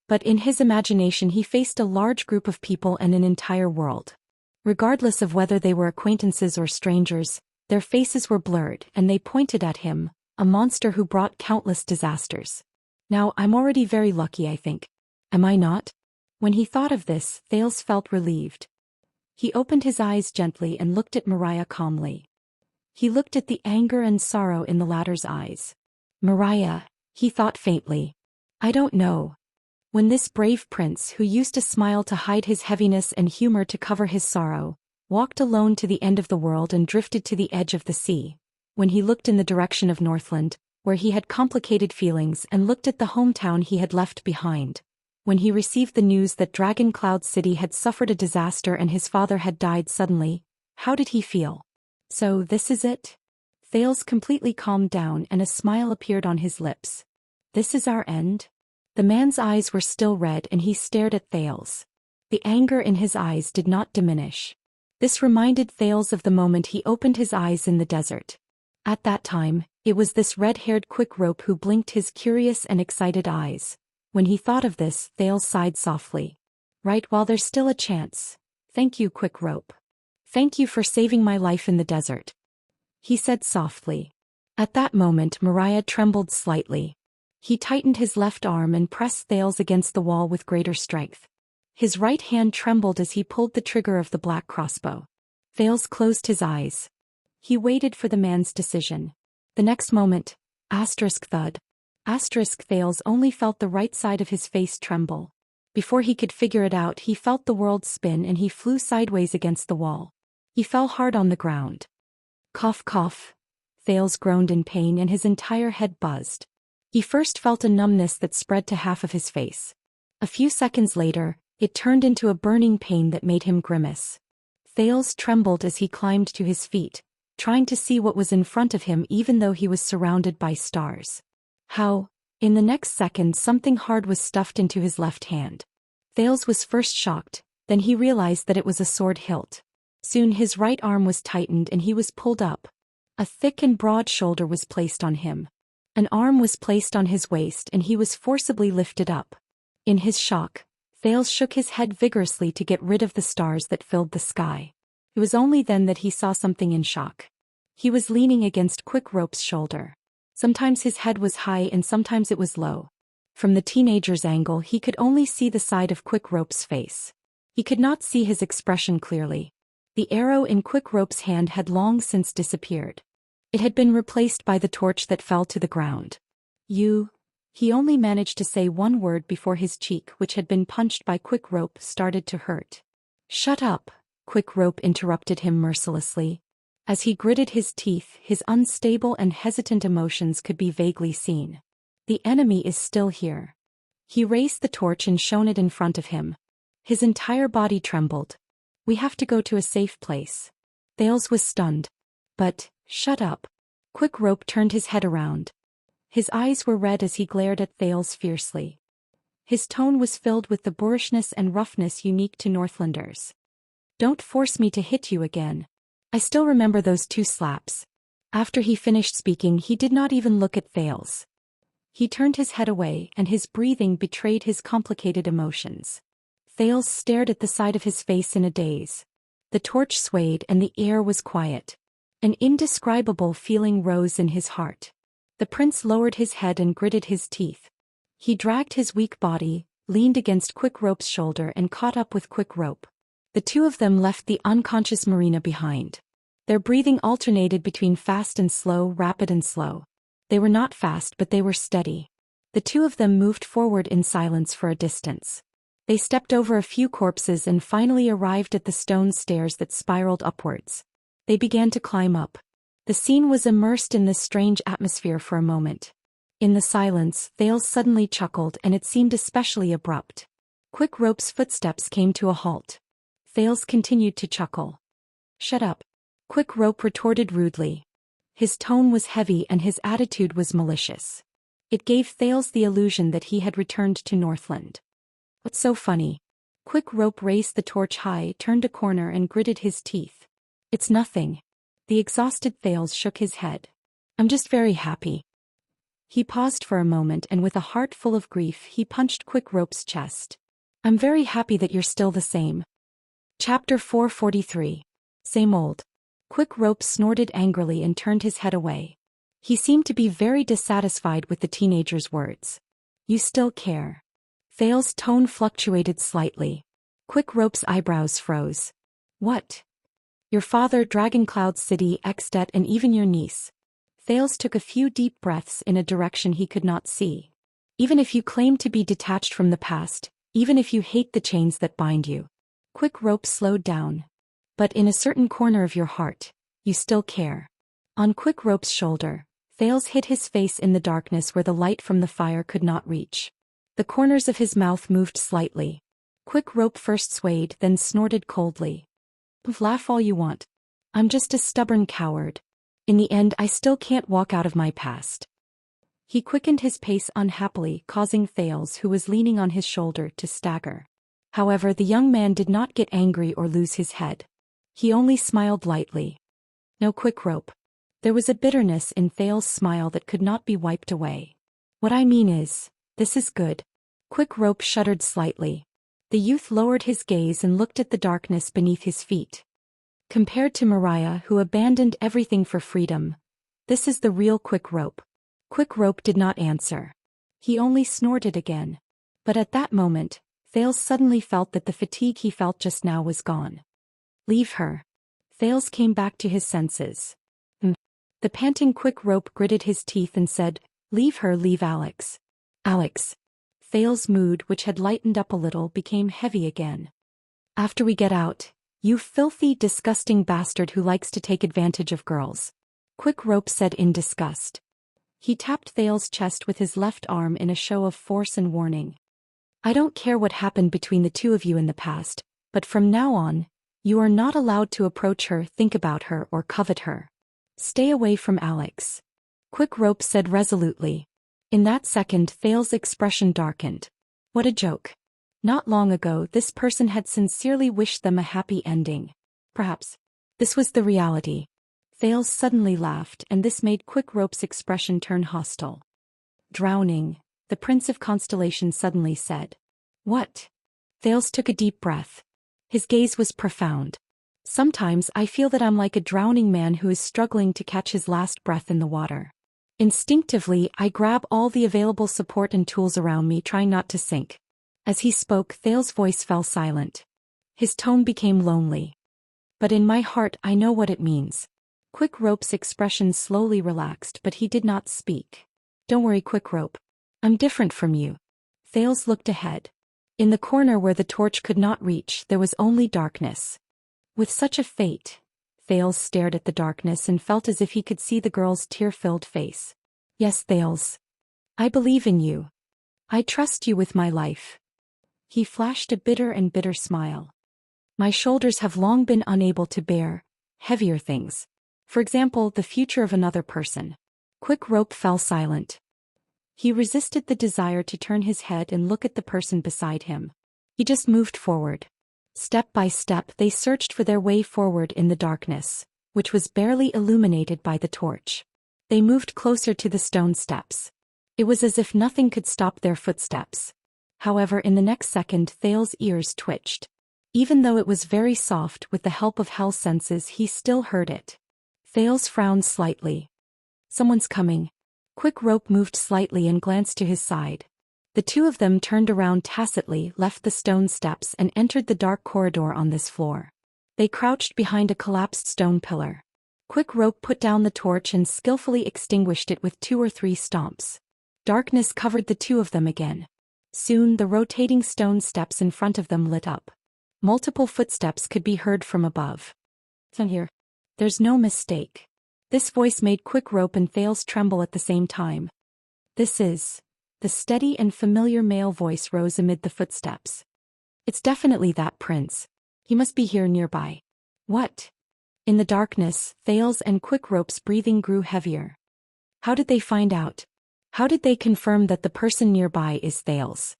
But in his imagination he faced a large group of people and an entire world. Regardless of whether they were acquaintances or strangers, their faces were blurred and they pointed at him, a monster who brought countless disasters. Now I'm already very lucky, I think. Am I not? When he thought of this, Thales felt relieved. He opened his eyes gently and looked at Mariah calmly. He looked at the anger and sorrow in the latter's eyes. Mariah, he thought faintly. I don't know. When this brave prince who used to smile to hide his heaviness and humor to cover his sorrow, walked alone to the end of the world and drifted to the edge of the sea, when he looked in the direction of Northland, where he had complicated feelings and looked at the hometown he had left behind, when he received the news that Dragon Cloud City had suffered a disaster and his father had died suddenly, how did he feel? So this is it? Thales completely calmed down and a smile appeared on his lips. This is our end? The man's eyes were still red and he stared at Thales. The anger in his eyes did not diminish. This reminded Thales of the moment he opened his eyes in the desert. At that time, it was this red-haired quick rope who blinked his curious and excited eyes. When he thought of this, Thales sighed softly. Right, while there's still a chance. Thank you, quick rope. Thank you for saving my life in the desert, he said softly. At that moment, Mariah trembled slightly. He tightened his left arm and pressed Thales against the wall with greater strength. His right hand trembled as he pulled the trigger of the black crossbow. Thales closed his eyes. He waited for the man's decision. The next moment, thud. Thales only felt the right side of his face tremble. Before he could figure it out, he felt the world spin and he flew sideways against the wall. He fell hard on the ground. Cough, cough. Thales groaned in pain and his entire head buzzed. He first felt a numbness that spread to half of his face. A few seconds later, it turned into a burning pain that made him grimace. Thales trembled as he climbed to his feet, trying to see what was in front of him even though he was surrounded by stars. How? In the next second, something hard was stuffed into his left hand. Thales was first shocked, then he realized that it was a sword hilt. Soon his right arm was tightened and he was pulled up. A thick and broad shoulder was placed on him. An arm was placed on his waist and he was forcibly lifted up. In his shock, Thales shook his head vigorously to get rid of the stars that filled the sky. It was only then that he saw something in shock. He was leaning against Quick Rope's shoulder. Sometimes his head was high and sometimes it was low. From the teenager's angle, he could only see the side of Quick Rope's face. He could not see his expression clearly. The arrow in Quick Rope's hand had long since disappeared. It had been replaced by the torch that fell to the ground. He only managed to say one word before his cheek, which had been punched by Quick Rope, started to hurt. Shut up, Quick Rope interrupted him mercilessly. As he gritted his teeth, his unstable and hesitant emotions could be vaguely seen. The enemy is still here. He raised the torch and shone it in front of him. His entire body trembled. We have to go to a safe place. Thales was stunned. But, shut up. Quick Rope turned his head around. His eyes were red as he glared at Thales fiercely. His tone was filled with the boorishness and roughness unique to Northlanders. Don't force me to hit you again. I still remember those 2 slaps. After he finished speaking, he did not even look at Thales. He turned his head away and his breathing betrayed his complicated emotions. Thales stared at the side of his face in a daze. The torch swayed and the air was quiet. An indescribable feeling rose in his heart. The prince lowered his head and gritted his teeth. He dragged his weak body, leaned against Quick Rope's shoulder and caught up with Quick Rope. The two of them left the unconscious Marina behind. Their breathing alternated between fast and slow, rapid and slow. They were not fast, but they were steady. The two of them moved forward in silence for a distance. They stepped over a few corpses and finally arrived at the stone stairs that spiraled upwards. They began to climb up. The scene was immersed in this strange atmosphere for a moment. In the silence, Thales suddenly chuckled, and it seemed especially abrupt. Quick Rope's footsteps came to a halt. Thales continued to chuckle. "Shut up," Quick Rope retorted rudely. His tone was heavy and his attitude was malicious. It gave Thales the illusion that he had returned to Northland. "What's so funny?" Quick Rope raised the torch high, turned a corner and gritted his teeth. "It's nothing." The exhausted Thales shook his head. "I'm just very happy." He paused for a moment and with a heart full of grief he punched Quick Rope's chest. "I'm very happy that you're still the same." Chapter 443. Same old. Quick Rope snorted angrily and turned his head away. He seemed to be very dissatisfied with the teenager's words. "You still care." Thales' tone fluctuated slightly. Quick Rope's eyebrows froze. "What?" "Your father, Dragon Cloud City, Exdet, and even your niece." Thales took a few deep breaths in a direction he could not see. "Even if you claim to be detached from the past, even if you hate the chains that bind you." Quick Rope slowed down. "But in a certain corner of your heart, you still care." On Quick Rope's shoulder, Thales hid his face in the darkness where the light from the fire could not reach. The corners of his mouth moved slightly. Quick Rope first swayed, then snorted coldly. "Laugh all you want. I'm just a stubborn coward. In the end, I still can't walk out of my past." He quickened his pace unhappily, causing Thales, who was leaning on his shoulder, to stagger. However, the young man did not get angry or lose his head. He only smiled lightly. No quick rope. There was a bitterness in Thale's smile that could not be wiped away. What I mean is, this is good. Quick rope shuddered slightly. The youth lowered his gaze and looked at the darkness beneath his feet. Compared to Mariah, who abandoned everything for freedom, this is the real quick rope. Quick rope did not answer. He only snorted again. But at that moment, Thales suddenly felt that the fatigue he felt just now was gone. Leave her. Thales came back to his senses. The panting quick rope gritted his teeth and said, leave her, leave Alex. Alex. Thales' mood, which had lightened up a little, became heavy again. After we get out, you filthy, disgusting bastard who likes to take advantage of girls. Quick rope said in disgust. He tapped Thales' chest with his left arm in a show of force and warning. I don't care what happened between the two of you in the past, but from now on, you are not allowed to approach her, think about her, or covet her. Stay away from Alex. Quick rope said resolutely. In that second, Thales' expression darkened. What a joke. Not long ago, this person had sincerely wished them a happy ending. Perhaps this was the reality. Thales suddenly laughed, and this made Quick rope's expression turn hostile. Drowning, the Prince of Constellation suddenly said. What? Thales took a deep breath. His gaze was profound. Sometimes I feel that I'm like a drowning man who is struggling to catch his last breath in the water. Instinctively, I grab all the available support and tools around me, trying not to sink. As he spoke, Thales' voice fell silent. His tone became lonely. But in my heart I know what it means. Quick rope's expression slowly relaxed, but he did not speak. Don't worry, Quick rope. I'm different from you. Thales looked ahead. In the corner where the torch could not reach, there was only darkness. With such a fate, Thales stared at the darkness and felt as if he could see the girl's tear-filled face. Yes, Thales. I believe in you. I trust you with my life. He flashed a bitter smile. My shoulders have long been unable to bear heavier things. For example, the future of another person. Quick rope fell silent. He resisted the desire to turn his head and look at the person beside him. He just moved forward. Step by step, they searched for their way forward in the darkness, which was barely illuminated by the torch. They moved closer to the stone steps. It was as if nothing could stop their footsteps. However, in the next second, Thales' ears twitched. Even though it was very soft, with the help of Hell's senses, he still heard it. Thales frowned slightly. Someone's coming. Quick rope moved slightly and glanced to his side. The two of them turned around tacitly, left the stone steps, and entered the dark corridor on this floor. They crouched behind a collapsed stone pillar. Quick rope put down the torch and skillfully extinguished it with 2 or 3 stomps. Darkness covered the two of them again. Soon the rotating stone steps in front of them lit up. Multiple footsteps could be heard from above. "It's here. There's no mistake." This voice made Quick rope and Thales tremble at the same time. This is... The steady and familiar male voice rose amid the footsteps. It's definitely that prince. He must be here nearby. What? In the darkness, Thales and Quick rope's breathing grew heavier. How did they find out? How did they confirm that the person nearby is Thales?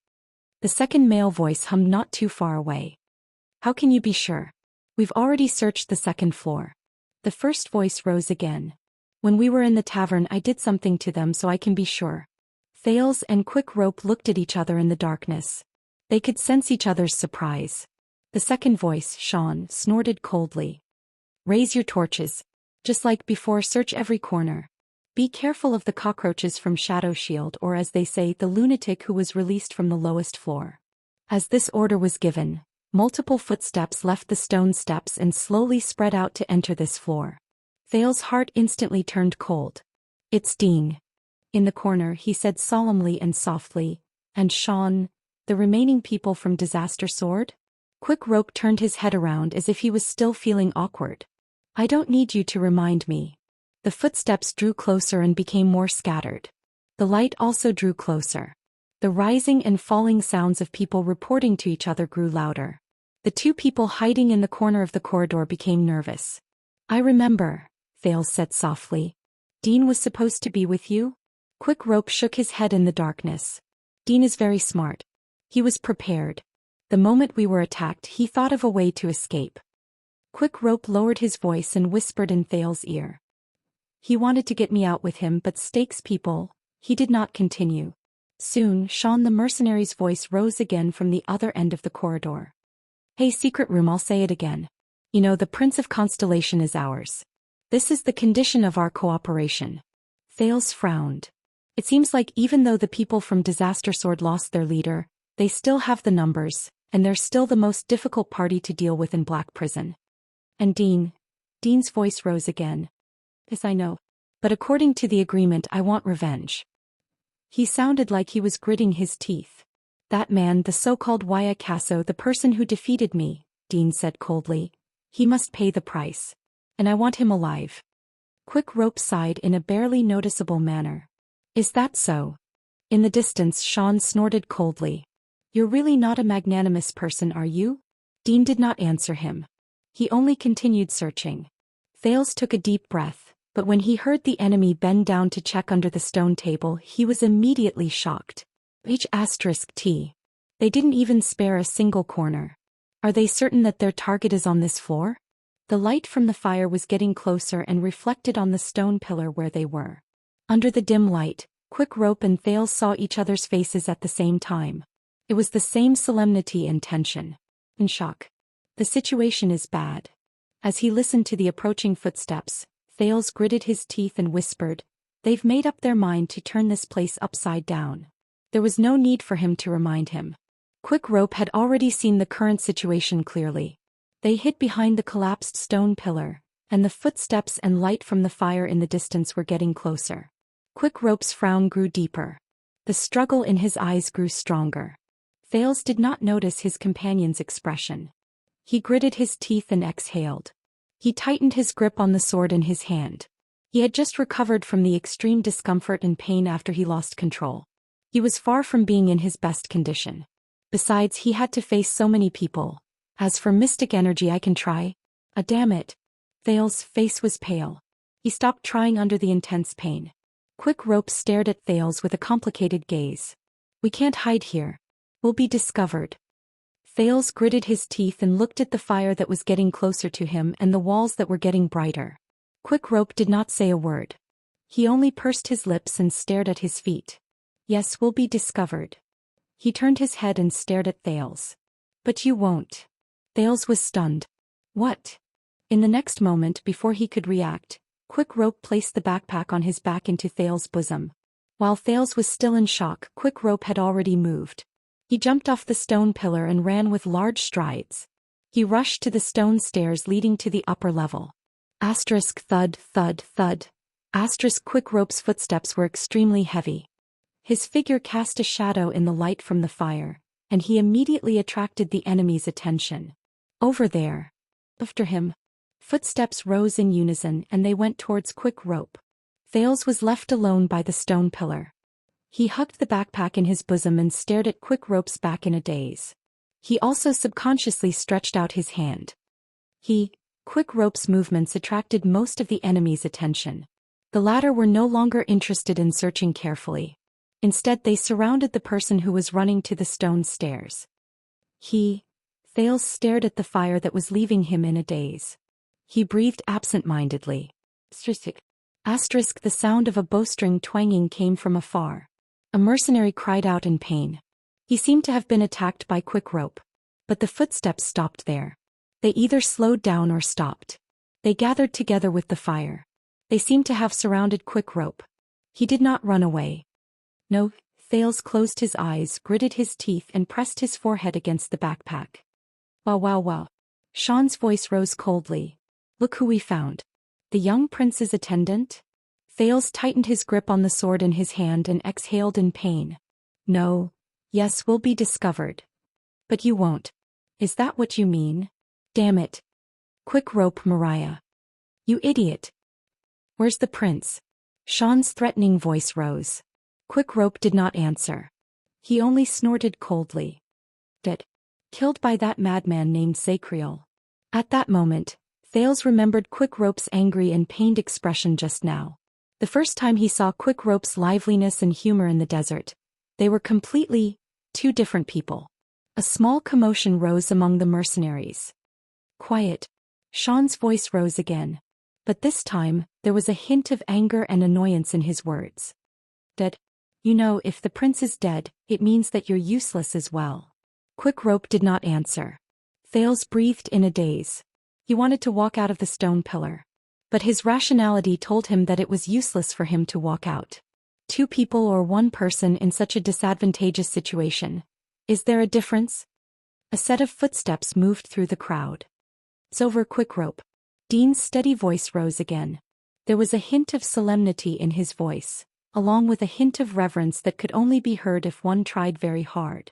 The second male voice hummed not too far away. How can you be sure? We've already searched the second floor. The first voice rose again. When we were in the tavern, I did something to them, so I can be sure. Thales and Quick rope looked at each other in the darkness. They could sense each other's surprise. The second voice, Sean, snorted coldly. Raise your torches. Just like before, search every corner. Be careful of the cockroaches from Shadow Shield, or as they say, the lunatic who was released from the lowest floor. As this order was given, multiple footsteps left the stone steps and slowly spread out to enter this floor. Thales' heart instantly turned cold. It's Dean. In the corner, he said solemnly and softly, and Sean, the remaining people from Disaster Sword? Quick rope turned his head around as if he was still feeling awkward. I don't need you to remind me. The footsteps drew closer and became more scattered. The light also drew closer. The rising and falling sounds of people reporting to each other grew louder. The two people hiding in the corner of the corridor became nervous. I remember, Thales said softly. Dean was supposed to be with you? Quick rope shook his head in the darkness. Dean is very smart. He was prepared. The moment we were attacked, he thought of a way to escape. Quick Rope lowered his voice and whispered in Thale's ear. He wanted to get me out with him, but stakes people. He did not continue. Soon, Xian the mercenary's voice rose again from the other end of the corridor. Hey, secret room, I'll say it again. You know, the Prince of Constellation is ours. This is the condition of our cooperation. Thales frowned. It seems like even though the people from Disaster Sword lost their leader, they still have the numbers, and they're still the most difficult party to deal with in Black Prison. And Dean's voice rose again. Yes, I know. But according to the agreement, I want revenge. He sounded like he was gritting his teeth. That man, the so-called Waya, the person who defeated me, Dean said coldly. He must pay the price. And I want him alive. Quick Rope sighed in a barely noticeable manner. Is that so? In the distance, Xian snorted coldly. You're really not a magnanimous person, are you? Dean did not answer him. He only continued searching. Thales took a deep breath, but when he heard the enemy bend down to check under the stone table, he was immediately shocked. H*T. They didn't even spare a single corner. Are they certain that their target is on this floor? The light from the fire was getting closer and reflected on the stone pillar where they were. Under the dim light, Quick Rope and Thales saw each other's faces at the same time. It was the same solemnity and tension. In shock. The situation is bad. As he listened to the approaching footsteps, Thales gritted his teeth and whispered, they've made up their mind to turn this place upside down. There was no need for him to remind him. Quick Rope had already seen the current situation clearly. They hid behind the collapsed stone pillar, and the footsteps and light from the fire in the distance were getting closer. Quick Rope's frown grew deeper. The struggle in his eyes grew stronger. Thales did not notice his companion's expression. He gritted his teeth and exhaled. He tightened his grip on the sword in his hand. He had just recovered from the extreme discomfort and pain after he lost control. He was far from being in his best condition. Besides, he had to face so many people. As for mystic energy, I can try. Damn it. Thales' face was pale. He stopped trying under the intense pain. Quick Rope stared at Thales with a complicated gaze. We can't hide here. We'll be discovered. Thales gritted his teeth and looked at the fire that was getting closer to him and the walls that were getting brighter. Quick Rope did not say a word. He only pursed his lips and stared at his feet. Yes, we'll be discovered. He turned his head and stared at Thales. But you won't. Thales was stunned. What? In the next moment, before he could react, Quick Rope placed the backpack on his back into Thales' bosom. While Thales was still in shock, Quick Rope had already moved. He jumped off the stone pillar and ran with large strides. He rushed to the stone stairs leading to the upper level. Thud, thud, thud. Quick Rope's footsteps were extremely heavy. His figure cast a shadow in the light from the fire, and he immediately attracted the enemy's attention. Over there. After him. Footsteps rose in unison and they went towards Quick Rope. Thales was left alone by the stone pillar. He hugged the backpack in his bosom and stared at Quick Rope's back in a daze. He also subconsciously stretched out his hand. Quick Rope's movements attracted most of the enemy's attention. The latter were no longer interested in searching carefully. Instead, they surrounded the person who was running to the stone stairs. Thales stared at the fire that was leaving him in a daze. He breathed absent-mindedly. The sound of a bowstring twanging came from afar. A mercenary cried out in pain. He seemed to have been attacked by Quick Rope. But the footsteps stopped there. They either slowed down or stopped. They gathered together with the fire. They seemed to have surrounded Quick Rope. He did not run away. No, Thales closed his eyes, gritted his teeth and pressed his forehead against the backpack. Wow. Xian's voice rose coldly. Look who we found. The young prince's attendant? Thales tightened his grip on the sword in his hand and exhaled in pain. No. Yes, we'll be discovered. But you won't. Is that what you mean? Damn it. Quick Rope, Mariah. You idiot. Where's the prince? Xian's threatening voice rose. Quick Rope did not answer. He only snorted coldly. Dead. Killed by that madman named Zacriel. At that moment, Thales remembered Quick Rope's angry and pained expression just now. The first time he saw Quick Rope's liveliness and humor in the desert, they were completely two different people. A small commotion rose among the mercenaries. Quiet. Sean's voice rose again. But this time, there was a hint of anger and annoyance in his words. Dead? You know, if the prince is dead, it means that you're useless as well. Quick Rope did not answer. Thales breathed in a daze. He wanted to walk out of the stone pillar. But his rationality told him that it was useless for him to walk out. Two people or one person in such a disadvantageous situation. Is there a difference? A set of footsteps moved through the crowd. It's over, Quick Rope. Dean's steady voice rose again. There was a hint of solemnity in his voice, along with a hint of reverence that could only be heard if one tried very hard.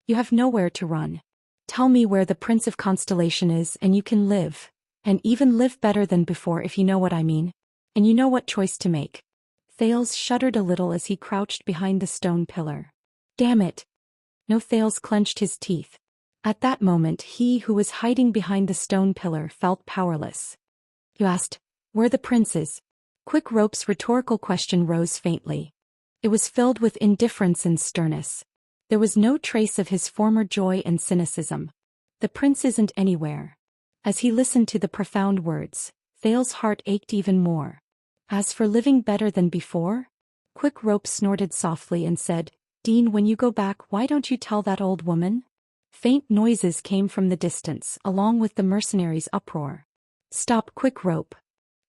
You have nowhere to run. Tell me where the Prince of Constellation is and you can live, and even live better than before if you know what I mean, and you know what choice to make. Thales shuddered a little as he crouched behind the stone pillar. Damn it! No, Thales clenched his teeth. At that moment he who was hiding behind the stone pillar felt powerless. You asked, where the prince is? Quick Rope's rhetorical question rose faintly. It was filled with indifference and sternness. There was no trace of his former joy and cynicism. The prince isn't anywhere. As he listened to the profound words, Thales' heart ached even more. As for living better than before? Quick Rope snorted softly and said, Dean, when you go back, why don't you tell that old woman? Faint noises came from the distance, along with the mercenaries' uproar. Stop, Quick Rope.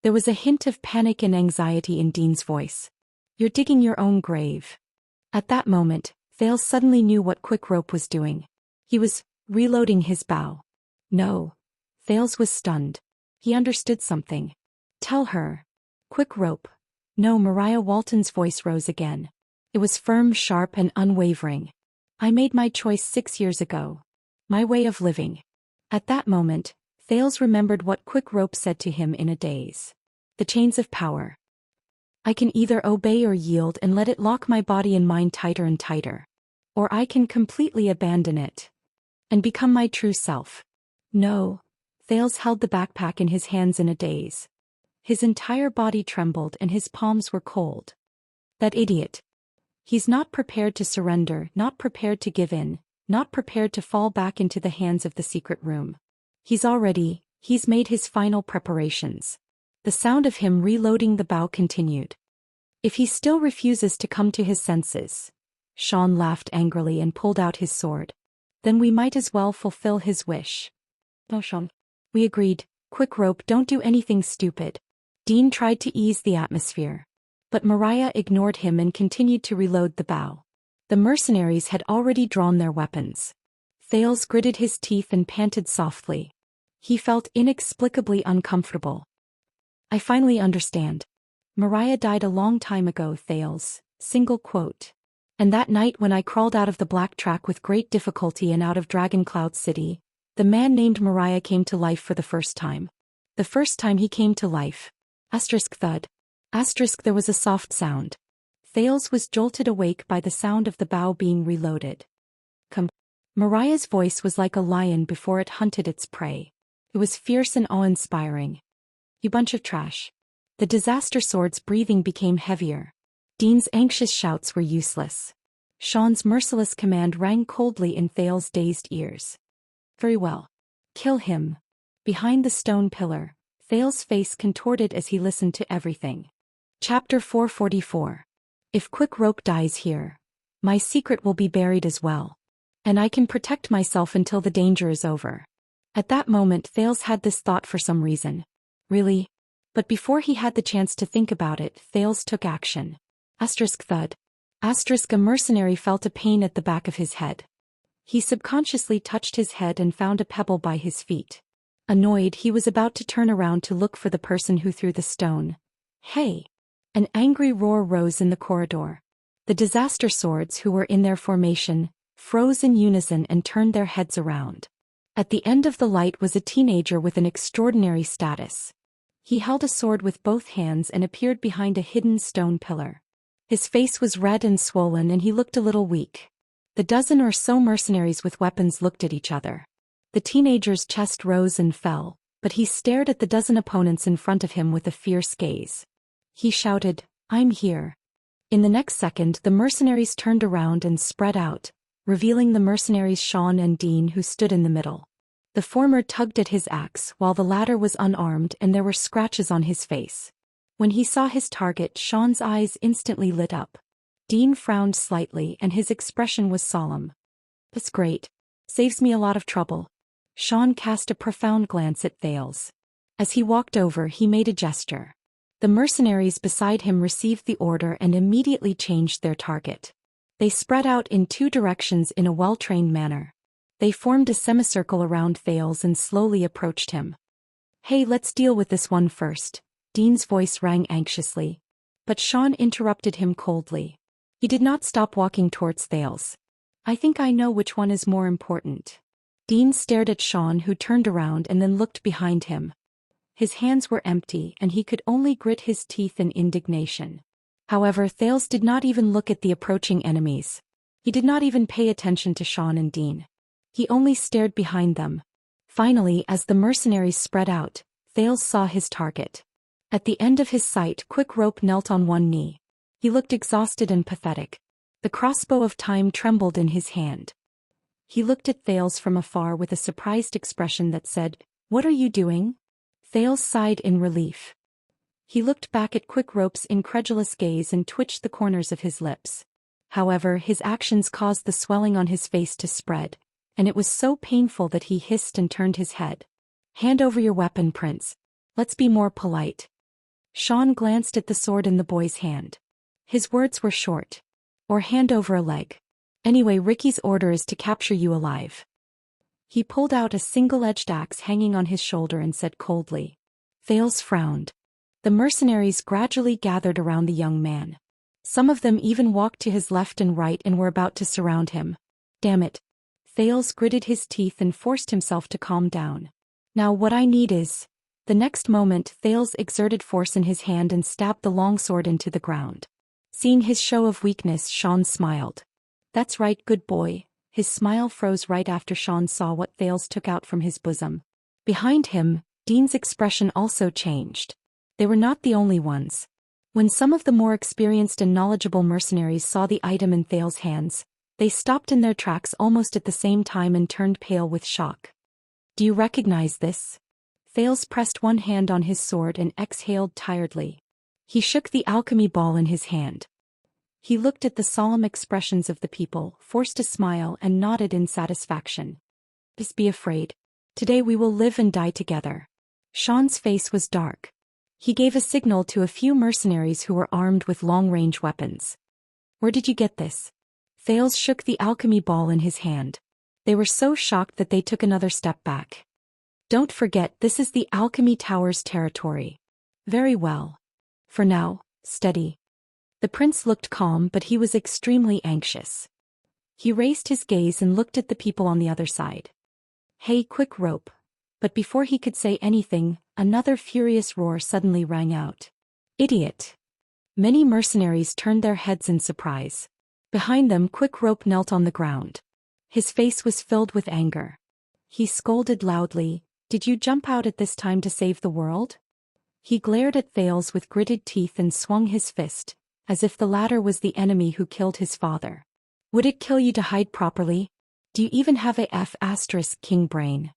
There was a hint of panic and anxiety in Dean's voice. You're digging your own grave. At that moment, Thales suddenly knew what Quick Rope was doing. He was reloading his bow. No. Thales was stunned. He understood something. Tell her. Quick Rope. No, Mariah Walton's voice rose again. It was firm, sharp, and unwavering. I made my choice 6 years ago. My way of living. At that moment, Thales remembered what Quick Rope said to him in a daze. The chains of power. I can either obey or yield and let it lock my body and mind tighter and tighter. Or I can completely abandon it. And become my true self. No. Thales held the backpack in his hands in a daze. His entire body trembled and his palms were cold. That idiot. He's not prepared to surrender, not prepared to give in, not prepared to fall back into the hands of the secret room. He's made his final preparations. The sound of him reloading the bow continued. If he still refuses to come to his senses, Sean laughed angrily and pulled out his sword. Then we might as well fulfill his wish. No, Sean. We agreed. Quick Rope, don't do anything stupid. Dean tried to ease the atmosphere. But Mariah ignored him and continued to reload the bow. The mercenaries had already drawn their weapons. Thales gritted his teeth and panted softly. He felt inexplicably uncomfortable. I finally understand. Mariah died a long time ago, Thales. Single quote. And that night when I crawled out of the black track with great difficulty and out of Dragon Cloud City, the man named Mariah came to life for the first time. The first time he came to life. Asterisk thud. Asterisk there was a soft sound. Thales was jolted awake by the sound of the bow being reloaded. Come. Mariah's voice was like a lion before it hunted its prey. It was fierce and awe-inspiring. You bunch of trash. The disaster sword's breathing became heavier. Dean's anxious shouts were useless. Sean's merciless command rang coldly in Thales' dazed ears. Very well. Kill him. Behind the stone pillar, Thales' face contorted as he listened to everything. Chapter 444. If Quick Rope dies here, my secret will be buried as well. And I can protect myself until the danger is over. At that moment Thales had this thought for some reason. Really? But before he had the chance to think about it, Thales took action. Asterisk thud. Asterisk a mercenary felt a pain at the back of his head. He subconsciously touched his head and found a pebble by his feet. Annoyed, he was about to turn around to look for the person who threw the stone. Hey! An angry roar rose in the corridor. The disaster swords who were in their formation froze in unison and turned their heads around. At the end of the light was a teenager with an extraordinary status. He held a sword with both hands and appeared behind a hidden stone pillar. His face was red and swollen and he looked a little weak. The dozen or so mercenaries with weapons looked at each other. The teenager's chest rose and fell, but he stared at the dozen opponents in front of him with a fierce gaze. He shouted, I'm here. In the next second the mercenaries turned around and spread out, revealing the mercenaries Sean and Dean who stood in the middle. The former tugged at his axe while the latter was unarmed and there were scratches on his face. When he saw his target, Xian's eyes instantly lit up. Dean frowned slightly and his expression was solemn. "That's great. Saves me a lot of trouble." Xian cast a profound glance at Thales. As he walked over, he made a gesture. The mercenaries beside him received the order and immediately changed their target. They spread out in two directions in a well-trained manner. They formed a semicircle around Thales and slowly approached him. "Hey, let's deal with this one first," Dean's voice rang anxiously. But Xian interrupted him coldly. He did not stop walking towards Thales. "I think I know which one is more important." Dean stared at Xian, who turned around and then looked behind him. His hands were empty and he could only grit his teeth in indignation. However, Thales did not even look at the approaching enemies. He did not even pay attention to Xian and Dean. He only stared behind them. Finally, as the mercenaries spread out, Thales saw his target. At the end of his sight, Quick Rope knelt on one knee. He looked exhausted and pathetic. The crossbow of time trembled in his hand. He looked at Thales from afar with a surprised expression that said, "What are you doing?" Thales sighed in relief. He looked back at Quick Rope's incredulous gaze and twitched the corners of his lips. However, his actions caused the swelling on his face to spread, and it was so painful that he hissed and turned his head. "Hand over your weapon, Prince. Let's be more polite." Xian glanced at the sword in the boy's hand. His words were short. "Or hand over a leg. Anyway, Ricky's order is to capture you alive." He pulled out a single-edged axe hanging on his shoulder and said coldly. Thales frowned. The mercenaries gradually gathered around the young man. Some of them even walked to his left and right and were about to surround him. "Damn it." Thales gritted his teeth and forced himself to calm down. "Now what I need is—" The next moment, Thales exerted force in his hand and stabbed the longsword into the ground. Seeing his show of weakness, Xian smiled. "That's right, good boy." His smile froze right after Xian saw what Thales took out from his bosom. Behind him, Dean's expression also changed. They were not the only ones. When some of the more experienced and knowledgeable mercenaries saw the item in Thales' hands, they stopped in their tracks almost at the same time and turned pale with shock. "Do you recognize this?" Thales pressed one hand on his sword and exhaled tiredly. He shook the alchemy ball in his hand. He looked at the solemn expressions of the people, forced a smile and nodded in satisfaction. "Just be afraid. Today we will live and die together." Xian's face was dark. He gave a signal to a few mercenaries who were armed with long-range weapons. "Where did you get this?" Thales shook the alchemy ball in his hand. They were so shocked that they took another step back. "Don't forget, this is the Alchemy Tower's territory." "Very well. For now, steady." The prince looked calm, but he was extremely anxious. He raised his gaze and looked at the people on the other side. "Hey, Quick Rope." But before he could say anything, another furious roar suddenly rang out. "Idiot!" Many mercenaries turned their heads in surprise. Behind them, Quick Rope knelt on the ground. His face was filled with anger. He scolded loudly, "Did you jump out at this time to save the world?" He glared at Thales with gritted teeth and swung his fist, as if the latter was the enemy who killed his father. "Would it kill you to hide properly? Do you even have a F** king brain?"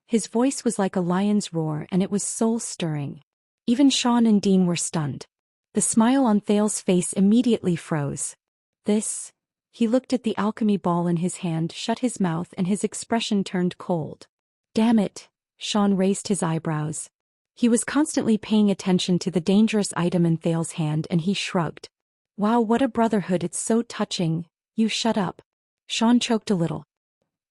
His voice was like a lion's roar and it was soul-stirring. Even Xian and Dean were stunned. The smile on Thales' face immediately froze. "This?" He looked at the alchemy ball in his hand, shut his mouth and his expression turned cold. "Damn it!" Xian raised his eyebrows. He was constantly paying attention to the dangerous item in Thales' hand and he shrugged. "Wow, what a brotherhood, it's so touching." "You shut up." Xian choked a little.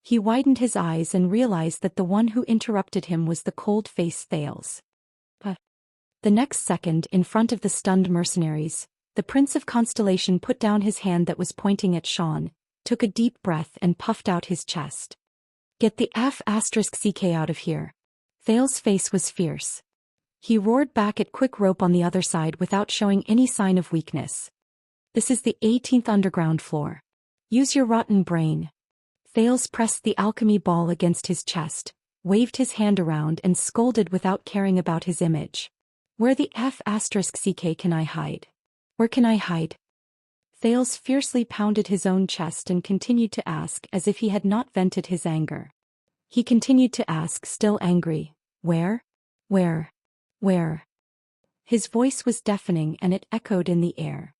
He widened his eyes and realized that the one who interrupted him was the cold-faced Thales. But the next second, in front of the stunned mercenaries, the Prince of Constellation put down his hand that was pointing at Xian, took a deep breath and puffed out his chest. "Get the F** out of here." Thales' face was fierce. He roared back at Quick Rope on the other side without showing any sign of weakness. "This is the 18th underground floor. Use your rotten brain." Thales pressed the alchemy ball against his chest, waved his hand around and scolded without caring about his image. "Where the F** can I hide? Where can I hide?" Thales fiercely pounded his own chest and continued to ask as if he had not vented his anger. He continued to ask, still angry, "Where? Where? Where?" His voice was deafening and it echoed in the air.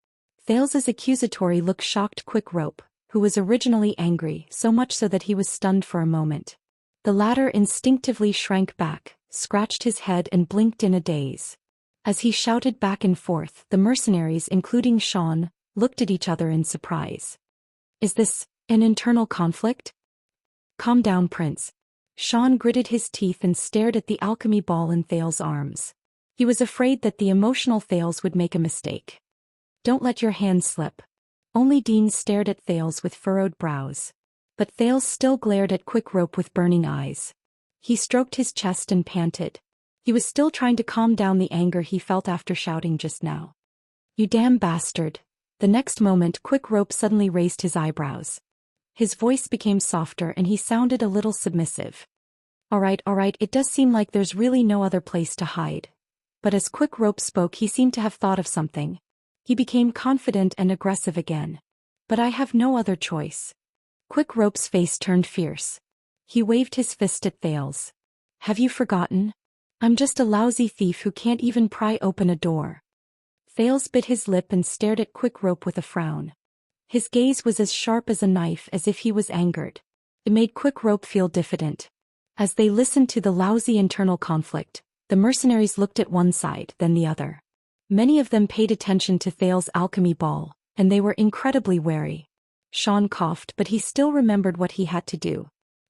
Thales's accusatory look shocked Quick Rope, who was originally angry, so much so that he was stunned for a moment. The latter instinctively shrank back, scratched his head and blinked in a daze. As he shouted back and forth, the mercenaries, including Xian, looked at each other in surprise. "Is this an internal conflict?" "Calm down, Prince." Xian gritted his teeth and stared at the alchemy ball in Thales' arms. He was afraid that the emotional Thales would make a mistake. "Don't let your hand slip." Only Dean stared at Thales with furrowed brows. But Thales still glared at Quick Rope with burning eyes. He stroked his chest and panted. He was still trying to calm down the anger he felt after shouting just now. "You damn bastard." The next moment Quick Rope suddenly raised his eyebrows. His voice became softer and he sounded a little submissive. All right, it does seem like there's really no other place to hide." But as Quick Rope spoke he seemed to have thought of something. He became confident and aggressive again. "But I have no other choice." Quick Rope's face turned fierce. He waved his fist at Thales. "Have you forgotten? I'm just a lousy thief who can't even pry open a door." Thales bit his lip and stared at Quick Rope with a frown. His gaze was as sharp as a knife, as if he was angered. It made Quick Rope feel diffident. As they listened to the lousy internal conflict, the mercenaries looked at one side, then the other. Many of them paid attention to Thales' alchemy ball, and they were incredibly wary. Xian coughed, but he still remembered what he had to do.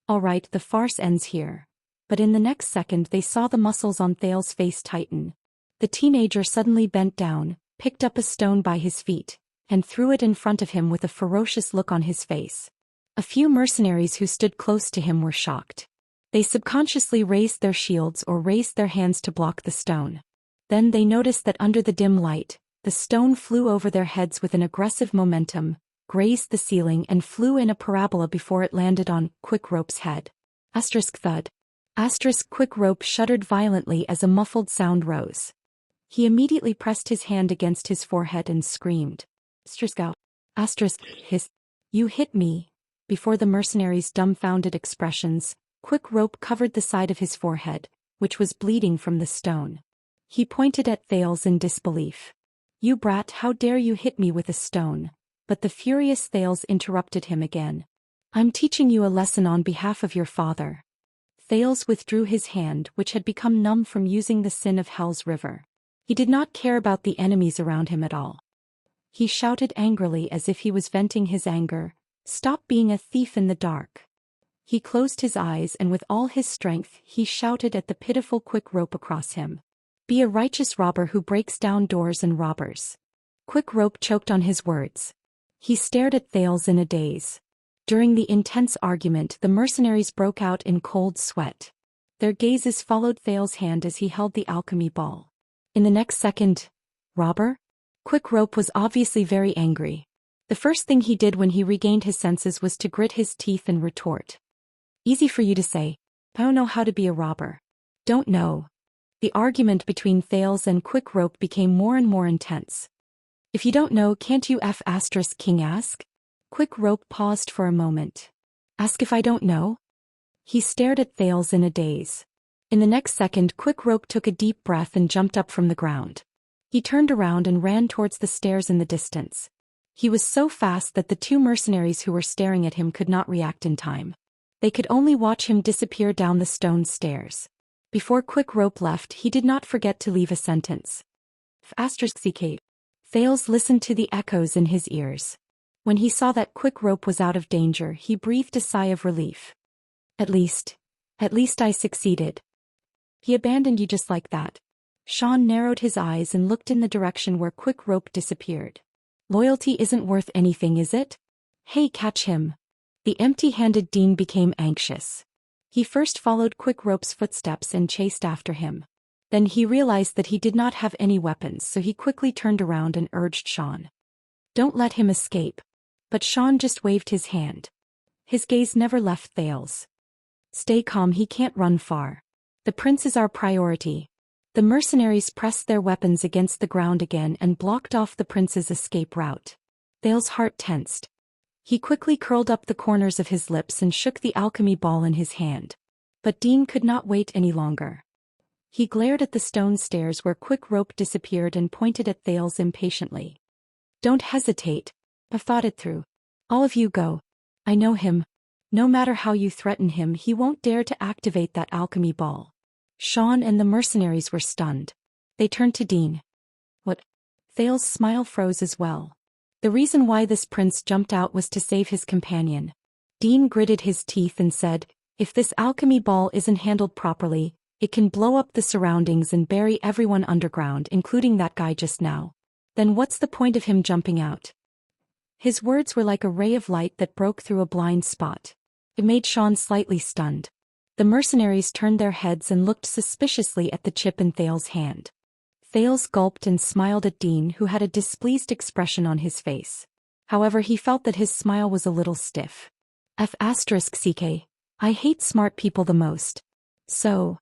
All right, the farce ends here. But in the next second they saw the muscles on Thales' face tighten. The teenager suddenly bent down, picked up a stone by his feet, and threw it in front of him with a ferocious look on his face. A few mercenaries who stood close to him were shocked. They subconsciously raised their shields or raised their hands to block the stone. Then they noticed that under the dim light, the stone flew over their heads with an aggressive momentum, grazed the ceiling and flew in a parabola before it landed on Quick Rope's head. Thud. Quick Rope shuddered violently as a muffled sound rose. He immediately pressed his hand against his forehead and screamed. Hiss. "You hit me." Before the mercenaries' dumbfounded expressions, Quick Rope covered the side of his forehead, which was bleeding from the stone. He pointed at Thales in disbelief. "You brat, how dare you hit me with a stone?" But the furious Thales interrupted him again. "I'm teaching you a lesson on behalf of your father." Thales withdrew his hand, which had become numb from using the sin of Hell's River. He did not care about the enemies around him at all. He shouted angrily as if he was venting his anger, "Stop being a thief in the dark." He closed his eyes and with all his strength he shouted at the pitiful Quick Rope across him. "Be a righteous robber who breaks down doors and robbers." Quick Rope choked on his words. He stared at Thales in a daze. During the intense argument the mercenaries broke out in cold sweat. Their gazes followed Thales' hand as he held the alchemy ball. In the next second, "Robber?" Quick Rope was obviously very angry. The first thing he did when he regained his senses was to grit his teeth and retort. "Easy for you to say. I don't know how to be a robber." "Don't know." The argument between Thales and Quick Rope became more and more intense. "If you don't know, can't you King ask?" Quick Rope paused for a moment. "Ask if I don't know?" He stared at Thales in a daze. In the next second Quick Rope took a deep breath and jumped up from the ground. He turned around and ran towards the stairs in the distance. He was so fast that the two mercenaries who were staring at him could not react in time. They could only watch him disappear down the stone stairs. Before Quick Rope left he did not forget to leave a sentence. *CK. Thales listened to the echoes in his ears. When he saw that Quick Rope was out of danger he breathed a sigh of relief. At least I succeeded. He abandoned you just like that." Xian narrowed his eyes and looked in the direction where Quick Rope disappeared. "Loyalty isn't worth anything, is it? Hey, catch him." The empty-handed Dean became anxious. He first followed Quick Rope's footsteps and chased after him. Then he realized that he did not have any weapons, so he quickly turned around and urged Xian. "Don't let him escape." But Xian just waved his hand. His gaze never left Thales. "Stay calm, he can't run far. The prince is our priority." The mercenaries pressed their weapons against the ground again and blocked off the prince's escape route. Thales' heart tensed. He quickly curled up the corners of his lips and shook the alchemy ball in his hand. But Dean could not wait any longer. He glared at the stone stairs where Quick Rope disappeared and pointed at Thales impatiently. Don't hesitate. I've thought it through. All of you go. I know him. No matter how you threaten him, he won't dare to activate that alchemy ball. Xian and the mercenaries were stunned. They turned to Dean. What? Thales' smile froze as well. The reason why this prince jumped out was to save his companion. Dean gritted his teeth and said, if this alchemy ball isn't handled properly, it can blow up the surroundings and bury everyone underground, including that guy just now. Then what's the point of him jumping out? His words were like a ray of light that broke through a blind spot. It made Xian slightly stunned. The mercenaries turned their heads and looked suspiciously at the chip in Thales' hand. Thales gulped and smiled at Dean, who had a displeased expression on his face. However, he felt that his smile was a little stiff. F***ck, I hate smart people the most. So.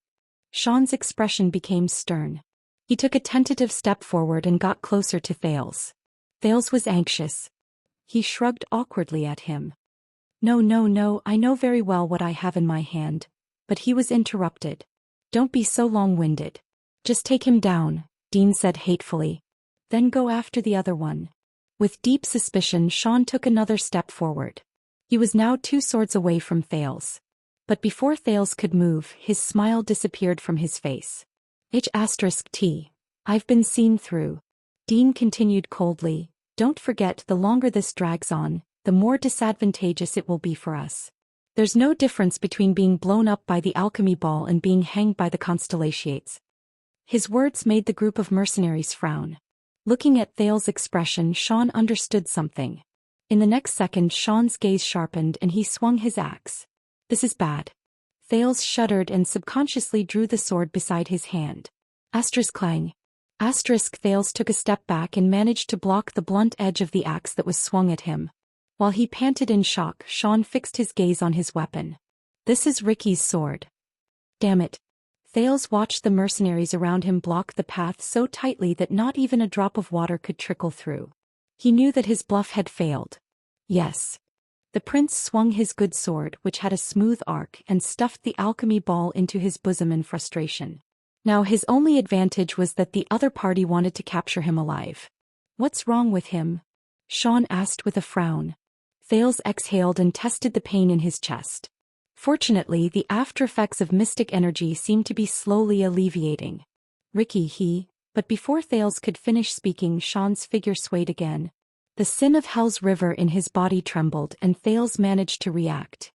Xian's expression became stern. He took a tentative step forward and got closer to Thales. Thales was anxious. He shrugged awkwardly at him. No, I know very well what I have in my hand. But he was interrupted. Don't be so long-winded. Just take him down, Dean said hatefully. Then go after the other one. With deep suspicion, Xian took another step forward. He was now 2 swords away from Thales. But before Thales could move, his smile disappeared from his face. H*T. I've been seen through. Dean continued coldly, don't forget, the longer this drags on, the more disadvantageous it will be for us. There's no difference between being blown up by the alchemy ball and being hanged by the constellations. His words made the group of mercenaries frown. Looking at Thales' expression, Xian understood something. In the next second, Xian's gaze sharpened and he swung his axe. This is bad. Thales shuddered and subconsciously drew the sword beside his hand. Clang. Thales took a step back and managed to block the blunt edge of the axe that was swung at him. While he panted in shock, Xian fixed his gaze on his weapon. This is Ricky's sword. Damn it. Thales watched the mercenaries around him block the path so tightly that not even a drop of water could trickle through. He knew that his bluff had failed. Yes. The prince swung his good sword, which had a smooth arc, and stuffed the alchemy ball into his bosom in frustration. Now his only advantage was that the other party wanted to capture him alive. What's wrong with him? Xian asked with a frown. Thales exhaled and tested the pain in his chest. Fortunately, the aftereffects of mystic energy seemed to be slowly alleviating. But before Thales could finish speaking, Xian's figure swayed again. The sin of Hell's river in his body trembled and Thales managed to react.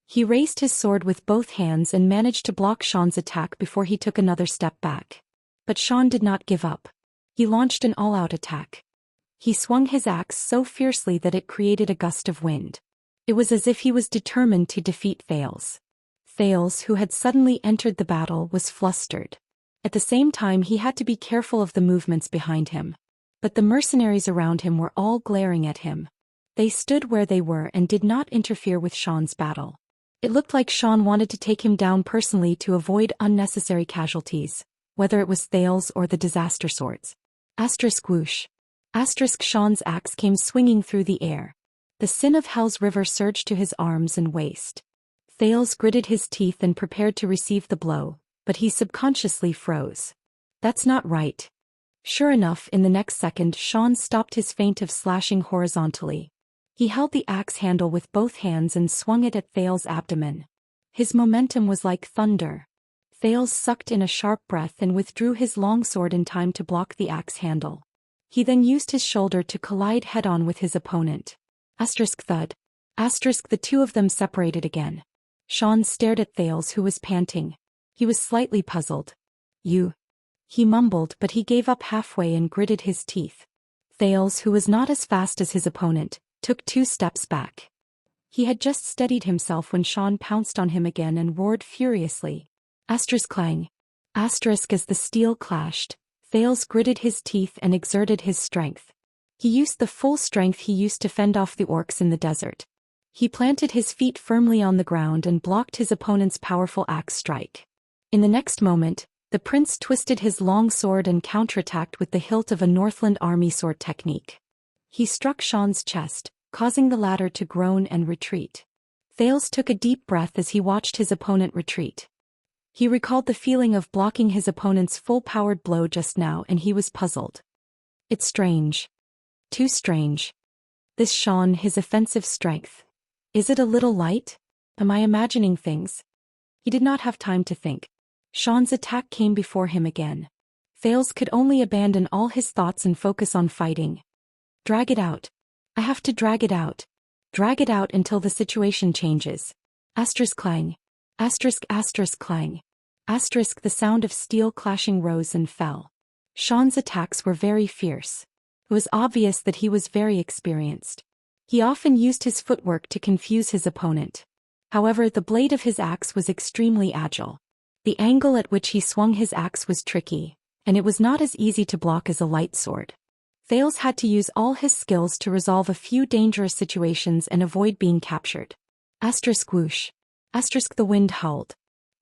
He raised his sword with both hands and managed to block Xian's attack before he took another step back. But Xian did not give up. He launched an all-out attack. He swung his axe so fiercely that it created a gust of wind. It was as if he was determined to defeat Thales. Thales, who had suddenly entered the battle, was flustered. At the same time, he had to be careful of the movements behind him. But the mercenaries around him were all glaring at him. They stood where they were and did not interfere with Xian's battle. It looked like Xian wanted to take him down personally to avoid unnecessary casualties, whether it was Thales or the disaster swords. Whoosh. Xian's axe came swinging through the air. The sin of Hell's river surged to his arms and waist. Thales gritted his teeth and prepared to receive the blow, but he subconsciously froze. That's not right. Sure enough, in the next second, Xian stopped his feint of slashing horizontally. He held the axe handle with both hands and swung it at Thales' abdomen. His momentum was like thunder. Thales sucked in a sharp breath and withdrew his long sword in time to block the axe handle. He then used his shoulder to collide head-on with his opponent. Thud. The two of them separated again. Xian stared at Thales, who was panting. He was slightly puzzled. You. He mumbled, but he gave up halfway and gritted his teeth. Thales, who was not as fast as his opponent, took 2 steps back. He had just steadied himself when Xian pounced on him again and roared furiously. Clang. As the steel clashed, Thales gritted his teeth and exerted his strength. He used the full strength he used to fend off the orcs in the desert. He planted his feet firmly on the ground and blocked his opponent's powerful axe strike. In the next moment, the prince twisted his long sword and counterattacked with the hilt of a Northland army sword technique. He struck Xian's chest, causing the latter to groan and retreat. Thales took a deep breath as he watched his opponent retreat. He recalled the feeling of blocking his opponent's full-powered blow just now and he was puzzled. It's strange. Too strange. This Xian, his offensive strength. Is it a little light? Am I imagining things? He did not have time to think. Xian's attack came before him again. Thales could only abandon all his thoughts and focus on fighting. Drag it out. I have to drag it out. Drag it out until the situation changes. Asterisk clang. Asterisk clang. Asterisk the sound of steel clashing rose and fell. Xian's attacks were very fierce. It was obvious that he was very experienced. He often used his footwork to confuse his opponent. However, the blade of his axe was extremely agile. The angle at which he swung his axe was tricky, and it was not as easy to block as a light sword. Thales had to use all his skills to resolve a few dangerous situations and avoid being captured. Asterisk whoosh. Asterisk the wind howled.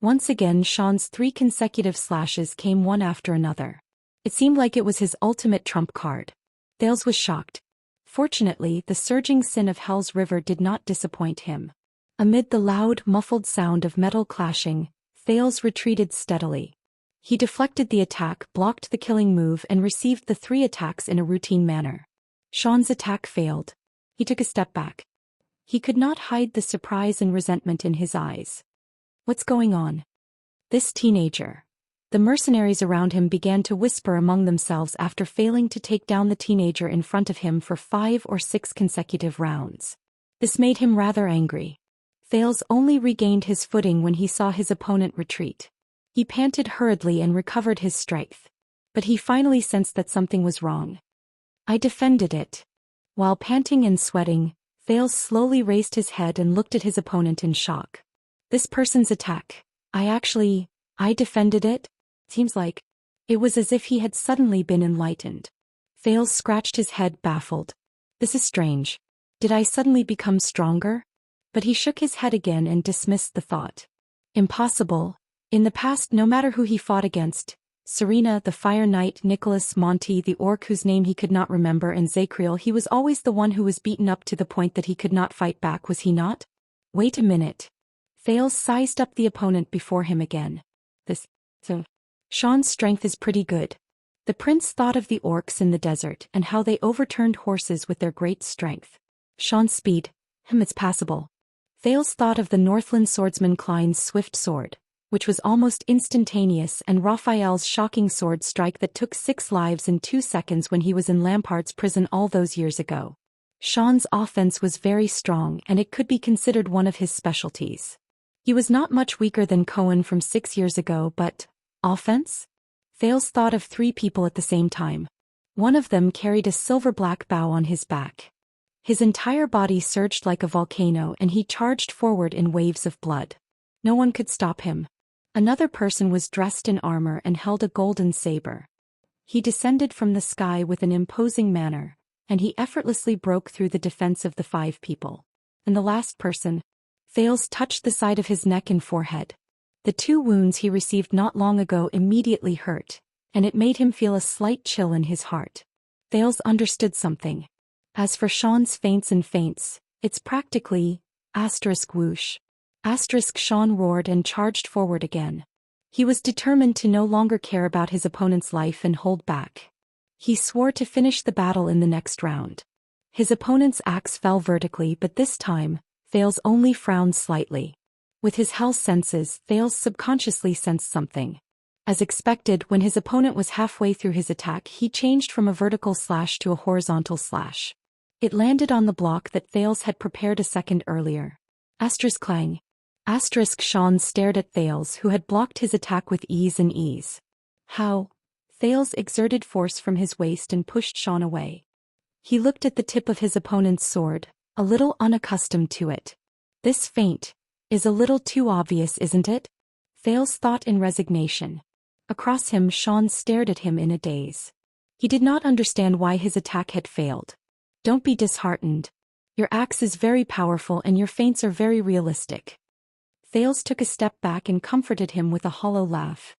Once again Xian's 3 consecutive slashes came one after another. It seemed like it was his ultimate trump card. Thales was shocked. Fortunately, the surging sin of Hell's River did not disappoint him. Amid the loud, muffled sound of metal clashing, Thales retreated steadily. He deflected the attack, blocked the killing move and received the 3 attacks in a routine manner. Xian's attack failed. He took a step back. He could not hide the surprise and resentment in his eyes. What's going on? This teenager. The mercenaries around him began to whisper among themselves after failing to take down the teenager in front of him for 5 or 6 consecutive rounds. This made him rather angry. Thales only regained his footing when he saw his opponent retreat. He panted hurriedly and recovered his strength. But he finally sensed that something was wrong. I defended it. While panting and sweating, Thales slowly raised his head and looked at his opponent in shock. This person's attack. I defended it? Seems like. It was as if he had suddenly been enlightened. Thales scratched his head baffled. This is strange. Did I suddenly become stronger? But he shook his head again and dismissed the thought. Impossible. In the past, no matter who he fought against, Serena, the Fire Knight, Nicholas, Monty, the orc whose name he could not remember and Zacriel, he was always the one who was beaten up to the point that he could not fight back, was he not? Wait a minute. Thales sized up the opponent before him again. Xian's strength is pretty good. The prince thought of the orcs in the desert and how they overturned horses with their great strength. Xian's speed, it's passable. Thales thought of the Northland swordsman Klein's swift sword, which was almost instantaneous, and Raphael's shocking sword strike that took 6 lives in 2 seconds when he was in Lampart's prison all those years ago. Xian's offense was very strong and it could be considered one of his specialties. He was not much weaker than Cohen from 6 years ago, but offense? Thales thought of 3 people at the same time. One of them carried a silver-black bow on his back. His entire body surged like a volcano and he charged forward in waves of blood. No one could stop him. Another person was dressed in armor and held a golden saber. He descended from the sky with an imposing manner, and he effortlessly broke through the defense of the 5 people. And the last person, Thales touched the side of his neck and forehead. The 2 wounds he received not long ago immediately hurt, and it made him feel a slight chill in his heart. Thales understood something. As for Xian's feints, it's practically whoosh. Xian roared and charged forward again. He was determined to no longer care about his opponent's life and hold back. He swore to finish the battle in the next round. His opponent's axe fell vertically, but this time, Thales only frowned slightly. With his hell senses, Thales subconsciously sensed something. As expected, when his opponent was halfway through his attack, he changed from a vertical slash to a horizontal slash. It landed on the block that Thales had prepared a second earlier. Clang. Xian stared at Thales, who had blocked his attack with ease. How? Thales exerted force from his waist and pushed Xian away. He looked at the tip of his opponent's sword, a little unaccustomed to it. This feint is a little too obvious, isn't it? Thales thought in resignation. Across him, Xian stared at him in a daze. He did not understand why his attack had failed. Don't be disheartened. Your axe is very powerful and your feints are very realistic. Thales took a step back and comforted him with a hollow laugh.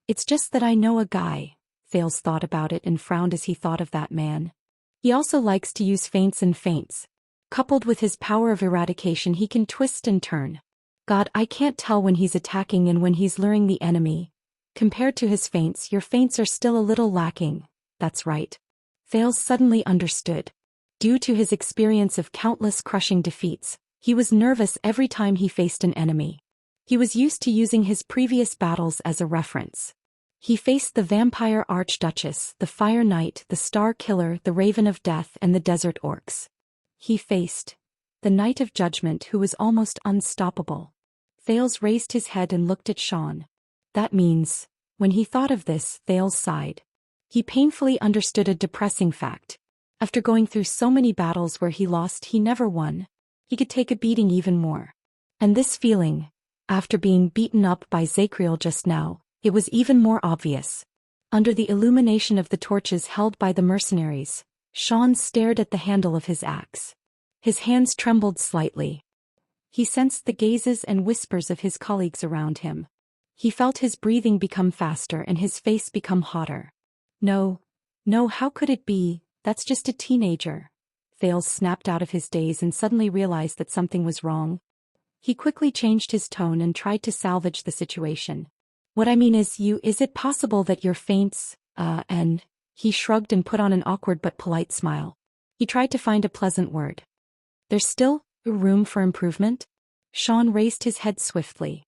It's just that I know a guy. Thales thought about it and frowned as he thought of that man. He also likes to use feints. Coupled with his power of eradication, he can twist and turn. God, I can't tell when he's attacking and when he's luring the enemy. Compared to his feints, your feints are still a little lacking. That's right. Thales suddenly understood. Due to his experience of countless crushing defeats, he was nervous every time he faced an enemy. He was used to using his previous battles as a reference. He faced the Vampire Archduchess, the Fire Knight, the Star Killer, the Raven of Death, and the Desert Orcs. He faced the Knight of Judgment, who was almost unstoppable. Thales raised his head and looked at Xian. That means, when he thought of this, Thales sighed. He painfully understood a depressing fact. After going through so many battles where he lost, he never won. He could take a beating even more. And this feeling, after being beaten up by Zacriel just now, it was even more obvious. Under the illumination of the torches held by the mercenaries, Xian stared at the handle of his axe. His hands trembled slightly. He sensed the gazes and whispers of his colleagues around him. He felt his breathing become faster and his face become hotter. No, how could it be? That's just a teenager. Thales snapped out of his daze and suddenly realized that something was wrong. He quickly changed his tone and tried to salvage the situation. What I mean is it possible that your feints, and he shrugged and put on an awkward but polite smile. He tried to find a pleasant word. There's still room for improvement? Xian raised his head swiftly.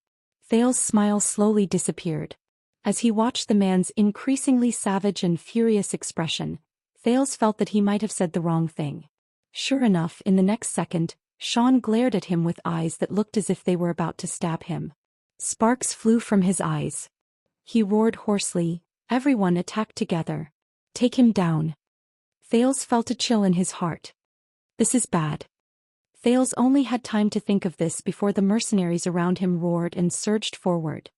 Thales' smile slowly disappeared. As he watched the man's increasingly savage and furious expression, Thales felt that he might have said the wrong thing. Sure enough, in the next second, Xian glared at him with eyes that looked as if they were about to stab him. Sparks flew from his eyes. He roared hoarsely, "Everyone attack together. Take him down." Thales felt a chill in his heart. This is bad. Thales only had time to think of this before the mercenaries around him roared and surged forward.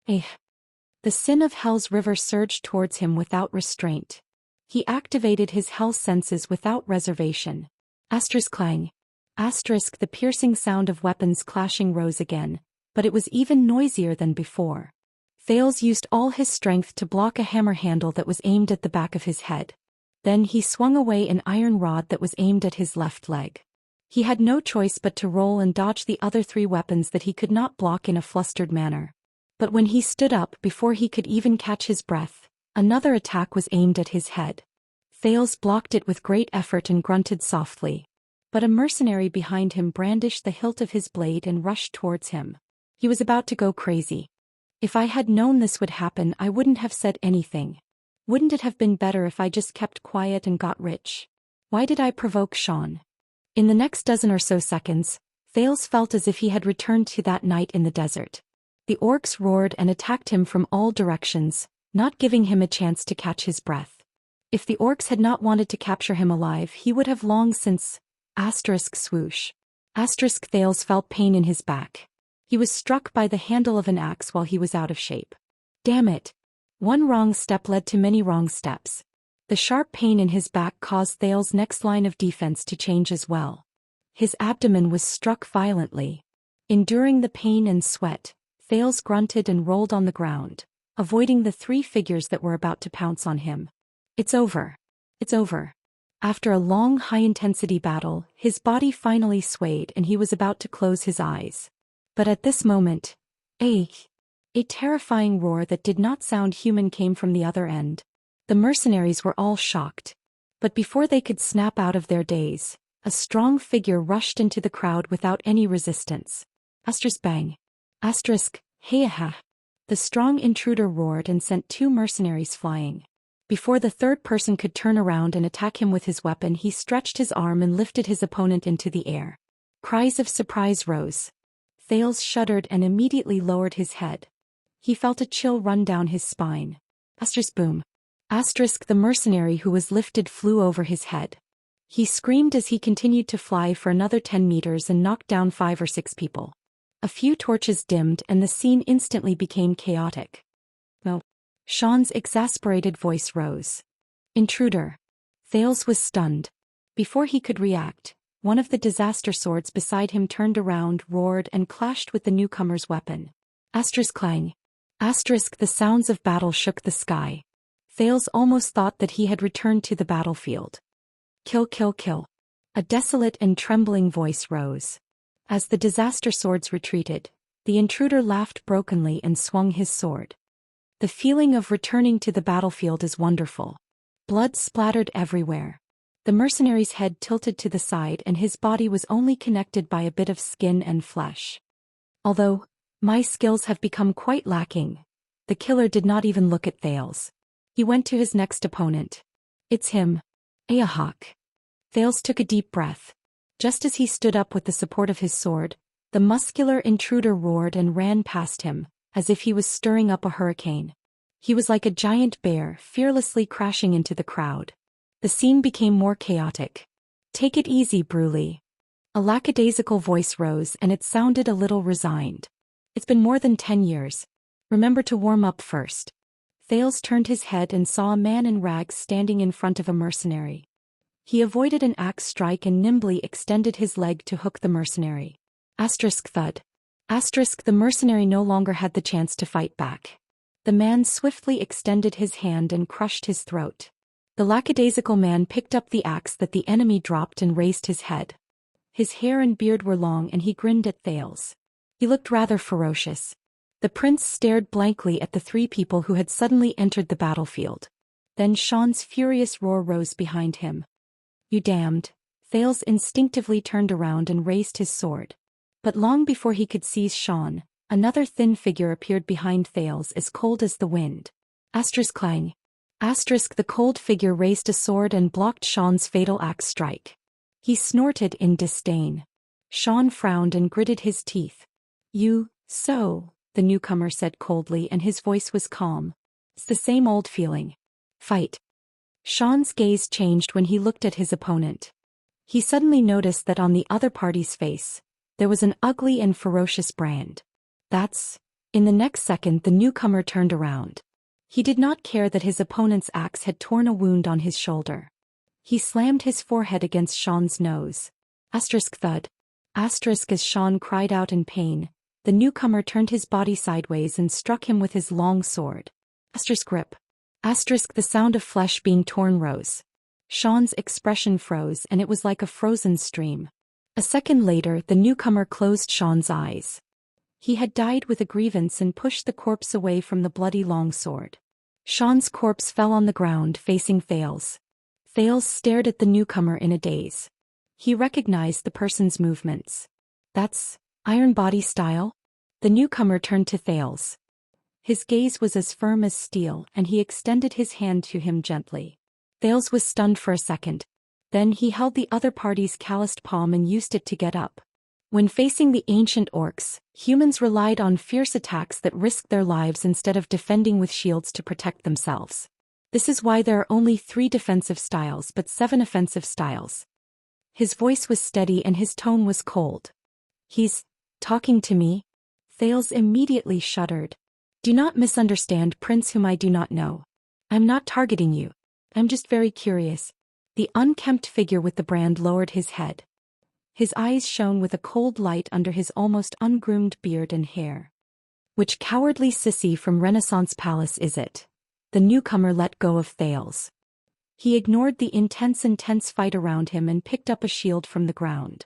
The sin of Hell's river surged towards him without restraint. He activated his hell senses without reservation. Clang. The piercing sound of weapons clashing rose again, but it was even noisier than before. Thales used all his strength to block a hammer handle that was aimed at the back of his head. Then he swung away an iron rod that was aimed at his left leg. He had no choice but to roll and dodge the other three weapons that he could not block in a flustered manner. But when he stood up, before he could even catch his breath, another attack was aimed at his head. Thales blocked it with great effort and grunted softly. But a mercenary behind him brandished the hilt of his blade and rushed towards him. He was about to go crazy. If I had known this would happen, I wouldn't have said anything. Wouldn't it have been better if I just kept quiet and got rich? Why did I provoke Xian? In the next dozen or so seconds, Thales felt as if he had returned to that night in the desert. The orcs roared and attacked him from all directions, not giving him a chance to catch his breath. If the orcs had not wanted to capture him alive, he would have long since... Swoosh. Thales felt pain in his back. He was struck by the handle of an axe while he was out of shape. Damn it. One wrong step led to many wrong steps. The sharp pain in his back caused Thales' next line of defense to change as well. His abdomen was struck violently. Enduring the pain and sweat, Thales grunted and rolled on the ground, avoiding the three figures that were about to pounce on him. It's over. After a long high-intensity battle, his body finally swayed and he was about to close his eyes. But at this moment, a terrifying roar that did not sound human came from the other end. The mercenaries were all shocked. But before they could snap out of their daze, a strong figure rushed into the crowd without any resistance. Bang. Hey-ha. The strong intruder roared and sent two mercenaries flying. Before the third person could turn around and attack him with his weapon, he stretched his arm and lifted his opponent into the air. Cries of surprise rose. Thales shuddered and immediately lowered his head. He felt a chill run down his spine. Boom. The mercenary who was lifted flew over his head. He screamed as he continued to fly for another 10 meters and knocked down 5 or 6 people. A few torches dimmed and the scene instantly became chaotic. No. Xian's exasperated voice rose. Intruder. Thales was stunned. Before he could react, one of the disaster swords beside him turned around, roared, and clashed with the newcomer's weapon. Clang. The sounds of battle shook the sky. Thales almost thought that he had returned to the battlefield. Kill. A desolate and trembling voice rose. As the disaster swords retreated, The intruder laughed brokenly and swung his sword. The feeling of returning to the battlefield is wonderful. Blood splattered everywhere. The mercenary's head tilted to the side and his body was only connected by a bit of skin and flesh. Although my skills have become quite lacking, the killer did not even look at Thales. He went to his next opponent. It's him. Ahawk. Thales took a deep breath. Just as he stood up with the support of his sword, the muscular intruder roared and ran past him, as if he was stirring up a hurricane. He was like a giant bear fearlessly crashing into the crowd. The scene became more chaotic. Take it easy, Bruley. A lackadaisical voice rose and it sounded a little resigned. It's been more than 10 years. Remember to warm up first. Thales turned his head and saw a man in rags standing in front of a mercenary. He avoided an axe strike and nimbly extended his leg to hook the mercenary. Thud. The mercenary no longer had the chance to fight back. The man swiftly extended his hand and crushed his throat. The lackadaisical man picked up the axe that the enemy dropped and raised his head. His hair and beard were long and he grinned at Thales. He looked rather ferocious. The prince stared blankly at the three people who had suddenly entered the battlefield. Then Xian's furious roar rose behind him. You damned. Thales instinctively turned around and raised his sword. But long before he could seize Xian, another thin figure appeared behind Thales as cold as the wind. Clang. The cold figure raised a sword and blocked Xian's fatal axe strike. He snorted in disdain. Xian frowned and gritted his teeth. The newcomer said coldly and his voice was calm. It's the same old feeling. Fight. Xian's gaze changed when he looked at his opponent. He suddenly noticed that on the other party's face, there was an ugly and ferocious brand. In the next second the newcomer turned around. He did not care that his opponent's axe had torn a wound on his shoulder. He slammed his forehead against Xian's nose. Thud. As Xian cried out in pain, the newcomer turned his body sideways and struck him with his long sword. Grip. The sound of flesh being torn rose. Xian's expression froze and it was like a frozen stream. A second later the newcomer closed Xian's eyes. He had died with a grievance and pushed the corpse away from the bloody longsword. Xian's corpse fell on the ground facing Thales. Thales stared at the newcomer in a daze. He recognized the person's movements. That's iron body style? The newcomer turned to Thales. His gaze was as firm as steel and he extended his hand to him gently. Thales was stunned for a second. Then he held the other party's calloused palm and used it to get up. When facing the ancient orcs, humans relied on fierce attacks that risked their lives instead of defending with shields to protect themselves. This is why there are only 3 defensive styles but 7 offensive styles. His voice was steady and his tone was cold. He's talking to me? Thales immediately shuddered. Do not misunderstand, Prince, whom I do not know. I'm not targeting you. I'm just very curious. The unkempt figure with the brand lowered his head. His eyes shone with a cold light under his almost ungroomed beard and hair. Which cowardly sissy from Renaissance Palace is it? The newcomer let go of Thales. He ignored the intense fight around him and picked up a shield from the ground.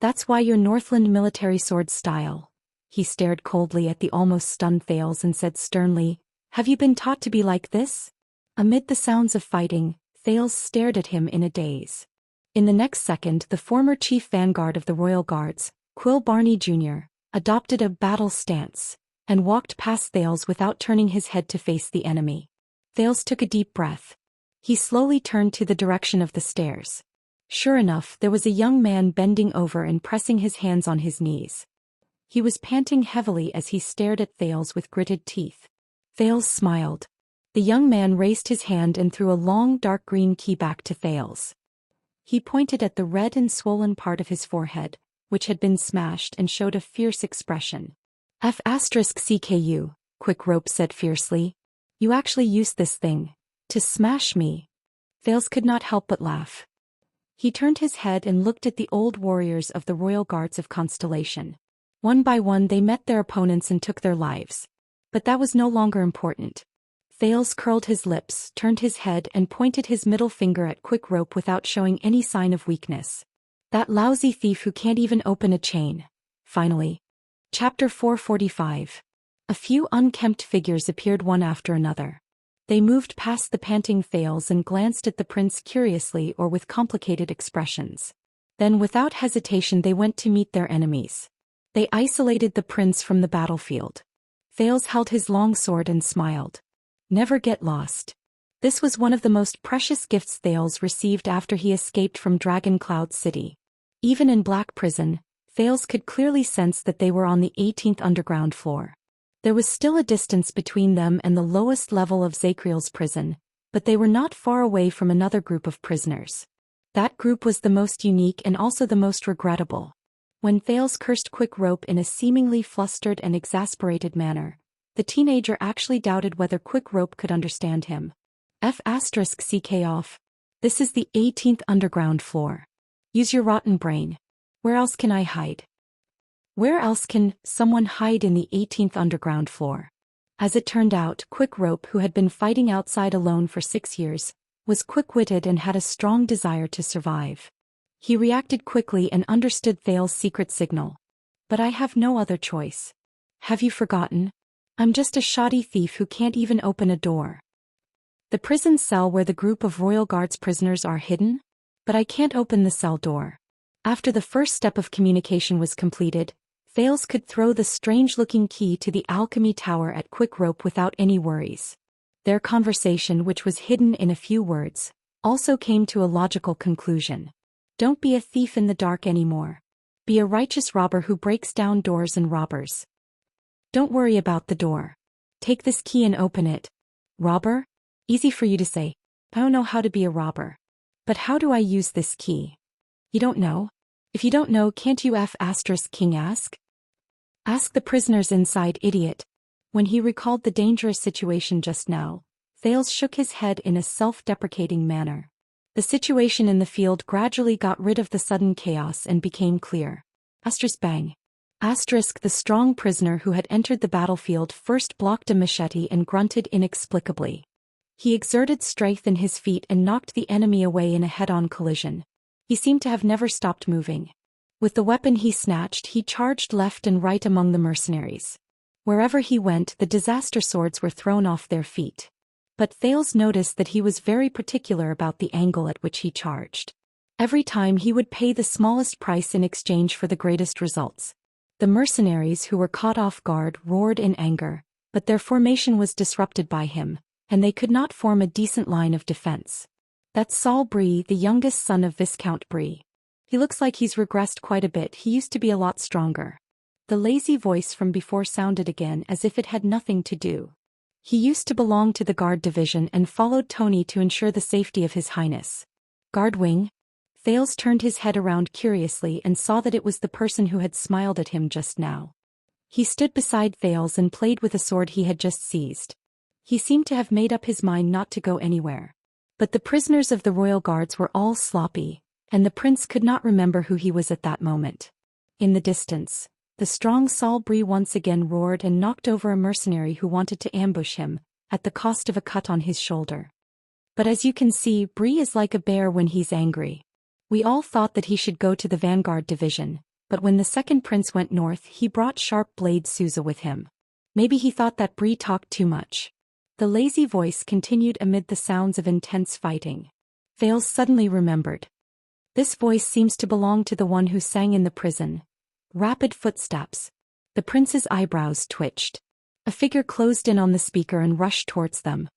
That's why your Northland military sword style. He stared coldly at the almost stunned Thales and said sternly, have you been taught to be like this? Amid the sounds of fighting, Thales stared at him in a daze. In the next second the former chief vanguard of the Royal Guards, Quill Barney Jr., adopted a battle stance, and walked past Thales without turning his head to face the enemy. Thales took a deep breath. He slowly turned to the direction of the stairs. Sure enough, there was a young man bending over and pressing his hands on his knees. He was panting heavily as he stared at Thales with gritted teeth. Thales smiled. The young man raised his hand and threw a long dark green key back to Thales. He pointed at the red and swollen part of his forehead, which had been smashed and showed a fierce expression. CKU, Quick Rope said fiercely. You actually used this thing to smash me. Thales could not help but laugh. He turned his head and looked at the old warriors of the Royal Guards of Constellation. One by one they met their opponents and took their lives. But that was no longer important. Thales curled his lips, turned his head and pointed his middle finger at Quick Rope without showing any sign of weakness. That lousy thief who can't even open a chain. Finally. Chapter 445. A few unkempt figures appeared one after another. They moved past the panting Thales and glanced at the prince curiously or with complicated expressions. Then without hesitation they went to meet their enemies. They isolated the prince from the battlefield. Thales held his long sword and smiled. Never get lost. This was one of the most precious gifts Thales received after he escaped from Dragon Cloud City. Even in Black Prison, Thales could clearly sense that they were on the 18th underground floor. There was still a distance between them and the lowest level of Zachriel's prison, but they were not far away from another group of prisoners. That group was the most unique and also the most regrettable. When Thales cursed Quick Rope in a seemingly flustered and exasperated manner, the teenager actually doubted whether Quick Rope could understand him. F***ck off. This is the 18th underground floor. Use your rotten brain. Where else can I hide? Where else can someone hide in the 18th underground floor? As it turned out, Quick Rope, who had been fighting outside alone for 6 years, was quick-witted and had a strong desire to survive. He reacted quickly and understood Thales' secret signal. But I have no other choice. Have you forgotten? I'm just a shoddy thief who can't even open a door. The prison cell where the group of Royal Guards prisoners are hidden? But I can't open the cell door. After the first step of communication was completed, Thales could throw the strange-looking key to the Alchemy Tower at Quick Rope without any worries. Their conversation, which was hidden in a few words, also came to a logical conclusion. Don't be a thief in the dark anymore. Be a righteous robber who breaks down doors and robbers. Don't worry about the door. Take this key and open it. Robber? Easy for you to say. I don't know how to be a robber. But how do I use this key? You don't know? If you don't know, can't you King ask? Ask the prisoners inside, idiot. When he recalled the dangerous situation just now, Thales shook his head in a self-deprecating manner. The situation in the field gradually got rid of the sudden chaos and became clear. Bang. The strong prisoner who had entered the battlefield first blocked a machete and grunted inexplicably. He exerted strength in his feet and knocked the enemy away in a head-on collision. He seemed to have never stopped moving. With the weapon he snatched, he charged left and right among the mercenaries. Wherever he went, the disaster swords were thrown off their feet. But Thales noticed that he was very particular about the angle at which he charged. Every time he would pay the smallest price in exchange for the greatest results. The mercenaries who were caught off guard roared in anger, but their formation was disrupted by him, and they could not form a decent line of defense. That's Saul Brie, the youngest son of Viscount Brie. He looks like he's regressed quite a bit. He used to be a lot stronger. The lazy voice from before sounded again as if it had nothing to do. He used to belong to the guard division and followed Tony to ensure the safety of His Highness. Guard wing? Thales turned his head around curiously and saw that it was the person who had smiled at him just now. He stood beside Thales and played with a sword he had just seized. He seemed to have made up his mind not to go anywhere. But the prisoners of the royal guards were all sloppy, and the prince could not remember who he was at that moment. In the distance, the strong Saul Brie once again roared and knocked over a mercenary who wanted to ambush him, at the cost of a cut on his shoulder. But as you can see, Brie is like a bear when he's angry. We all thought that he should go to the Vanguard division, but when the second prince went north, he brought Sharp Blade Souza with him. Maybe he thought that Brie talked too much. The lazy voice continued amid the sounds of intense fighting. Thales suddenly remembered. This voice seems to belong to the one who sang in the prison. Rapid footsteps. The prince's eyebrows twitched. A figure closed in on the speaker and rushed towards them.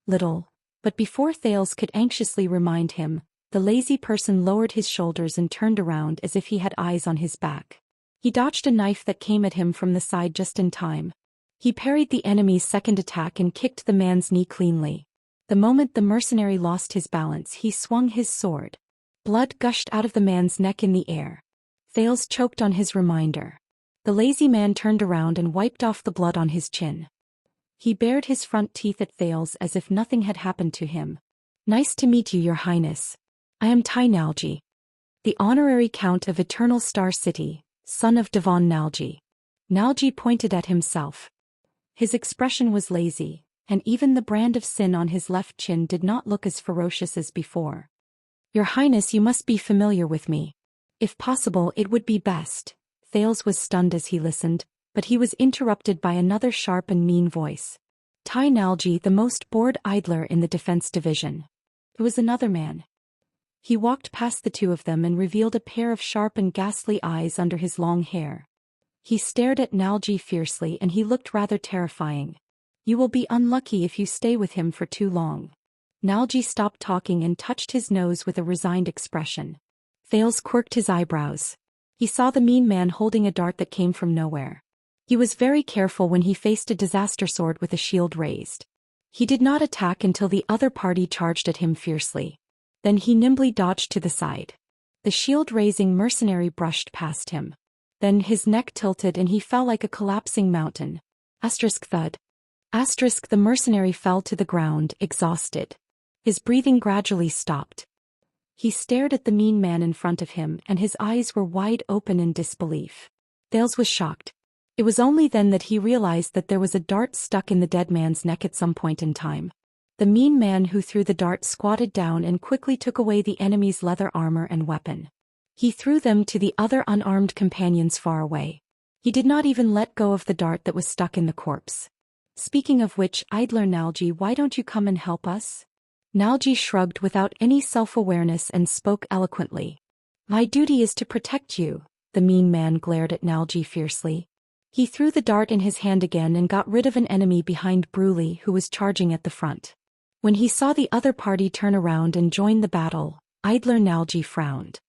But before Thales could anxiously remind him, the lazy person lowered his shoulders and turned around as if he had eyes on his back. He dodged a knife that came at him from the side just in time. He parried the enemy's second attack and kicked the man's knee cleanly. The moment the mercenary lost his balance, he swung his sword. Blood gushed out of the man's neck in the air. Thales choked on his reminder. The lazy man turned around and wiped off the blood on his chin. He bared his front teeth at Thales as if nothing had happened to him. Nice to meet you, Your Highness. I am Tai Nalji, the honorary Count of Eternal Star City, son of Devon Nalji. Nalji pointed at himself. His expression was lazy, and even the brand of sin on his left chin did not look as ferocious as before. Your Highness, you must be familiar with me. If possible, it would be best. Thales was stunned as he listened, but he was interrupted by another sharp and mean voice. Tai Nalji, the most bored idler in the defense division. It was another man. He walked past the two of them and revealed a pair of sharp and ghastly eyes under his long hair. He stared at Nalji fiercely and he looked rather terrifying. You will be unlucky if you stay with him for too long. Nalji stopped talking and touched his nose with a resigned expression. Thales quirked his eyebrows. He saw the mean man holding a dart that came from nowhere. He was very careful when he faced a disaster sword with a shield raised. He did not attack until the other party charged at him fiercely. Then he nimbly dodged to the side. The shield-raising mercenary brushed past him. Then his neck tilted and he fell like a collapsing mountain. Thud. The mercenary fell to the ground, exhausted. His breathing gradually stopped. He stared at the mean man in front of him and his eyes were wide open in disbelief. Thales was shocked. It was only then that he realized that there was a dart stuck in the dead man's neck at some point in time. The mean man who threw the dart squatted down and quickly took away the enemy's leather armor and weapon. He threw them to the other unarmed companions far away. He did not even let go of the dart that was stuck in the corpse. Speaking of which, idler Nalji, why don't you come and help us? Nalji shrugged without any self-awareness and spoke eloquently. My duty is to protect you, the mean man glared at Nalji fiercely. He threw the dart in his hand again and got rid of an enemy behind Bruley who was charging at the front. When he saw the other party turn around and join the battle, idler Nalji frowned.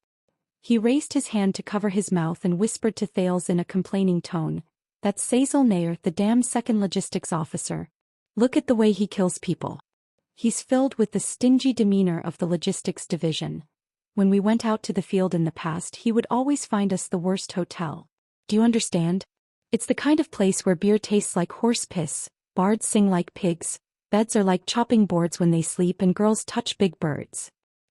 He raised his hand to cover his mouth and whispered to Thales in a complaining tone, That's Sazel Nair, the damn second logistics officer. Look at the way he kills people. He's filled with the stingy demeanor of the logistics division. When we went out to the field in the past, he would always find us the worst hotel. Do you understand? It's the kind of place where beer tastes like horse piss, bards sing like pigs, beds are like chopping boards when they sleep and girls touch big birds.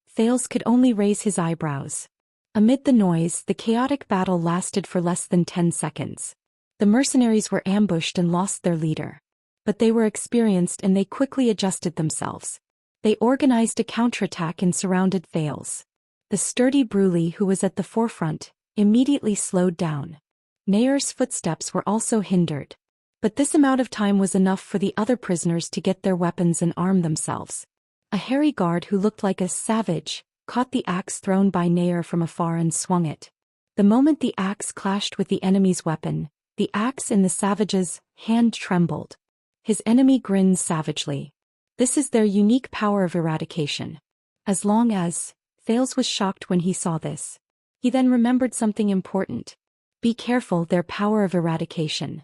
Thales could only raise his eyebrows. Amid the noise, the chaotic battle lasted for less than 10 seconds. The mercenaries were ambushed and lost their leader. But they were experienced and they quickly adjusted themselves. They organized a counterattack and surrounded Thales. The sturdy Bruley, who was at the forefront, immediately slowed down. Nair's footsteps were also hindered. But this amount of time was enough for the other prisoners to get their weapons and arm themselves. A hairy guard who looked like a savage caught the axe thrown by Nair from afar and swung it. The moment the axe clashed with the enemy's weapon, the axe in the savage's hand trembled. His enemy grinned savagely. This is their unique power of eradication. As long as, Thales was shocked when he saw this. He then remembered something important. Be careful, their power of eradication.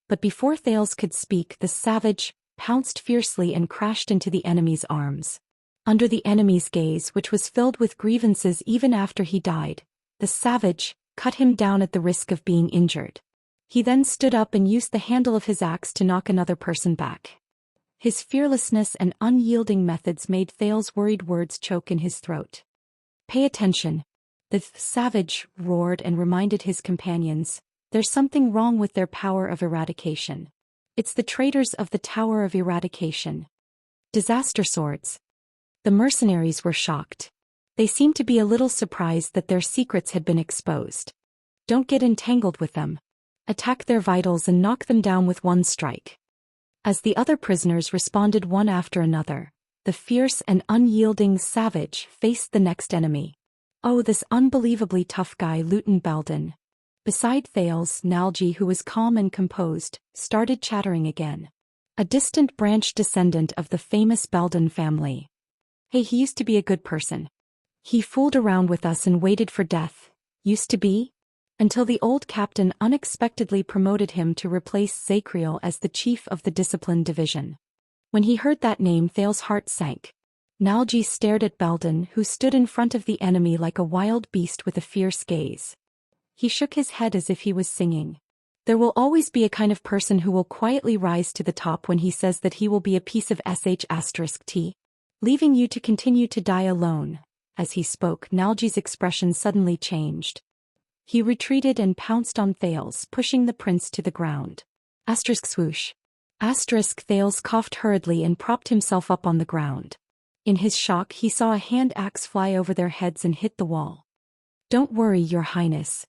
But before Thales could speak, the savage pounced fiercely and crashed into the enemy's arms. Under the enemy's gaze, which was filled with grievances even after he died, the savage cut him down at the risk of being injured. He then stood up and used the handle of his axe to knock another person back. His fearlessness and unyielding methods made Thales' worried words choke in his throat. Pay attention. The savage roared and reminded his companions, there's something wrong with their power of eradication. It's the traitors of the Tower of Eradication. Disaster swords. The mercenaries were shocked. They seemed to be a little surprised that their secrets had been exposed. Don't get entangled with them. Attack their vitals and knock them down with one strike. As the other prisoners responded one after another, the fierce and unyielding savage faced the next enemy. Oh, this unbelievably tough guy, Lieutenant Belden. Beside Thales, Nalji, who was calm and composed, started chattering again. A distant branch descendant of the famous Belden family. Hey, he used to be a good person. He fooled around with us and waited for death. Used to be? Until the old captain unexpectedly promoted him to replace Zakriel as the chief of the discipline division. When he heard that name, Thales' heart sank. Nalji stared at Belden, who stood in front of the enemy like a wild beast with a fierce gaze. He shook his head as if he was singing. There will always be a kind of person who will quietly rise to the top when he says that he will be a piece of sh*t, leaving you to continue to die alone. As he spoke, Nalji's expression suddenly changed. He retreated and pounced on Thales, pushing the prince to the ground. Swoosh. Thales coughed hurriedly and propped himself up on the ground. In his shock, he saw a hand axe fly over their heads and hit the wall. Don't worry, Your Highness.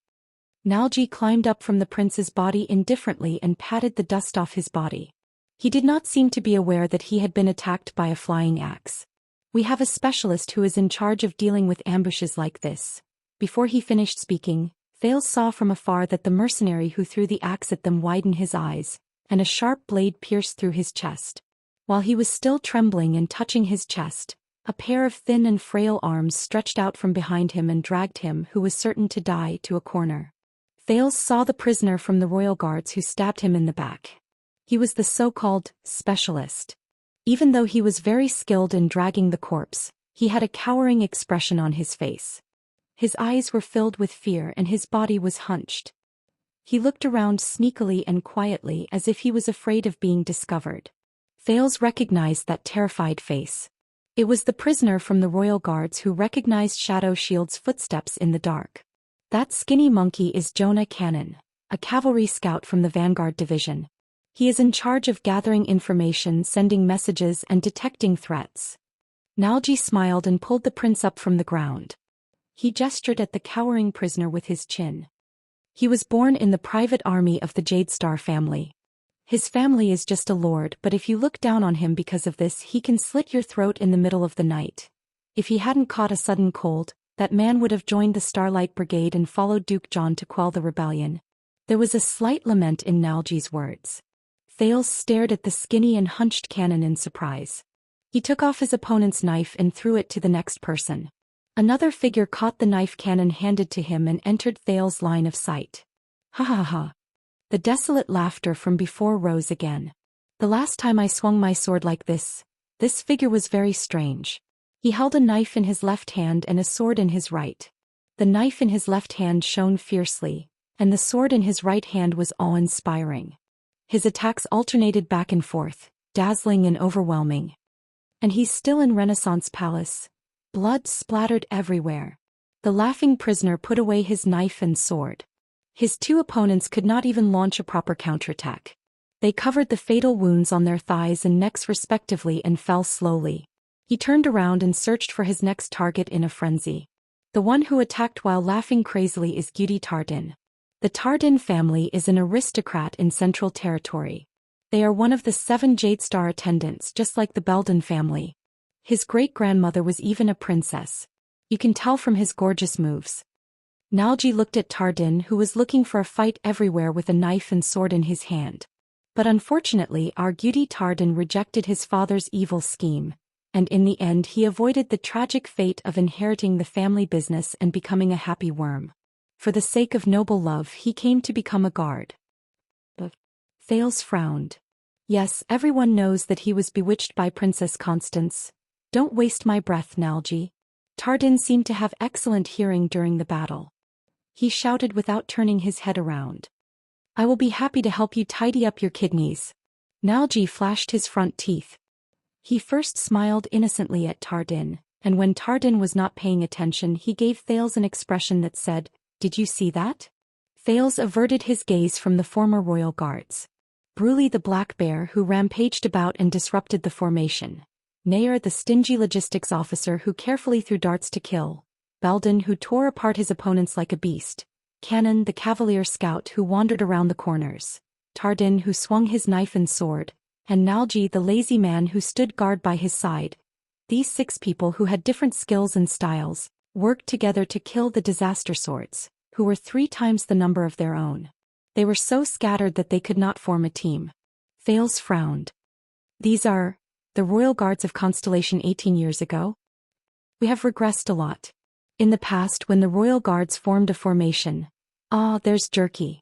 Nalji climbed up from the prince's body indifferently and patted the dust off his body. He did not seem to be aware that he had been attacked by a flying axe. We have a specialist who is in charge of dealing with ambushes like this. Before he finished speaking, Thales saw from afar that the mercenary who threw the axe at them widened his eyes, and a sharp blade pierced through his chest. While he was still trembling and touching his chest, a pair of thin and frail arms stretched out from behind him and dragged him, who was certain to die, to a corner. Thales saw the prisoner from the royal guards who stabbed him in the back. He was the so-called specialist. Even though he was very skilled in dragging the corpse, he had a cowering expression on his face. His eyes were filled with fear and his body was hunched. He looked around sneakily and quietly as if he was afraid of being discovered. Thales recognized that terrified face. It was the prisoner from the royal guards who recognized Shadow Shield's footsteps in the dark. That skinny monkey is Jonah Cannon, a cavalry scout from the Vanguard Division. He is in charge of gathering information, sending messages, and detecting threats. Nalji smiled and pulled the prince up from the ground. He gestured at the cowering prisoner with his chin. He was born in the private army of the Jade Star family. His family is just a lord, but if you look down on him because of this, he can slit your throat in the middle of the night. If he hadn't caught a sudden cold, that man would have joined the Starlight Brigade and followed Duke John to quell the rebellion. There was a slight lament in Nalji's words. Thales stared at the skinny and hunched cannon in surprise. He took off his opponent's knife and threw it to the next person. Another figure caught the knife cannon handed to him and entered Thales' line of sight. Ha ha ha. The desolate laughter from before rose again. The last time I swung my sword like this figure was very strange. He held a knife in his left hand and a sword in his right. The knife in his left hand shone fiercely, and the sword in his right hand was awe-inspiring. His attacks alternated back and forth, dazzling and overwhelming. And he's still in Renaissance Palace. Blood splattered everywhere. The laughing prisoner put away his knife and sword. His two opponents could not even launch a proper counterattack. They covered the fatal wounds on their thighs and necks respectively and fell slowly. He turned around and searched for his next target in a frenzy. The one who attacked while laughing crazily is Gudi Tardin. The Tardin family is an aristocrat in Central Territory. They are one of the 7 Jade Star attendants, just like the Belden family. His great-grandmother was even a princess. You can tell from his gorgeous moves. Nalji looked at Tardin, who was looking for a fight everywhere with a knife and sword in his hand. But unfortunately, our Gudi Tardin rejected his father's evil scheme, and in the end he avoided the tragic fate of inheriting the family business and becoming a happy worm. For the sake of noble love, he came to become a guard. But Thales frowned. Yes, everyone knows that he was bewitched by Princess Constance. Don't waste my breath, Nalji. Tardin seemed to have excellent hearing during the battle. He shouted without turning his head around. I will be happy to help you tidy up your kidneys. Nalji flashed his front teeth. He first smiled innocently at Tardin, and when Tardin was not paying attention he gave Thales an expression that said, "Did you see that?" Thales averted his gaze from the former royal guards. Bruley the black bear who rampaged about and disrupted the formation. Nair the stingy logistics officer who carefully threw darts to kill. Belden who tore apart his opponents like a beast. Cannon the cavalier scout who wandered around the corners. Tardin who swung his knife and sword. And Nalji the lazy man who stood guard by his side. These 6 people who had different skills and styles, worked together to kill the disaster swords, who were 3 times the number of their own. They were so scattered that they could not form a team. Thales frowned. These are the royal guards of Constellation 18 years ago? We have regressed a lot. In the past, when the royal guards formed a formation. There's Jerky.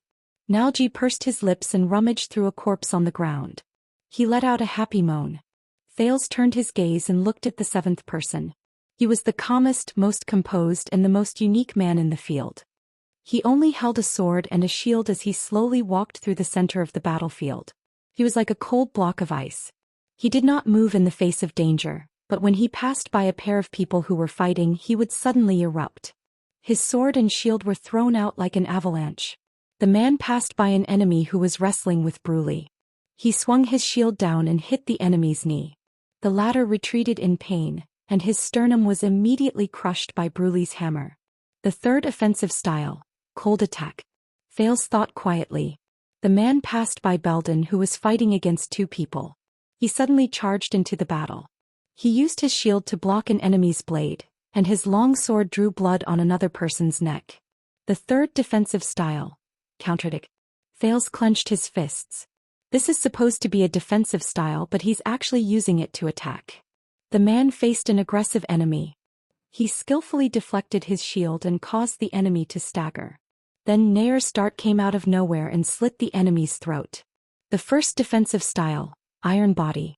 Nalji pursed his lips and rummaged through a corpse on the ground. He let out a happy moan. Thales turned his gaze and looked at the 7th person. He was the calmest, most composed and the most unique man in the field. He only held a sword and a shield as he slowly walked through the center of the battlefield. He was like a cold block of ice. He did not move in the face of danger, but when he passed by a pair of people who were fighting he would suddenly erupt. His sword and shield were thrown out like an avalanche. The man passed by an enemy who was wrestling with Bruley. He swung his shield down and hit the enemy's knee. The latter retreated in pain, and his sternum was immediately crushed by Bruley's hammer. The 3rd offensive style, cold attack. Thales thought quietly. The man passed by Belden, who was fighting against two people. He suddenly charged into the battle. He used his shield to block an enemy's blade, and his long sword drew blood on another person's neck. The third defensive style. Counterattack. Thales clenched his fists. This is supposed to be a defensive style, but he's actually using it to attack. The man faced an aggressive enemy. He skillfully deflected his shield and caused the enemy to stagger. Then Nair's dart came out of nowhere and slit the enemy's throat. The first defensive style, Iron Body.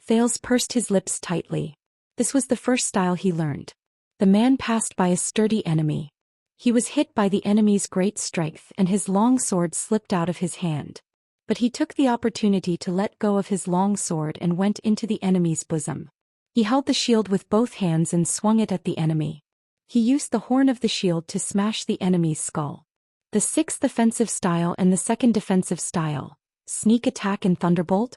Thales pursed his lips tightly. This was the first style he learned. The man passed by a sturdy enemy. He was hit by the enemy's great strength and his long sword slipped out of his hand. But he took the opportunity to let go of his long sword and went into the enemy's bosom. He held the shield with both hands and swung it at the enemy. He used the horn of the shield to smash the enemy's skull. The sixth offensive style and the second defensive style, Sneak Attack and Thunderbolt.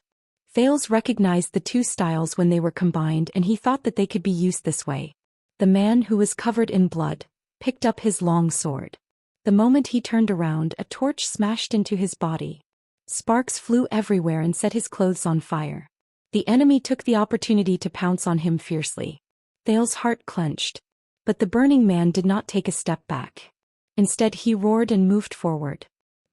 Thales recognized the two styles when they were combined, and he thought that they could be used this way. The man, who was covered in blood, picked up his long sword. The moment he turned around, a torch smashed into his body. Sparks flew everywhere and set his clothes on fire. The enemy took the opportunity to pounce on him fiercely. Thales' heart clenched. But the burning man did not take a step back. Instead, he roared and moved forward.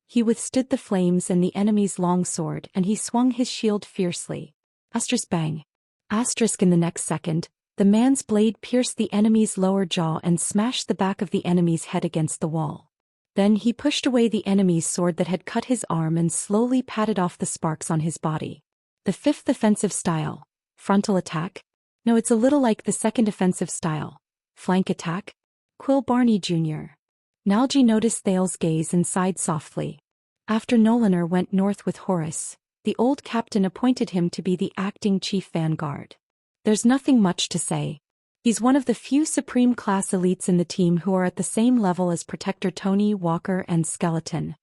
He withstood the flames and the enemy's long sword, and he swung his shield fiercely. Asterisk bang. Asterisk in the next second, the man's blade pierced the enemy's lower jaw and smashed the back of the enemy's head against the wall. Then he pushed away the enemy's sword that had cut his arm and slowly patted off the sparks on his body. The fifth offensive style, Frontal Attack. No, it's a little like the second offensive style, Flank Attack. Quill Barney Jr. Nalji noticed Thales' gaze and sighed softly. After Nolaner went north with Horus, the old captain appointed him to be the acting chief vanguard. There's nothing much to say. He's one of the few Supreme Class elites in the team who are at the same level as Protector Tony, Walker, and Skeleton.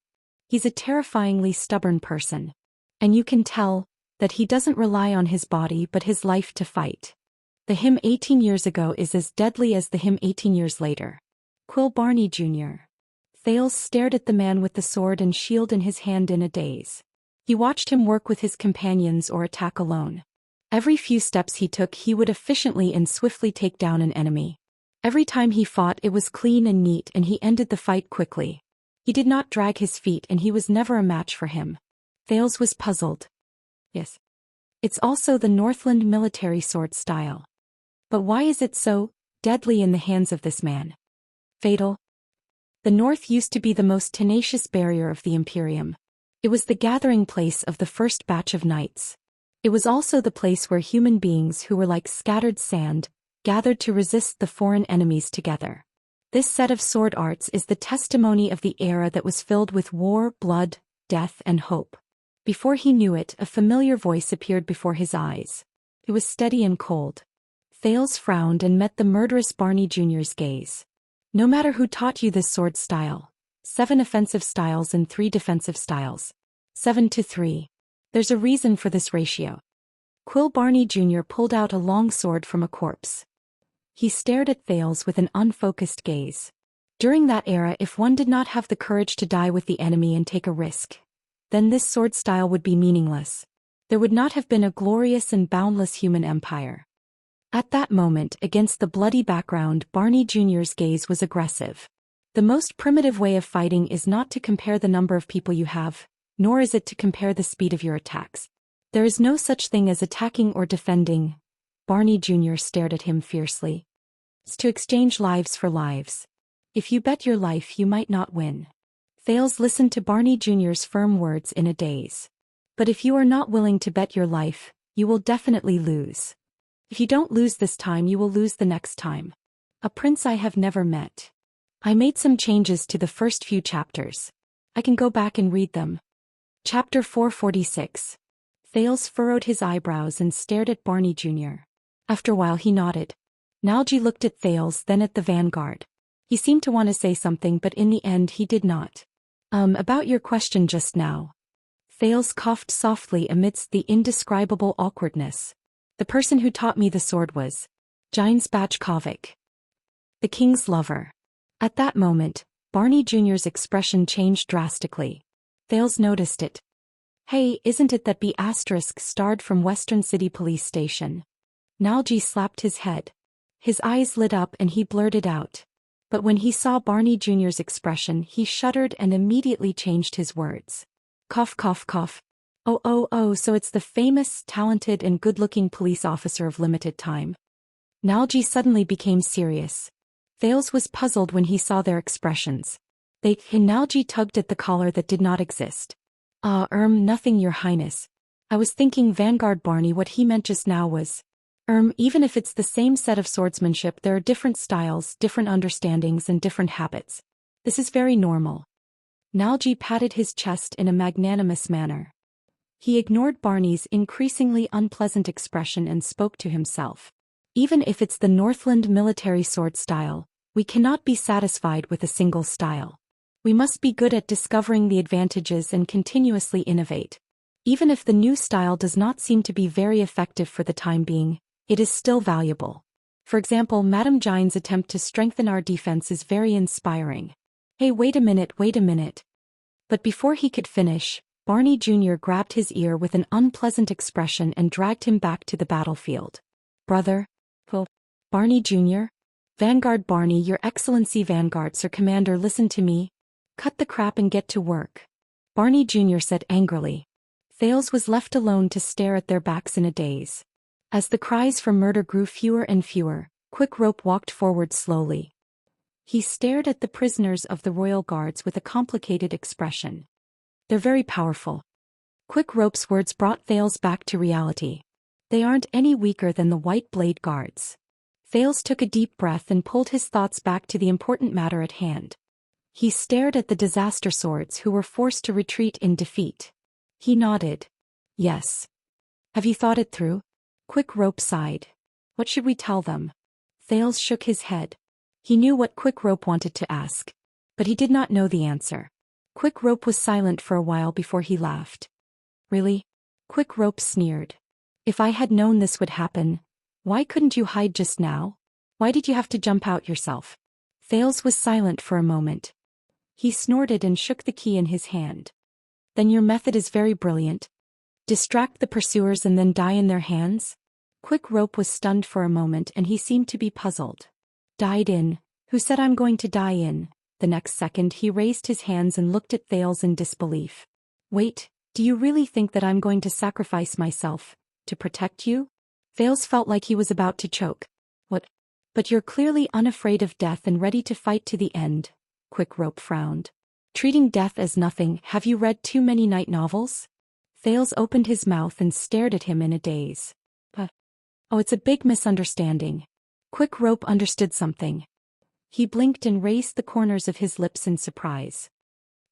He's a terrifyingly stubborn person. And you can tell that he doesn't rely on his body but his life to fight. The him 18 years ago is as deadly as the him 18 years later. Quill Barney Jr. Thales stared at the man with the sword and shield in his hand in a daze. He watched him work with his companions or attack alone. Every few steps he took, he would efficiently and swiftly take down an enemy. Every time he fought, it was clean and neat, and he ended the fight quickly. He did not drag his feet, and he was never a match for him. Thales was puzzled. Yes. It's also the Northland military sword style. But why is it so deadly in the hands of this man? Fatal. The North used to be the most tenacious barrier of the Imperium. It was the gathering place of the first batch of knights. It was also the place where human beings who were like scattered sand gathered to resist the foreign enemies together. This set of sword arts is the testimony of the era that was filled with war, blood, death, and hope. Before he knew it, a familiar voice appeared before his eyes. It was steady and cold. Thales frowned and met the murderous Barney Jr.'s gaze. No matter who taught you this sword style, 7 offensive styles and 3 defensive styles. 7-3. There's a reason for this ratio. Quill Barney Jr. pulled out a long sword from a corpse. He stared at Thales with an unfocused gaze. During that era, if one did not have the courage to die with the enemy and take a risk, then this sword style would be meaningless. There would not have been a glorious and boundless human empire. At that moment, against the bloody background, Barney Jr.'s gaze was aggressive. The most primitive way of fighting is not to compare the number of people you have, nor is it to compare the speed of your attacks. There is no such thing as attacking or defending. Barney Jr. stared at him fiercely. It's to exchange lives for lives. If you bet your life, you might not win. Thales listened to Barney Jr.'s firm words in a daze. But if you are not willing to bet your life, you will definitely lose. If you don't lose this time, you will lose the next time. A prince I have never met. I made some changes to the first few chapters. I can go back and read them. Chapter 446. Thales furrowed his eyebrows and stared at Barney Jr. After a while he nodded. Nalji looked at Thales, then at the vanguard. He seemed to want to say something, but in the end he did not. About your question just now. Thales coughed softly amidst the indescribable awkwardness. The person who taught me the sword was Ginesbach Kovic, the king's lover. At that moment, Barney Jr.'s expression changed drastically. Thales noticed it. Hey, isn't it that B** starred from Western City Police Station? Nalji slapped his head. His eyes lit up and he blurted out. But when he saw Barney Jr.'s expression, he shuddered and immediately changed his words. Cough cough cough. Oh, so it's the famous, talented and good-looking police officer of limited time. Nalji suddenly became serious. Thales was puzzled when he saw their expressions. Nalji tugged at the collar that did not exist. Nothing, Your Highness. I was thinking Vanguard Barney, what he meant just now was, even if it's the same set of swordsmanship, there are different styles, different understandings and different habits. This is very normal. Nalji patted his chest in a magnanimous manner. He ignored Barney's increasingly unpleasant expression and spoke to himself. Even if it's the Northland military sword style, we cannot be satisfied with a single style. We must be good at discovering the advantages and continuously innovate. Even if the new style does not seem to be very effective for the time being, it is still valuable. For example, Madame Jine's attempt to strengthen our defense is very inspiring. Hey, wait a minute. But before he could finish, Barney Jr. grabbed his ear with an unpleasant expression and dragged him back to the battlefield. Brother? Barney Jr.? Vanguard Barney, Your Excellency Vanguard Sir Commander, listen to me. Cut the crap and get to work. Barney Jr. said angrily. Thales was left alone to stare at their backs in a daze. As the cries for murder grew fewer and fewer, Quick Rope walked forward slowly. He stared at the prisoners of the Royal Guards with a complicated expression. They're very powerful. Quick Rope's words brought Thales back to reality. They aren't any weaker than the White Blade Guards. Thales took a deep breath and pulled his thoughts back to the important matter at hand. He stared at the disaster swords who were forced to retreat in defeat. He nodded. Yes. Have you thought it through? Quick Rope sighed. What should we tell them? Thales shook his head. He knew what Quick Rope wanted to ask, but he did not know the answer. Quick Rope was silent for a while before he laughed. Really? Quick Rope sneered. If I had known this would happen, why couldn't you hide just now? Why did you have to jump out yourself? Thales was silent for a moment. He snorted and shook the key in his hand. Then your method is very brilliant. Distract the pursuers and then die in their hands? Quick Rope was stunned for a moment and he seemed to be puzzled. Died in? Who said I'm going to die in? The next second he raised his hands and looked at Thales in disbelief. Wait, do you really think that I'm going to sacrifice myself to protect you? Thales felt like he was about to choke. What? But you're clearly unafraid of death and ready to fight to the end. Quick Rope frowned. Treating death as nothing, have you read too many night novels? Thales opened his mouth and stared at him in a daze. Oh, it's a big misunderstanding. Quick Rope understood something. He blinked and raised the corners of his lips in surprise.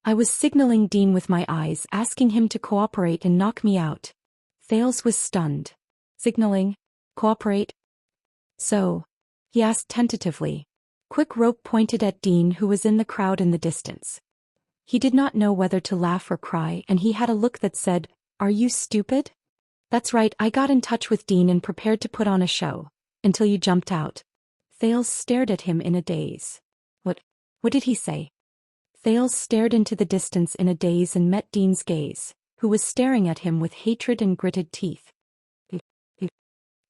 I was signaling Dean with my eyes, asking him to cooperate and knock me out. Thales was stunned. Signaling? Cooperate? So? He asked tentatively. Quick Rope pointed at Dean, who was in the crowd in the distance. He did not know whether to laugh or cry, and he had a look that said, Are you stupid? That's right, I got in touch with Dean and prepared to put on a show. Until you jumped out. Thales stared at him in a daze. What did he say? Thales stared into the distance in a daze and met Dean's gaze, who was staring at him with hatred and gritted teeth.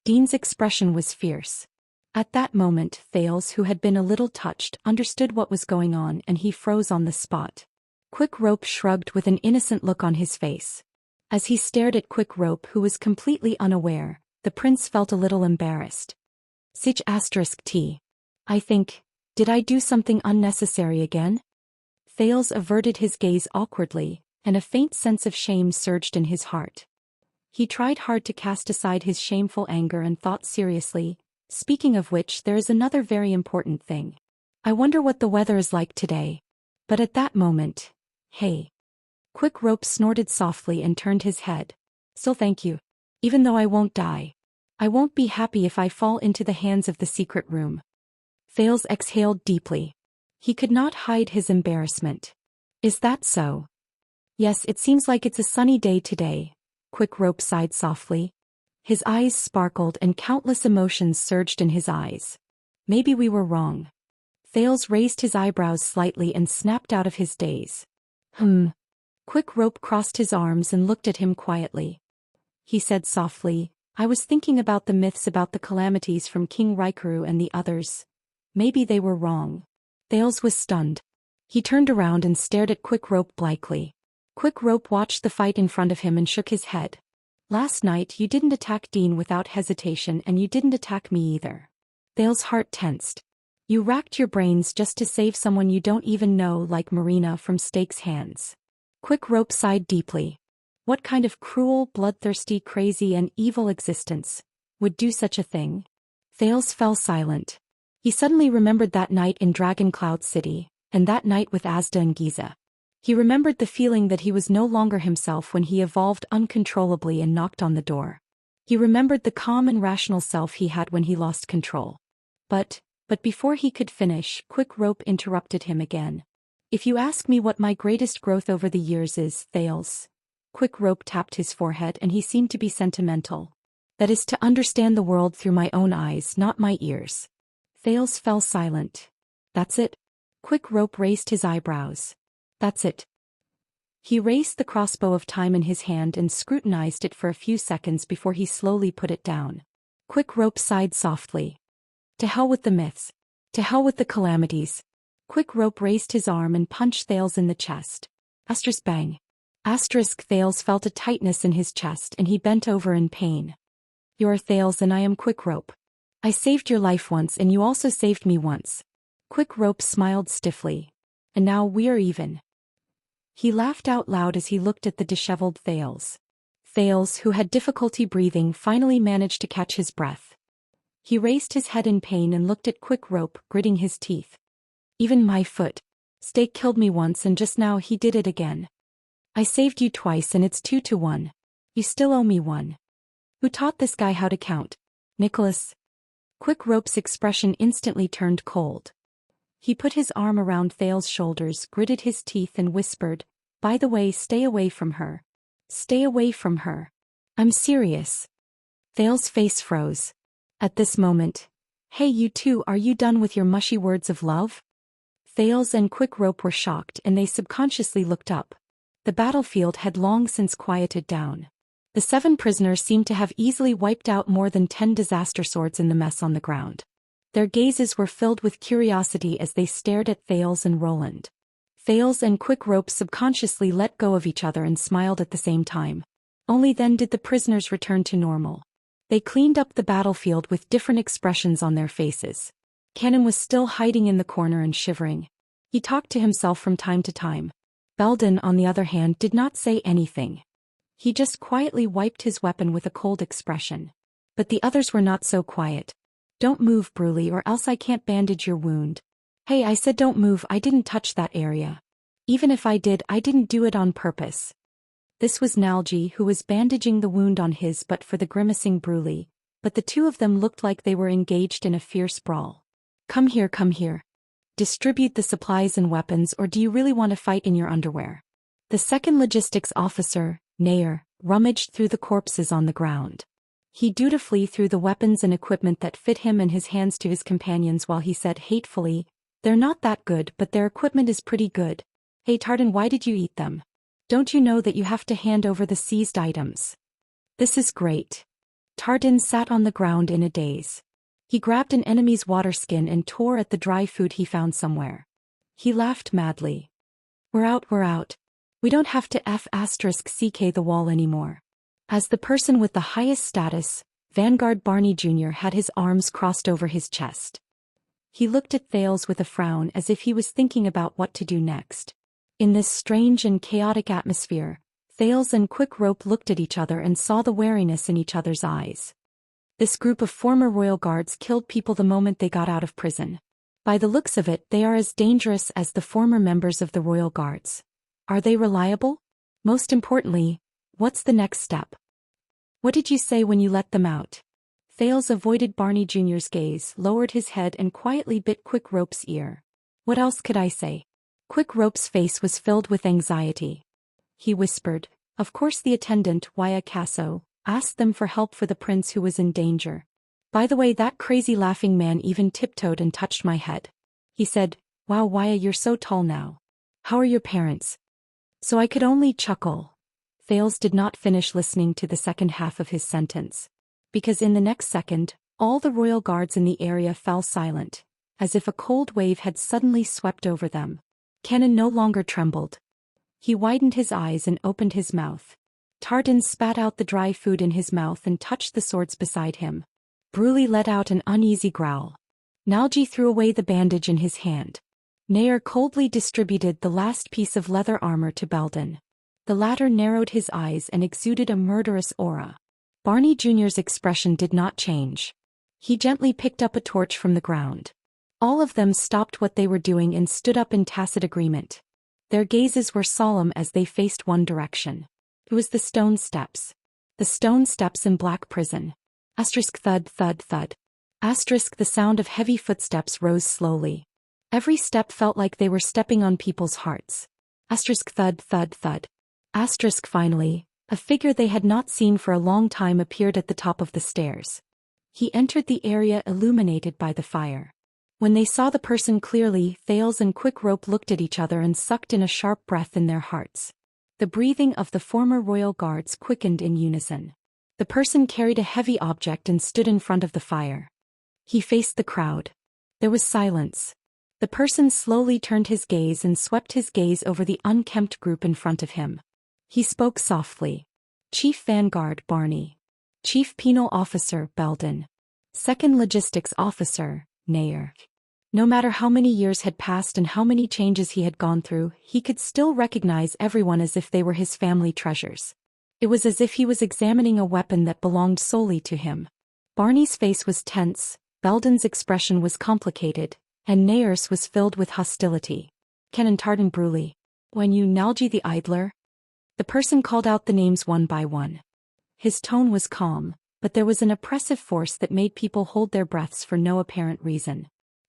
Dean's expression was fierce. At that moment, Thales, who had been a little touched, understood what was going on and he froze on the spot. Quick Rope shrugged with an innocent look on his face. As he stared at Quick Rope, who was completely unaware, the prince felt a little embarrassed. T. I think, did I do something unnecessary again? Thales averted his gaze awkwardly, and a faint sense of shame surged in his heart. He tried hard to cast aside his shameful anger and thought seriously, speaking of which, there is another very important thing. I wonder what the weather is like today. But at that moment, hey. Quick Rope snorted softly and turned his head. Still thank you. Even though I won't die. I won't be happy if I fall into the hands of the secret room. Thales exhaled deeply. He could not hide his embarrassment. Is that so? Yes, it seems like it's a sunny day today. Quick Rope sighed softly. His eyes sparkled and countless emotions surged in his eyes. Maybe we were wrong. Thales raised his eyebrows slightly and snapped out of his daze. Quick Rope crossed his arms and looked at him quietly. He said softly, I was thinking about the myths about the calamities from King Raikuru and the others. Maybe they were wrong. Thales was stunned. He turned around and stared at Quick Rope blankly. Quick Rope watched the fight in front of him and shook his head. Last night you didn't attack Dean without hesitation and you didn't attack me either. Thales' heart tensed. You racked your brains just to save someone you don't even know like Marina from Stake's hands. Quick Rope sighed deeply. What kind of cruel, bloodthirsty, crazy and evil existence would do such a thing? Thales fell silent. He suddenly remembered that night in Dragon Cloud City, and that night with Asda and Giza. He remembered the feeling that he was no longer himself when he evolved uncontrollably and knocked on the door. He remembered the calm and rational self he had when he lost control. But before he could finish, Quick Rope interrupted him again. If you ask me what my greatest growth over the years is, Thales. Quick Rope tapped his forehead and he seemed to be sentimental. That is to understand the world through my own eyes, not my ears. Thales fell silent. That's it? Quick Rope raised his eyebrows. That's it. He raised the crossbow of time in his hand and scrutinized it for a few seconds before he slowly put it down. Quick Rope sighed softly. To hell with the myths. To hell with the calamities. Quick Rope raised his arm and punched Thales in the chest. Bang. Thales felt a tightness in his chest and he bent over in pain. You're Thales and I am Quick Rope. I saved your life once and you also saved me once. Quick Rope smiled stiffly. And now we're even. He laughed out loud as he looked at the disheveled Thales. Thales, who had difficulty breathing, finally managed to catch his breath. He raised his head in pain and looked at Quick Rope, gritting his teeth. Even my foot. Stake killed me once and just now he did it again. I saved you twice and it's 2-1. You still owe me one. Who taught this guy how to count? Nicholas. Quick Rope's expression instantly turned cold. He put his arm around Thales' shoulders, gritted his teeth and whispered, by the way, stay away from her. Stay away from her. I'm serious. Thales' face froze. At this moment. Hey you two, are you done with your mushy words of love? Thales and Quick Rope were shocked and they subconsciously looked up. The battlefield had long since quieted down. The 7 prisoners seemed to have easily wiped out more than 10 disaster swords in the mess on the ground. Their gazes were filled with curiosity as they stared at Thales and Roland. Thales and Quick Rope subconsciously let go of each other and smiled at the same time. Only then did the prisoners return to normal. They cleaned up the battlefield with different expressions on their faces. Cannon was still hiding in the corner and shivering. He talked to himself from time to time. Belden, on the other hand, did not say anything. He just quietly wiped his weapon with a cold expression. But the others were not so quiet. Don't move, Bruley, or else I can't bandage your wound. Hey, I said don't move, I didn't touch that area. Even if I did, I didn't do it on purpose. This was Nalji who was bandaging the wound on his but for the grimacing Bruley, but the two of them looked like they were engaged in a fierce brawl. Come here, come here. Distribute the supplies and weapons, or do you really want to fight in your underwear? The second logistics officer, Nair, rummaged through the corpses on the ground. He dutifully threw the weapons and equipment that fit him and his hands to his companions while he said hatefully, they're not that good but their equipment is pretty good. Hey Tardan, why did you eat them? Don't you know that you have to hand over the seized items? This is great. Tardan sat on the ground in a daze. He grabbed an enemy's water skin and tore at the dry food he found somewhere. He laughed madly. We're out, we're out. We don't have to *CK the wall anymore. As the person with the highest status, Vanguard Barney Jr. had his arms crossed over his chest. He looked at Thales with a frown as if he was thinking about what to do next. In this strange and chaotic atmosphere, Thales and Quick Rope looked at each other and saw the wariness in each other's eyes. This group of former royal guards killed people the moment they got out of prison. By the looks of it, they are as dangerous as the former members of the royal guards. Are they reliable? Most importantly, what's the next step? What did you say when you let them out? Thales avoided Barney Jr.'s gaze, lowered his head and quietly bit Quick Rope's ear. What else could I say? Quick Rope's face was filled with anxiety. He whispered, of course the attendant, Waya Casso, asked them for help for the prince who was in danger. By the way, that crazy laughing man even tiptoed and touched my head. He said, "Wow, Waya, you're so tall now. How are your parents?" So I could only chuckle. Thales did not finish listening to the second half of his sentence. Because in the next second, all the royal guards in the area fell silent, as if a cold wave had suddenly swept over them. Kenan no longer trembled. He widened his eyes and opened his mouth. Tardan spat out the dry food in his mouth and touched the swords beside him. Bruley let out an uneasy growl. Nalji threw away the bandage in his hand. Nair coldly distributed the last piece of leather armor to Belden. The latter narrowed his eyes and exuded a murderous aura. Barney Jr.'s expression did not change. He gently picked up a torch from the ground. All of them stopped what they were doing and stood up in tacit agreement. Their gazes were solemn as they faced one direction. It was the stone steps. The stone steps in Black Prison. Thud, thud, thud. The sound of heavy footsteps rose slowly. Every step felt like they were stepping on people's hearts. Thud, thud, thud. Finally, a figure they had not seen for a long time appeared at the top of the stairs. He entered the area illuminated by the fire. When they saw the person clearly, Thales and Quick Rope looked at each other and sucked in a sharp breath in their hearts. The breathing of the former royal guards quickened in unison. The person carried a heavy object and stood in front of the fire. He faced the crowd. There was silence. The person slowly turned his gaze and swept his gaze over the unkempt group in front of him. He spoke softly. Chief Vanguard, Barney. Chief Penal Officer, Belden. Second Logistics Officer, Nair. No matter how many years had passed and how many changes he had gone through, he could still recognize everyone as if they were his family treasures. It was as if he was examining a weapon that belonged solely to him. Barney's face was tense, Belden's expression was complicated, and Nair's was filled with hostility. Kenan Tardan Bruley. When you Nalji the Idler? The person called out the names one by one. His tone was calm, but there was an oppressive force that made people hold their breaths for no apparent reason.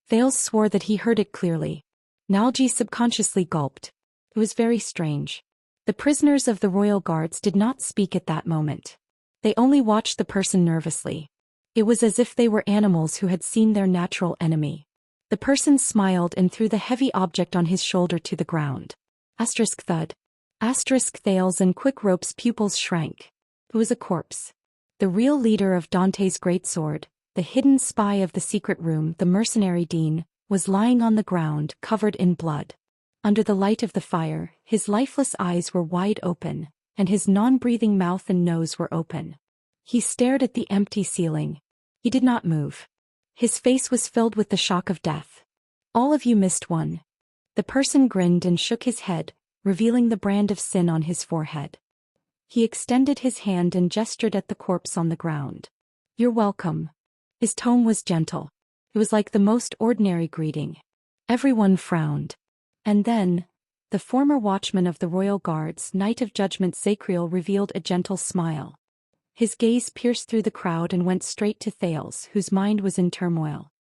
Thales swore that he heard it clearly. Nalji subconsciously gulped. It was very strange. The prisoners of the royal guards did not speak at that moment. They only watched the person nervously. It was as if they were animals who had seen their natural enemy. The person smiled and threw the heavy object on his shoulder to the ground. Thud. Thales and Quick Rope's pupils shrank. It was a corpse. The real leader of Dante's great sword, the hidden spy of the secret room, the mercenary Dean, was lying on the ground, covered in blood. Under the light of the fire, his lifeless eyes were wide open, and his non-breathing mouth and nose were open. He stared at the empty ceiling. He did not move. His face was filled with the shock of death. All of you missed one. The person grinned and shook his head, revealing the brand of sin on his forehead. He extended his hand and gestured at the corpse on the ground. You're welcome. His tone was gentle. It was like the most ordinary greeting. Everyone frowned. And then, the former watchman of the royal guards, Knight of Judgment Sacriel, revealed a gentle smile. His gaze pierced through the crowd and went straight to Thales, whose mind was in turmoil.